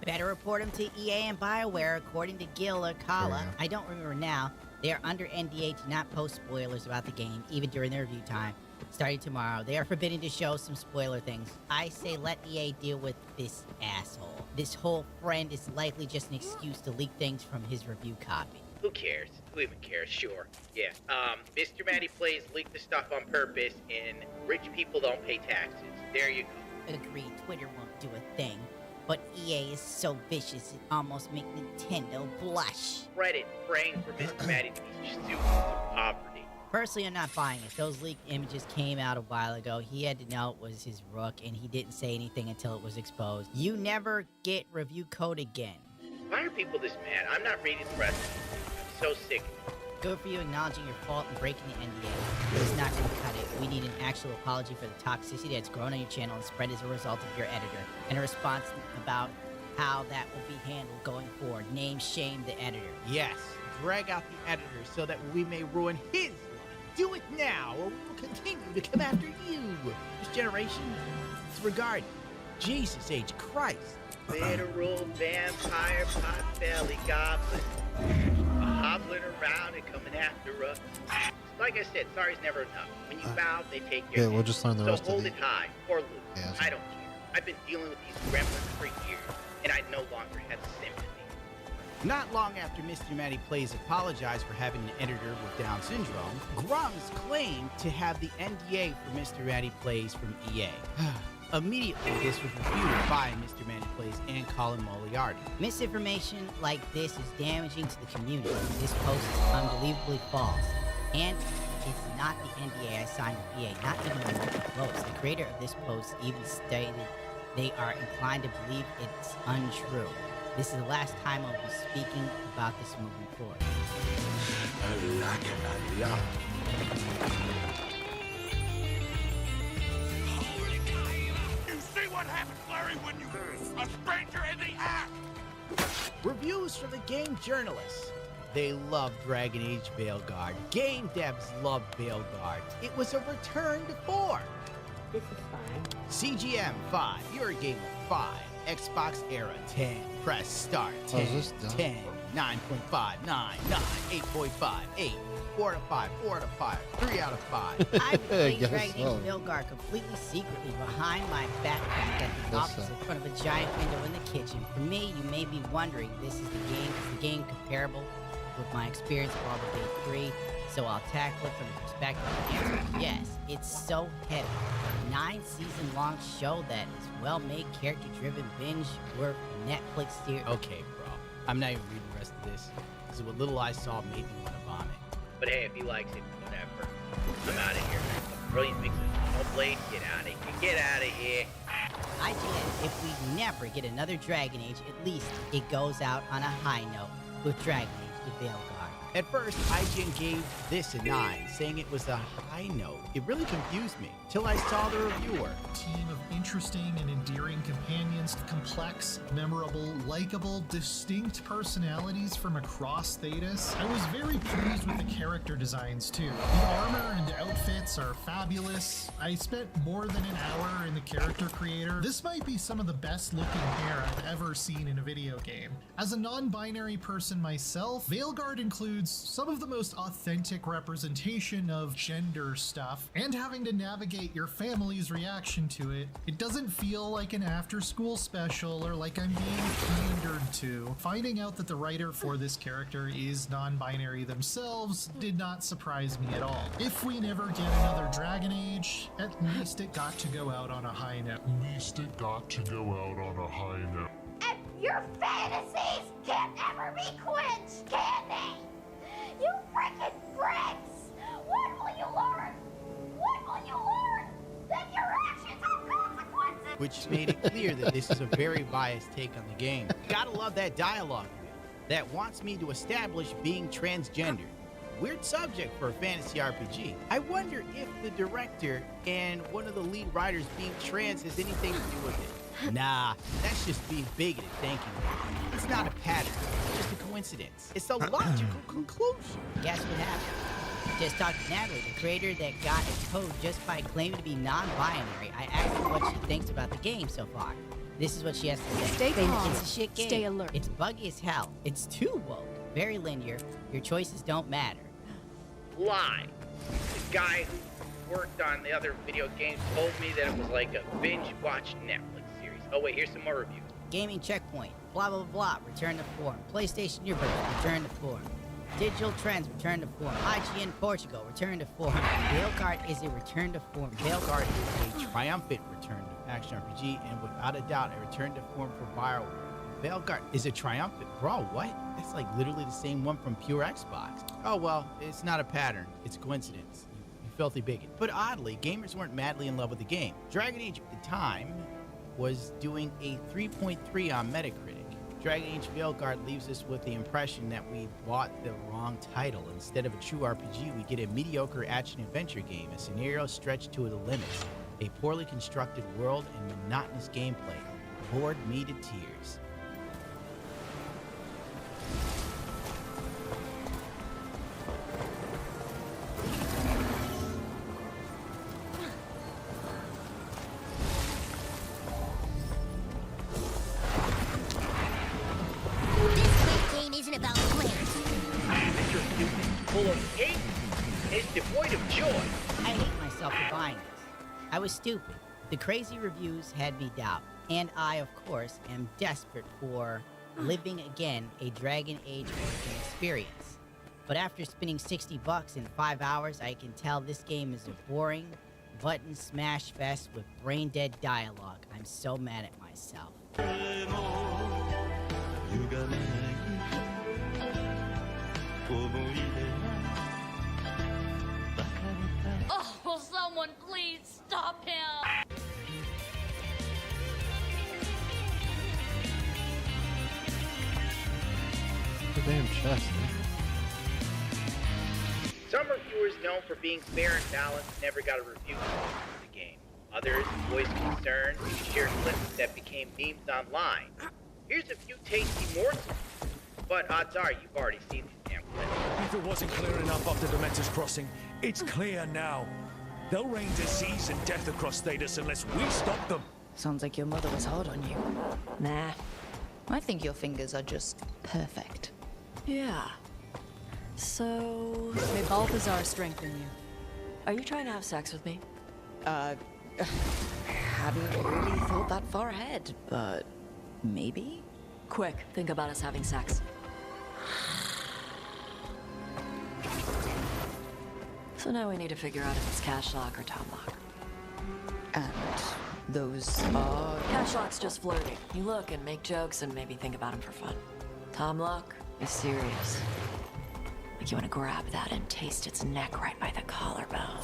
Better report them to EA and BioWare, according to Gil or Kala. I don't remember now. They are under NDA to not post spoilers about the game, even during their review time. Starting tomorrow, they are forbidden to show some spoiler things. I say let EA deal with this asshole. This whole friend is likely just an excuse to leak things from his review copy. Who cares? Who even cares? Sure. Yeah. Mr. Manny Plays leaked the stuff on purpose, and rich people don't pay taxes. There you go. Agreed, Twitter won't do a thing. But EA is so vicious it almost makes Nintendo blush. Reddit praying for Mr. Manny to be sued into poverty. Personally, I'm not buying it. Those leaked images came out a while ago. He had to know it was his rook, and he didn't say anything until it was exposed. You never get review code again. Why are people this mad? I'm not reading the rest of it. I'm so sick of it. Good for you acknowledging your fault and breaking the NDA. It's not going to cut it. We need an actual apology for the toxicity that's grown on your channel and spread as a result of your editor, and a response about how that will be handled going forward. Name, shame the editor. Yes, drag out the editor so that we may ruin his life. Do it now, or we will continue to come after you. This generation is regarded. Jesus H. Christ. Literal vampire pot-belly goblin. Hobbling around and coming after us. Like I said, sorry's never enough. When you bow, they take your we'll just learn the rest of So hold these. it high, or lose. Yeah, I don't care. I've been dealing with these gremlins for years, and I no longer have sympathy. Not long after Mr. Manny Plays apologized for having an editor with Down syndrome, Grums claimed to have the NDA for Mr. Manny Plays from EA. Immediately, this was refuted by Mr. Manny Plays and Colin Moriarty. Misinformation like this is damaging to the community. This post is unbelievably false. And it's not the NDA I signed with EA, not even the multiple votes. The creator of this post even stated they are inclined to believe it's untrue. This is the last time I'll be speaking about this moving forward. You see what happens, Larry, when you a stranger in the act? Reviews from the game journalists. They love Dragon Age Veilguard. Game devs love Veilguard. It was a return to form. This is fine. CGM 5, Eurogamer 5, Xbox Era 10, press start 10, is this done? 10, 9.5, 9, 9, 8.5, 8, 4 out of 5, 4 out of 5, 3 out of 5. I played Guess Dragon so. Age Veilguard completely secretly behind my backpack at the Guess office so. in front of a giant window in the kitchen. For me, you may be wondering, is the game comparable with my experience of Baldur's Gate 3? So I'll tackle it from the perspective of the answer is yes. It's so heavy. A 9-season-long show that is well-made, character-driven, binge-worth Netflix series. Okay, bro. I'm not even reading the rest of this. Because what little I saw made me want to vomit. But hey, if he likes it, whatever. I'm out of here. A brilliant mix of no blade. Get out of here. Get out of here. IGN, if we never get another Dragon Age, at least it goes out on a high note with Dragon Age: The Veilguard. At first, IGN gave this a 9, saying it was a high note. It really confused me, till I saw the reviewer. Team of interesting and endearing companions, complex, memorable, likable, distinct personalities from across Thedas. I was very pleased with the character designs too. The armor and outfits are fabulous. I spent more than an hour in the character creator. This might be some of the best looking hair I've ever seen in a video game. As a non-binary person myself, Veilguard includes some of the most authentic representation of gender stuff, and having to navigate your family's reaction to it, it doesn't feel like an after-school special or like I'm being pandered to. Finding out that the writer for this character is non-binary themselves did not surprise me at all. If we never get another Dragon Age, at least it got to go out on a high note. And your fantasies can't ever be quenched, can they? You freaking bricks! When will you learn? When will you learn that your actions have consequences? Which made it clear that this is a very biased take on the game. Gotta love that dialogue that wants me to establish being transgender. Weird subject for a fantasy RPG. I wonder if the director and one of the lead writers being trans has anything to do with it. Nah, that's just being bigoted, thank you. It's not a pattern, it's just a coincidence. It's a logical conclusion. Guess what happened? Just talked to Natalie, the creator that got a code just by claiming to be non-binary. I asked her what she thinks about the game so far. This is what she has to say. Stay calm. It's a shit game. Stay alert. It's buggy as hell. It's too woke. Very linear. Your choices don't matter. Lie. The guy who worked on the other video games told me that it was like a binge-watch Netflix series. Oh wait, here's some more reviews. Gaming Checkpoint. Blah, blah, blah. Return to form. PlayStation Universe. Return to form. Digital Trends. Return to form. IGN Portugal. Return to form. Veilguard is a return to form. Veilguard is a triumphant return to action RPG, and without a doubt, a return to form for BioWare. Veilguard is a triumphant. Bro, what? That's like literally the same one from Pure Xbox. Oh well, it's not a pattern. It's a coincidence. You filthy bigot. But oddly, gamers weren't madly in love with the game. Dragon Age at the time was doing a 3.3 on Metacritic. Dragon Age Veilguard leaves us with the impression that we bought the wrong title. Instead of a true RPG, we get a mediocre action-adventure game, a scenario stretched to the limits, a poorly constructed world, and monotonous gameplay. Bored me to tears. Full of hate is devoid of joy. I hate myself for buying this. I was stupid. The crazy reviews had me doubt. And I, of course, am desperate for living again a Dragon Age origin experience. But after spending $60 in 5 hours, I can tell this game is a boring button smash fest with brain-dead dialogue. I'm so mad at myself. Oh, will someone please stop him? The damn chest, man. Some reviewers known for being fair and balanced never got a review of the game. Others voiced concern due to shared clips that became memes online. Here's a few tasty morsels, but odds are you've already seen these damn clips. If it wasn't clear enough after Dementor's Crossing, it's clear now. They'll rain disease and death across Thedas unless we stop them. Sounds like your mother was hard on you. Nah. I think your fingers are just perfect. Yeah. So... May Balthazar strengthen you. Are you trying to have sex with me? Hadn't really thought that far ahead, but maybe? Quick, think about us having sex. So now we need to figure out if it's Cashlock or Tomlock. And those are... Cashlock's just flirty. You look and make jokes and maybe think about him for fun. Tomlock is serious. Like you want to grab that and taste its neck right by the collarbone.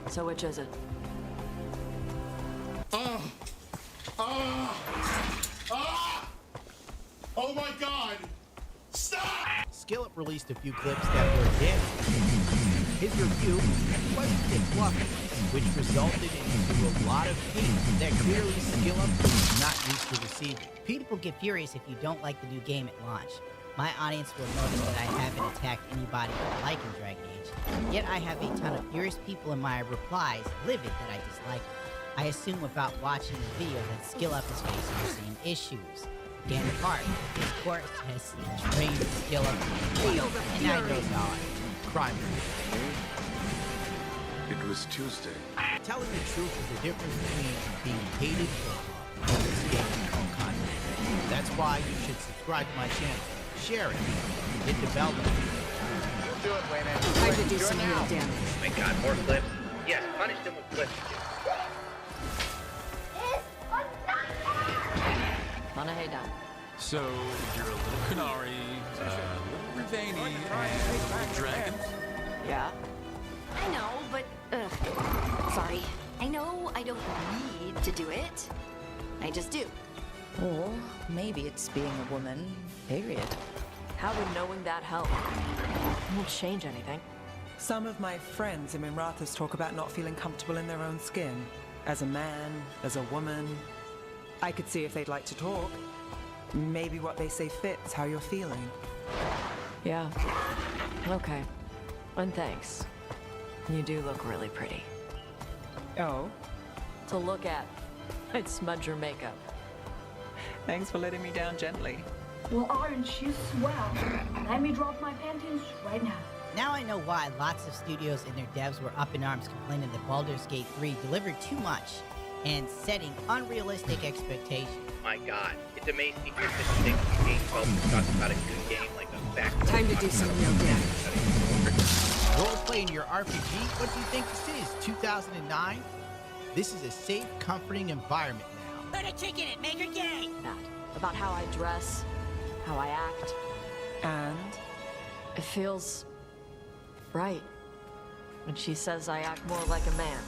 So which is it? Oh my God! Skillup released a few clips that were damaging. His review wasn't as fluffy, which resulted into a lot of hate that clearly Skillup is not used to receiving. People get furious if you don't like the new game at launch. My audience will notice that I haven't attacked anybody for liking Dragon Age, yet I have a ton of furious people in my replies livid that I dislike it. I assume without watching the video that Skillup is facing the same issues. Dan Hart, of course, has trained Skillup, and I know how crime. It was Tuesday. Telling the truth is the difference between being hated or loved in this game called content. That's why you should subscribe to my channel, share it, hit the bell button. You'll do it, Wayman. Time to do some real damage. My God, more clips? Yes, punish them with clips. So, you're a little Canary, a little Rivani, and a little dragon. Yeah? I know, but, sorry. I know I don't need to do it. I just do. Or maybe it's being a woman, period. How would knowing that help? It won't change anything. Some of my friends in Minrathous talk about not feeling comfortable in their own skin. As a man, as a woman. I could see if they'd like to talk. Maybe what they say fits how you're feeling. Yeah. Okay. And thanks. You do look really pretty. Oh? To look at. I'd smudge your makeup. Thanks for letting me down gently. Well, aren't you swell? Let me drop my panties right now. Now I know why lots of studios and their devs were up in arms complaining that Baldur's Gate 3 delivered too much and setting unrealistic expectations. My God, it's amazing to hear such things from game developers talk about a good game like a back. Time to do some real damage. Role-playing your RPG? What do you think this is, 2009? This is a safe, comforting environment now. Put a chick in it, make her gay! That. About how I dress, how I act. And? It feels right when she says I act more like a man.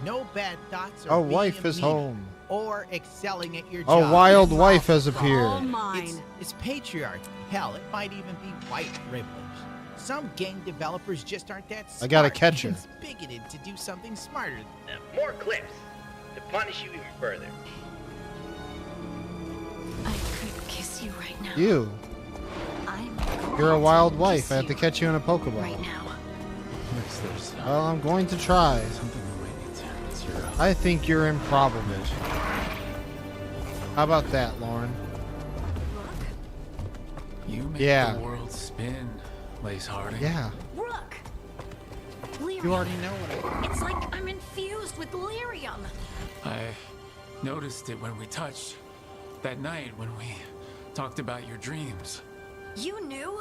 No bad thoughts A wife is home. Or excelling at your A job. wild wife has appeared. All mine. It's patriarchy. Hell, it might even be white privilege. Some game developers just aren't that smart. I gotta catch her. It's bigoted to do something smarter than them. More clips to punish you even further. I could kiss you right now. You. You're a wild wife. I have to catch you in a Pokeball. Right now. Well, I'm going to try. I think you're improbable. How about that, Lauren? You make Yeah. the world spin, Lace Harding. Yeah. Rook! Lyrium. You already know what It's like I'm infused with lyrium. I noticed it when we touched. That night when we talked about your dreams. You knew?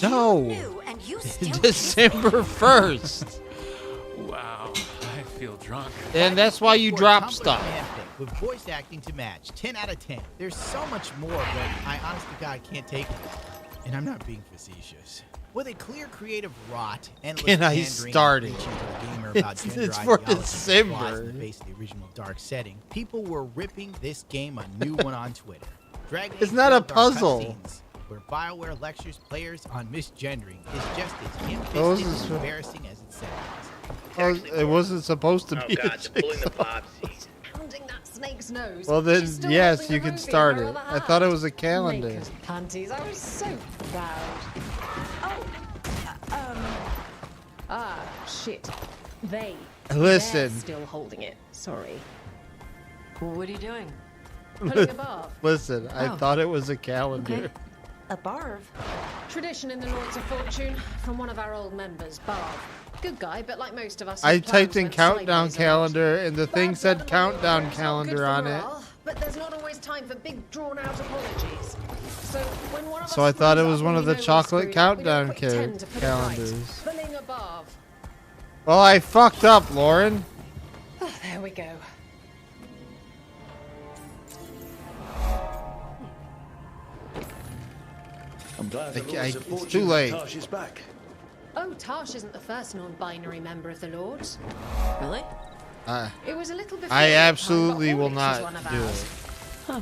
No. You knew, and you still December 1st. Wow, I feel drunk. And that's why you drop Tumblr stuff. fanfic with voice acting to match. 10 out of 10. There's so much more, but I honest to God can't take it. And I'm not being facetious. With a clear creative rot and Can I start it? It's for December. In the face of the original dark setting, people were ripping this game a new one on Twitter. Dragon It's Age not a Veilguard puzzle. cutscenes, where BioWare lectures players on misgendering is just as Oh, ham-fisted this and is- embarrassing as it sounds. Oh, it wasn't supposed to be. Oh God, they're pulling the bob seat. Pounding that snake's nose. Well then, She's still yes, holding you the can ruby start in it. her other I thought it hand. was a calendar. Naked panties. I was so proud. Shit. They. Listen. They're still holding it. Sorry. What are you doing? Putting a barb. Listen, I Oh. thought it was a calendar. Okay. A barb. Tradition in the Lords of Fortune from one of our old members, Barb. Good guy, but like most of us, I his plans typed in went countdown sideways. calendar and the thing said countdown Good calendar for on it. morale, but there's not always time for big drawn-out apologies. So when one of So us I thought it screws was up one and of we the know we chocolate screwed up, we do a countdown quick 10 to put it right. calendars. Pulling a barb. Well, I fucked up, Lauren. Oh, there we go. I'm glad the I- Lords I- of it's Fortune too late. Tash is back. Oh, Tarsh isn't the first non-binary member of the Lords. Really? It was a little before I that time, absolutely but will Oryx is not one of do ours. it. Huh.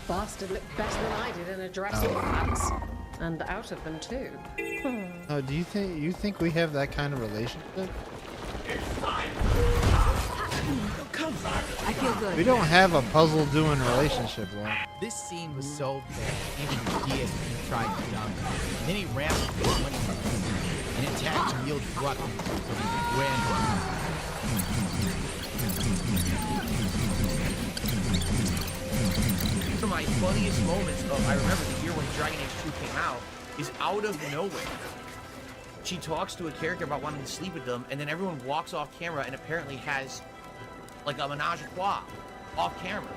bastard looked better than I did in a dressing pants. And out of them, too. Oh, do you think we have that kind of relationship? I feel good. We don't have a puzzle doing relationship, Lauren. This scene was so bad, even Diaz tried to dump him. And then he ran with the money and attacked and wielded weapons. So he ran. One of my funniest moments of, I remember the year when Dragon Age 2 came out, is out of nowhere. She talks to a character about wanting to sleep with them, and then everyone walks off camera and apparently has like a menage a trois off camera.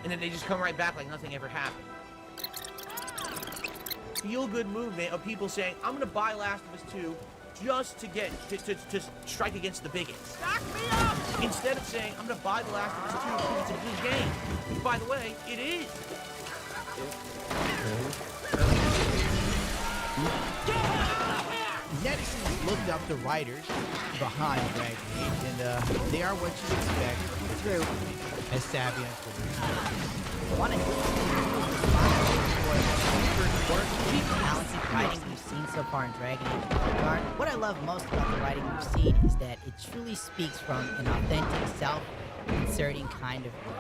And then they just come right back like nothing ever happened. Feel-good movement of people saying, I'm gonna buy Last of Us 2 just to get, to strike against the bigots. Back me up! Instead of saying, I'm gonna buy The Last of Us 2 because it's a good game. Which, by the way, it is. Netizens looked up the writers behind Dragon Age, and they are what you expect. True. As savvy as talented writing we've seen so far in Dragon Age Belgard. What I love most about the writing we've seen is that it truly speaks from an authentic, self-inserting kind of way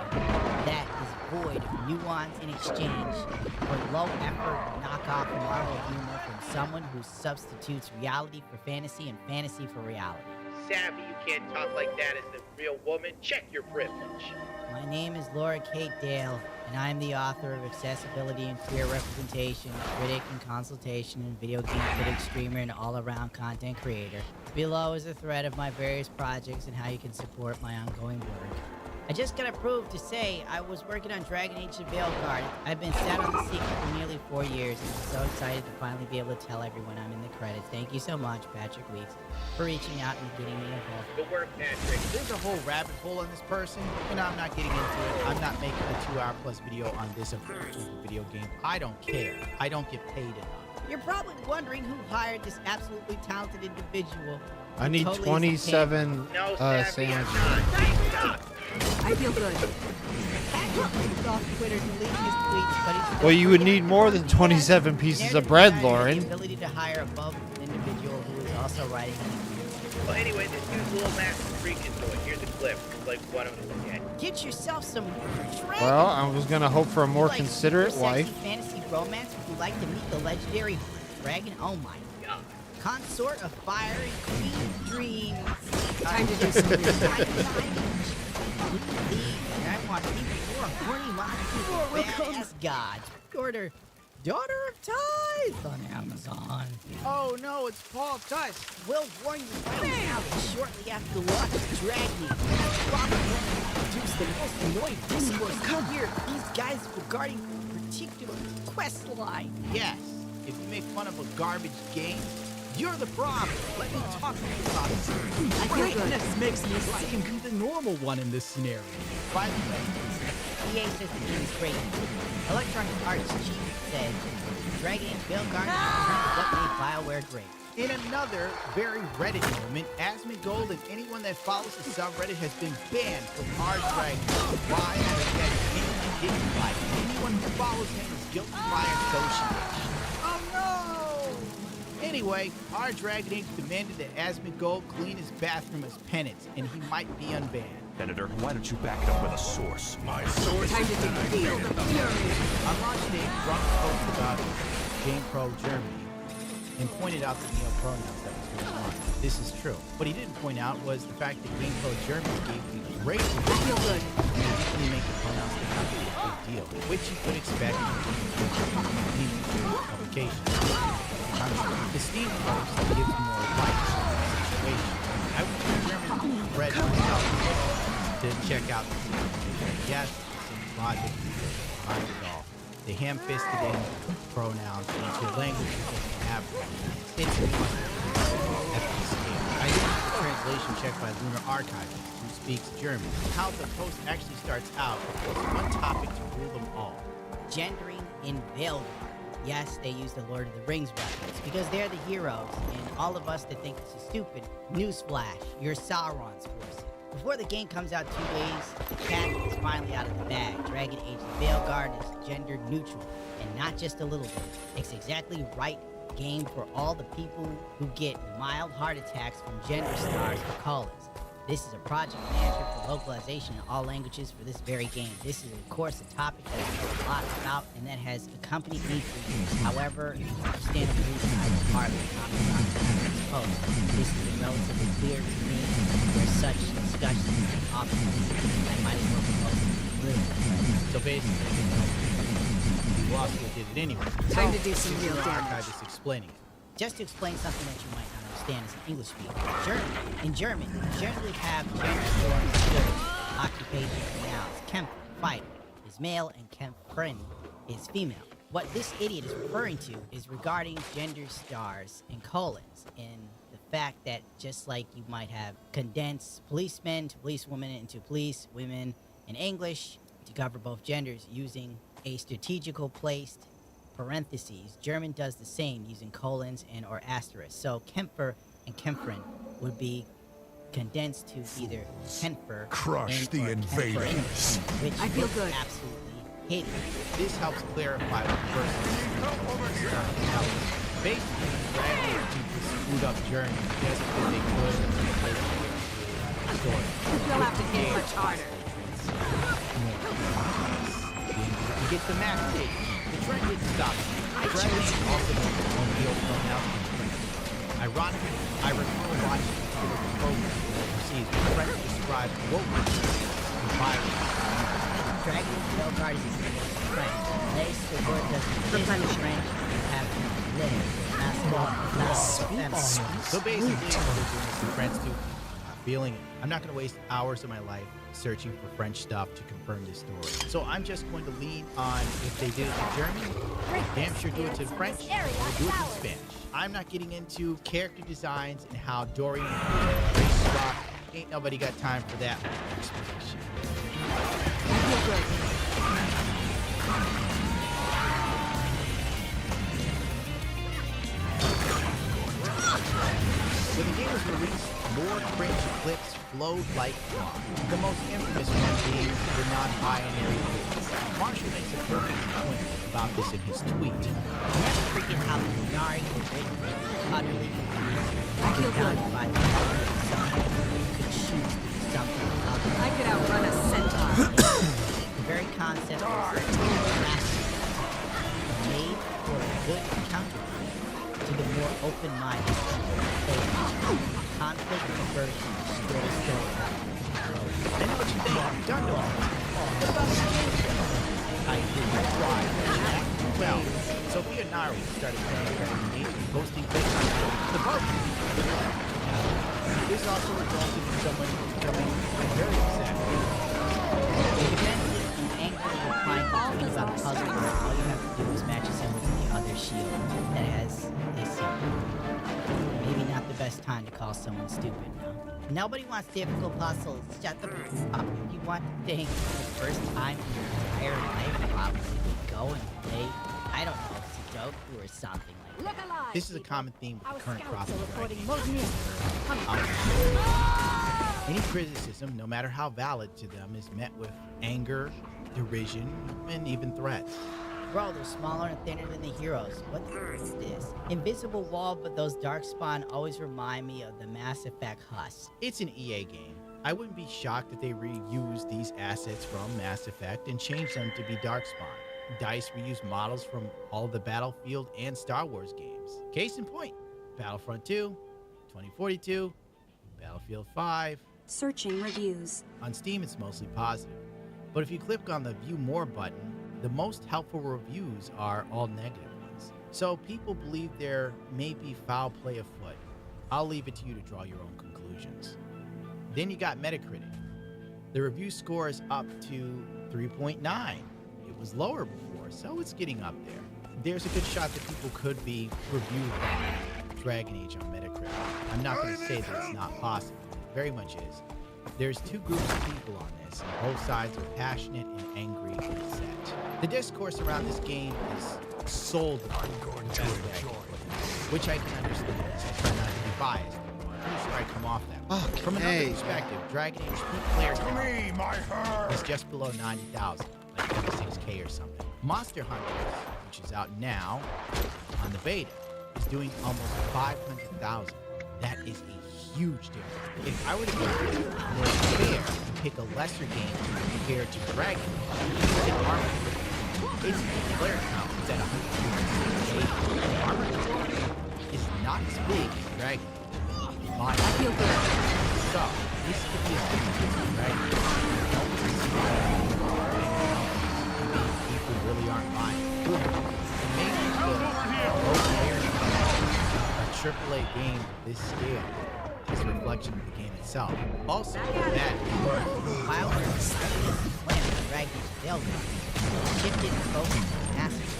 that is void of nuance in exchange for low-effort knockoff Marvel humor from someone who substitutes reality for fantasy and fantasy for reality. Savvy, you can't talk like that as a real woman. Check your privilege. My name is Laura Kate Dale, and I'm the author of Accessibility and Queer Representation, critic and consultation, and video game critic, streamer, and all-around content creator. Below is a thread of my various projects and how you can support my ongoing work. I just got approved to say I was working on Dragon Age of Belgard. I've been sat on the secret for nearly 4 years, and I'm so excited to finally be able to tell everyone I'm in the credits. Thank you so much, Patrick Weeks, for reaching out and getting me involved. Good work, Patrick. There's a whole rabbit hole on this person, and I'm not getting into it. I'm not making a 2-hour-plus video on this unfortunate video game. I don't care. I don't get paid enough. You're probably wondering who hired this absolutely talented individual. I need Totally 27 sandwiches. I feel good. Off Twitter, deleting his tweets, but he's Well, you would need more than 27 pieces of bread, Lauren. The ability to hire above an individual who is also writing. Well, anyway, this dude's little master freak is going. Here's a clip. It's like one of them to look at. Get yourself some dragon. Well, I was gonna hope for a more considerate wife. Fantasy romance. Would you like to meet the legendary dragon? Oh my god. Consort of fire and queen dreams. Time to do something. I want people who are horny badass gods. Daughter of Tithe on Amazon. Oh no, it's Paul Tusk. We'll warn you right now that shortly after launch of Dragon Age, Robert will introduce the most annoying discourse here. These guys regarding particular quest line. Yes, if you make fun of a garbage game, you're the problem. Let me talk to you about it. Greatness makes me seem the normal one in this scenario. By the way, EA says the game is great. Electronic Arts chief said Dragon Age Belgard is what made BioWare great. In another very Reddit moment, Asmongold and anyone that follows the subreddit has been banned from our Dragon Age. Why? Because anyone didn't like it. Anyone who follows him is guilty by association. Oh no! Anyway, our Dragon Age demanded that Asmongold clean his bathroom as penance, and he might be unbanned. Senator, why don't you back it up with a source? My source Time to take the field. On launch day, Drunk spoke about GamePro Germany and pointed out the neo-pronouns that was going on. This is true. What he didn't point out was the fact that GamePro Germany gave the great feel good. and usually make the pronouns a big deal, which you could expect in publication. The Steam post gives more light on the situation. I went to German Red myself to check out the situation. Yes, some logic behind it all. They ham-fisted in pronouns into language that doesn't have pronouns. It's impossible at this scale. I used the translation checked by Lunar Archive, who speaks German. How the post actually starts out with one topic to rule them all. Gendering in Belgard. Yes, they use the Lord of the Rings reference because they're the heroes, and all of us that think this is stupid, newsflash, you're Sauron's forces. Before the game comes out 2 days, the cat is finally out of the bag. Dragon Age the Veilguard is gender neutral, and not just a little bit. It's exactly right game for all the people who get mild heart attacks from gender stars or callers. This is a project manager for localization in all languages for this very game. This is, of course, a topic that I know a lot about and that has accompanied me for years. However, for understandable reason, I will hardly comment on this post. This has been relatively clear to me where such discussions often I might as well post literally. So basically, you also did it anyway. Time to do some real The damage. archive is explaining it. Just to explain something that you might not understand as an English speaker. In German, we generally have gender forms of ability, occupation, nouns. Kämpfer, fighter, is male, and Kämpferin is female. What this idiot is referring to is regarding gender stars and colons, and the fact that just like you might have condensed policemen to policewomen into police women in English to cover both genders using a strategical placed parentheses, German does the same using colons and or asterisks. So Kämpfer and Kämpferin would be condensed to either Kämpfer Crush and the or invaders. Kämpferin, which I feel is good. absolutely hideous. This helps clarify what the person is. Basically, Dragon Age people screwed up German just because they could in the story. You'll have to hit much harder. You get the map stage. The trend didn't stop. Dragon Age also known the old pronouns. Ironically, I recall watching a political program overseas where French described wokeness as violence. Dragon Age Veilguard is English and French. Lace, the word doesn't exist in French. You have litter, masculine, feminine. So basically, they're doing this in French too. I'm not feeling it. I'm not going to waste hours of my life searching for French stuff to confirm this story. So I'm just going to lean on if they did it in German, damn sure do it in French, or do it in Spanish. I'm not getting into character designs and how Dorian race swap. Ain't nobody got time for that explanation. I feel good. When the game was released, more cringe clips flowed like water. The most infamous one being the non-binary clips. Marshall makes a perfect point about this in his tweet. Never forget how the Minari was written utterly I feel good. by the something you could choose to be something other. I could outrun a centaur. The very concept was made for a good counterpoint to the more open-minded conflict refers to the story. I know what you think. I've done all. What about the game? I agree. That's why. Well, Sophia Nari started playing Dragon Age and posting clips on the boat. This also resulted in someone becoming very upset. Defensively and angrily replying to tweets about a puzzle where all you have to do is match a symbol to the other shield that has a symbol. Maybe not the best time to call someone stupid, no? Nobody wants difficult puzzles. Shut the up. You want to think the first time in your entire life probably would go and play, I don't know, Sudoku or something like that. Look alive. This is a common theme with the current crop of Dragon Age. Most news. Any criticism, no matter how valid to them, is met with anger, derision, and even threats. Bro, they're smaller and thinner than the heroes. What the f is this? Invisible wall, but those Darkspawn always remind me of the Mass Effect Husk. It's an EA game. I wouldn't be shocked if they reused these assets from Mass Effect and changed them to be Darkspawn. DICE reused models from all of the Battlefield and Star Wars games. Case in point, Battlefront 2, 2042, Battlefield 5. Searching reviews. On Steam, it's mostly positive. But if you click on the View More button, the most helpful reviews are all negative ones. So people believe there may be foul play afoot. I'll leave it to you to draw your own conclusions. Then you got Metacritic. The review score is up to 3.9. It was lower before, so it's getting up there. There's a good shot that people could be reviewing Dragon Age on Metacritic. I'm not going to say that it's not possible. It very much is. There's two groups of people on this, and both sides are passionate and angry and upset. The discourse around this game is sold on, which I can understand, as I try not to be biased. I'm pretty sure I come off that. From another perspective, Dragon Age peak player count is just below 90,000, like 26K or something. Monster Hunters, which is out now on the beta, is doing almost 500,000. That is a huge difference. If I were to be more fair and pick a lesser game to compare to Dragon Age, its player count is at 150K, and Armored Core is not as big as Dragon Age. I feel good. So, this could be a thing, right? People really aren't buying. Maybe a AAA game of this scale is a reflection of the game itself. Also, that BioWare's plan for Dragon Age Delta shifted focus massively.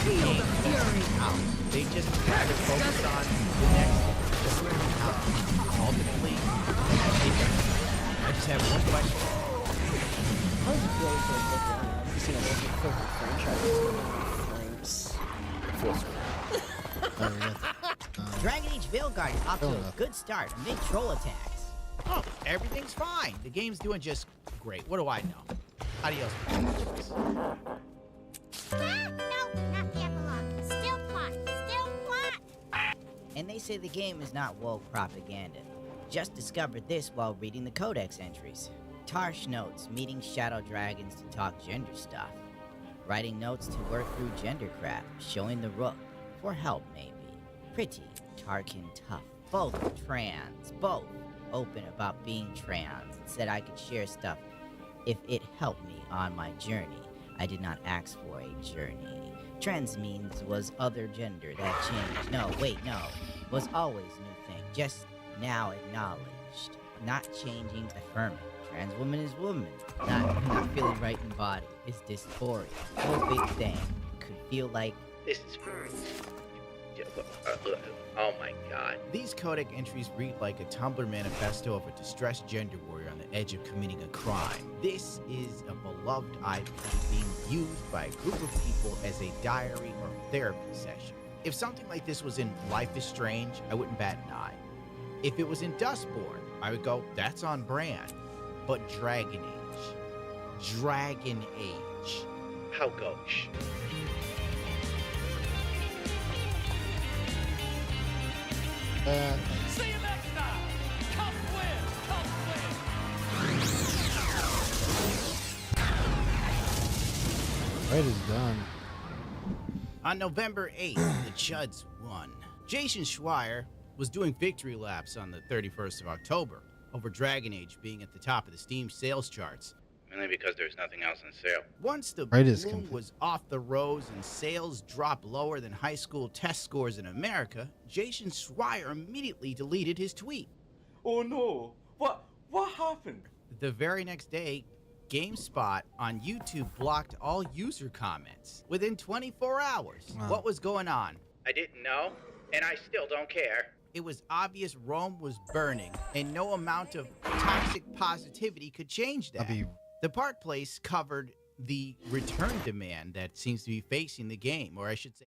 The game is out. They just rather focus on the next ultimately, I just have one question. I was really looking at seeing a local franchise. Dragon Age Veilguard is off to a good start amid troll attacks. Oh, everything's fine. The game's doing just great. What do I know? Adios. No, not the epilogue. Still plot. And they say the game is not woke propaganda. Just discovered this while reading the codex entries. Tarsh notes meeting shadow dragons to talk gender stuff. Writing notes to work through gender crap. Showing the rook. For help, maybe. Pretty, Tarkin tough. Both trans. Both open about being trans. And said I could share stuff if it helped me on my journey. I did not ask for a journey. Trans means was other gender that changed. No, wait, no. Was always new thing. Just now acknowledged. Not changing, affirming. Trans woman is woman. Not feeling right in body. It's dysphoria. No big thing. Could feel like this is oh my god. These codec entries read like a Tumblr manifesto of a distressed gender warrior on the edge of committing a crime. This is a beloved IP being used by a group of people as a diary or therapy session. If something like this was in Life is Strange, I wouldn't bat an eye. If it was in Dustborn, I would go, that's on brand. But Dragon Age. How gauche. See you next time. Come win. Raid is done. On November 8th, the Chuds won. Jason Schreier was doing victory laps on the 31st of October over Dragon Age being at the top of the Steam sales charts. Mainly because there's nothing else on sale. Once the Raid is balloon was off the rose and sales dropped lower than high school test scores in America, Jason Schreier immediately deleted his tweet. Oh no! What happened? The very next day, GameSpot on YouTube blocked all user comments within 24 hours. Wow. What was going on? I didn't know, and I still don't care. It was obvious Rome was burning, and no amount of toxic positivity could change that. The Park Place covered the return demand that seems to be facing the game, or I should say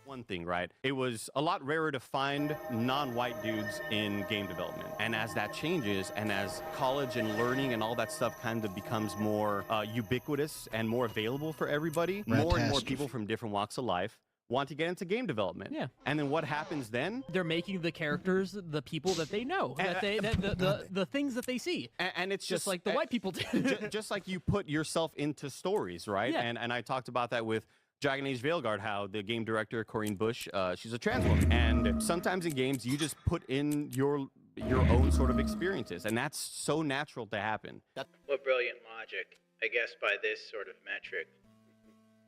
One thing, right? It was a lot rarer to find non-white dudes in game development. And as that changes, and as college and learning and all that stuff kind of becomes more ubiquitous and more available for everybody, more and more people from different walks of life want to get into game development. Yeah. And then what happens then? They're making the characters the people that they know, the things that they see. And it's just like the white people do. Just like you put yourself into stories, right? Yeah. And I talked about that with Dragon Age Veilguard, how the game director, Corinne Bush, she's a trans woman. And sometimes in games, you just put in your own sort of experiences. And that's so natural to happen. What brilliant logic. I guess by this sort of metric,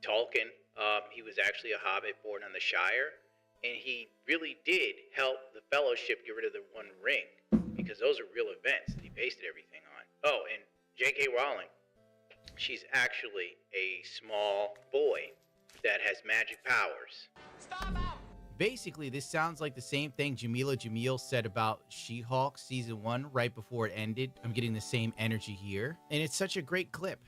Tolkien, he was actually a hobbit born on the Shire, and he really did help the Fellowship get rid of the One Ring, because those are real events that he based everything on. Oh, and J.K. Rowling, she's actually a small boy that has magic powers. Basically, this sounds like the same thing Jamila Jamil said about She-Hulk Season 1 right before it ended. I'm getting the same energy here. And it's such a great clip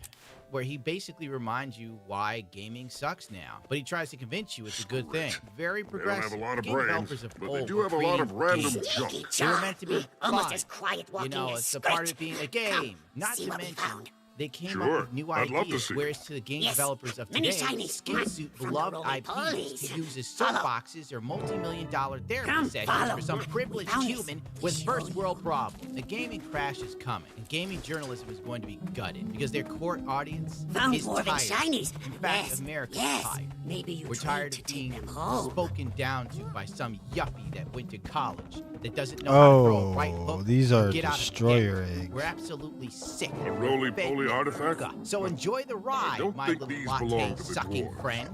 where he basically reminds you why gaming sucks now. But he tries to convince you it's a good thing. Very progressive. They don't have a lot of Game brains, developers of but old they do were have a lot of creating random games. junk. They were meant to be Almost fun. as quiet walking You know, as it's the Skirt. part of being a game. Come, Not see to what we mention, found. they came Sure, up with new I'd love to ideas, see whereas to the game Yes, developers of many today, shiny skin spots suit from the beloved roly IPs polies. to use as Follow. soapboxes or multi-million-dollar therapy Come, sessions follow. for some privileged Found this. human with first-world problems. The gaming crash is coming, and gaming journalism is going to be gutted because their core audience Found is more than tired. shinies. In fact, Yes, America's yes. tired. Maybe you We're tried tired to of take being them home. spoken down to by some yuppie that went to college that doesn't know how to throw a right hook. These or are get out of destroyer bed. eggs. We're absolutely sick. A roly-poly artifact? So enjoy the ride, don't my think little these belong latte to the sucking dwarves. friend.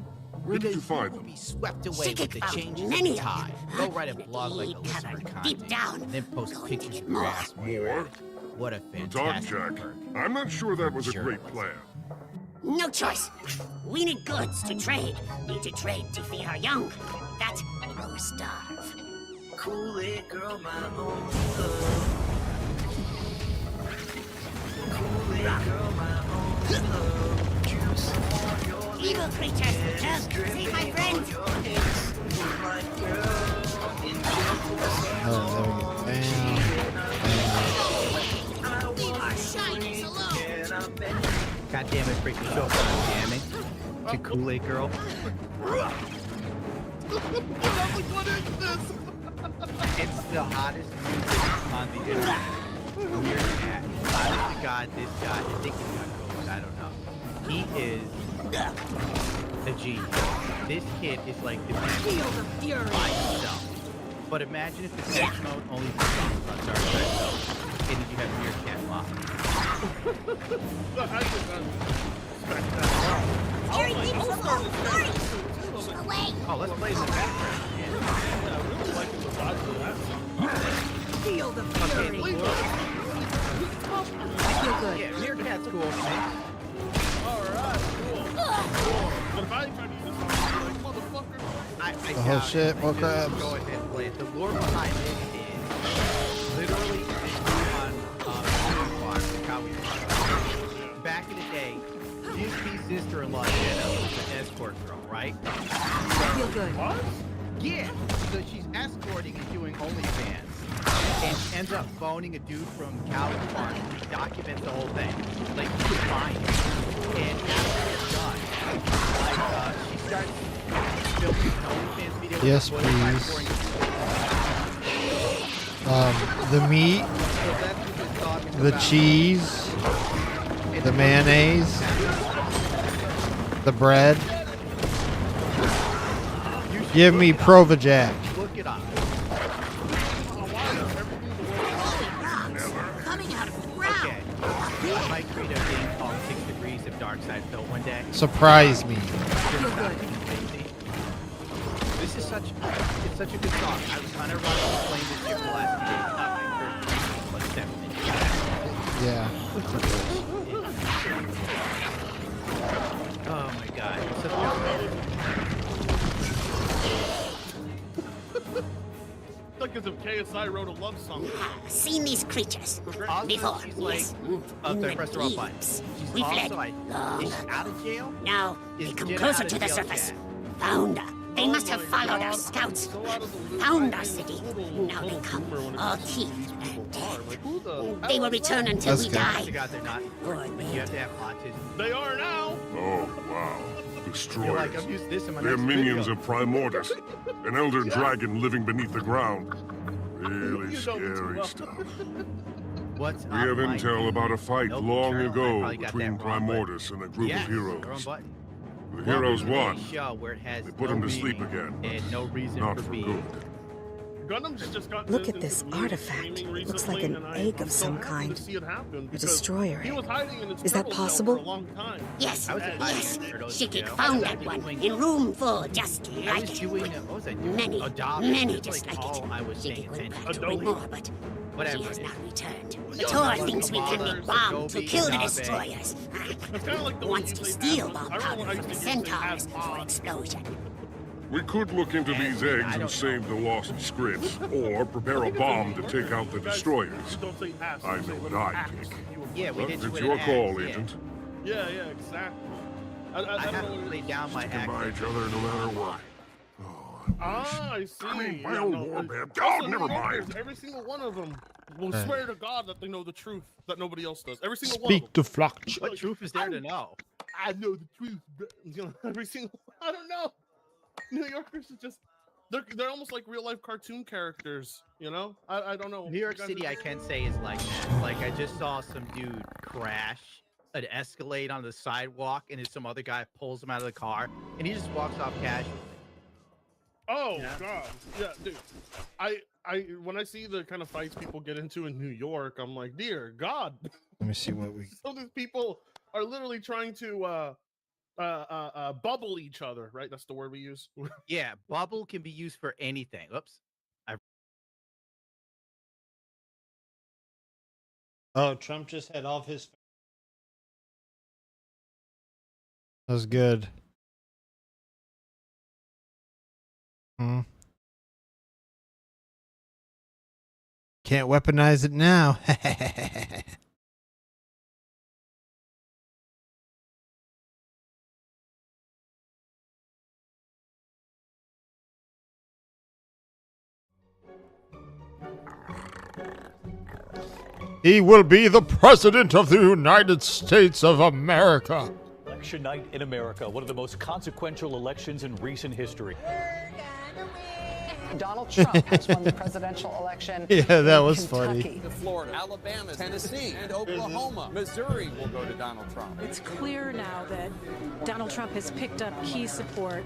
Where did you Because find will them? be swept away Psychic with the found changes of many the of tide. them. Go write a blog like Deep Alyssa covered, for deep content, down. and then post Going to pictures get of more. grass. More? What a Talk, fantastic Jack. perk. I'm not sure that was a Sure great it was. plan. No choice. We need goods to trade. Need to trade to feed our young. That or we'll starve. Kool-Aid girl, my only love. Kool-Aid girl, my only love. Juice on your Evil creatures, help! Save my friends! my girl. In Oh, there we go. Leave our shinies alone! God damn it, freaking show. God damn it. To Kool-Aid girl. It's the hottest music on the internet. Weird cat. Honest to God, this guy, I think he's got COVID, I don't know. He is a genius. This kid is like the Feel the fury. by himself. But imagine if the sex mode only for songs on Star Trek, and then you have Meerkat Mob. Jerry, leave us alone! Hurry! Away! Oh, let's play the background. Feel the fury! I feel good. Yeah, Meerkat's cool, man. Alright, cool. But if I ain't trying to use this song, I'm like, motherfucker. Oh shit, more Just crabs. Go ahead and play it. The lore behind it is literally on Farm, Cowie Farm. Back in the day, Disney's sister-in-law Jenna was an escort girl, right? Feel good. What? Yeah, so she's escorting and doing OnlyFans. And she ends up phoning a dude from Cowie Farm who documents the whole thing. Like, you can find it. And after it's done, like, she starts filming an OnlyFans video. Yes, with a please. The meat, the cheese, the mayonnaise, the bread. Give me Provajack. Look it up. Coming out of the ground! Okay. I might create a game called 6 Degrees of Dark Side Phil one day. Surprise me. Feel good. This is it's such a good song. I was kind of running to playing this shit for the last few days. Not my first like 7 minutes. Yeah. Oh my god. It's such Look as if KSI wrote a love song. Seen these creatures Also, before. she's like, Yes. oh, In sorry, the press the wrong button. deeps. She's We also fled like, long is she ago. out of jail? Now Is they come Jenna closer out to of the jail surface. yet? Found her. They must have followed our scouts, found our city. Now they come, all killed and dead. They will return until we die. They're not. You have to have autism. They are now. Oh, wow. Destroyers. Like, I've used this in my They're next minions video. of Primordus, an elder dragon living beneath the ground. Really scary stuff. What's We have intel about a fight long ago probably got between that wrong, but- Primordus and a group Yes, of heroes. the wrong button. The heroes won. Show where it has They put no him to sleep meaning again. and no reason Not for for being. good. Gundam's just got Look into at this music artifact. streaming Looks like recently, an and egg I'm of so some happy kind. to see it happen A because destroyer he egg. was hiding in its Is that turtle shell possible? for a long time. Yes, I was yes. Shikik you know, found I that was one doing- in room 4, just I like was it. doing, what was I doing? Many, Adopt. many That's just like like all it. I was paying Shikik went attention back to bring more, but Whatever. she has not returned. The Yo, Tor that thinks we can make bombs to Adobe, kill the Adobe. destroyers. It's kind of like the Wants way to they steal had- bomb I remember powder when I from the used to use they centaurs had for explosion. We could look into these eggs and save the lost scripts, or prepare a bomb to take out the destroyers. Don't say ass. I say know what little I ass. pick. Yeah, we But did it's twin your axe, call, yeah. Agent. Yeah, exactly. I I don't have know to what lay it is. down my Sticking by axe. each other no matter what. Ah, I see. I mean, my Yeah, own no, warband. also, God, New never Yorkers, mind. Every single one of them will Hey. swear to God that they know the truth that nobody else does. Every single Speak one of to them. Flock. What truth is there to know? I know the truth. But, you know, every single. I don't know. New Yorkers are just. They're almost like real life cartoon characters. You know. I don't know. New York You guys City, are- I can say, is like that. Like, I just saw some dude crash an Escalade on the sidewalk, and then some other guy pulls him out of the car, and he just walks off casually. Oh God, yeah, dude. I when I see the kind of fights people get into in New York, I'm like, dear God. Let me see what we. So these people are literally trying to bubble each other, right? That's the word we use. Yeah, bubble can be used for anything. Oops. Oh, Trump just had off his. That was good. Hmm. Can't weaponize it now. He will be the President of the United States of America. Election night in America, one of the most consequential elections in recent history. Donald Trump has won the presidential election. Yeah, that in was Kentucky. funny. To Florida, Alabama, Tennessee, and Oklahoma. Missouri will go to Donald Trump. It's clear now that Donald Trump has picked up key support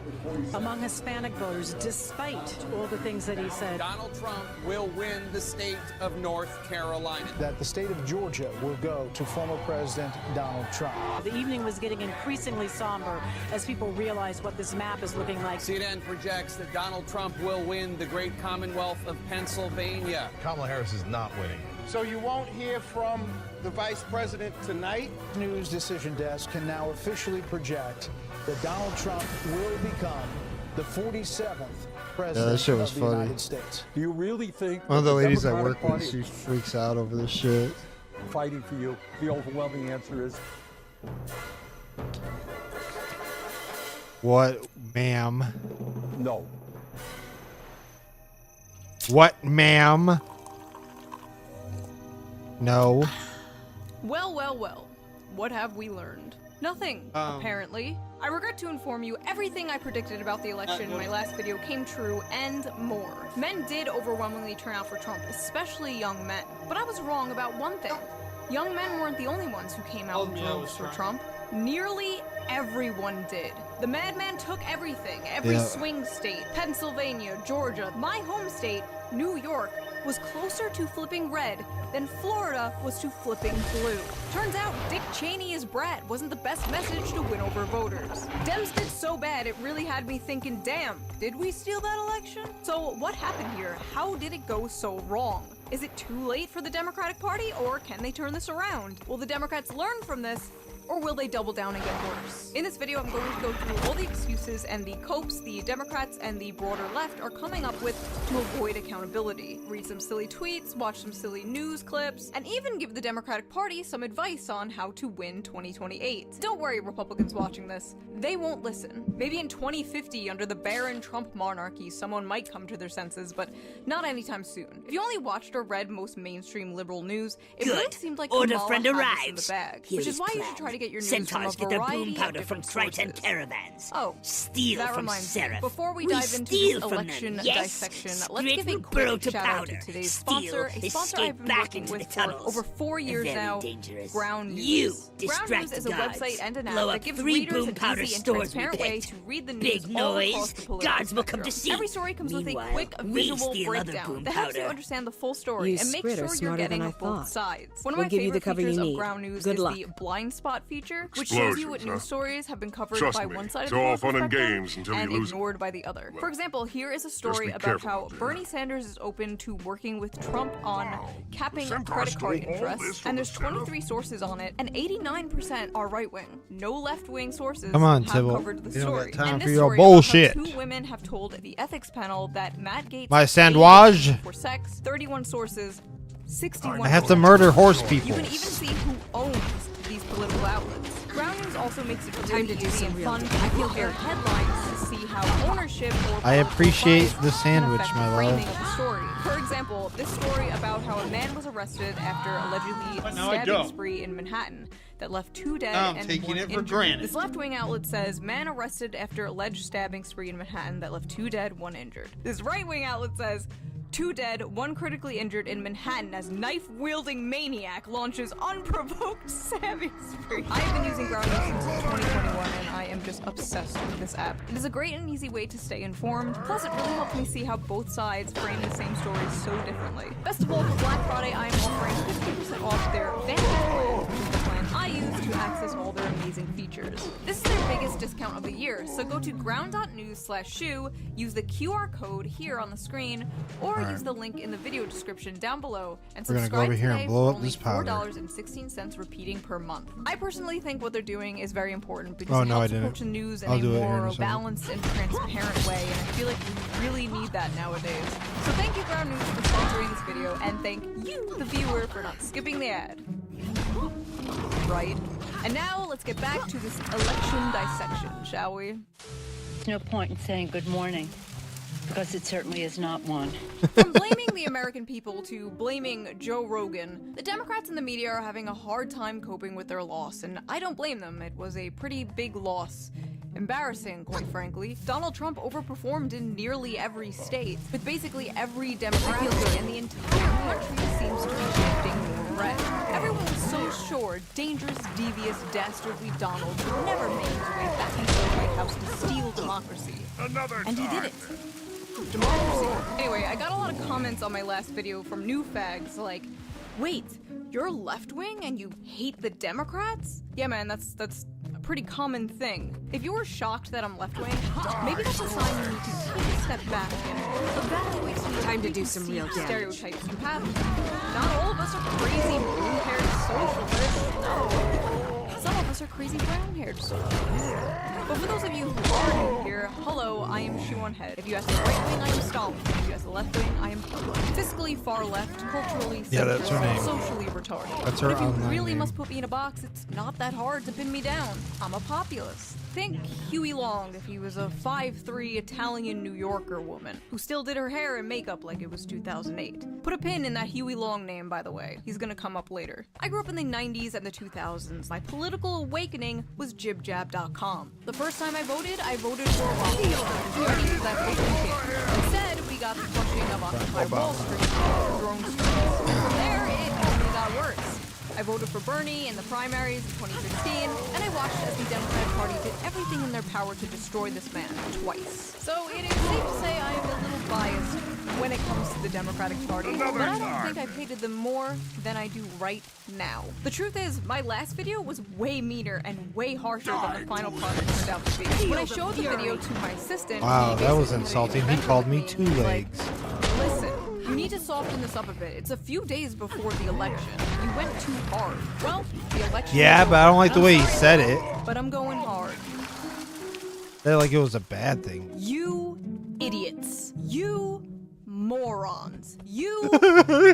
among Hispanic voters, despite all the things that he said. Donald Trump will win the state of North Carolina. That the state of Georgia will go to former President Donald Trump. The evening was getting increasingly somber as people realized what this map is looking like. CNN projects that Donald Trump will win the great Commonwealth of Pennsylvania. Kamala Harris is not winning. So you won't hear from the vice president tonight? News Decision Desk can now officially project that Donald Trump will become the 47th president shit was of the funny. United States. Do you really think One of the ladies I Democratic work with, Party she freaks out over this shit. fighting for you? The overwhelming answer is What, ma'am? no. What, ma'am? No. Well, well, well. What have we learned? Nothing, apparently. I regret to inform you, everything I predicted about the election in my last video came true, and more. Men did overwhelmingly turn out for Trump, especially young men. But I was wrong about one thing. Young men weren't the only ones who came out in droves for Trump. Nearly everyone did. The madman took everything, every Yeah. swing state, Pennsylvania, Georgia, my home state, New York, was closer to flipping red than Florida was to flipping blue. Turns out Dick Cheney as Brad wasn't the best message to win over voters. Dems did so bad it really had me thinking, damn, did we steal that election? So what happened here? How did it go so wrong? Is it too late for the Democratic Party, or can they turn this around? Will the Democrats learn from this, or will they double down and get worse? In this video, I'm going to go through all the excuses and the copes the Democrats and the broader left are coming up with to avoid accountability. Read some silly tweets, watch some silly news clips, and even give the Democratic Party some advice on how to win 2028. Don't worry, Republicans watching this. They won't listen. Maybe in 2050, under the barren Trump monarchy, someone might come to their senses, but not anytime soon. If you only watched or read most mainstream liberal news, it Good. really seemed like Order Kamala friend had this in arrives. the bag, Here which is is why you plan. should try to get your news Centaurs from get a their variety boom powder of from different Triton sources. caravans. Oh, Steal that from reminds Seraph. me. Before we We dive into steal this from them. election Yes, dissection, let's straight give a from burrow quick to shout out powder. to today's Steal, sponsor, a sponsor escape I've been back working into with the for tunnels. over 4 years Very now. dangerous. Ground News. You Ground distract News is the a guards. website and an app Blow that up gives 3 readers boom an powder easy and stores we transparent way picked. to read the Big news all across noise. the political Guards will come spectrum. to see. Every story comes with a Meanwhile, quick we visual steal other breakdown boom that helps you powder. understand the full story You and make squid are sure you're smarter getting than I both thought. sides. One of We'll my give you the favorite cover you features of need. Ground News Good is luck. the blind spot feature, which shows you what Explosions, huh? news stories have been covered Trust by me, one side it's of the all political fun and spectrum games until you and lose it. ignored by the other. For example, here is a story be about careful how out there. Bernie Sanders is open to working with Trump on capping Centaurs credit card stole all interest, this from and the there's 23 sources on it, and 89% are right-wing. No left-wing sources Come on, have Sybil. covered the We don't got story. time and for this your story about how bullshit. 2 women have told the ethics panel that Matt Gaetz My paid sandwich. for sex. 31 sources. 61. I have to murder horse people. You can even see who owns these political outlets. Ground News also makes it really to do easy some and real fun dirt. to compare headlines to see how ownership or I appreciate political the bias sandwich, can affect my the love. framing of the story. For example, this story about how a man was arrested after allegedly now I stabbing go. a spree in Manhattan that left 2 dead I'm and taking 1 it for injured. granted. This left-wing outlet says man arrested after alleged stabbing spree in Manhattan that left 2 dead, 1 injured. This right-wing outlet says 2 dead, 1 critically injured in Manhattan as knife-wielding maniac launches unprovoked stabbing spree. I have been using Ground News since 2021 and I am just obsessed with this app. It is a great and easy way to stay informed, plus it really helps me see how both sides frame the same stories so differently. Best of all, for Black Friday, I am offering 50% off their Vantage plan, which is the plan I use to access all their amazing features. This is their biggest discount of the year, so go to ground.news/shoe, use the QR code here on the screen, or use the link in the video description down below, and We're gonna subscribe go over here and today blow for up only this powder. $4.16 repeating per month. I personally think what they're doing is very important because Oh, it no, I helps didn't. approach the news in I'll a do it here in a more second. balanced and transparent way, and I feel like we really need that nowadays. So thank you, Ground News, for sponsoring this video, and thank you, the viewer, for not skipping the ad. Right. And now let's get back to this election dissection, shall we? There's no point in saying good morning, because it certainly is not one. From blaming the American people to blaming Joe Rogan, the Democrats and the media are having a hard time coping with their loss, and I don't blame them. It was a pretty big loss. Embarrassing, quite frankly. Donald Trump overperformed in nearly every state, with basically every demographic, and the entire country seems to be shifting more red. Everyone was so sure dangerous, devious, dastardly Donald would never make his way back into the White House to steal democracy. And he did it. Democracy. Anyway, I got a lot of comments on my last video from new fags like, wait, you're left-wing and you hate the Democrats? Yeah, man, that's a pretty common thing. If you were shocked that I'm left-wing, maybe that's a sign you need to take a step back and evaluate some Time to do some real damage. stereotypes you have. Not all of us are crazy blue-haired socialists. No. Some of us are crazy brown-haired socialists. But for those of you who are new here, hello, I am Shoe-on-Head. If you ask the right wing, I am Stalin. If you ask the left wing, I am Putin. Fiscally far left, culturally Yeah, that's her centrist, name. socially retarded. That's her But if you online really name. must put me in a box, it's not that hard to pin me down. I'm a populist. Think Huey Long if he was a 5'3" Italian New Yorker woman who still did her hair and makeup like it was 2008. Put a pin in that Huey Long name, by the way. He's gonna come up later. I grew up in the 90s and the 2000s. My political awakening was JibJab.com. The first time I voted for Obama. We already used that voting kit. Instead, we got the flushing of Occupy Wall Street and drone strikes. From there, it only got worse. I voted for Bernie in the primaries in 2016, and I watched as the Democratic Party did everything in their power to destroy this man twice. So it is safe to say I am a little biased when it comes to the Democratic Party, but I don't think I've hated them more than I do right now. The truth is, my last video was way meaner and way harsher than the final product turned out to be. When I showed the video to my assistant, Wow, he that was basically had a insulting. He vent called with me and two he was legs. Like, listen, You need to soften this up a bit. It's a few days before the election. You went too hard. Well, the election. Yeah, but I don't like the way he said it. But I'm going hard. Said it like it was a bad thing. You idiots. You morons. You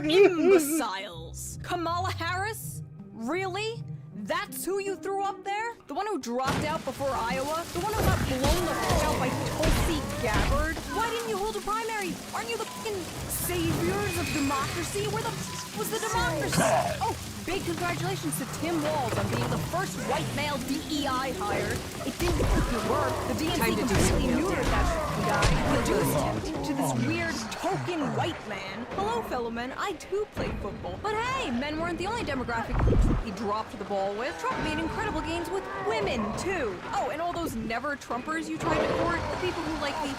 imbeciles. Kamala Harris? Really? That's who you threw up there? The one who dropped out before Iowa? The one who got blown the fuck out by Tulsi Gabbard? Why didn't you hold a primary? Aren't you the fucking saviors of democracy? Where the f was the democracy? Oh, big congratulations to Tim Walz on being the first white male DEI hire. It didn't fucking work. The DNC completely neutered that guy. Reduced him to this weird token white man. Hello, fellow men. I too played football. But hey, men weren't the only demographic he dropped the ball with. Trump made incredible gains with women, too. Oh, and all those never-Trumpers you tried to court, the people who like the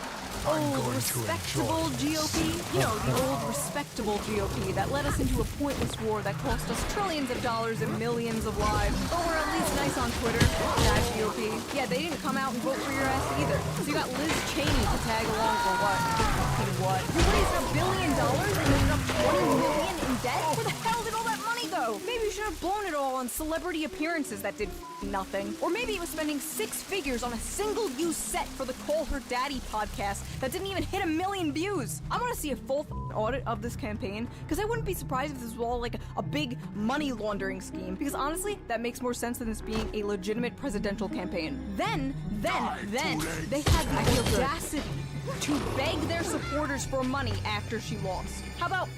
old, respectable GOP. You know, the old, respectable GOP that led us into a pointless war that cost us trillions of dollars and millions of lives. But we're at least nice on Twitter. That GOP. Yeah, they didn't come out and vote for your ass either. So you got Liz Cheney to tag along for what? Fucking what? You raised $1 billion and ended up $20 million in debt? Where the hell did all that money go? Maybe you should have blown it all on celebrity appearances that did nothing. Or maybe it was spending 6 figures on a single-use set for the Call Her Daddy podcast that didn't even hit 1 million views. I want to see a full audit of this campaign, because I wouldn't be surprised if this was all like a big money laundering scheme, because honestly, that makes more sense than this being a legitimate presidential campaign. Then they had the audacity to beg their supporters for money after she lost. How about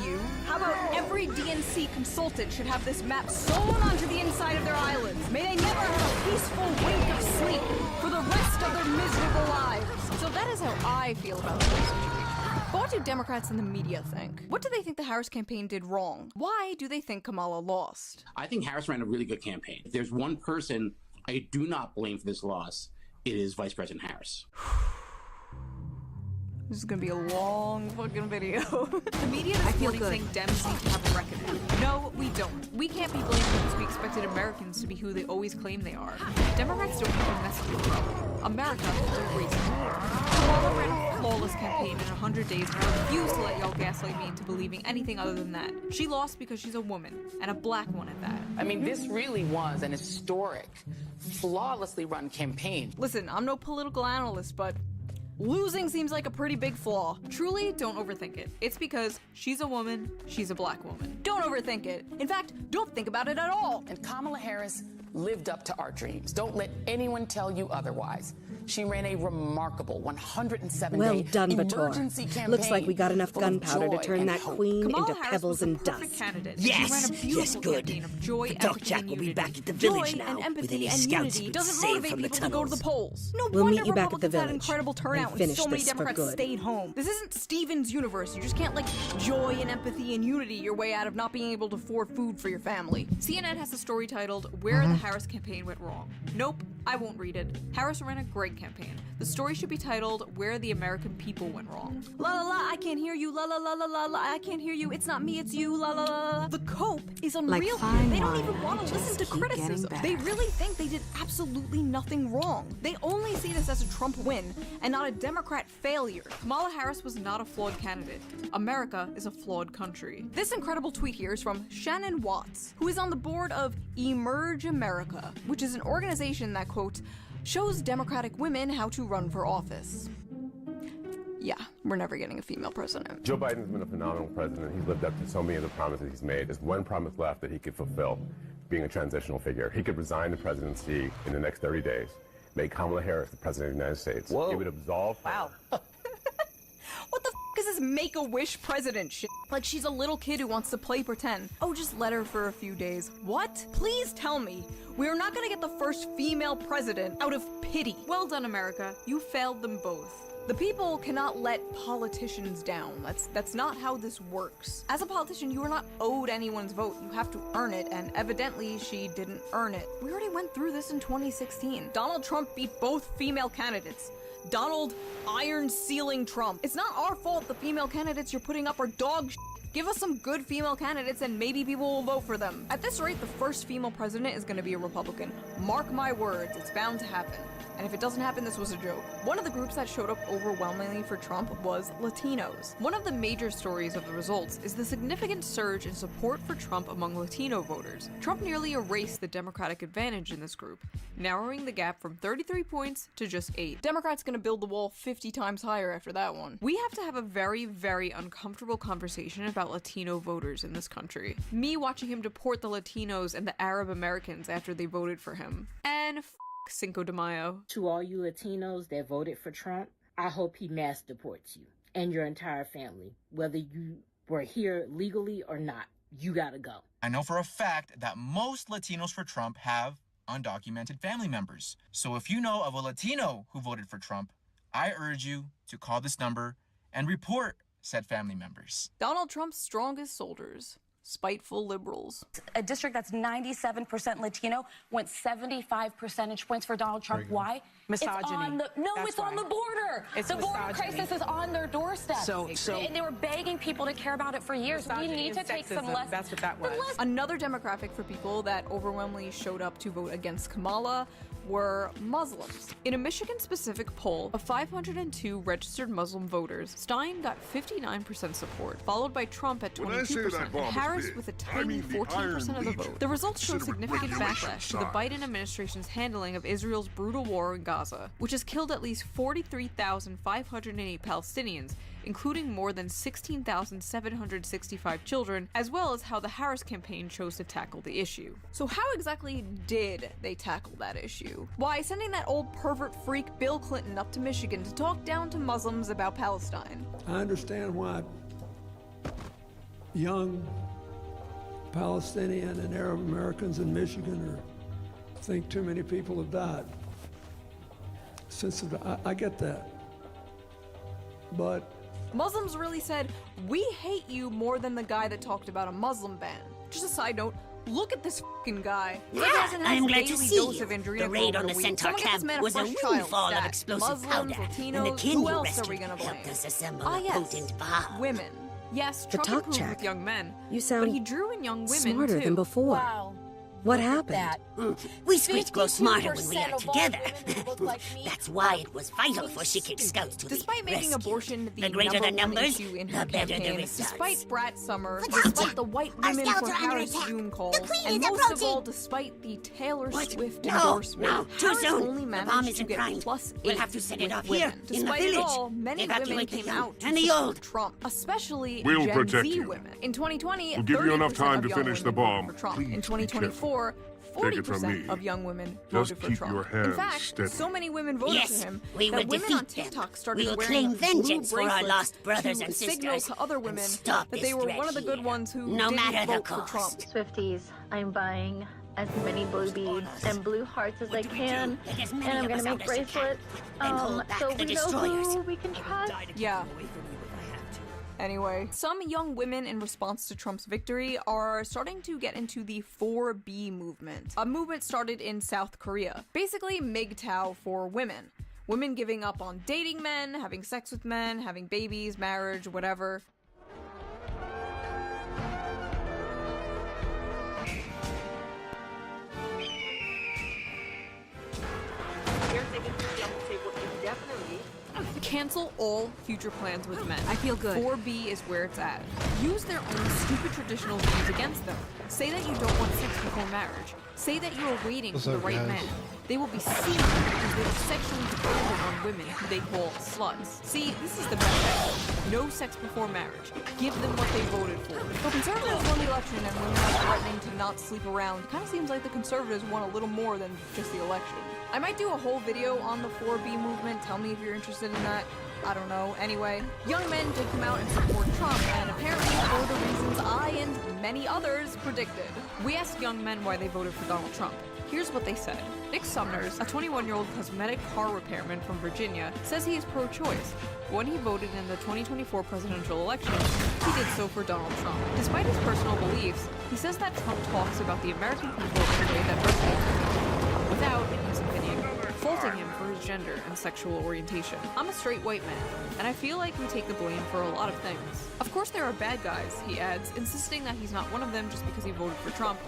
you? How about every DNC consultant should have this map sewn onto the inside of their eyelids? May they never have a peaceful wink of sleep for the rest of their miserable lives. So that is how I feel about this situation. But what do Democrats and the media think? What do they think the Harris campaign did wrong? Why do they think Kamala lost? I think Harris ran a really good campaign. If there's one person I do not blame for this loss, it is Vice President Harris. This is gonna be a long fucking video. The media is reporting saying Dems need to have a reckoning. No, we don't. We can't be blamed because we expected Americans to be who they always claim they are. Democrats don't have a message of trouble. America is a racist. Kamala ran a flawless campaign in 100 days and I refuse to let y'all gaslight me into believing anything other than that. She lost because she's a woman, and a black one at that. I mean, this really was an historic, flawlessly run campaign. Listen, I'm no political analyst, but losing seems like a pretty big flaw. Truly, don't overthink it. It's because she's a woman, she's a black woman. Don't overthink it. In fact, don't think about it at all. And Kamala Harris lived up to our dreams. Don't let anyone tell you otherwise. She ran a remarkable 107-day Well done, Bator. emergency campaign. Looks like we got enough full of gunpowder to joy turn and that hope. queen Kamala into Harris pebbles was the and perfect dust. candidate. Yes, She ran a yes, beautiful good. campaign of joy, The dog empathy, Jack and will be unity. back at the village Joy now and with empathy any and scouts unity been doesn't saved motivate from the people to go to the tunnels. polls. No We'll wonder meet you back at the Republicans had village incredible turnout and and finish so many this for Democrats good. stayed home. This isn't Steven's universe. You just can't like joy and empathy and unity your way out of not being able to afford food for your family. CNN has a story titled "Where the Harris Campaign Went Wrong." Nope, I won't read it. Harris ran a great campaign. The story should be titled "Where the American People Went Wrong." La la la, I can't hear you. La la la la la la, I can't hear you. It's not me, it's you. La la la la. The cope is unreal. fine They don't wine, even want to just listen to keep criticism. getting They better. really think they did absolutely nothing wrong. They only see this as a Trump win and not a Democrat failure. Kamala Harris was not a flawed candidate. America is a flawed country. This incredible tweet here is from Shannon Watts, who is on the board of Emerge America, which is an organization that, quote, shows Democratic women how to run for office. Yeah, we're never getting a female president. Joe Biden's been a phenomenal president. He's lived up to so many of the promises he's made. There's one promise left that he could fulfill, being a transitional figure. He could resign the presidency in the next 30 days, make Kamala Harris the president of the United States. Whoa. It would absolve her. Wow. What the f is this Make-A-Wish president shit? Like she's a little kid who wants to play pretend. Oh, just let her for a few days. What? Please tell me we are not gonna get the first female president out of pity. Well done, America. You failed them both. The people cannot let politicians down. That's not how this works. As a politician, you are not owed anyone's vote. You have to earn it, and evidently she didn't earn it. We already went through this in 2016. Donald Trump beat both female candidates. Donald Iron Sealing Trump. It's not our fault the female candidates you're putting up are dog shit. Give us some good female candidates and maybe people will vote for them. At this rate, the first female president is going to be a Republican. Mark my words, it's bound to happen. And if it doesn't happen, this was a joke. One of the groups that showed up overwhelmingly for Trump was Latinos. One of the major stories of the results is the significant surge in support for Trump among Latino voters. Trump nearly erased the Democratic advantage in this group, narrowing the gap from 33 points to just 8. Democrats gonna build the wall 50 times higher after that one. We have to have a very, very uncomfortable conversation about Latino voters in this country. Me watching him deport the Latinos and the Arab Americans after they voted for him. And Cinco de Mayo. To all you Latinos that voted for Trump, I hope he mass deports you and your entire family. Whether you were here legally or not, you gotta go. I know for a fact that most Latinos for Trump have undocumented family members. So if you know of a Latino who voted for Trump, I urge you to call this number and report said family members. Donald Trump's strongest soldiers. Spiteful liberals. A district that's 97% Latino went 75 percentage points for Donald Trump. Why? Misogyny. It's on the, no, That's it's on the border. It's the border misogyny. crisis is on their doorstep. And they were begging people to care about it for years. We Misogyny need to and take some sexism. lessons. That's what that was. Another demographic for people that overwhelmingly showed up to vote against Kamala were Muslims. In a Michigan-specific poll of 502 registered Muslim voters, Stein got 59% support, followed by Trump at 22%, and Harris with a tiny 14% of the vote. The results show significant backlash to the Biden administration's handling of Israel's brutal war in Gaza, which has killed at least 43,508 Palestinians, including more than 16,765 children, as well as how the Harris campaign chose to tackle the issue. So how exactly did they tackle that issue? Why, sending that old pervert freak Bill Clinton up to Michigan to talk down to Muslims about Palestine. I understand why young Palestinian and Arab Americans in Michigan think too many people have died. I get that. But Muslims really said, we hate you more than the guy that talked about a Muslim ban. Just a side note, look at this f***ing guy. I'm glad to see you. The raid on the Centaur camp was a windfall of explosive powder, and the kin Who you else are we rescued gonna blame? helped us assemble a potent bomb. Women. Yes, The Trump talk improved check. with young men, You sound but he drew in young women smarter too. than before. Wow. What Look at happened? that. We Squid grow smarter when we 52% are of all together. women look like me. That's why it was vital for Secret Scouts to Despite be making rescued. abortion the greater number the one numbers, issue in the her better the campaign, results. despite Brat Summer, Without despite you, the white our women scouts for are under Harris attack. Zoom calls, The queen and is most of approaching. all, despite the Taylor Swift No, endorsement, no, too Harris soon. only The managed bomb to isn't get primed. +8 We'll have to set it with off women. here, in the Despite village. it all, many women Evacuate the came young out to and the support old. Trump, especially We'll Gen protect Z you. women. In 2020, We'll give you enough 30% time of to young finish the women voted bomb. for Trump. Please In be 2024, Take it from 40% me. of young women Just voted for keep Trump. your In hands fact, steady. so many women voted Yes, for him we that will women on defeat them. TikTok started We'll wearing claim blue vengeance for our bracelets lost brothers to and signal sisters to other and women stop that this they were threat one of the good here. ones who No didn't matter the vote for Trump. Swifties, I'm buying as many blue beads and blue hearts as I can, and I'm gonna make bracelets. So we know who we can trust. Yeah. Anyway, some young women in response to Trump's victory are starting to get into the 4B movement. A movement started in South Korea. Basically MGTOW for women. Women giving up on dating men, having sex with men, having babies, marriage, whatever. Cancel all future plans with men. I feel good. 4B is where it's at. Use their own stupid traditional views against them. Say that you don't want sex before marriage. Say that you are waiting What's for the up, right guys? man. They will be seen because they are sexually dependent on women who they call sluts. See, this is the best message. No sex before marriage. Give them what they voted for. So conservatives won the election and women are threatening to not sleep around. Kind of seems like the conservatives won a little more than just the election. I might do a whole video on the 4B movement. Tell me if you're interested in that. I don't know. Anyway, young men did come out and support Trump, and apparently for the reasons I and many others predicted. We asked young men why they voted for Donald Trump. Here's what they said. Nick Sumners, a 21-year-old cosmetic car repairman from Virginia, says he is pro-choice. When he voted in the 2024 presidential election, he did so for Donald Trump. Despite his personal beliefs, he says that Trump talks about the American people in a way that resonates with him, without, in his opinion, false insulting him for his gender and sexual orientation. I'm a straight white man, and I feel like we take the blame for a lot of things. Of course there are bad guys, he adds, insisting that he's not one of them just because he voted for Trump.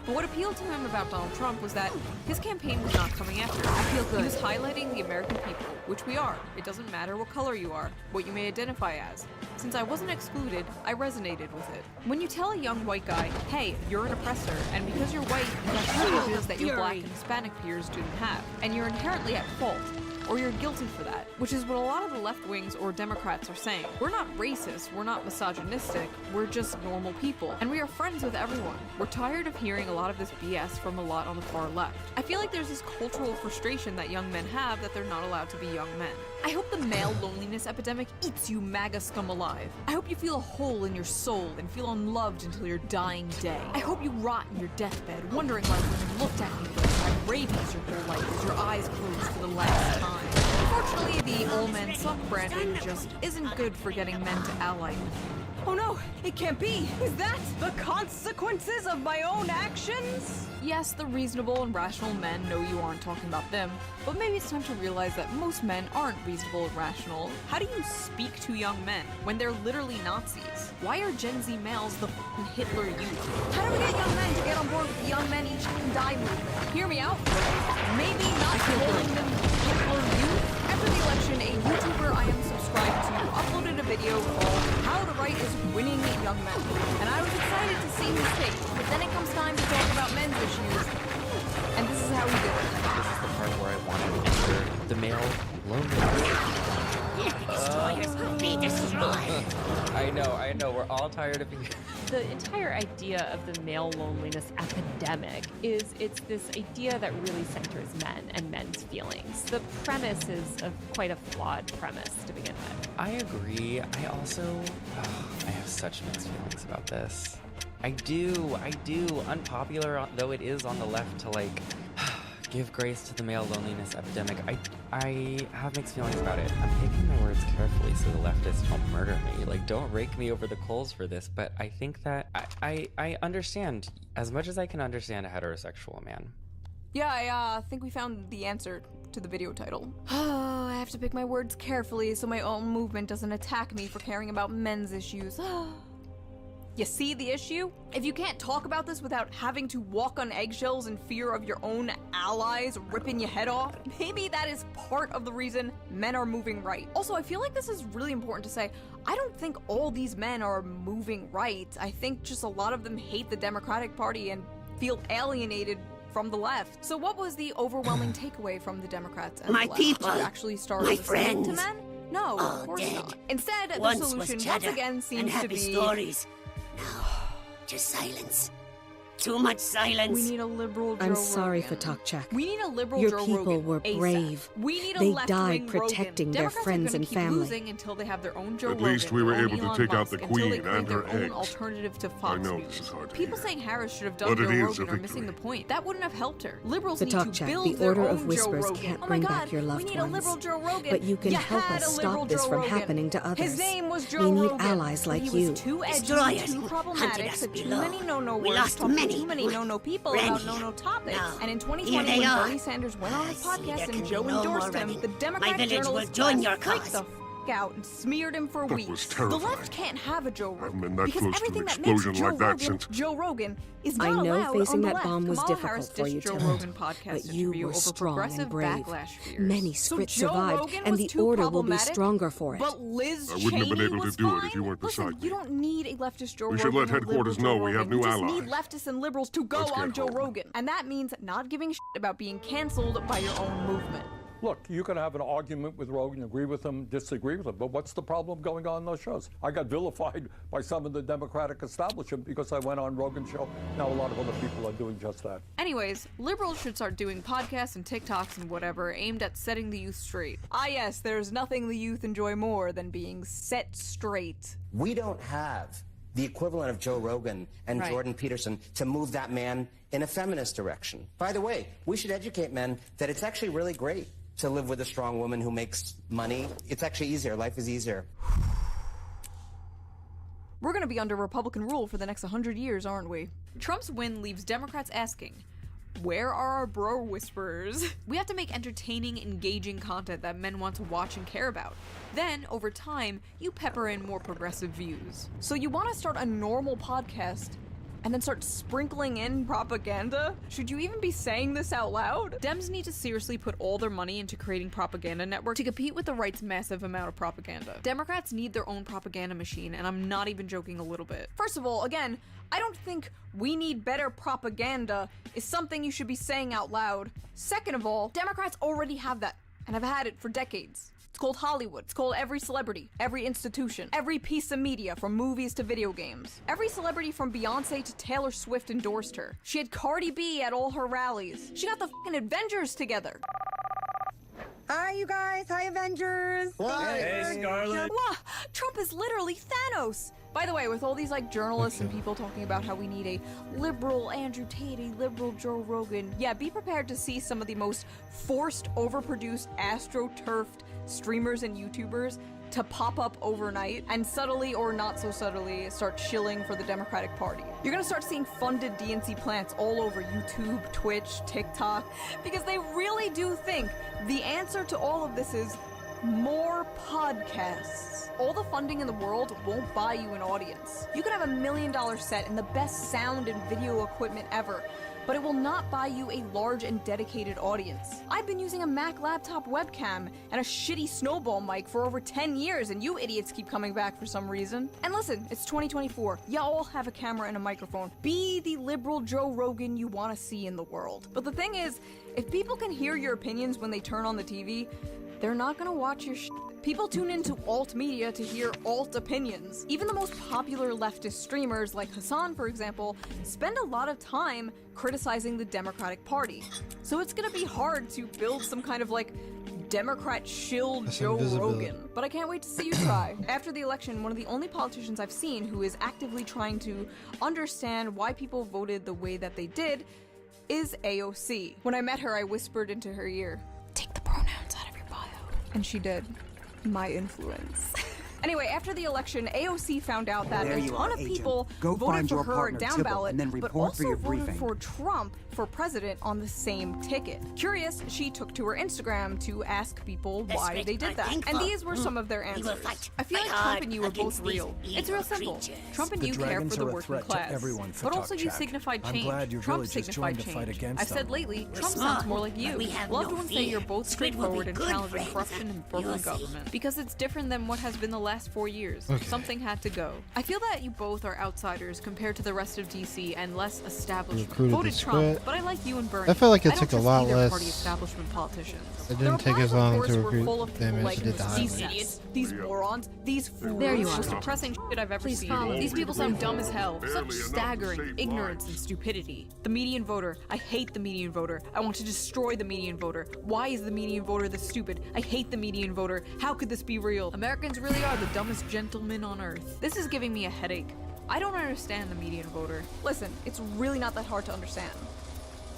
But what appealed to him about Donald Trump was that his campaign was not coming after him. I feel good. He was highlighting the American people, which we are. It doesn't matter what color you are, what you may identify as. Since I wasn't excluded, I resonated with it. When you tell a young white guy, hey, you're an oppressor, and because you're white, you have privileges that your black and Hispanic peers didn't have, and you're inherently at fault, or you're guilty for that, which is what a lot of the left wings or Democrats are saying. We're not racist, we're not misogynistic, we're just normal people, and we are friends with everyone. We're tired of hearing a lot of this BS from a lot on the far left. I feel like there's this cultural frustration that young men have that they're not allowed to be young men. I hope the male loneliness epidemic eats you MAGA scum alive. I hope you feel a hole in your soul and feel unloved until your dying day. I hope you rot in your deathbed, wondering why women looked at you like you had rabies your whole life as your eyes closed for the last time. Unfortunately, the all men suck branding just isn't good for getting men to ally with you. Oh no, it can't be! Is that the consequences of my own actions? Yes, the reasonable and rational men know you aren't talking about them, but maybe it's time to realize that most men aren't reasonable and rational. How do you speak to young men when they're literally Nazis? Why are Gen Z males the f***ing Hitler youth? How do we get young men to get on board with the Young Men Each Can Die movement? Hear me out. Maybe not calling them Hitler youth. After the election, a YouTuber I am subscribed to uploaded a video called How the Right is Winning Young Men, and I was excited to see his take, but then it comes time to talk about men's issues, and this is how he did it. This is the part where I wanted to enter the male loneliness. Destroyers will be destroyed. I know, we're all tired of The entire idea of the male loneliness epidemic is it's this idea that really centers men and men's feelings. The premise is quite a flawed premise to begin with. I agree. I also, I have such mixed feelings about this. I do, unpopular though it is on the left to like, give grace to the male loneliness epidemic. I have mixed feelings about it. I'm picking my words carefully so the leftists don't murder me. Like, don't rake me over the coals for this, but I think that I understand as much as I can understand a heterosexual man. Yeah, I think we found the answer to the video title. I have to pick my words carefully so my own movement doesn't attack me for caring about men's issues. You see the issue? If you can't talk about this without having to walk on eggshells in fear of your own allies ripping your head off, maybe that is part of the reason men are moving right. Also, I feel like this is really important to say. I don't think all these men are moving right. I think just a lot of them hate the Democratic Party and feel alienated from the left. So what was the overwhelming takeaway from the Democrats and My the left? people, To actually start my listening to friends, men? No, all of course dead. not. Instead, the Once solution was once chatter again and seems to happy be stories. Now, just silence. Too much silence. We need a liberal Joe I'm sorry, Rogan. Fatakchak. We need a liberal Your Joe people Rogan were ASAP. brave. We need a They left-wing died protecting Rogan. their Democrats friends are and gonna keep family. losing until they have their own Joe At least Rogan, we were their own able to Elon take out Musk, the until they queen create and their her own eggs. alternative to I Fox know News. this is hard to People hear. saying Harris should have done But Joe it is a Rogan are victory. missing the point. That wouldn't have helped her. Liberals need to Fatakchak, build the their Order own of Whispers Joe Rogan. can't Oh my bring God, back your loved we need a ones. liberal Joe Rogan. But you can help had us a stop liberal this Joe from Rogan. happening to others. His name was Joe We need Rogan. allies like he you. was too edgy, Destroyers too hunted problematic, us said too below. many no-no We words, lost talked to many. too many no-no people Ran about here. no-no topics. Now, And in here 2020, they when are. Bernie Sanders went on his See, podcast there and can Joe be no endorsed more him, running. the Democrat My village will journalist join your freaked cause. the out and smeared him for That weeks. was The terrifying. left can't have a Joe I Rogan haven't been that because close to everything an that explosion makes Joe like that Rogan since. Joe Rogan is I not know allowed facing on the that left. bomb was Kamala difficult Harris for dissed you, Joe Tim. Rogan podcast But you interview were over strong progressive and brave. backlash fears. Many So scripts Joe survived, Rogan and was the too Order will be problematic, stronger for it. But Liz I wouldn't have been Cheney able to was do it fine. if you weren't Listen, beside you me. don't need a leftist Joe We Rogan. should let or liberal headquarters Joe know we Rogan. have new You just allies. need leftists and liberals to go Let's on get Joe home. Rogan. And that means not giving a shit about being canceled by your own movement. Look, you can have an argument with Rogan, agree with him, disagree with him, but what's the problem going on those shows? I got vilified by some of the Democratic establishment because I went on Rogan's show. Now a lot of other people are doing just that. Anyways, liberals should start doing podcasts and TikToks and whatever aimed at setting the youth straight. Ah yes, there's nothing the youth enjoy more than being set straight. We don't have the equivalent of Joe Rogan and Right. Jordan Peterson to move that man in a feminist direction. By the way, we should educate men that it's actually really great to live with a strong woman who makes money. It's actually easier. Life is easier. We're gonna be under Republican rule for the next 100 years, aren't we? Trump's win leaves Democrats asking, Where are our bro whisperers? We have to make entertaining, engaging content that men want to watch and care about. Then, over time, you pepper in more progressive views. So you want to start a normal podcast and then start sprinkling in propaganda? Should you even be saying this out loud? Dems need to seriously put all their money into creating propaganda network to compete with the right's massive amount of propaganda. Democrats need their own propaganda machine, and I'm not even joking a little bit. First of all, again, I don't think "we need better propaganda" is something you should be saying out loud. Second of all, Democrats already have that, and have had it for decades. It's called Hollywood. It's called every celebrity, every institution, every piece of media, from movies to video games. Every celebrity from Beyonce to Taylor Swift endorsed her. She had Cardi B at all her rallies. She got the fucking Avengers together. Hi, you guys. Hi, Avengers. Hey, Scarlett. Wow, Trump is literally Thanos. By the way, with all these journalists and people talking about how we need a liberal Andrew Tate, a liberal Joe Rogan, yeah, be prepared to see some of the most forced, overproduced, astroturfed streamers and YouTubers to pop up overnight and subtly or not so subtly start shilling for the Democratic Party. You're gonna start seeing funded DNC plants all over YouTube, Twitch, TikTok, because they really do think the answer to all of this is more podcasts. All the funding in the world won't buy you an audience. You can have $1 million set and the best sound and video equipment ever, but it will not buy you a large and dedicated audience. I've been using a Mac laptop webcam and a shitty snowball mic for over 10 years, and you idiots keep coming back for some reason. And listen, it's 2024. Y'all have a camera and a microphone. Be the liberal Joe Rogan you want to see in the world. But the thing is, if people can hear your opinions when they turn on the TV, they're not gonna watch your shit. People tune into alt media to hear alt opinions. Even the most popular leftist streamers, like Hassan for example, spend a lot of time criticizing the Democratic Party. So it's gonna be hard to build some kind of Democrat shill Joe Rogan. But I can't wait to see you try. After the election, one of the only politicians I've seen who is actively trying to understand why people voted the way that they did is AOC. When I met her, I whispered into her ear, "Take the pronouns out of your bio." And she did. My influence. Anyway, after the election, AOC found out that a ton of people voted for her down ballot, but also voted for Trump for president on the same ticket. Curious, she took to her Instagram to ask people why they did that. And these were some of their answers. I feel like Trump and you are both real. It's real simple. Trump and you care for the working class. But also you signified change. Trump signified change. I've said lately, Trump sounds more like you. Loved ones say you're both straightforward and challenging corruption and broken government. Because it's different than what has been the last 4 years. Okay. Something had to go. I feel that you both are outsiders compared to the rest of DC and less established. Recruited Voted the Trump, split. but I like you and Bernie. I feel like it I took don't a trust lot either less. party establishment politicians. It didn't take as long to recruit them as like it did the these Highlanders. idiots, these morons, these fools. There you are. Most depressing shit I've ever Please seen. follow These me. people sound dumb as hell. Such staggering ignorance and stupidity. The median voter. I hate the median voter. I want to destroy the median voter. Why is the median voter this stupid? I hate the median voter. How could this be real? Americans really are the dumbest gentlemen on earth. This is giving me a headache. I don't understand the median voter. Listen, it's really not that hard to understand.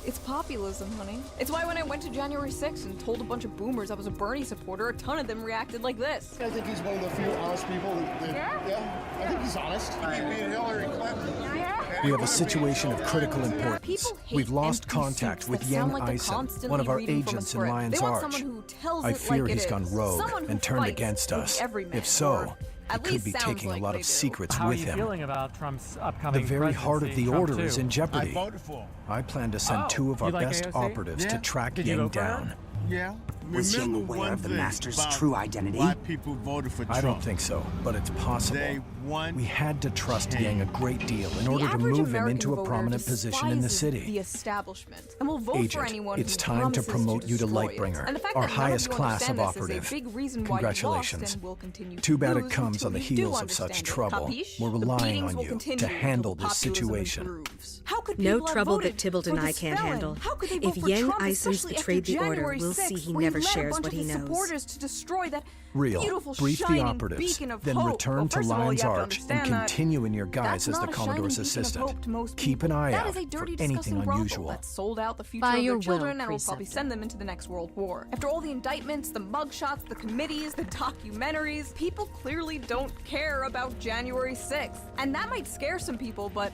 It's populism, honey. It's why when I went to January 6th and told a bunch of boomers I was a Bernie supporter, a ton of them reacted like this. I think he's one of the few honest people yeah, I think he's honest. Hillary Clinton. We have a situation of critical importance. People hate We've lost empty contact suits with that Yang sound like they're Eisen, constantly one of our reading from a agents in script. Lion's They want Arch. someone who tells I it fear like it he's gone is. rogue Someone who and turned fights against like us. every man, If so, or he at could least be sounds taking like a lot they of do. secrets How with are you him. feeling about Trump's The upcoming very heart of presidency? the Trump order is too. in jeopardy. I voted for him. I plan to send Oh, 2 of our you like best AOC? operatives to track Did you Yang vote for her? down. Yeah. Was Yang Remember aware one of the thing master's about true identity? Why people voted for Trump? I don't think so, but it's possible. They won. We had to trust Came. Yang a great deal in The order to average move him American into a voter prominent position in the despises city. The establishment, and will vote for Agent, anyone it's who time to promises promote you to destroy Lightbringer, it. And the fact our that none highest of you class of understand this operative. is a big reason why you Congratulations. lost and will continue to Too bad it lose comes until on the you do heels of such understand it. trouble. Capiche? We're The relying beatings on will you continue to until handle the this populism situation. improves. How could No people have trouble that voted Tybalt and for I this can't felon? handle. How could they If vote for Yang Trump, Eisen's especially betrayed after the order, January we'll see 6th, he where never led a shares bunch what of he his knows. supporters to destroy that Real. beautiful, Brief the shining operatives, beacon of then hope. return Well, to first of all, Lion's you have to Arch and understand that continue in your guise that's as the not a Commodore's shining beacon of assistant. hope to most Keep an people. eye That out is a dirty, for anything disgusting brothel unusual. that sold out the future By of your their children will, and will probably Preceptor. send them into the next world war. After all the indictments, the mugshots, the committees, the documentaries, people clearly don't care about January 6th. And that might scare some people, but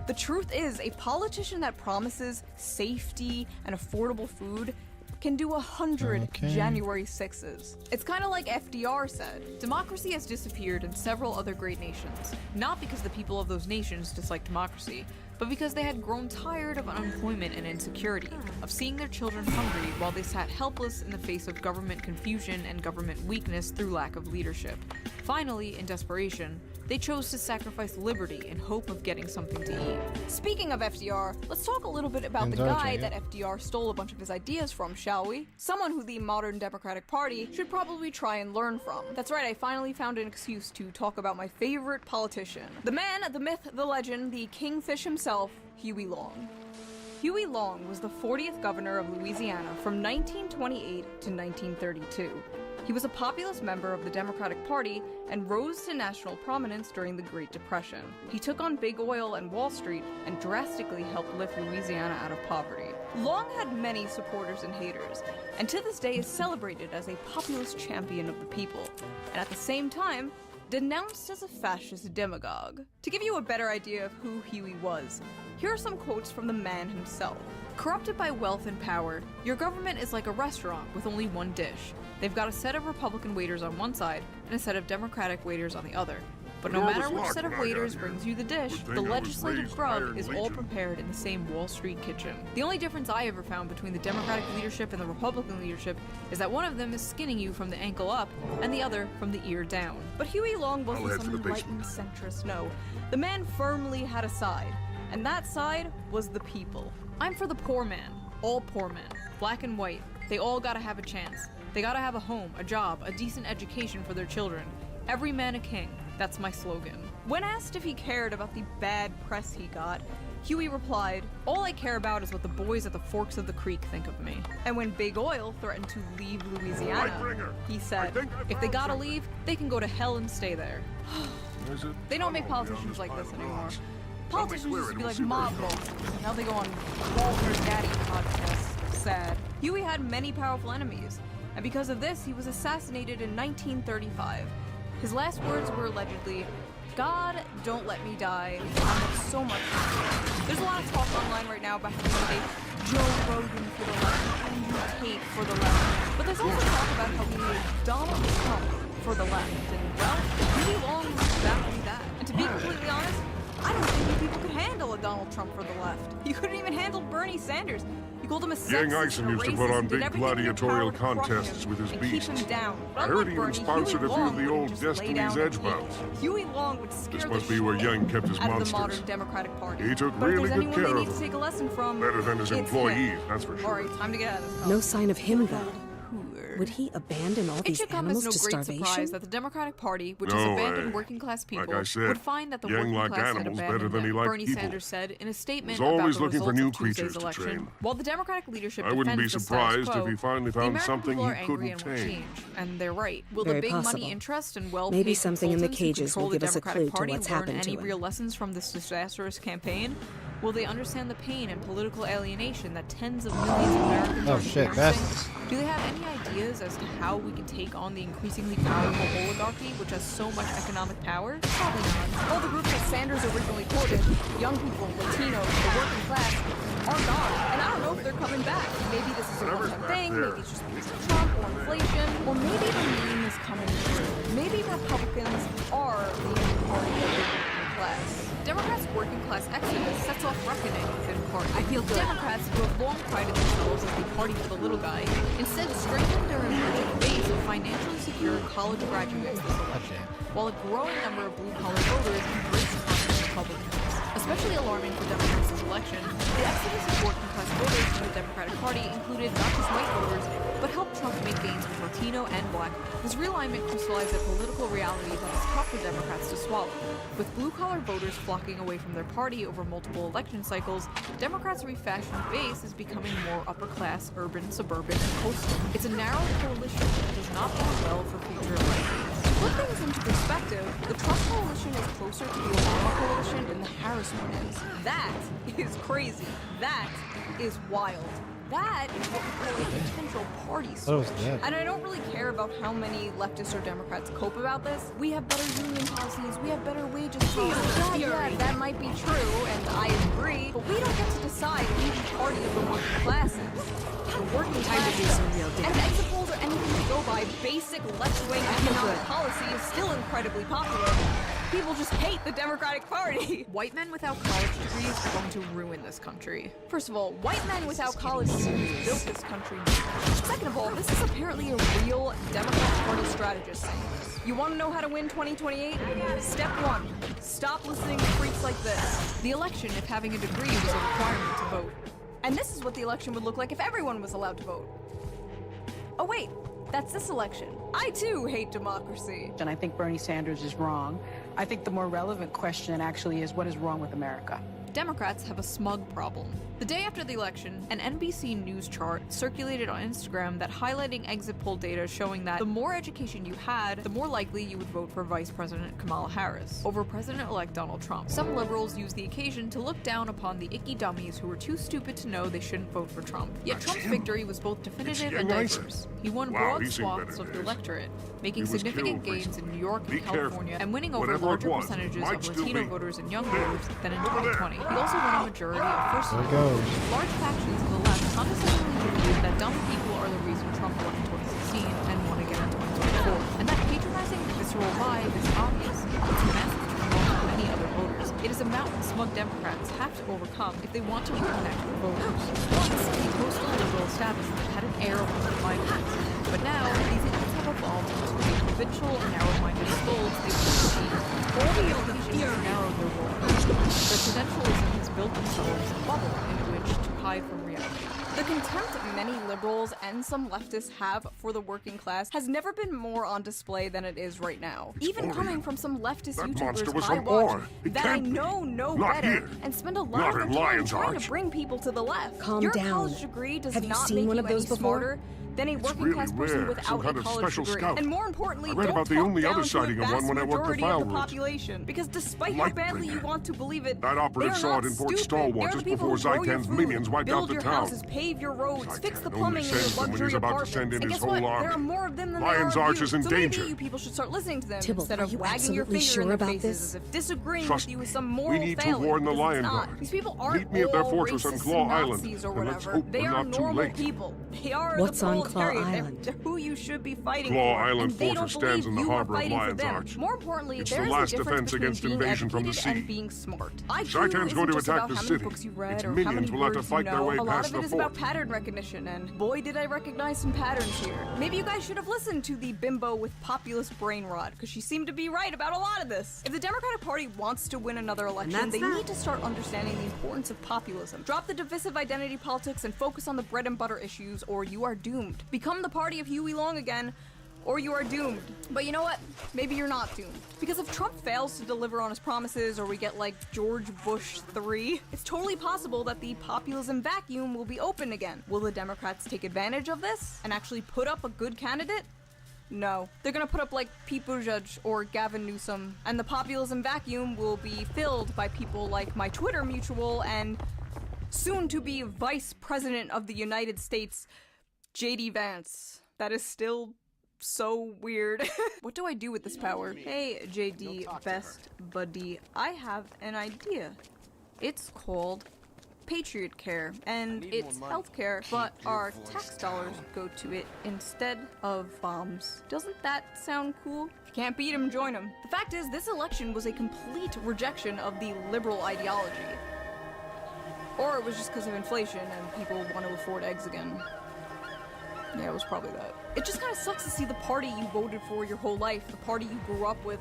The truth is, a politician that promises safety and affordable food can do 100 January 6s. It's kind of like FDR said. Democracy has disappeared in several other great nations, not because the people of those nations dislike democracy, but because they had grown tired of unemployment and insecurity, of seeing their children hungry while they sat helpless in the face of government confusion and government weakness through lack of leadership. Finally, in desperation, they chose to sacrifice liberty in hope of getting something to eat. Speaking of FDR, let's talk a little bit about the guy that FDR stole a bunch of his ideas from, shall we? Someone who the modern Democratic Party should probably try and learn from. That's right, I finally found an excuse to talk about my favorite politician. The man, the myth, the legend, the kingfish himself, Huey Long. Huey Long was the 40th governor of Louisiana from 1928 to 1932. He was a populist member of the Democratic Party and rose to national prominence during the Great Depression. He took on big oil and Wall Street and drastically helped lift Louisiana out of poverty. Long had many supporters and haters, and to this day is celebrated as a populist champion of the people, and at the same time, denounced as a fascist demagogue. To give you a better idea of who Huey was, here are some quotes from the man himself. Corrupted by wealth and power, your government is like a restaurant with only one dish. They've got a set of Republican waiters on one side and a set of Democratic waiters on the other. But no matter which set of waiters brings you the dish, the legislative grub is all prepared in the same Wall Street kitchen. The only difference I ever found between the Democratic leadership and the Republican leadership is that one of them is skinning you from the ankle up and the other from the ear down. But Huey Long wasn't some enlightened centrist, no. The man firmly had a side, and that side was the people. I'm for the poor man, all poor men, black and white. They all gotta have a chance. They gotta have a home, a job, a decent education for their children. Every man a king. That's my slogan. When asked if he cared about the bad press he got, Huey replied, "All I care about is what the boys at the forks of the creek think of me." And when Big Oil threatened to leave Louisiana, he said, "If they gotta leave, they can go to hell and stay there." They don't make politicians like this anymore. Politicians used to be like mob bosses. Now they go on Walter's Daddy podcasts. Sad. Huey had many powerful enemies, and because of this, he was assassinated in 1935. His last words were allegedly, "God, don't let me die. I have so much fun." There's a lot of talk online right now about how we need a Joe Rogan for the left, Andrew Tate for the left, but there's also talk about how we need Donald Trump for the left, and well, Huey Long was exactly that. And to be completely honest, I don't think you people could handle a Donald Trump for the left. You couldn't even handle Bernie Sanders. You called him a sexist, Yang Eisen used to put on big gladiatorial contests with his beasts. I heard he even sponsored a few of the old Destiny's Edgebouts. Huey Long would scare This must be where Yang kept his out of the monsters. modern Democratic Party. He took But if really there's good anyone care they of need to them. take a lesson from, Better than his it's employees, him. that's for sure. All right, time to get out of this. No sign of him, though. Would he abandon all It these should come as animals no to great starvation? surprise that the Democratic Party, which has No abandoned way. working class people, Like I said, would find that the Yang working liked class had animals better abandoned than he them. liked Bernie people. Sanders said in a statement He's always about the looking for results new of Tuesday's creatures to election. train. While the Democratic leadership I wouldn't be defends the status surprised if quo, he finally the found American something people he are angry couldn't and will tame. change, and they're right. Will Very the big possible. money interest and well-paid Maybe something in the consultants who cages control will give the us a Democratic clue to Party what's learn happened to any him. real lessons from this disastrous campaign? Will they understand the pain and political alienation that tens of millions of Americans Oh are shit, experiencing? bastards. Do they have any ideas as to how we can take on the increasingly powerful oligarchy, which has so much economic power? Probably not. All the groups that Sanders originally quoted, young people, Latinos, the working class, are gone. And I don't know if they're coming back. Maybe this is a one-time thing, maybe it's just because of Trump or inflation, or maybe the meme is coming true. Maybe Republicans are the new party of the working class. Democrats' working class exodus sets off reckoning within party. I feel good. Democrats, who have long prided themselves as the party for the little guy, instead strengthened their emerging base of financially secure college graduates this election, while a growing number of blue-collar voters embraced communist Republicans. Especially alarming for Democrats this election, the exodus of working-class voters to the Democratic Party included not just white voters, but helped Trump make gains with Latino and Black. This realignment crystallized a political reality that is tough for Democrats to swallow. With blue-collar voters flocking away from their party over multiple election cycles, Democrats' refashioned base is becoming more upper-class, urban, suburban, and coastal. It's a narrow coalition that does not bode well for future elections. To put things into perspective, the Trump coalition is closer to the Obama coalition than the Harris one is. That is crazy. That is wild. that is what we call a potential party That switch. was dead. And I don't really care about how many leftists or Democrats cope about this. We have better union policies, we have better wages policies. Yeah, that might be true, and I agree, but we don't get to decide who the party of the working class is. The working class does. And exit polls or anything to go by, basic left-wing economic policy is still incredibly popular. People just hate the Democratic Party. White men without college degrees are going to ruin this country. First of all, white men without college degrees built this country. Second of all, this is apparently a real Democratic Party strategist saying this. You want to know how to win 2028? Step 1. Stop listening to freaks like this. The election, if having a degree was a requirement to vote. And this is what the election would look like if everyone was allowed to vote. Oh wait, that's this election. I too hate democracy. And I think Bernie Sanders is wrong. I think the more relevant question actually is what is wrong with America? Democrats have a smug problem. The day after the election, an NBC News chart circulated on Instagram that highlighting exit poll data showing that the more education you had, the more likely you would vote for Vice President Kamala Harris over President-elect Donald Trump. Some liberals used the occasion to look down upon the icky dummies who were too stupid to know they shouldn't vote for Trump. Yet Trump's victory was both definitive and diverse. He won broad swaths of the electorate, making significant gains in New York and California, and winning over larger percentages of Latino voters and young voters than in 2020. He also won a majority of first-time voters. Large factions of the left condescendingly believe that dumb people are the reason Trump won in 2016 and won again in 2024. And that patronizing, visceral vibe is obvious. It's a massive turnoff for many other voters. It is a mountain smug Democrats have to overcome if they want to reconnect with voters. Once, the coastal liberal establishment had an air of divided, but now these idiots have evolved into the provincial, narrow-minded scolds they want to see. All the locations have narrowed their borders. Their credentialism has built themselves a bubble in which to hide from reality. The contempt many liberals and some leftists have for the working class has never been more on display than it is right now. Even coming from some leftist YouTubers I watch that I know better and spend a lot of their time trying to bring people to the left. Calm Your down. college degree does Have you not seen make one you of those any before? smarter than a working really class person rare. without Some kind a of college special degree. scout. And more importantly, I read don't about the talk only down other to sighting the of one vast when I worked the majority file of the routes. population. Because despite how badly you want to believe it, That operative they are saw not it in Fort stupid. Stalwart They're just the people before who grow your Zaitan's food, minions wiped build out the your town. houses, pave your roads, fix the only plumbing in your sends them when luxury he's about to apartments. send in And his guess what? whole There are army. more of them than Lion's there are Arch of you. is in So danger. maybe you people should start listening to them Tybalt, instead are of you wagging your absolutely finger sure in their about faces this? as if disagreeing Trust with you me. is some We moral need to failing. warn the because Lion it's not. Guard. These people aren't Meet me at their all fortress on racists Claw and Island, Nazis or and let's whatever. hope They we're are not too normal late. people. They are What's the on Claw proletariat. Island? They're who you should be fighting Claw for. Island And they don't Fortress stands believe in the you are harbor of fighting for Lion's them. Arch. More importantly, It's there the is last a difference defense between against being invasion from the educated sea. and being smart. IQ Zaitan's isn't going to just attack about the how many city. books you read Its or how minions many will have to words fight you their know. way A lot past of it the is about fort. pattern recognition, and boy did I recognize some patterns here. Maybe you guys should have listened to the bimbo with populist brain rot, because she seemed to be right about a lot of this. If the Democratic Party wants to win another election, they need to start understanding the importance of populism. Drop the divisive identity politics and focus on the bread and butter issues, or you are doomed. Become the party of Huey Long again, or you are doomed. But you know what? Maybe you're not doomed. Because if Trump fails to deliver on his promises, or we get like George Bush 3, it's totally possible that the populism vacuum will be open again. Will the Democrats take advantage of this and actually put up a good candidate? No. They're gonna put up like Pete Buttigieg or Gavin Newsom, and the populism vacuum will be filled by people like my Twitter mutual and soon-to-be Vice President of the United States, J.D. Vance. That is still so weird. What do I do with this power? Hey, JD, best buddy, I have an idea. It's called Patriot Care, and it's healthcare, but our tax dollars go to it instead of bombs. Doesn't that sound cool? If you can't beat him, join him. The fact is, this election was a complete rejection of the liberal ideology. Or it was just because of inflation and people want to afford eggs again. Yeah, it was probably that. It just kind of sucks to see the party you voted for your whole life, the party you grew up with,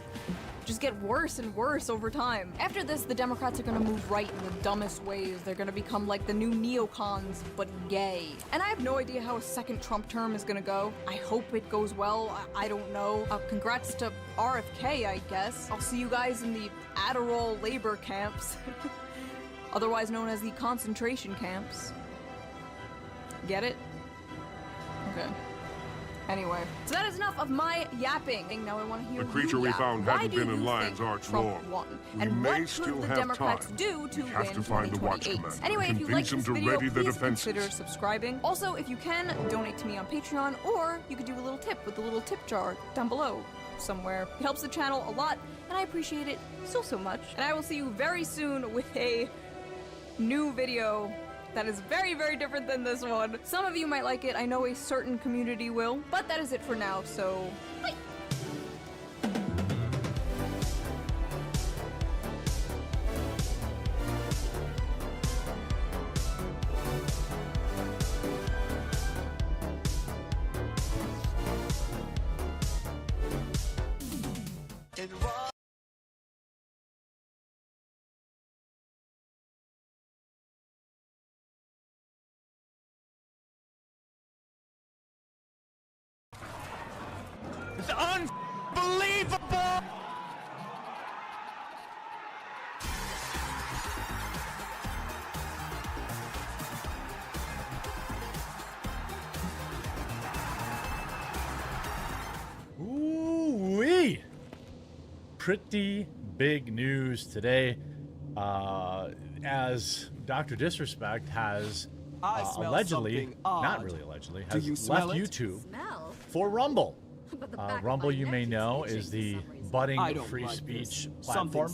just get worse and worse over time. After this, the Democrats are gonna move right in the dumbest ways. They're gonna become like the new neocons, but gay. And I have no idea how a second Trump term is gonna go. I hope it goes well. I don't know. Congrats to RFK, I guess. I'll see you guys in the Adderall labor camps. Otherwise known as the concentration camps. Get it? Okay. Anyway, so that is enough of my yapping. Now I want to hear The creature you we yap. found Why hadn't do been you in Lion's think Arch Trump long. won? We And may what still could the have Democrats time. do to We have win to find the watch 2028? commander. Anyway, if you Convince like him this to video, ready the please defenses. consider subscribing. Also, if you can, donate to me on Patreon, or you could do a little tip with the little tip jar down below somewhere. It helps the channel a lot, and I appreciate it so much. And I will see you very soon with a new video that is very, very different than this one. Some of you might like it. I know a certain community will, but that is it for now, so bye! It's unbelievable! Ooh-wee! Pretty big news today, as Dr. Disrespect has allegedly, not really allegedly, has left YouTube for Rumble. Rumble, you may know, is the budding free speech platform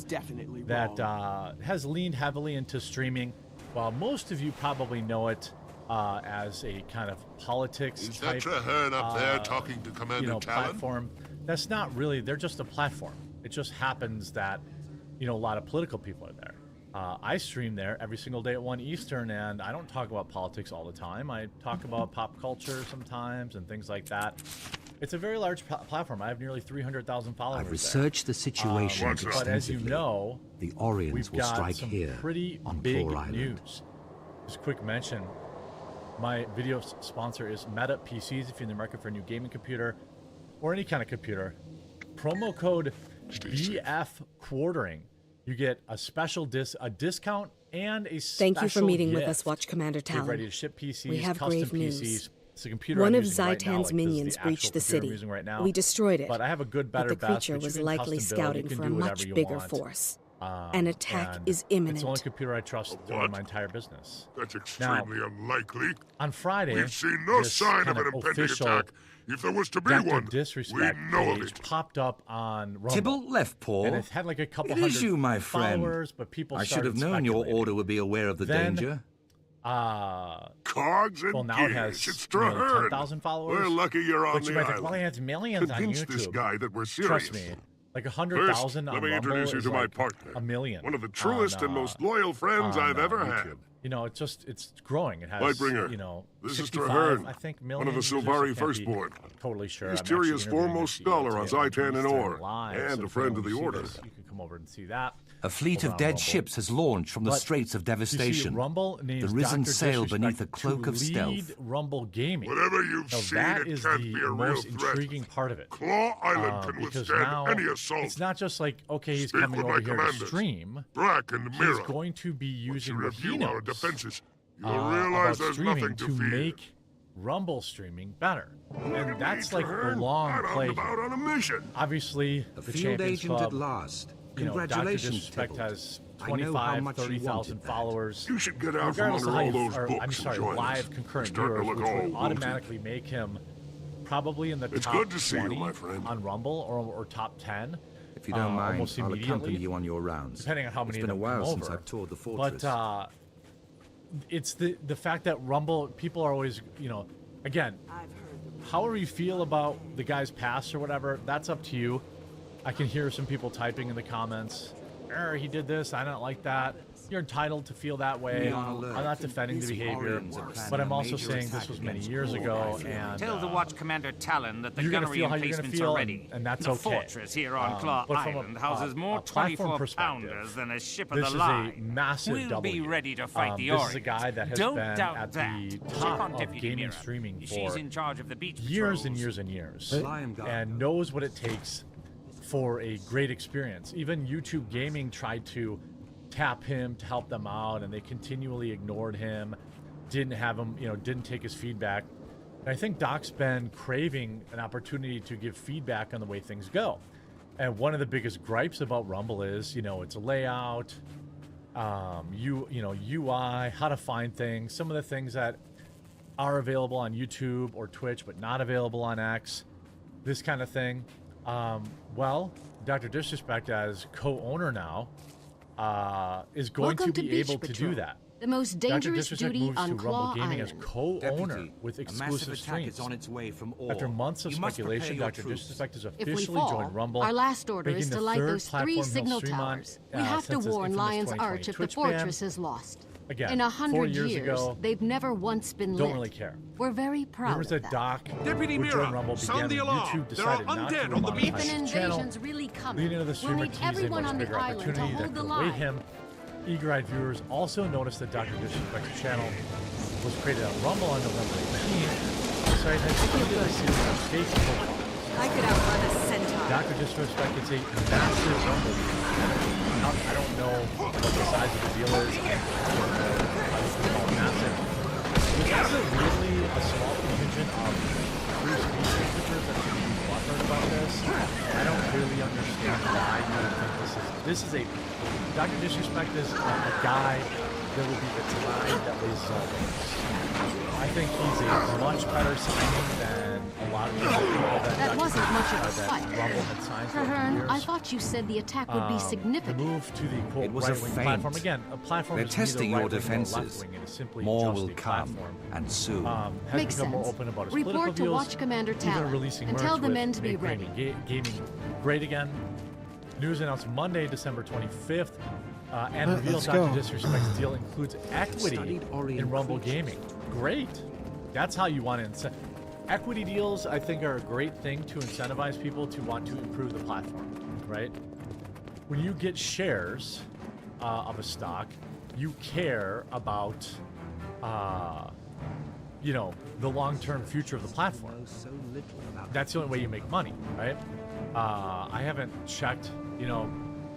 that has leaned heavily into streaming, while most of you probably know it as a kind of politics Is type, that Traherne up there talking to Commander Talon? platform. That's not really, they're just a platform. It just happens that, a lot of political people are there. I stream there every single day at 1 Eastern, and I don't talk about politics all the time. I talk about pop culture sometimes and things like that. It's a very large platform. I have nearly 300,000 followers. I've researched the situation but as you know, the Orions we've will got strike some here pretty on big Claw Island. news. Just a quick mention. My video sponsor is Meta PCs. If you're in the market for a new gaming computer or any kind of computer, promo code BF Quartering. You get a special discount and a special Thank you for meeting with gift. us, Watch Commander Get Talon. ready to ship PCs, We have custom grave news. PCs. It's a computer One I'm of using right now, Zaitan's like, this is minions the breached actual the computer I'm city. using right now. We destroyed it. But I have a good, better, but the creature best, was but you can likely custom build. scouting You can for do a whatever much you bigger want. force. An attack and is imminent. It's the only computer I trust in my entire business. That's extremely unlikely. On Friday, We've seen no this sign of kind an impending official attack. If there was to be Dr. one, Disrespect we know of page it. popped up on Rumble. Tybalt left, Paul. And it had like a couple It hundred is you, my friend. followers, but people I should have started known your speculating. order would be aware of the Then, danger. Cogs and well, now it gears. has It's nearly Traherne. 10,000 followers. We're lucky you're on But you the might think, island. well, he has millions Convince on YouTube. this guy that we're Trust serious. me, like 100,000 First, on let me Rumble introduce you is to my like partner. a million. One of the truest on, and most loyal friends on, I've ever YouTube. had. It's growing. It has, Lightbringer. This is 65, Traherne, I think, one of the million users. I Silvari can't be Firstborn. Totally sure. He's I'm actually Tyrion's interviewing foremost him scholar on today Zaitan and Eastern Orr, Live, and so a if friend you of the wanna see Order. this, you can come over and see that. A fleet over of on dead Rumble. ships has launched from the But Straits of you see, Devastation. Rumble names the risen Dr. sail Disrespect beneath a cloak to of stealth. lead Rumble Gaming. Whatever you've Now, seen, that it is can't the be a real most threat. intriguing part of it. Claw Island can because withstand now any assault. it's not just like, okay, he's Speak coming with over my here to commanders, stream. Brack and He's Mira. going to be using Once what you he review our knows defenses, you'll about realize there's streaming nothing to to fear. make Rumble streaming better. And that's like the long I'm play. about on a mission. Obviously, A the field Champions agent Club, at last. you know, Dr. Congratulations, Disrespect Tybalt. has I know how 25, much you 30,000 wanted that. followers. You should get out from Regardless under of how all you- those or, books I'm and sorry, join us. live concurrent You're starting to viewers, look which old, would don't you? automatically make him probably in the It's top good to see you, 20 my friend. on Rumble or top 10. If you don't mind, almost I'll immediately, accompany you on your rounds. depending on how many It's been a of them while come since over. I've toured the fortress. But it's the fact that Rumble, people are always, again, however you feel about the guy's past or whatever, that's up to you. I can hear some people typing in the comments, he did this, I don't like that. You're entitled to feel that way. I'm not defending the behavior, but I'm also saying this was many years ago, and Tell the Watch Commander Talon that the you're gonna gunnery feel how you're gonna emplacements feel, are ready. and that's the okay. fortress here on Claw but from Island a houses more platform 24-pounders than a ship of this the is line. a massive We'll W. be ready to fight the This Orions. is a guy that has Don't been doubt at that. the Check top on of Deputy gaming Mira. streaming She's for in charge of the beach years and patrols. years and years, Lion Guard. and knows what it takes for a great experience. Even YouTube Gaming tried to tap him to help them out, and they continually ignored him, didn't have him, didn't take his feedback. And I think Doc's been craving an opportunity to give feedback on the way things go. And one of the biggest gripes about Rumble is, it's a layout, UI, how to find things, some of the things that are available on YouTube or Twitch, but not available on X, this kind of thing. Well, Dr. Disrespect, as co-owner now, is going to be able to do that. The most dangerous duty on Claw Gaming as Island. co-owner with exclusive streams. On its way from After months of speculation, Dr. Disrespect has If we officially fall, joined Rumble. our last order making is the to light third those 3 platform he'll signal stream on, towers. We have to since his warn infamous Lion's 2020 Arch if the Twitch ban. fortress is lost. Again, In 4 100 years years, ago, they've never once been lit. don't really care. We're very proud Rumors of that that. Doc Deputy would join Mira, Rumble sound began the when alarm. YouTube There are decided not to undead on the monetize beach. If an his channel, invasion's really coming, leading to the we'll streamer need teasing everyone much on the bigger island to opportunity that hold the could await line. him. Eager-eyed viewers also noticed that Dr. Disrespect's channel was created on Rumble on November 18th. The site has tweeted a series of fake profiles. I could outrun a centaur. Dr. Disrespect is a massive Rumble user. I don't know what the size of the deal is. I don't know how you can call it massive. There's also really a small contingent of free speech YouTubers that should be wondering about this. I don't really understand why you would think this is a Dr. Disrespect is a guy that will be the time that lays I think he's a much better signing than a lot of people That wasn't much of a that fight. Rumble had signed for Traherne, years. I thought you said the attack would be significant. The move to the quote It was a right-wing feint. platform again. A platform They're is neither testing your right-wing nor defenses. left-wing. It is simply More just will a come, platform. and soon. Has Makes become more sense. open about its Report political to views, Watch Commander even Talon releasing and merch tell the with men to be Make ready. Gaming great again. News announced Monday, December 25th, and reveals let's go. Dr. Disrespect's deal includes equity Studied in Orient Rumble creatures. Gaming. Great. That's how you want to incent. Equity deals, I think, are a great thing to incentivize people to want to improve the platform, right? When you get shares of a stock, you care about, the long-term future of the platform. That's the only way you make money, right? I haven't checked,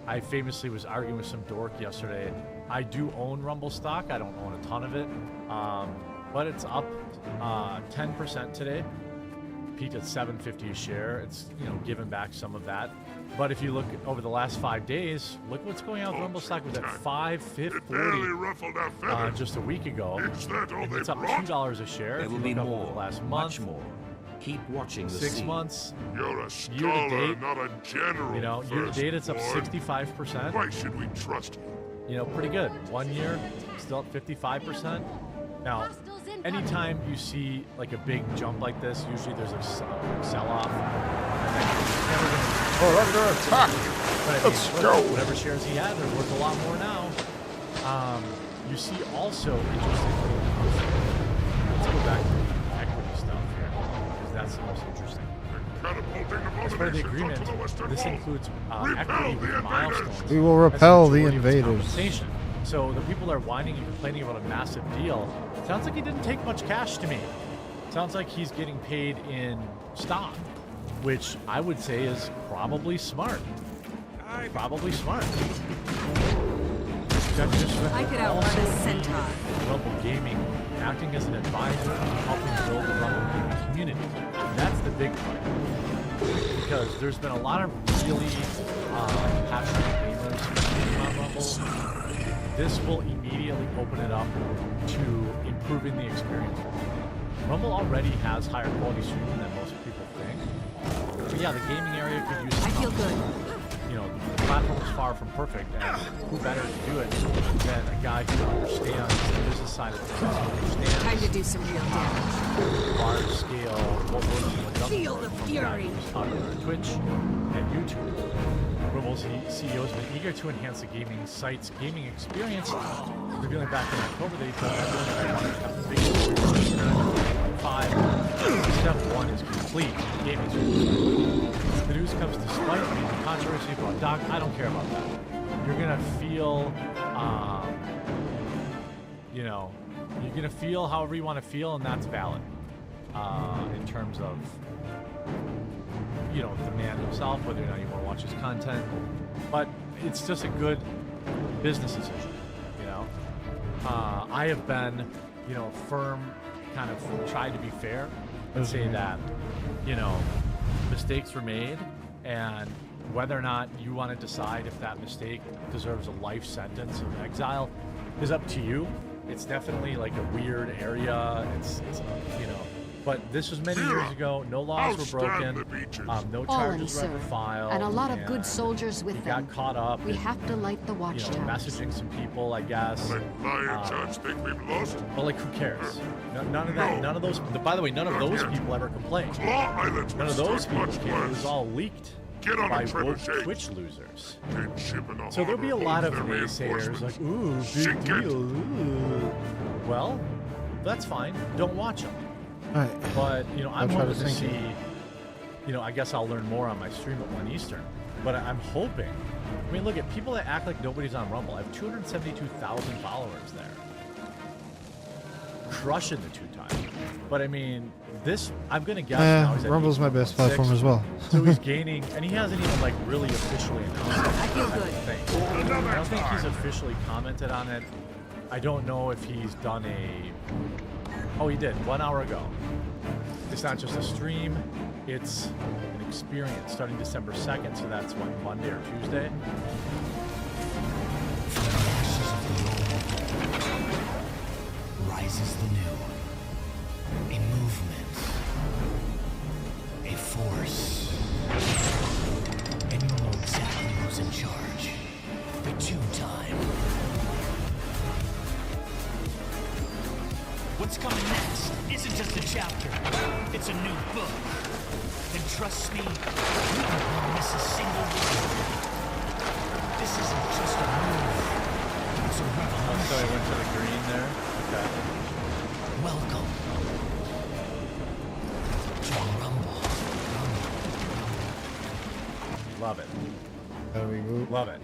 I famously was arguing with some dork yesterday. I do own Rumble stock. I don't own a ton of it, but it's up 10% today. Peaked at $7.50 a share. It's given back some of that. But if you look over the last 5 days, look what's going on with Rumble stock. Was at $5.40 just a week ago. And it's up $2 a share. There If will you be look more, over the last much month, more. Keep watching the 6 sea. months. You're a Year to scholar, date, not a general. year to date, it's up firstborn. 65%. Why should we trust you? Pretty good. 1 year, still at 55%. Now, anytime you see like a big jump like this, usually there's a sell-off. We're under attack. Let's go. Whatever shares he had, they're worth a lot more now. You see also, interestingly, let's go back to the equity stuff here, because that's the most interesting. As part of the agreement, this includes equity with milestones. We will as a repel the majority of its invaders. compensation. So the people that are whining and complaining about a massive deal, sounds like he didn't take much cash to me. Sounds like he's getting paid in stock, which I would say is probably smart. Probably smart. I could outrun a centaur. Rumble Gaming, acting as an advisor and helping build the Rumble Gaming community. That's the big part. Because there's been a lot of really passionate gamers streaming on Rumble. This will immediately open it up to improving the experience. Rumble already has higher quality streaming than most people think. But yeah, the gaming area could use some I feel help. good. The platform is far from perfect, and who better to do it than a guy who understands the business side of things, who understands Time to do some real damage. large scale, what works and what doesn't Feel work the from fury. guys popular on Twitch and YouTube. Rumble's CEO has been eager to enhance the gaming site's gaming experience, revealing back in October that he told everyone that they wanted to have the biggest Step 1 is complete. Gaming's the news comes despite the controversy about Doc. I don't care about that. You're gonna feel, you're gonna feel however you want to feel, and that's valid. In terms of, the man himself, whether or not you want to watch his content, but it's just a good business decision. I have been, firm, kind of tried to be fair and say that, you know, mistakes were made, and whether or not you want to decide if that mistake deserves a life sentence of exile is up to you. It's definitely like a weird area. It's you know, but this was many years ago. No laws were broken. No charges were ever filed. And a lot of good soldiers with them. Got caught up. We in, have to light the watchtowers. Messaging some people, I guess. Think we've lost? But like, who cares? None of that. None of those. By the way, none of those people ever complained. None of those people cared. It was all leaked by woke Twitch losers. So there'll be a lot of naysayers like, ooh, big deal. Ooh. Well, that's fine. Don't watch them. Right. But, you know, I'm hoping to see, it. you know, I guess I'll learn more on my stream at 1 Eastern. But I'm hoping. I mean, look at people that act like nobody's on Rumble. I have 272,000 followers there. Crushing the 2 times. But I mean, this, I'm going to guess now he's at Rumble's my best 8.16. platform as well. So he's gaining, and he hasn't even like really officially announced it. I feel good. I don't think he's officially commented on it. I don't know if he's done a... Oh, he did, 1 hour ago. It's not just a stream, it's an experience starting December 2nd, so that's what, Monday or Tuesday? Rises the new. A movement. A force. And you'll know exactly who's in charge. The 2 time. What's coming next isn't just a chapter. It's a new book. And trust me, you won't miss a single word. This isn't just a move. It's a revolution. So I went to the green there. Okay. Welcome to Rumble. Love it. There we go. Love it.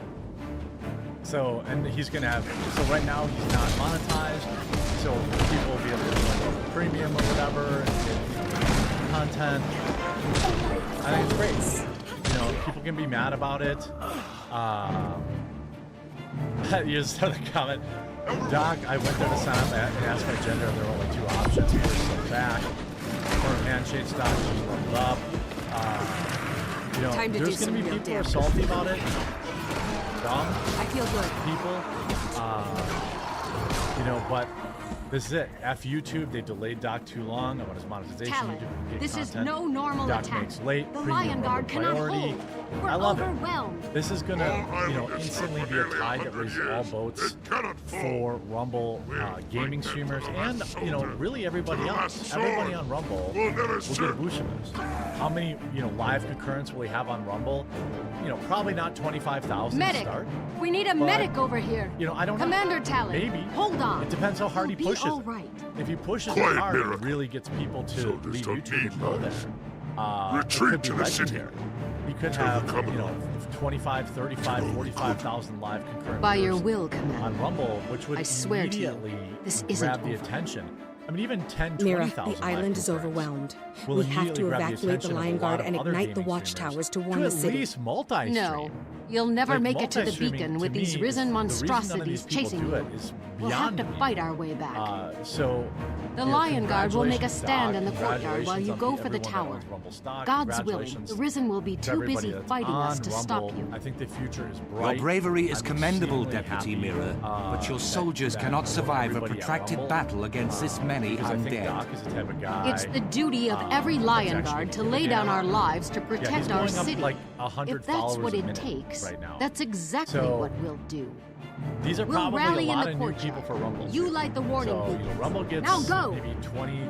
So, and he's going to have, so right now he's not monetized, so people will be able to join the premium or whatever and get content. I think it's great. You know, people can be mad about it. You just have the comment, Doc, I went there to sign up and ask my gender, and there were only 2 options. First, send back. Current handshakes, Doc, just leveled up. You know, Time to there's do going to be some real people who are damage. salty about it. Dumb I feel good. people. You know, but this is it. F YouTube, they delayed Doc too long. I want his monetization. Talent, YouTube can get this is content. no normal Doc attack. makes late. The premium Lion Guard Rumble cannot priority. hold. We're I love overwhelmed. it. This is gonna, you know, instantly be a tide that raises all boats for Rumble gaming streamers and, you know, really everybody else. Everybody on Rumble will get a boost from this. How many, you know, live concurrents will we have on Rumble? You know, probably not 25,000 to Medic, start. we need a but, medic over here. You know, I don't know. Commander Talon, Maybe. hold on. It depends how hard he We'll pushes be all it. right. If he pushes it Quiet, hard, it Miracle. really gets people to Soldiers leave don't YouTube need and go mine. there. Retreat it could be to the city. legendary. He could Tell the have, you Commodore. know, 25, 35, 45,000 live concurrent By your viewers will, Commander. on Rumble, which would I swear to you, immediately this isn't grab the over. attention. I mean, even 10, Mira, 20,000 the island live is concurrents overwhelmed. will We have immediately to grab evacuate the attention of a Lion lot Guard of and other ignite the gaming watchtowers streamers to warn the at city. least multi-stream. No, you'll never Like, make it to the multi-streaming, beacon to with these me, risen the reason none of monstrosities these people chasing do you. it is We'll have beyond to me. fight our way back. So The you know, Lion Guard will make a congratulations, stand Doc. in the courtyard while you Congratulations go on for the everyone that tower. owns Rumble stock. God's willing, Congratulations the Risen will be to too everybody busy that's fighting us on to Rumble. stop you. I think the future is Your bright. bravery is I'm commendable, exceedingly Deputy happy, Mira, but your that- soldiers that cannot survive a everybody at protracted Rumble, battle against this many because I think undead. Doc is the type of guy. It's the duty of every that's Lion actually Guard to gonna lay get down out. our lives to Yeah, protect he's our going up city. like 100 If that's followers what a it minute takes, right now. that's exactly So, what we'll do. These are We'll probably rally a in lot the of new courtyard. people for Rumble. You light the warning So, you know, beacons. Rumble gets Now go. maybe 20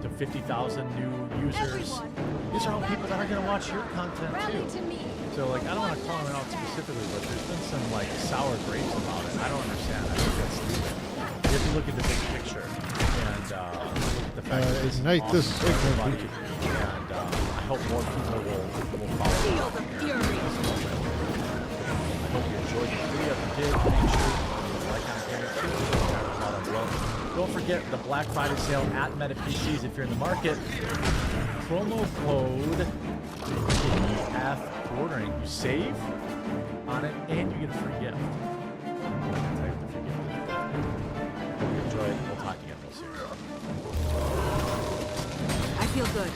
to 50,000 new users. These are all people that are going to watch your content Rally too. to me. So like, I don't want to call them out specifically, but there's been some like sour grapes about it. I don't understand. I think that's stupid. You have to look at the big picture and look at the fact that this is ignite awesome this for everybody. ignorant And I hope more people will follow. Feel the fury. I hope you enjoyed the video. If you did, make sure you like and comment below. Don't forget the Black Friday sale at Meta PCs if you're in the market. Promo code KF ordering. You save on it and you get a free gift. I'll tell you what the free gift is. Hope you enjoy it. We'll talk again real soon. I feel good.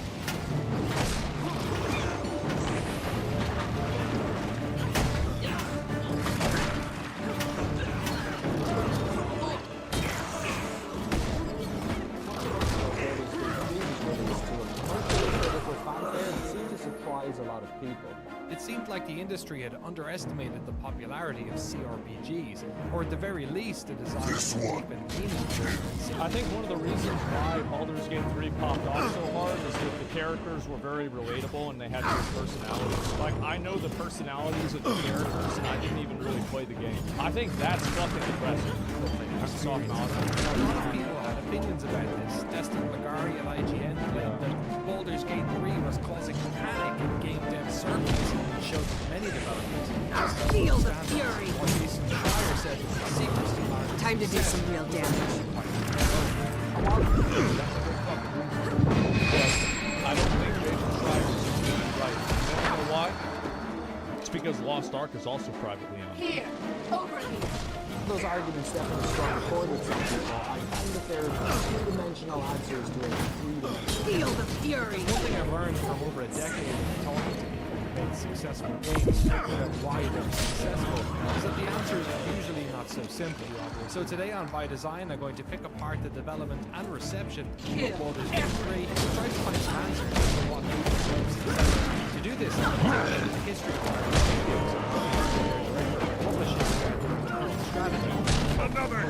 A lot of people. It seemed like the industry had underestimated the popularity of CRPGs, or at the very least, a desire to deep and meaningful. I think one of the reasons why Baldur's Gate 3 popped off so hard is that the characters were very relatable and they had good personalities. Like, I know the personalities of the characters and I didn't even really play the game. I think that's fucking impressive. A lot of people had opinions about this. Destin Magari at IGN claimed that Baldur's Gate 3 was causing panic in game dev circles and showed that many developers Feel the fury. Or Jason Schreier said that the secrets to Time to do some real damage. I don't think Jason Schreier is completely right. You know why? It's because Lost Ark is also privately owned. Here, over here. Those arguments definitely struck a chord with some people. I find that there are two-dimensional answers to a three-dimensional. Feel the fury. One thing I've learned from over a decade of talking to people who made successful games, figuring out why they're successful, is that the answers are usually not so simple. So today on By Design, I'm going to pick apart the development and reception of Baldur's Gate 3 and try to find some answers to what made the game successful. To do this, I'm going to take into the history of our studios, publishing strategy, another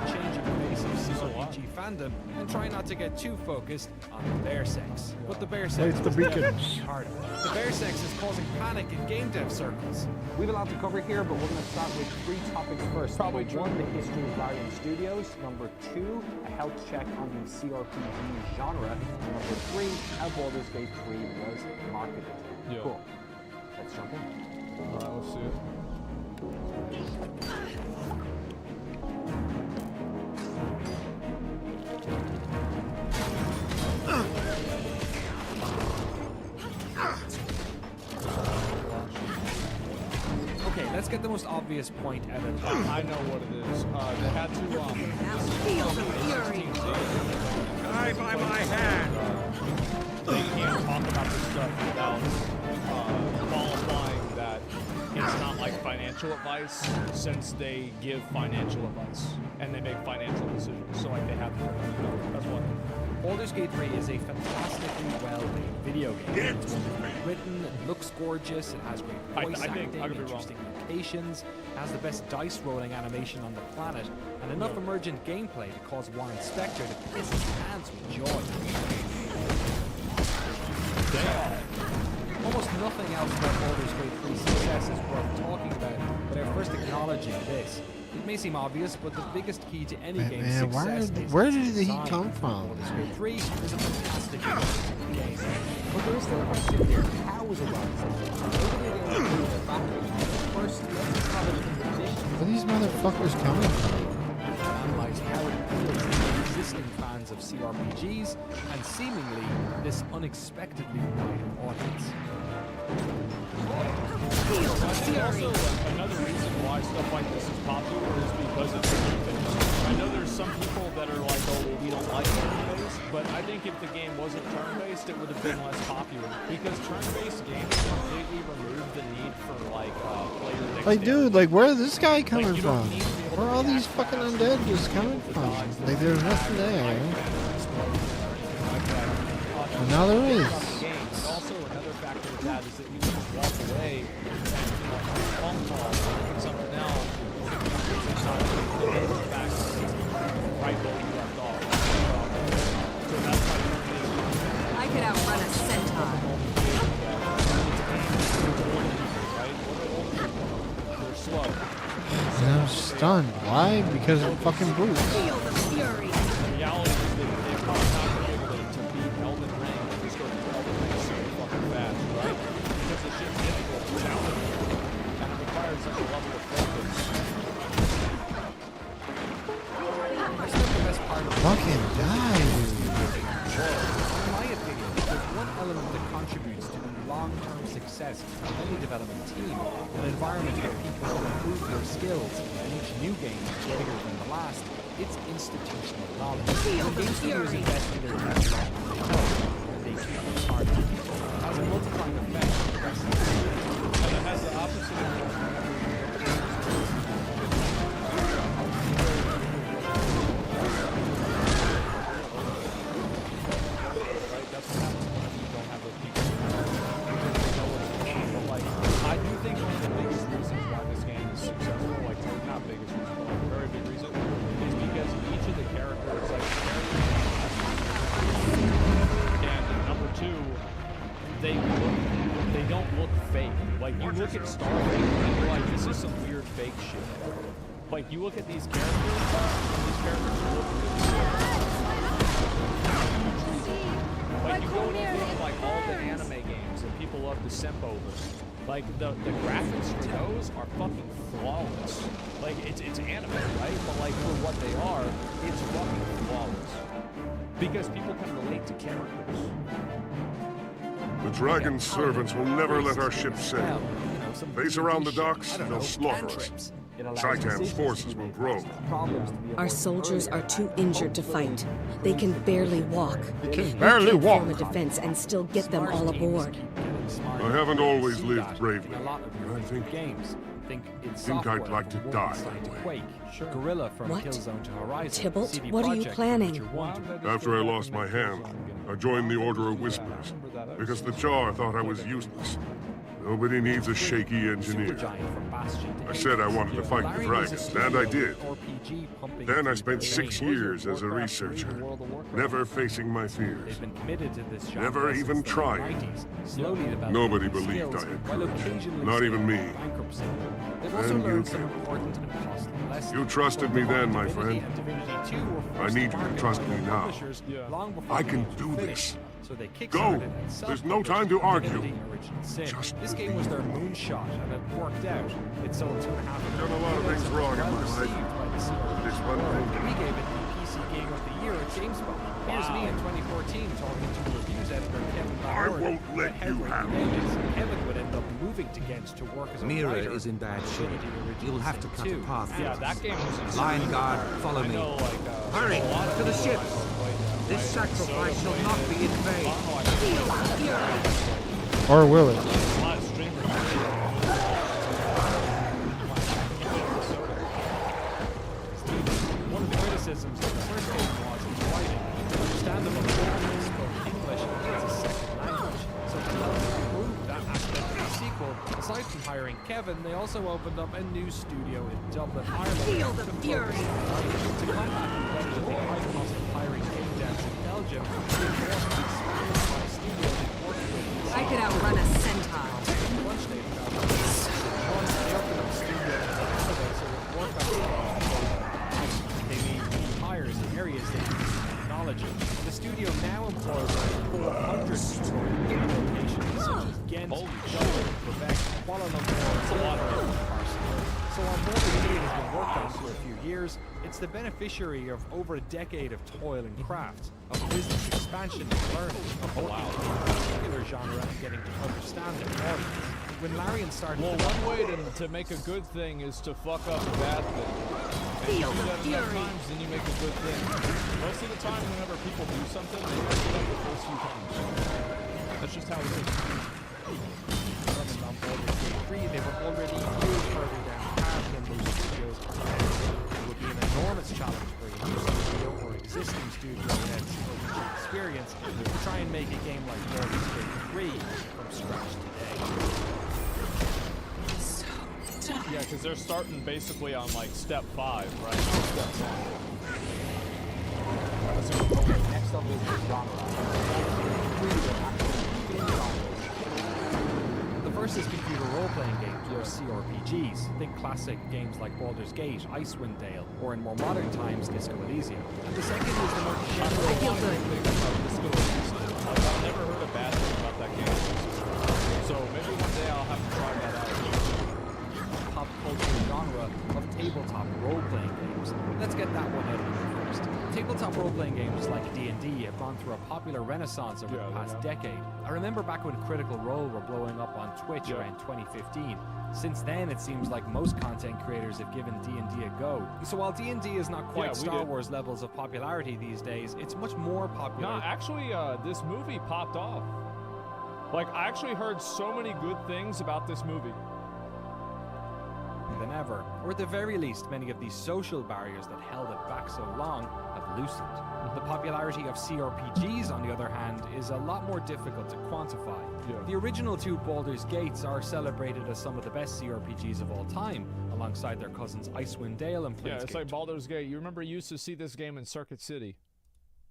changing the face of CRPG fandom, and try not to get too focused on the bear sex. But the bear sex It's the beacons. part of it. The bear sex is causing panic in game dev circles. We have a lot to cover here, but we're going to start with three topics first. Probably one, the history of Larian Studios. Number two, a health check on the CRPG genre. And number three, how Baldur's Gate 3 was marketed. Yeah. Cool. Let's jump in. Alright, let's see it. Okay, let's get the most obvious point out of I know what it is. They had to Feel the fury. Die by my hand. They can't talk about this stuff without qualifying that it's not like financial advice, since they give financial advice and they make financial decisions. So like they have to. That's what. Baldur's Gate 3 is a fantastically well-made video game. It's written, it looks gorgeous, it has great voice acting, interesting locations, has the best dice rolling animation on the planet, and enough emergent gameplay to cause Warren Spector to piss his pants with joy. Almost nothing else about Baldur's Gate 3's success is worth talking about, but our first acknowledging this. It may seem obvious, but the biggest key to any game's success is where did he design. come from? Baldur's Gate 3 is a fantastic game. But there is still a question here. How was it well designed? Nobody again knew the factors. First, let's establish the conditions. Where are these motherfuckers coming from? Analyze how it appeals to existing fans of CRPGs and seemingly this unexpectedly wide audience. Also, another reason why stuff like this is popular is because it's turn-based. I know there's some people that are like, oh, well, we don't like turn-based, but I think if the game wasn't turn-based, it would have been less popular. Because turn-based games completely remove the need for, like, player dexterity. Like, dude, like, where is this guy coming from? Where are all these fucking undead just coming from? Like, there's nothing there. And now there is. Also, another factor of that is that you can just walk away and, phone call or something else. Back right where you left off. So that's why I could outrun a centaur. they're slow. And I'm stunned. Why? Because of fucking brutes. Feel the fury. The reality is that they're probably not going to be able to beat Elden Ring if they start Elden Ring super fucking fast, right? Because it's just difficult to challenge and it requires such a level of focus. Fucking die, dude. In my opinion, there's one element that contributes to the long-term success of any development team, an environment where people will improve their skills, and each new game is bigger than the last. It's institutional knowledge. Feel When the game studios fury. invest in their teams long-term, be 2 times harder. It has a multiplying effect on the rest of the game. And it has the opposite effect. I do think one of the biggest reasons why this game is successful, like not biggest reason, but a very big reason, is because each of the characters, like, and number 2, they don't look fake. Like, you look at Starfield and you're like, this is some weird fake shit. Like, you look at these characters, and these characters look really good. Like, you go and look at, like, all the anime games that people love to simp over. Like, the graphics for those are fucking flawless. Like, it's anime, right? But, like, for what they are, it's fucking flawless. Because people can relate to characters. The Dragon's servants will never let our ship sail. Base around the docks, they'll slaughter us. Shaitan's forces will grow. Our soldiers are too injured to fight. They can barely walk. They can barely walk. Form a defense and still get them all aboard. I haven't always lived bravely. I think I'd like to die that way. Gorilla from What? Killzone to Horizon. Tybalt, CD what are you Projekt planning? Witcher 1. After I lost my hand, I joined the Order of Whispers, because the Jar thought I was useless. Nobody needs a shaky engineer. I said I wanted to fight the dragons, and I did. Then I spent 6 years as a researcher, never facing my fears, never even trying. Nobody believed I had courage, not even me. And you did. You trusted me then, my friend. I need you to trust me now. I can do this. Go! There's no time to argue. Just this game was their moonshot, and it worked out. It sold 2.5 million. I've done a lot of things wrong in my life. This one thing. We gave it the PC Game of the Year at GameSpot. Here's me in 2014 talking to reviews editor Kevin I Bauer. won't let you have it. Kevin would end up moving to Ghent to work as a Mira writer. is in bad shape. You'll have to cut a path. Yeah, that game was insane. Lion Guard, follow me. Hurry, to the ships. This sacrifice shall not be in vain. Or will it? One of the criticisms of the first game was the writing. Understandable characters spoke English as a second language, so to improve that aspect of the sequel, aside from hiring Kevin, they also opened up a new studio in Dublin, Ireland. Feel the fury. To combat the high cost of hiring game devs in Belgium, they forced to expand by a studio they worked with. I could outrun a centaur. Once they opened up a studio in Canada, so it worked out they need hires in areas they need technology. The studio now employs 400 tutorial locations such as Ghent, Dublin, Quebec, Kuala Lumpur, and Barcelona. So while Baldur's Gate has been worked on for a few years, it's the beneficiary of over a decade of toil and craft, of business expansion and learning, of working in a particular genre and getting to understand their audience. When Larian started... Well, one way to make a good thing is to fuck up a bad thing. And you do that enough times, then you make a good thing. Most of the time, whenever people do something, they mess it up the first few times. That's just how it is. On Baldur's Gate 3, they were already years further down the path than those studios. It would be an enormous challenge for a new studio or existing studio that has experience to try and make a game like Baldur's Gate 3 from scratch today. Yeah, because they're starting basically on like step 5, right? Next up is the genre. The first is computer role-playing games, or CRPGs. Think classic games like Baldur's Gate, Icewind Dale, or in more modern times, Disco Elysium. And the second is the more general... I feel good. I've never heard a bad thing about that game. So maybe one day I'll have to try that out. Pop culture genre of tabletop role-playing games. Let's get that one out of the way first. Tabletop role-playing games like D&D have gone through a popular renaissance over the past decade. I remember back when Critical Role were blowing up on Twitch around 2015. Since then, it seems like most content creators have given D&D a go. So while D&D is not quite Star Wars levels of popularity these days, it's much more popular. No, actually, this movie popped off. Like, I actually heard so many good things about this movie than ever, or at the very least, many of these social barriers that held it back so long have loosened. The popularity of CRPGs, on the other hand, is a lot more difficult to quantify. The original two Baldur's Gates are celebrated as some of the best CRPGs of all time, alongside their cousins Icewind Dale and Planescape. Yeah, it's like Baldur's Gate. You remember you used to see this game in Circuit City.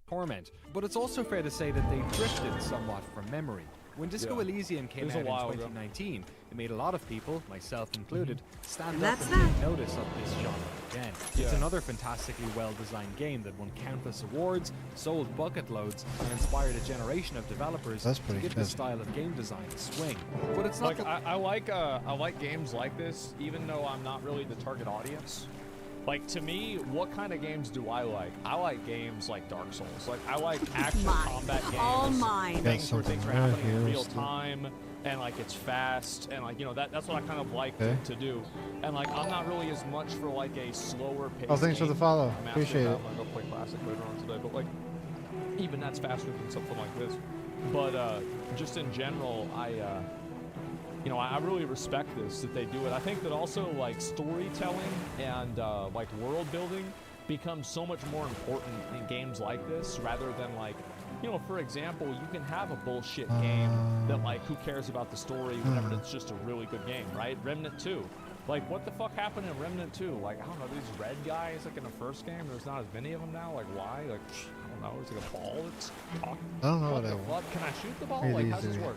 Torment. But it's also fair to say that they drifted somewhat from memory. When Disco Elysium came out in 2019, it made a lot of people, myself included, stand up and take notice of this genre again. It's another fantastically well-designed game that won countless awards, sold bucket loads, and inspired a generation of developers to give this style of game design a swing. But it's not like I like games like this, even though I'm not really the target audience. Like, to me, what kind of games do I like? I like games like Dark Souls. Like, I like action combat games. All mine. Things where things are happening in real time, and, like, it's fast, and, like, you know, that's what I kind of like to do. And, like, I'm not really as much for, like, a slower pace. Oh, thanks for the follow. Appreciate it. I'm going to play Classic later on today, but, like, even that's faster than something like this. But, just in general, you know, I really respect this, that they do it. I think that also, like, storytelling and, like, world building becomes so much more important in games like this, rather than, like, you know, for example, you can have a bullshit game that, like, who cares about the story whenever it's just a really good game, right? Remnant 2. Like, what the fuck happened in Remnant 2? Like, I don't know, these red guys, like, in the first game, there's not as many of them now. Like, why? Like, I don't know, it's like a ball that's talking. I don't know what what the fuck? Can I shoot the ball? Really Like, how does this easy. work?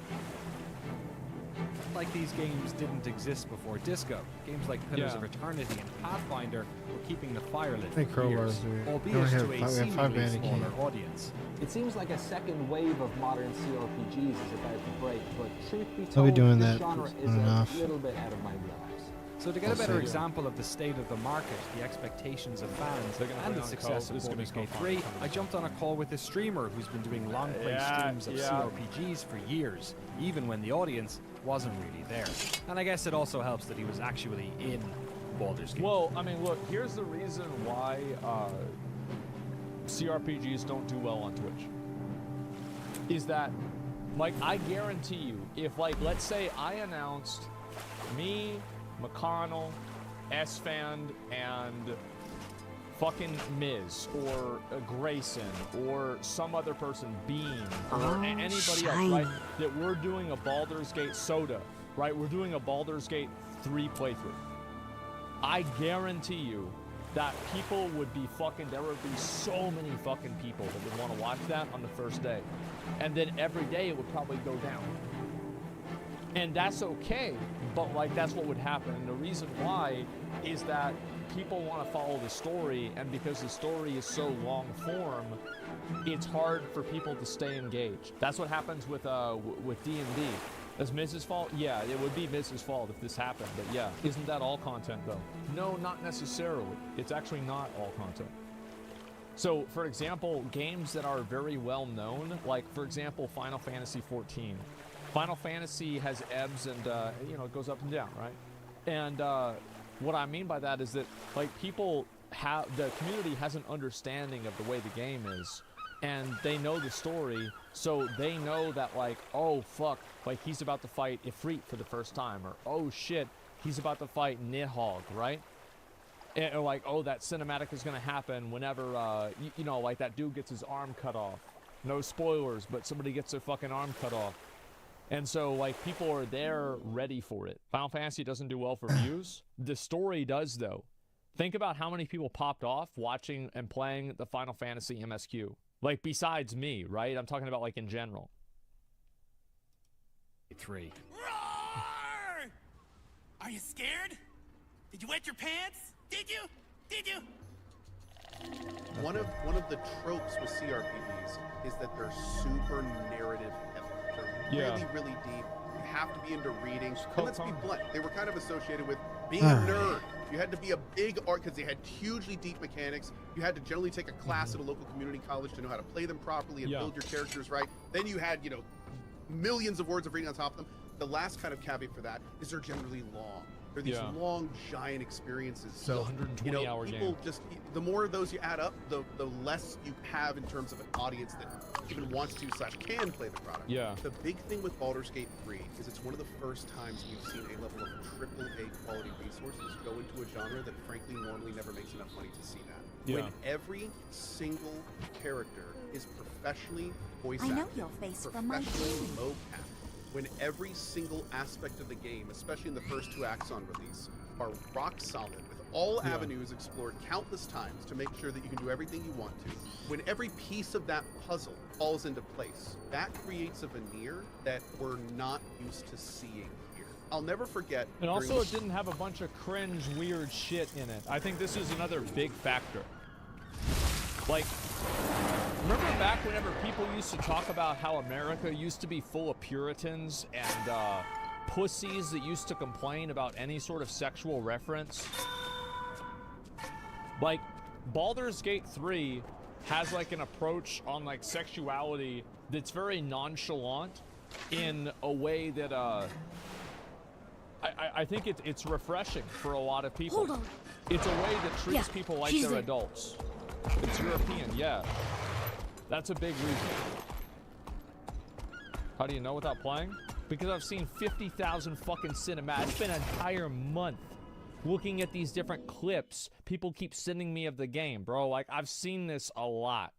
like these games didn't exist before Disco. Games like Pillars of Eternity and Pathfinder were keeping the fire lit for years, albeit to a seemingly smaller audience. It seems like a second wave of modern CRPGs is about to break, but truth be I'll be told, doing this that genre soon is enough. a little bit out of my wheelhouse. So to get a better example of the state of the market, the expectations of fans, and the success of Baldur's Gate 3, I jumped on a call with a streamer who's been doing long play streams of CRPGs for years, even when the audience wasn't really there. And I guess it also helps that he was actually in Baldur's Gate. Well, I mean, look, here's the reason why CRPGs don't do well on Twitch. Is that, like, I guarantee you, if, like, let's say I announced me, McConnell, S-Fan, and fucking Miz, or Grayson, or some other person, Bean, or anybody else, right, that we're doing a Baldur's Gate soda, right, we're doing a Baldur's Gate 3 playthrough. I guarantee you that people would be fucking, there would be so many fucking people that would want to watch that on the first day. And then every day it would probably go down. And that's okay, but like that's what would happen. And the reason why is that people want to follow the story, and because the story is so long form, it's hard for people to stay engaged. That's what happens with D&D. Is Miz's fault? Yeah, it would be Miz's fault if this happened, but yeah. Isn't that all content though? No, not necessarily. It's actually not all content. So, for example, games that are very well known, like for example, Final Fantasy XIV. Final Fantasy has ebbs and, you know, it goes up and down, right? And what I mean by that is that, like, people have, the community has an understanding of the way the game is, and they know the story, so they know that, like, oh, fuck, like, he's about to fight Ifrit for the first time, or, oh, shit, he's about to fight Nidhogg, right? And, or, like, oh, that cinematic is going to happen whenever, you know, like, that dude gets his arm cut off. No spoilers, but somebody gets their fucking arm cut off. And so, like, people are there ready for it. Final Fantasy doesn't do well for views. The story does, though. Think about how many people popped off watching and playing the Final Fantasy MSQ. Like, besides me, right? I'm talking about, like, in general. 3. Roar! Are you scared? Did you wet your pants? Did you? Did you? One of the tropes with CRPGs is that they're super narrative heavy. They're really, really deep. You have to be into reading. And let's be blunt, they were kind of associated with being a nerd. You had to be a big art because they had hugely deep mechanics. You had to generally take a class at a local community college to know how to play them properly and build your characters right. Then you had, you know, millions of words of reading on top of them. The last kind of caveat for that is they're generally long. They're these long, giant experiences. So, 120 hour people game. just, the more of those you add up, the less you have in terms of an audience that even wants to / can play the product. Yeah. The big thing with Baldur's Gate 3 is it's one of the first times we've seen a level of AAA quality resources go into a genre that frankly normally never makes enough money to see that. Yeah. When every single character is professionally voice I know acted, your face from my professionally dream. mocap, when every single aspect of the game, especially in the first 2 acts on release, are rock solid with all avenues explored countless times to make sure that you can do everything you want to. When every piece of that puzzle falls into place, that creates a veneer that we're not used to seeing here. I'll never forget. And also, it didn't have a bunch of cringe, weird shit in it. I think this is another big factor. Like, remember back whenever people used to talk about how America used to be full of Puritans and pussies that used to complain about any sort of sexual reference? Like, Baldur's Gate 3 has like an approach on like sexuality that's very nonchalant in a way that I think it's refreshing for a lot of people. Hold on. It's a way that treats people like they're adults. It's European, yeah. That's a big reason. How do you know without playing? Because I've seen 50,000 fucking cinematics. It's been an entire month looking at these different clips people keep sending me of the game, bro. Like, I've seen this a lot.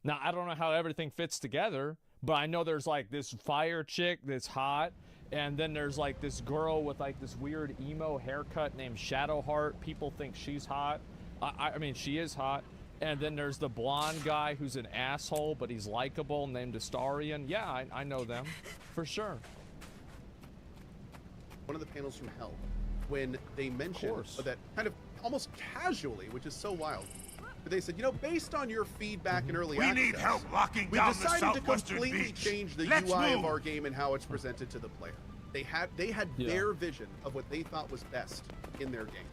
Now, I don't know how everything fits together, but I know there's like this fire chick that's hot, and then there's like this girl with like this weird emo haircut named Shadowheart. People think she's hot. I mean, she is hot. And then there's the blonde guy who's an asshole, but he's likable, named Astarion. Yeah, I know them, for sure. One of the panels from Hell, when they mentioned that kind of almost casually, which is so wild, but they said, you know, based on your feedback in early access, need help locking we down the decided to southwestern completely beach. change the Let's UI of move. our game and how it's presented to the player. They had their vision of what they thought was best in their game.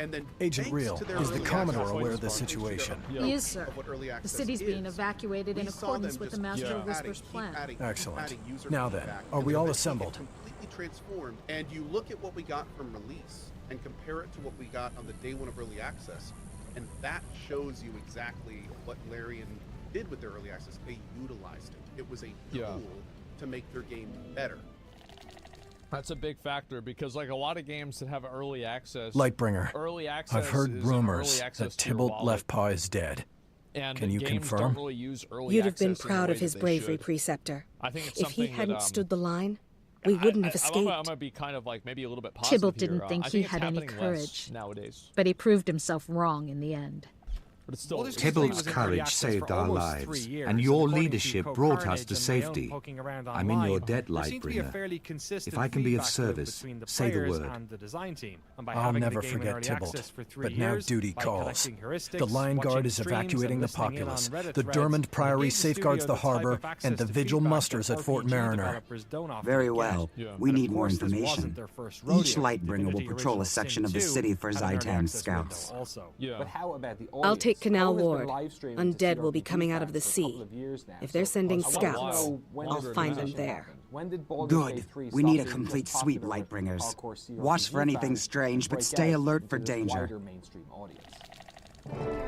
And then Agent thanks Real, to their is the early Commodore access aware of the response, situation? He is, sir. of what early The access city's being is, evacuated in we saw accordance them with the just Master keep of Whisper's adding, plan. Excellent. user Now then, feedback, are and we then all eventually assembled? get completely transformed, and you look at what we got from release and compare it to what we got on the day 1 of early access, and that shows you exactly what Larian did with their early access. They utilized it. It was a tool to make their game better. That's a big factor because, like, a lot of games that have early access. Lightbringer. Early access. I've heard is rumors early that access to your Tybalt wallet. Leftpaw is dead. And Can you games confirm? Don't really use early You'd have been access in the proud way of his that they bravery, should. Preceptor. I think it's If he something hadn't that, stood the line, we wouldn't have escaped. I'm gonna be kind of like maybe a little bit positive Tybalt here. didn't think I he it's had any happening less courage. nowadays. But he proved himself wrong in the end. But it's still Tybalt's courage saved our lives, and your leadership brought us to safety. I'm in your debt, Lightbringer. If I can be of service, say the word. I'll never forget Tybalt, but now duty calls. The Lion Guard is evacuating the populace. The Dermond Priory safeguards the harbor, and the Vigil musters at Fort Mariner. Very well. We need more information. Each Lightbringer will patrol a section of the city for Zytan scouts. But how about the I'll take Canal Always been Ward. live streaming to Undead will be CRPG coming out of the fans for a sea. couple of years now, If they're so sending I wanna scouts, know when I'll this find them actually there. happened. When did Baldur's Good. Gate 3 We stop need a being complete just sweep, popular with Lightbringers. hardcore CRPG Watch for anything fans strange, but break stay out alert for into the danger. wider mainstream audience?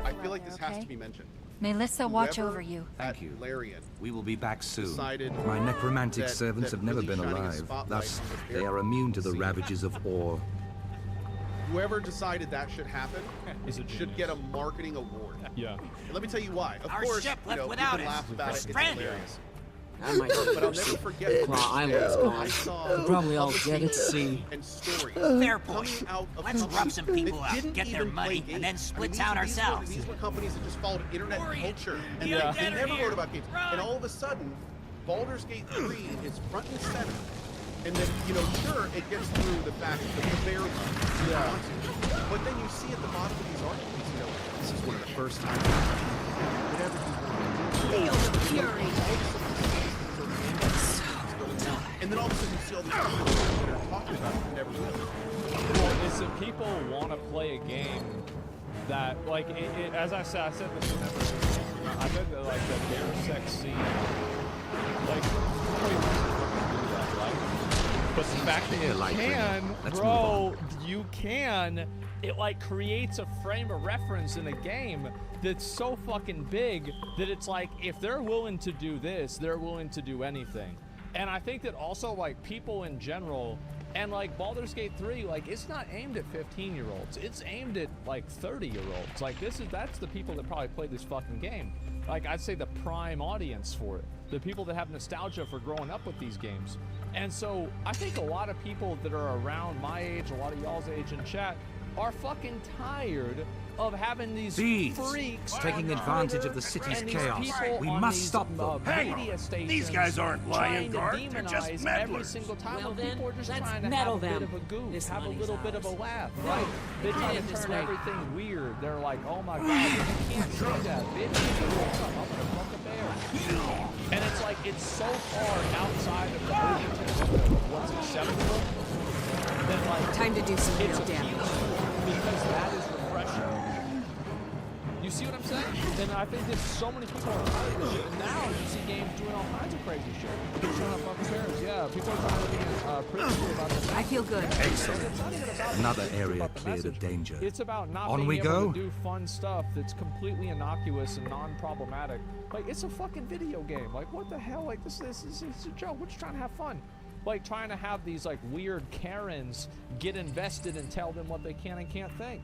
I feel like this has okay? to be mentioned. Melissa, watch Whoever over you. Thank you. Larian We will be back soon. decided My necromantic that- servants that have never really been shining a alive. spotlight Thus, on the they are immune to the ravages of ore. whoever decided that should happen should get a marketing award. Yeah. And let me tell you why. Of Our course, ship you left know, without we can us. laugh about We're it. It's stranded. hilarious. I might But I'll never forget Claw Island's I gone. saw You're probably all public dead at papers sea. and stories Fair coming point. out of Let's companies rub some people that out, didn't get their even money, play and then games. split these- town these ourselves. These were companies that just followed internet Orient, culture, and the they undead are never here. wrote about games. And all of a sudden, Baldur's Gate 3 is front and center. And then, you know, sure, it gets through the fact that the bear love. But then you see at the bottom of these articles, you know, this is one of the first times whatever you want to do. Feel the fury. And then all of a sudden you see all these people that are talking about it and never will. Well, is that people want to play a game that, like, as I said this. I bet that like the bare sex scene, like, right? But the fact that you can, it like creates a frame of reference in a game that's so fucking big that it's like, if they're willing to do this, they're willing to do anything. And I think that also, like, people in general, and like Baldur's Gate 3, like, it's not aimed at 15-year-olds. It's aimed at like 30-year-olds. Like, that's the people that probably play this fucking game. Like, I'd say the prime audience for it. The people that have nostalgia for growing up with these games. And so I think a lot of people that are around my age, a lot of y'all's age in chat, are fucking tired of having these freaks taking advantage of the city's chaos. We must stop them. Hang on. These guys aren't lion guard. They're just every meddlers. single time Well, when people are just then, trying to let's have a meddle bit them. of a goof, This have a money's little bit of a ours. laugh, right? They try to this turn way. everything weird. They're like, oh my god, you can't say that, bitch. I'm gonna fuck a bear. And it's like, it's so far outside of the what's acceptable that, like, Time to do some real it's damage. appealing because that is refreshing. You see what I'm saying? And I think that so many people are tired of this shit. And now you see games doing all kinds of crazy shit. They're trying to fuck parents. Yeah, people are trying to be principled about this. I feel good. Excellent. Another area cleared of danger. It's about not On being we able go. to do fun stuff that's completely innocuous and non-problematic. Like, it's a fucking video game. Like, what the hell? Like, this is a joke. We're just trying to have fun. Like, trying to have these, like, weird Karens get invested and tell them what they can and can't think.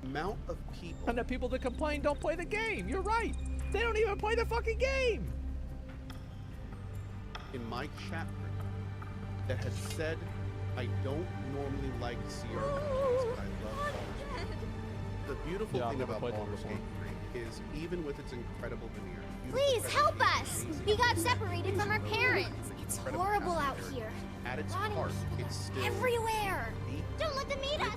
Amount of people. And the people that complain don't play the game. You're right. They don't even play the fucking game. In my chat group that has said, I don't normally like CRPGs, but I love Baldur's Gate. The beautiful thing about Baldur's Gate 3 is, even with its incredible veneer, Please help us! We got separated from our parents. It's horrible out here. At its Ronnie, heart, it's still everywhere. Don't let them eat us.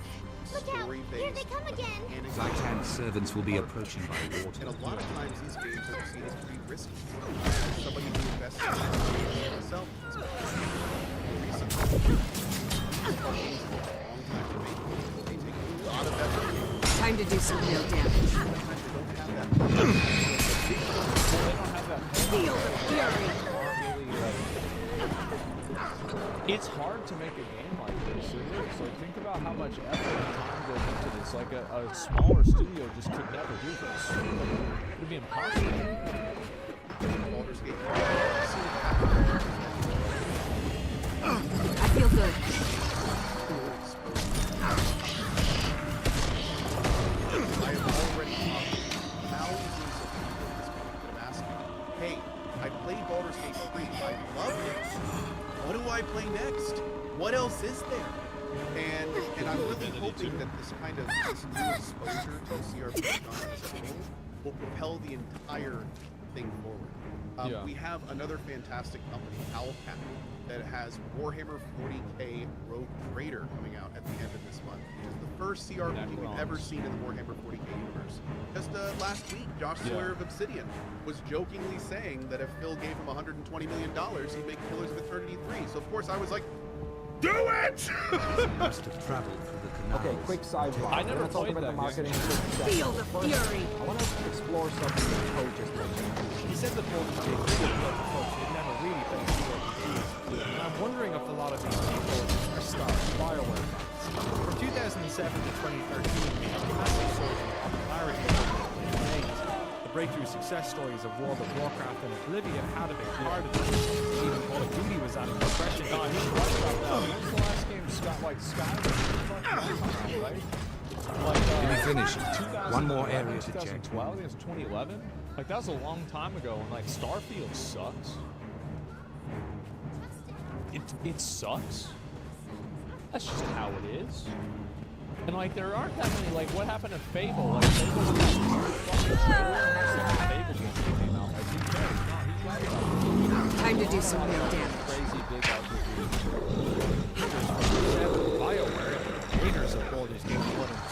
Look out! Here they come again. Right-hand servants will be approaching by water. And a lot of times these games are seen as pretty risky. As somebody who invests in it myself, it's a lot of effort. Time to do some real damage. Feel the fury. It's hard to make a game like this. It is. Like, think about how much effort and time goes into this. Like, a smaller studio just could never do this. It would be impossible. Baldur's Gate. I feel good. I have already talked to thousands of people at this point that have asked me, hey, I played Baldur's Gate 3, I loved it. What do I play next? What else is there? And I'm really hoping that this kind of this new exposure to CRPG genre as a whole will propel the entire thing forward. We have another fantastic company, Owlcat, that has Warhammer 40k Rogue Trader coming out at the end of this month, which is the first CRPG we've ever seen in the Warhammer 40k universe. Just last week, Josh Sawyer of Obsidian was jokingly saying that if Phil gave him $120 million, he'd make Pillars of Eternity 3. So of course I was like, do it! Must have traveled through the canals. Okay, quick sidebar. I never talk played about the that marketing. Feel the fury. I want to explore something that Code just mentioned. He said that Baldur's Gate 3 it never really played CRPGs. And I'm wondering if a lot of these people are starved BioWare fans. From 2007 to 2013, we had a massive surge in popularity of the breakthrough success stories of World of Warcraft and Oblivion had a big part of it. Even Call of Duty was at a depression. God, he's right about that. When's the last game Skyrim? Right? Like, Give me finished. One more area to check. 2012, it was 2011. Like, that was a long time ago, and like Starfield sucks. It sucks. That's just how it is. And like, there aren't that many. Like, what happened to Fable? Like, Fable's got fucking Fable games that came out. Like, he's right about it. Time to do some real damage. Crazy big BioWare, creators of Baldur's Gate 1 and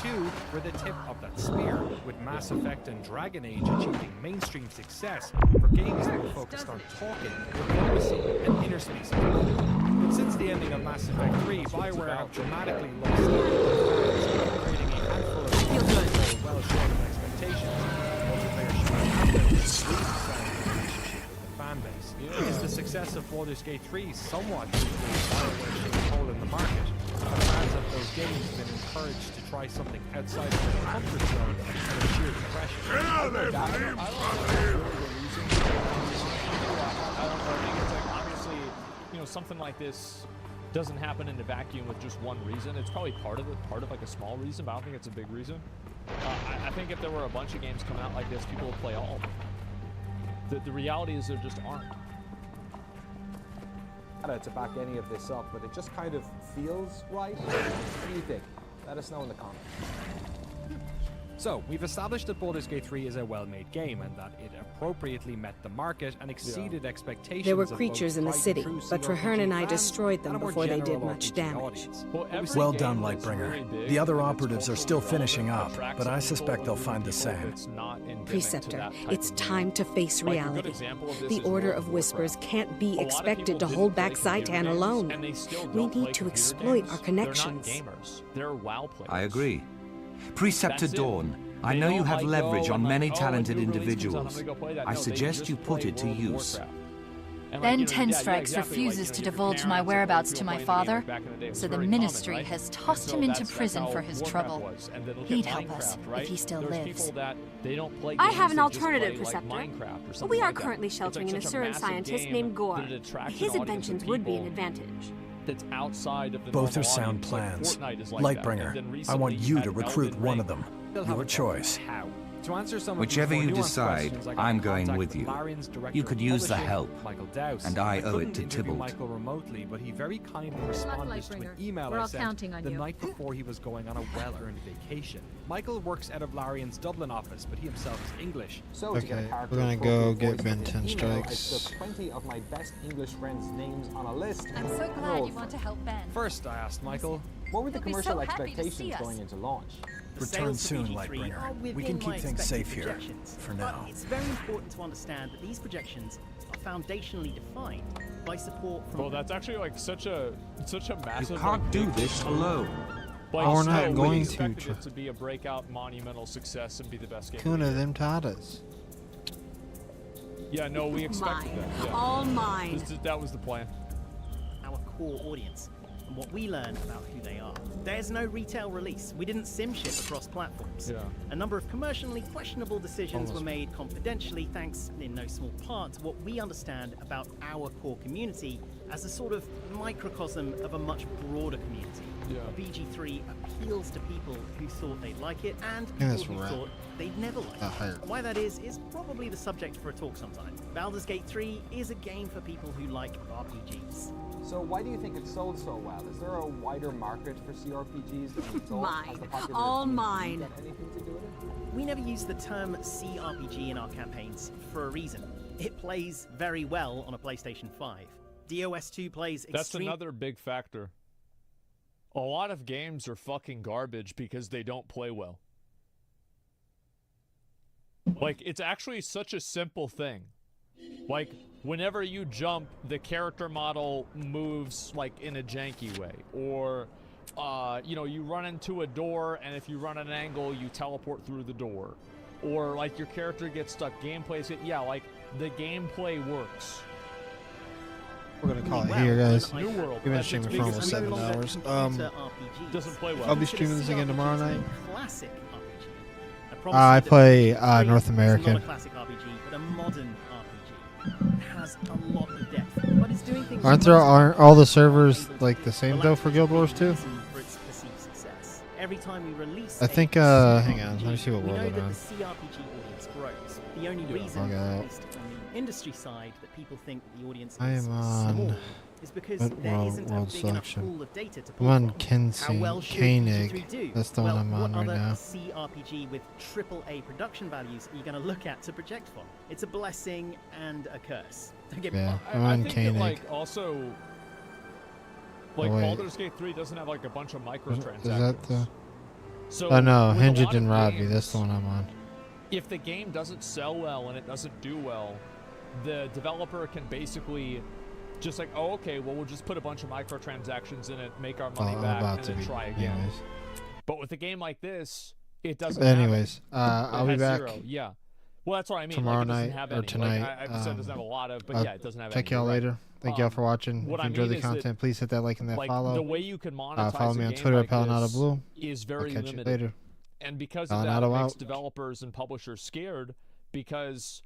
2, were the tip of that spear, with Mass Effect and Dragon Age achieving mainstream success for games that were focused on talking, diplomacy, and inner space. But since the ending of Mass Effect 3, BioWare have dramatically lost their fans, creating a handful of well short of expectations. Multiplayer shooters fan base. Is the success of Baldur's Gate 3 somewhat due to BioWare's hold in the market? Have fans of those games been encouraged to try something outside of their comfort zone and of sheer depression? I don't know. I think it's like, obviously, you know, something like this doesn't happen in a vacuum with just one reason. It's probably part of like a small reason, but I don't think it's a big reason. I think if there were a bunch of games coming out like this, people would play all of them. The reality is there just aren't. To back any of this up, but it just kind of feels right. What do you think? Let us know in the comments. So, we've established that Baldur's Gate 3 is a well-made game and that it appropriately met the market and exceeded expectations. There were creatures in the city, but Traherne and I destroyed them before they did much damage. Well done, Lightbringer. The other operatives are still finishing up, but I suspect they'll find the same. Preceptor, it's time to face reality. The Order of Whispers can't be expected to hold back Zhaitan alone. We need to exploit our connections. I agree. Preceptor Dawn, I know you have leverage on many talented individuals. I suggest you put it to use. Ben Tenstrikes refuses to divulge my whereabouts to my father, so the Ministry has tossed him into prison for his trouble. He'd help us if he still lives. I have an alternative, Preceptor. We are currently sheltering an Asuran scientist named Gore. His inventions would be an advantage. That's outside of the Both are sound plans. Lightbringer, I want you to recruit one of them. Your choice. To answer some Whichever you decide, I'm going with you. You could use the help, and I owe it to Tybalt. Michael remotely, but he very kindly responded to an email I sent the night before he was going on a well-earned vacation. Michael works out of Larian's Dublin office, but he himself is English. So okay, we're gonna go get Ben Tenstrikes. I took 20 of my best English friends' names on a list. I'm so glad you want to help Ben. First, I asked Michael, what were the commercial expectations going into launch? Return soon, Lightbringer. We can keep things safe here, for now. It's very important to understand that these projections are foundationally defined by support from... Well, that's actually like such a massive... You can't do this alone. Like, we're not going expected it to be a breakout monumental success and be the best game. Kuna, them taught us. Yeah, no, we expected that. Yeah. All mine. That was the plan. Our core audience. And what we learned about who they are. There's no retail release. We didn't sim ship across platforms. Yeah. A number of commercially questionable decisions were made confidentially, thanks in no small part to what we understand about our core community as a sort of microcosm of a much broader community. Yeah. BG3 appeals to people who thought they'd like it and people who thought they'd never like it. Why that is probably the subject for a talk sometime. Baldur's Gate 3 is a game for people who like RPGs. So why do you think it sold so well? Is there a wider market for CRPGs than we thought? Mine. All mine. Got anything to do with it? We never use the term CRPG in our campaigns for a reason. It plays very well on a PlayStation 5. DOS2 plays That's another big factor. A lot of games are fucking garbage because they don't play well. Like, it's actually such a simple thing. Like, whenever you jump, the character model moves, like, in a janky way. Or, you know, you run into a door, and if you run at an angle, you teleport through the door. Or, like, your character gets stuck. Gameplay's it. Yeah, like, the gameplay works. We're gonna call it here, guys. New World. We've been streaming for almost 7 hours. Doesn't play well. I'll be streaming this again tomorrow night. Classic RPG. I play North American. Not a classic RPG, but a modern RPG. It has a lot of depth, but it's doing things. Aren't all the servers like the same though for Guild Wars 2? For its perceived success. Every time we release I think hang on, let me see what world I'm on. We know that the CRPG audience grows. The only reason, at least on the industry side, that people think the audience is small is because there isn't a big enough pool of data to pull I'm on from. How well should BG3 do? That's the one I'm on right now. What other CRPG with AAA production values are you going to look at to project from? It's a blessing and a curse. Don't get me wrong. I'm on I think that, like, also, like, Baldur's Gate 3 doesn't have like a bunch of microtransactions. Is that the... So oh no, with a Hinged lot and of Robbie. games, That's the one I'm on. If the game doesn't sell well and it doesn't do well, the developer can basically just like, oh, okay, well, we'll just put a bunch of microtransactions in it, make our money back, and then try again. Anyways. But with a game like this, it doesn't. Anyways, have I'll be back. Zero. Yeah. Well, that's what I mean. Tomorrow like, it doesn't night have or any. tonight. Like, I said it doesn't have a lot of, but yeah, it doesn't have check any. y'all Right. later. Thank y'all for watching. What if you I enjoyed mean the content, that, please hit that like and that like, follow. The way you can monetize follow me a on game Twitter like at Palanado Blue. is very I'll catch limited. you later. And because of that, it makes developers and publishers scared because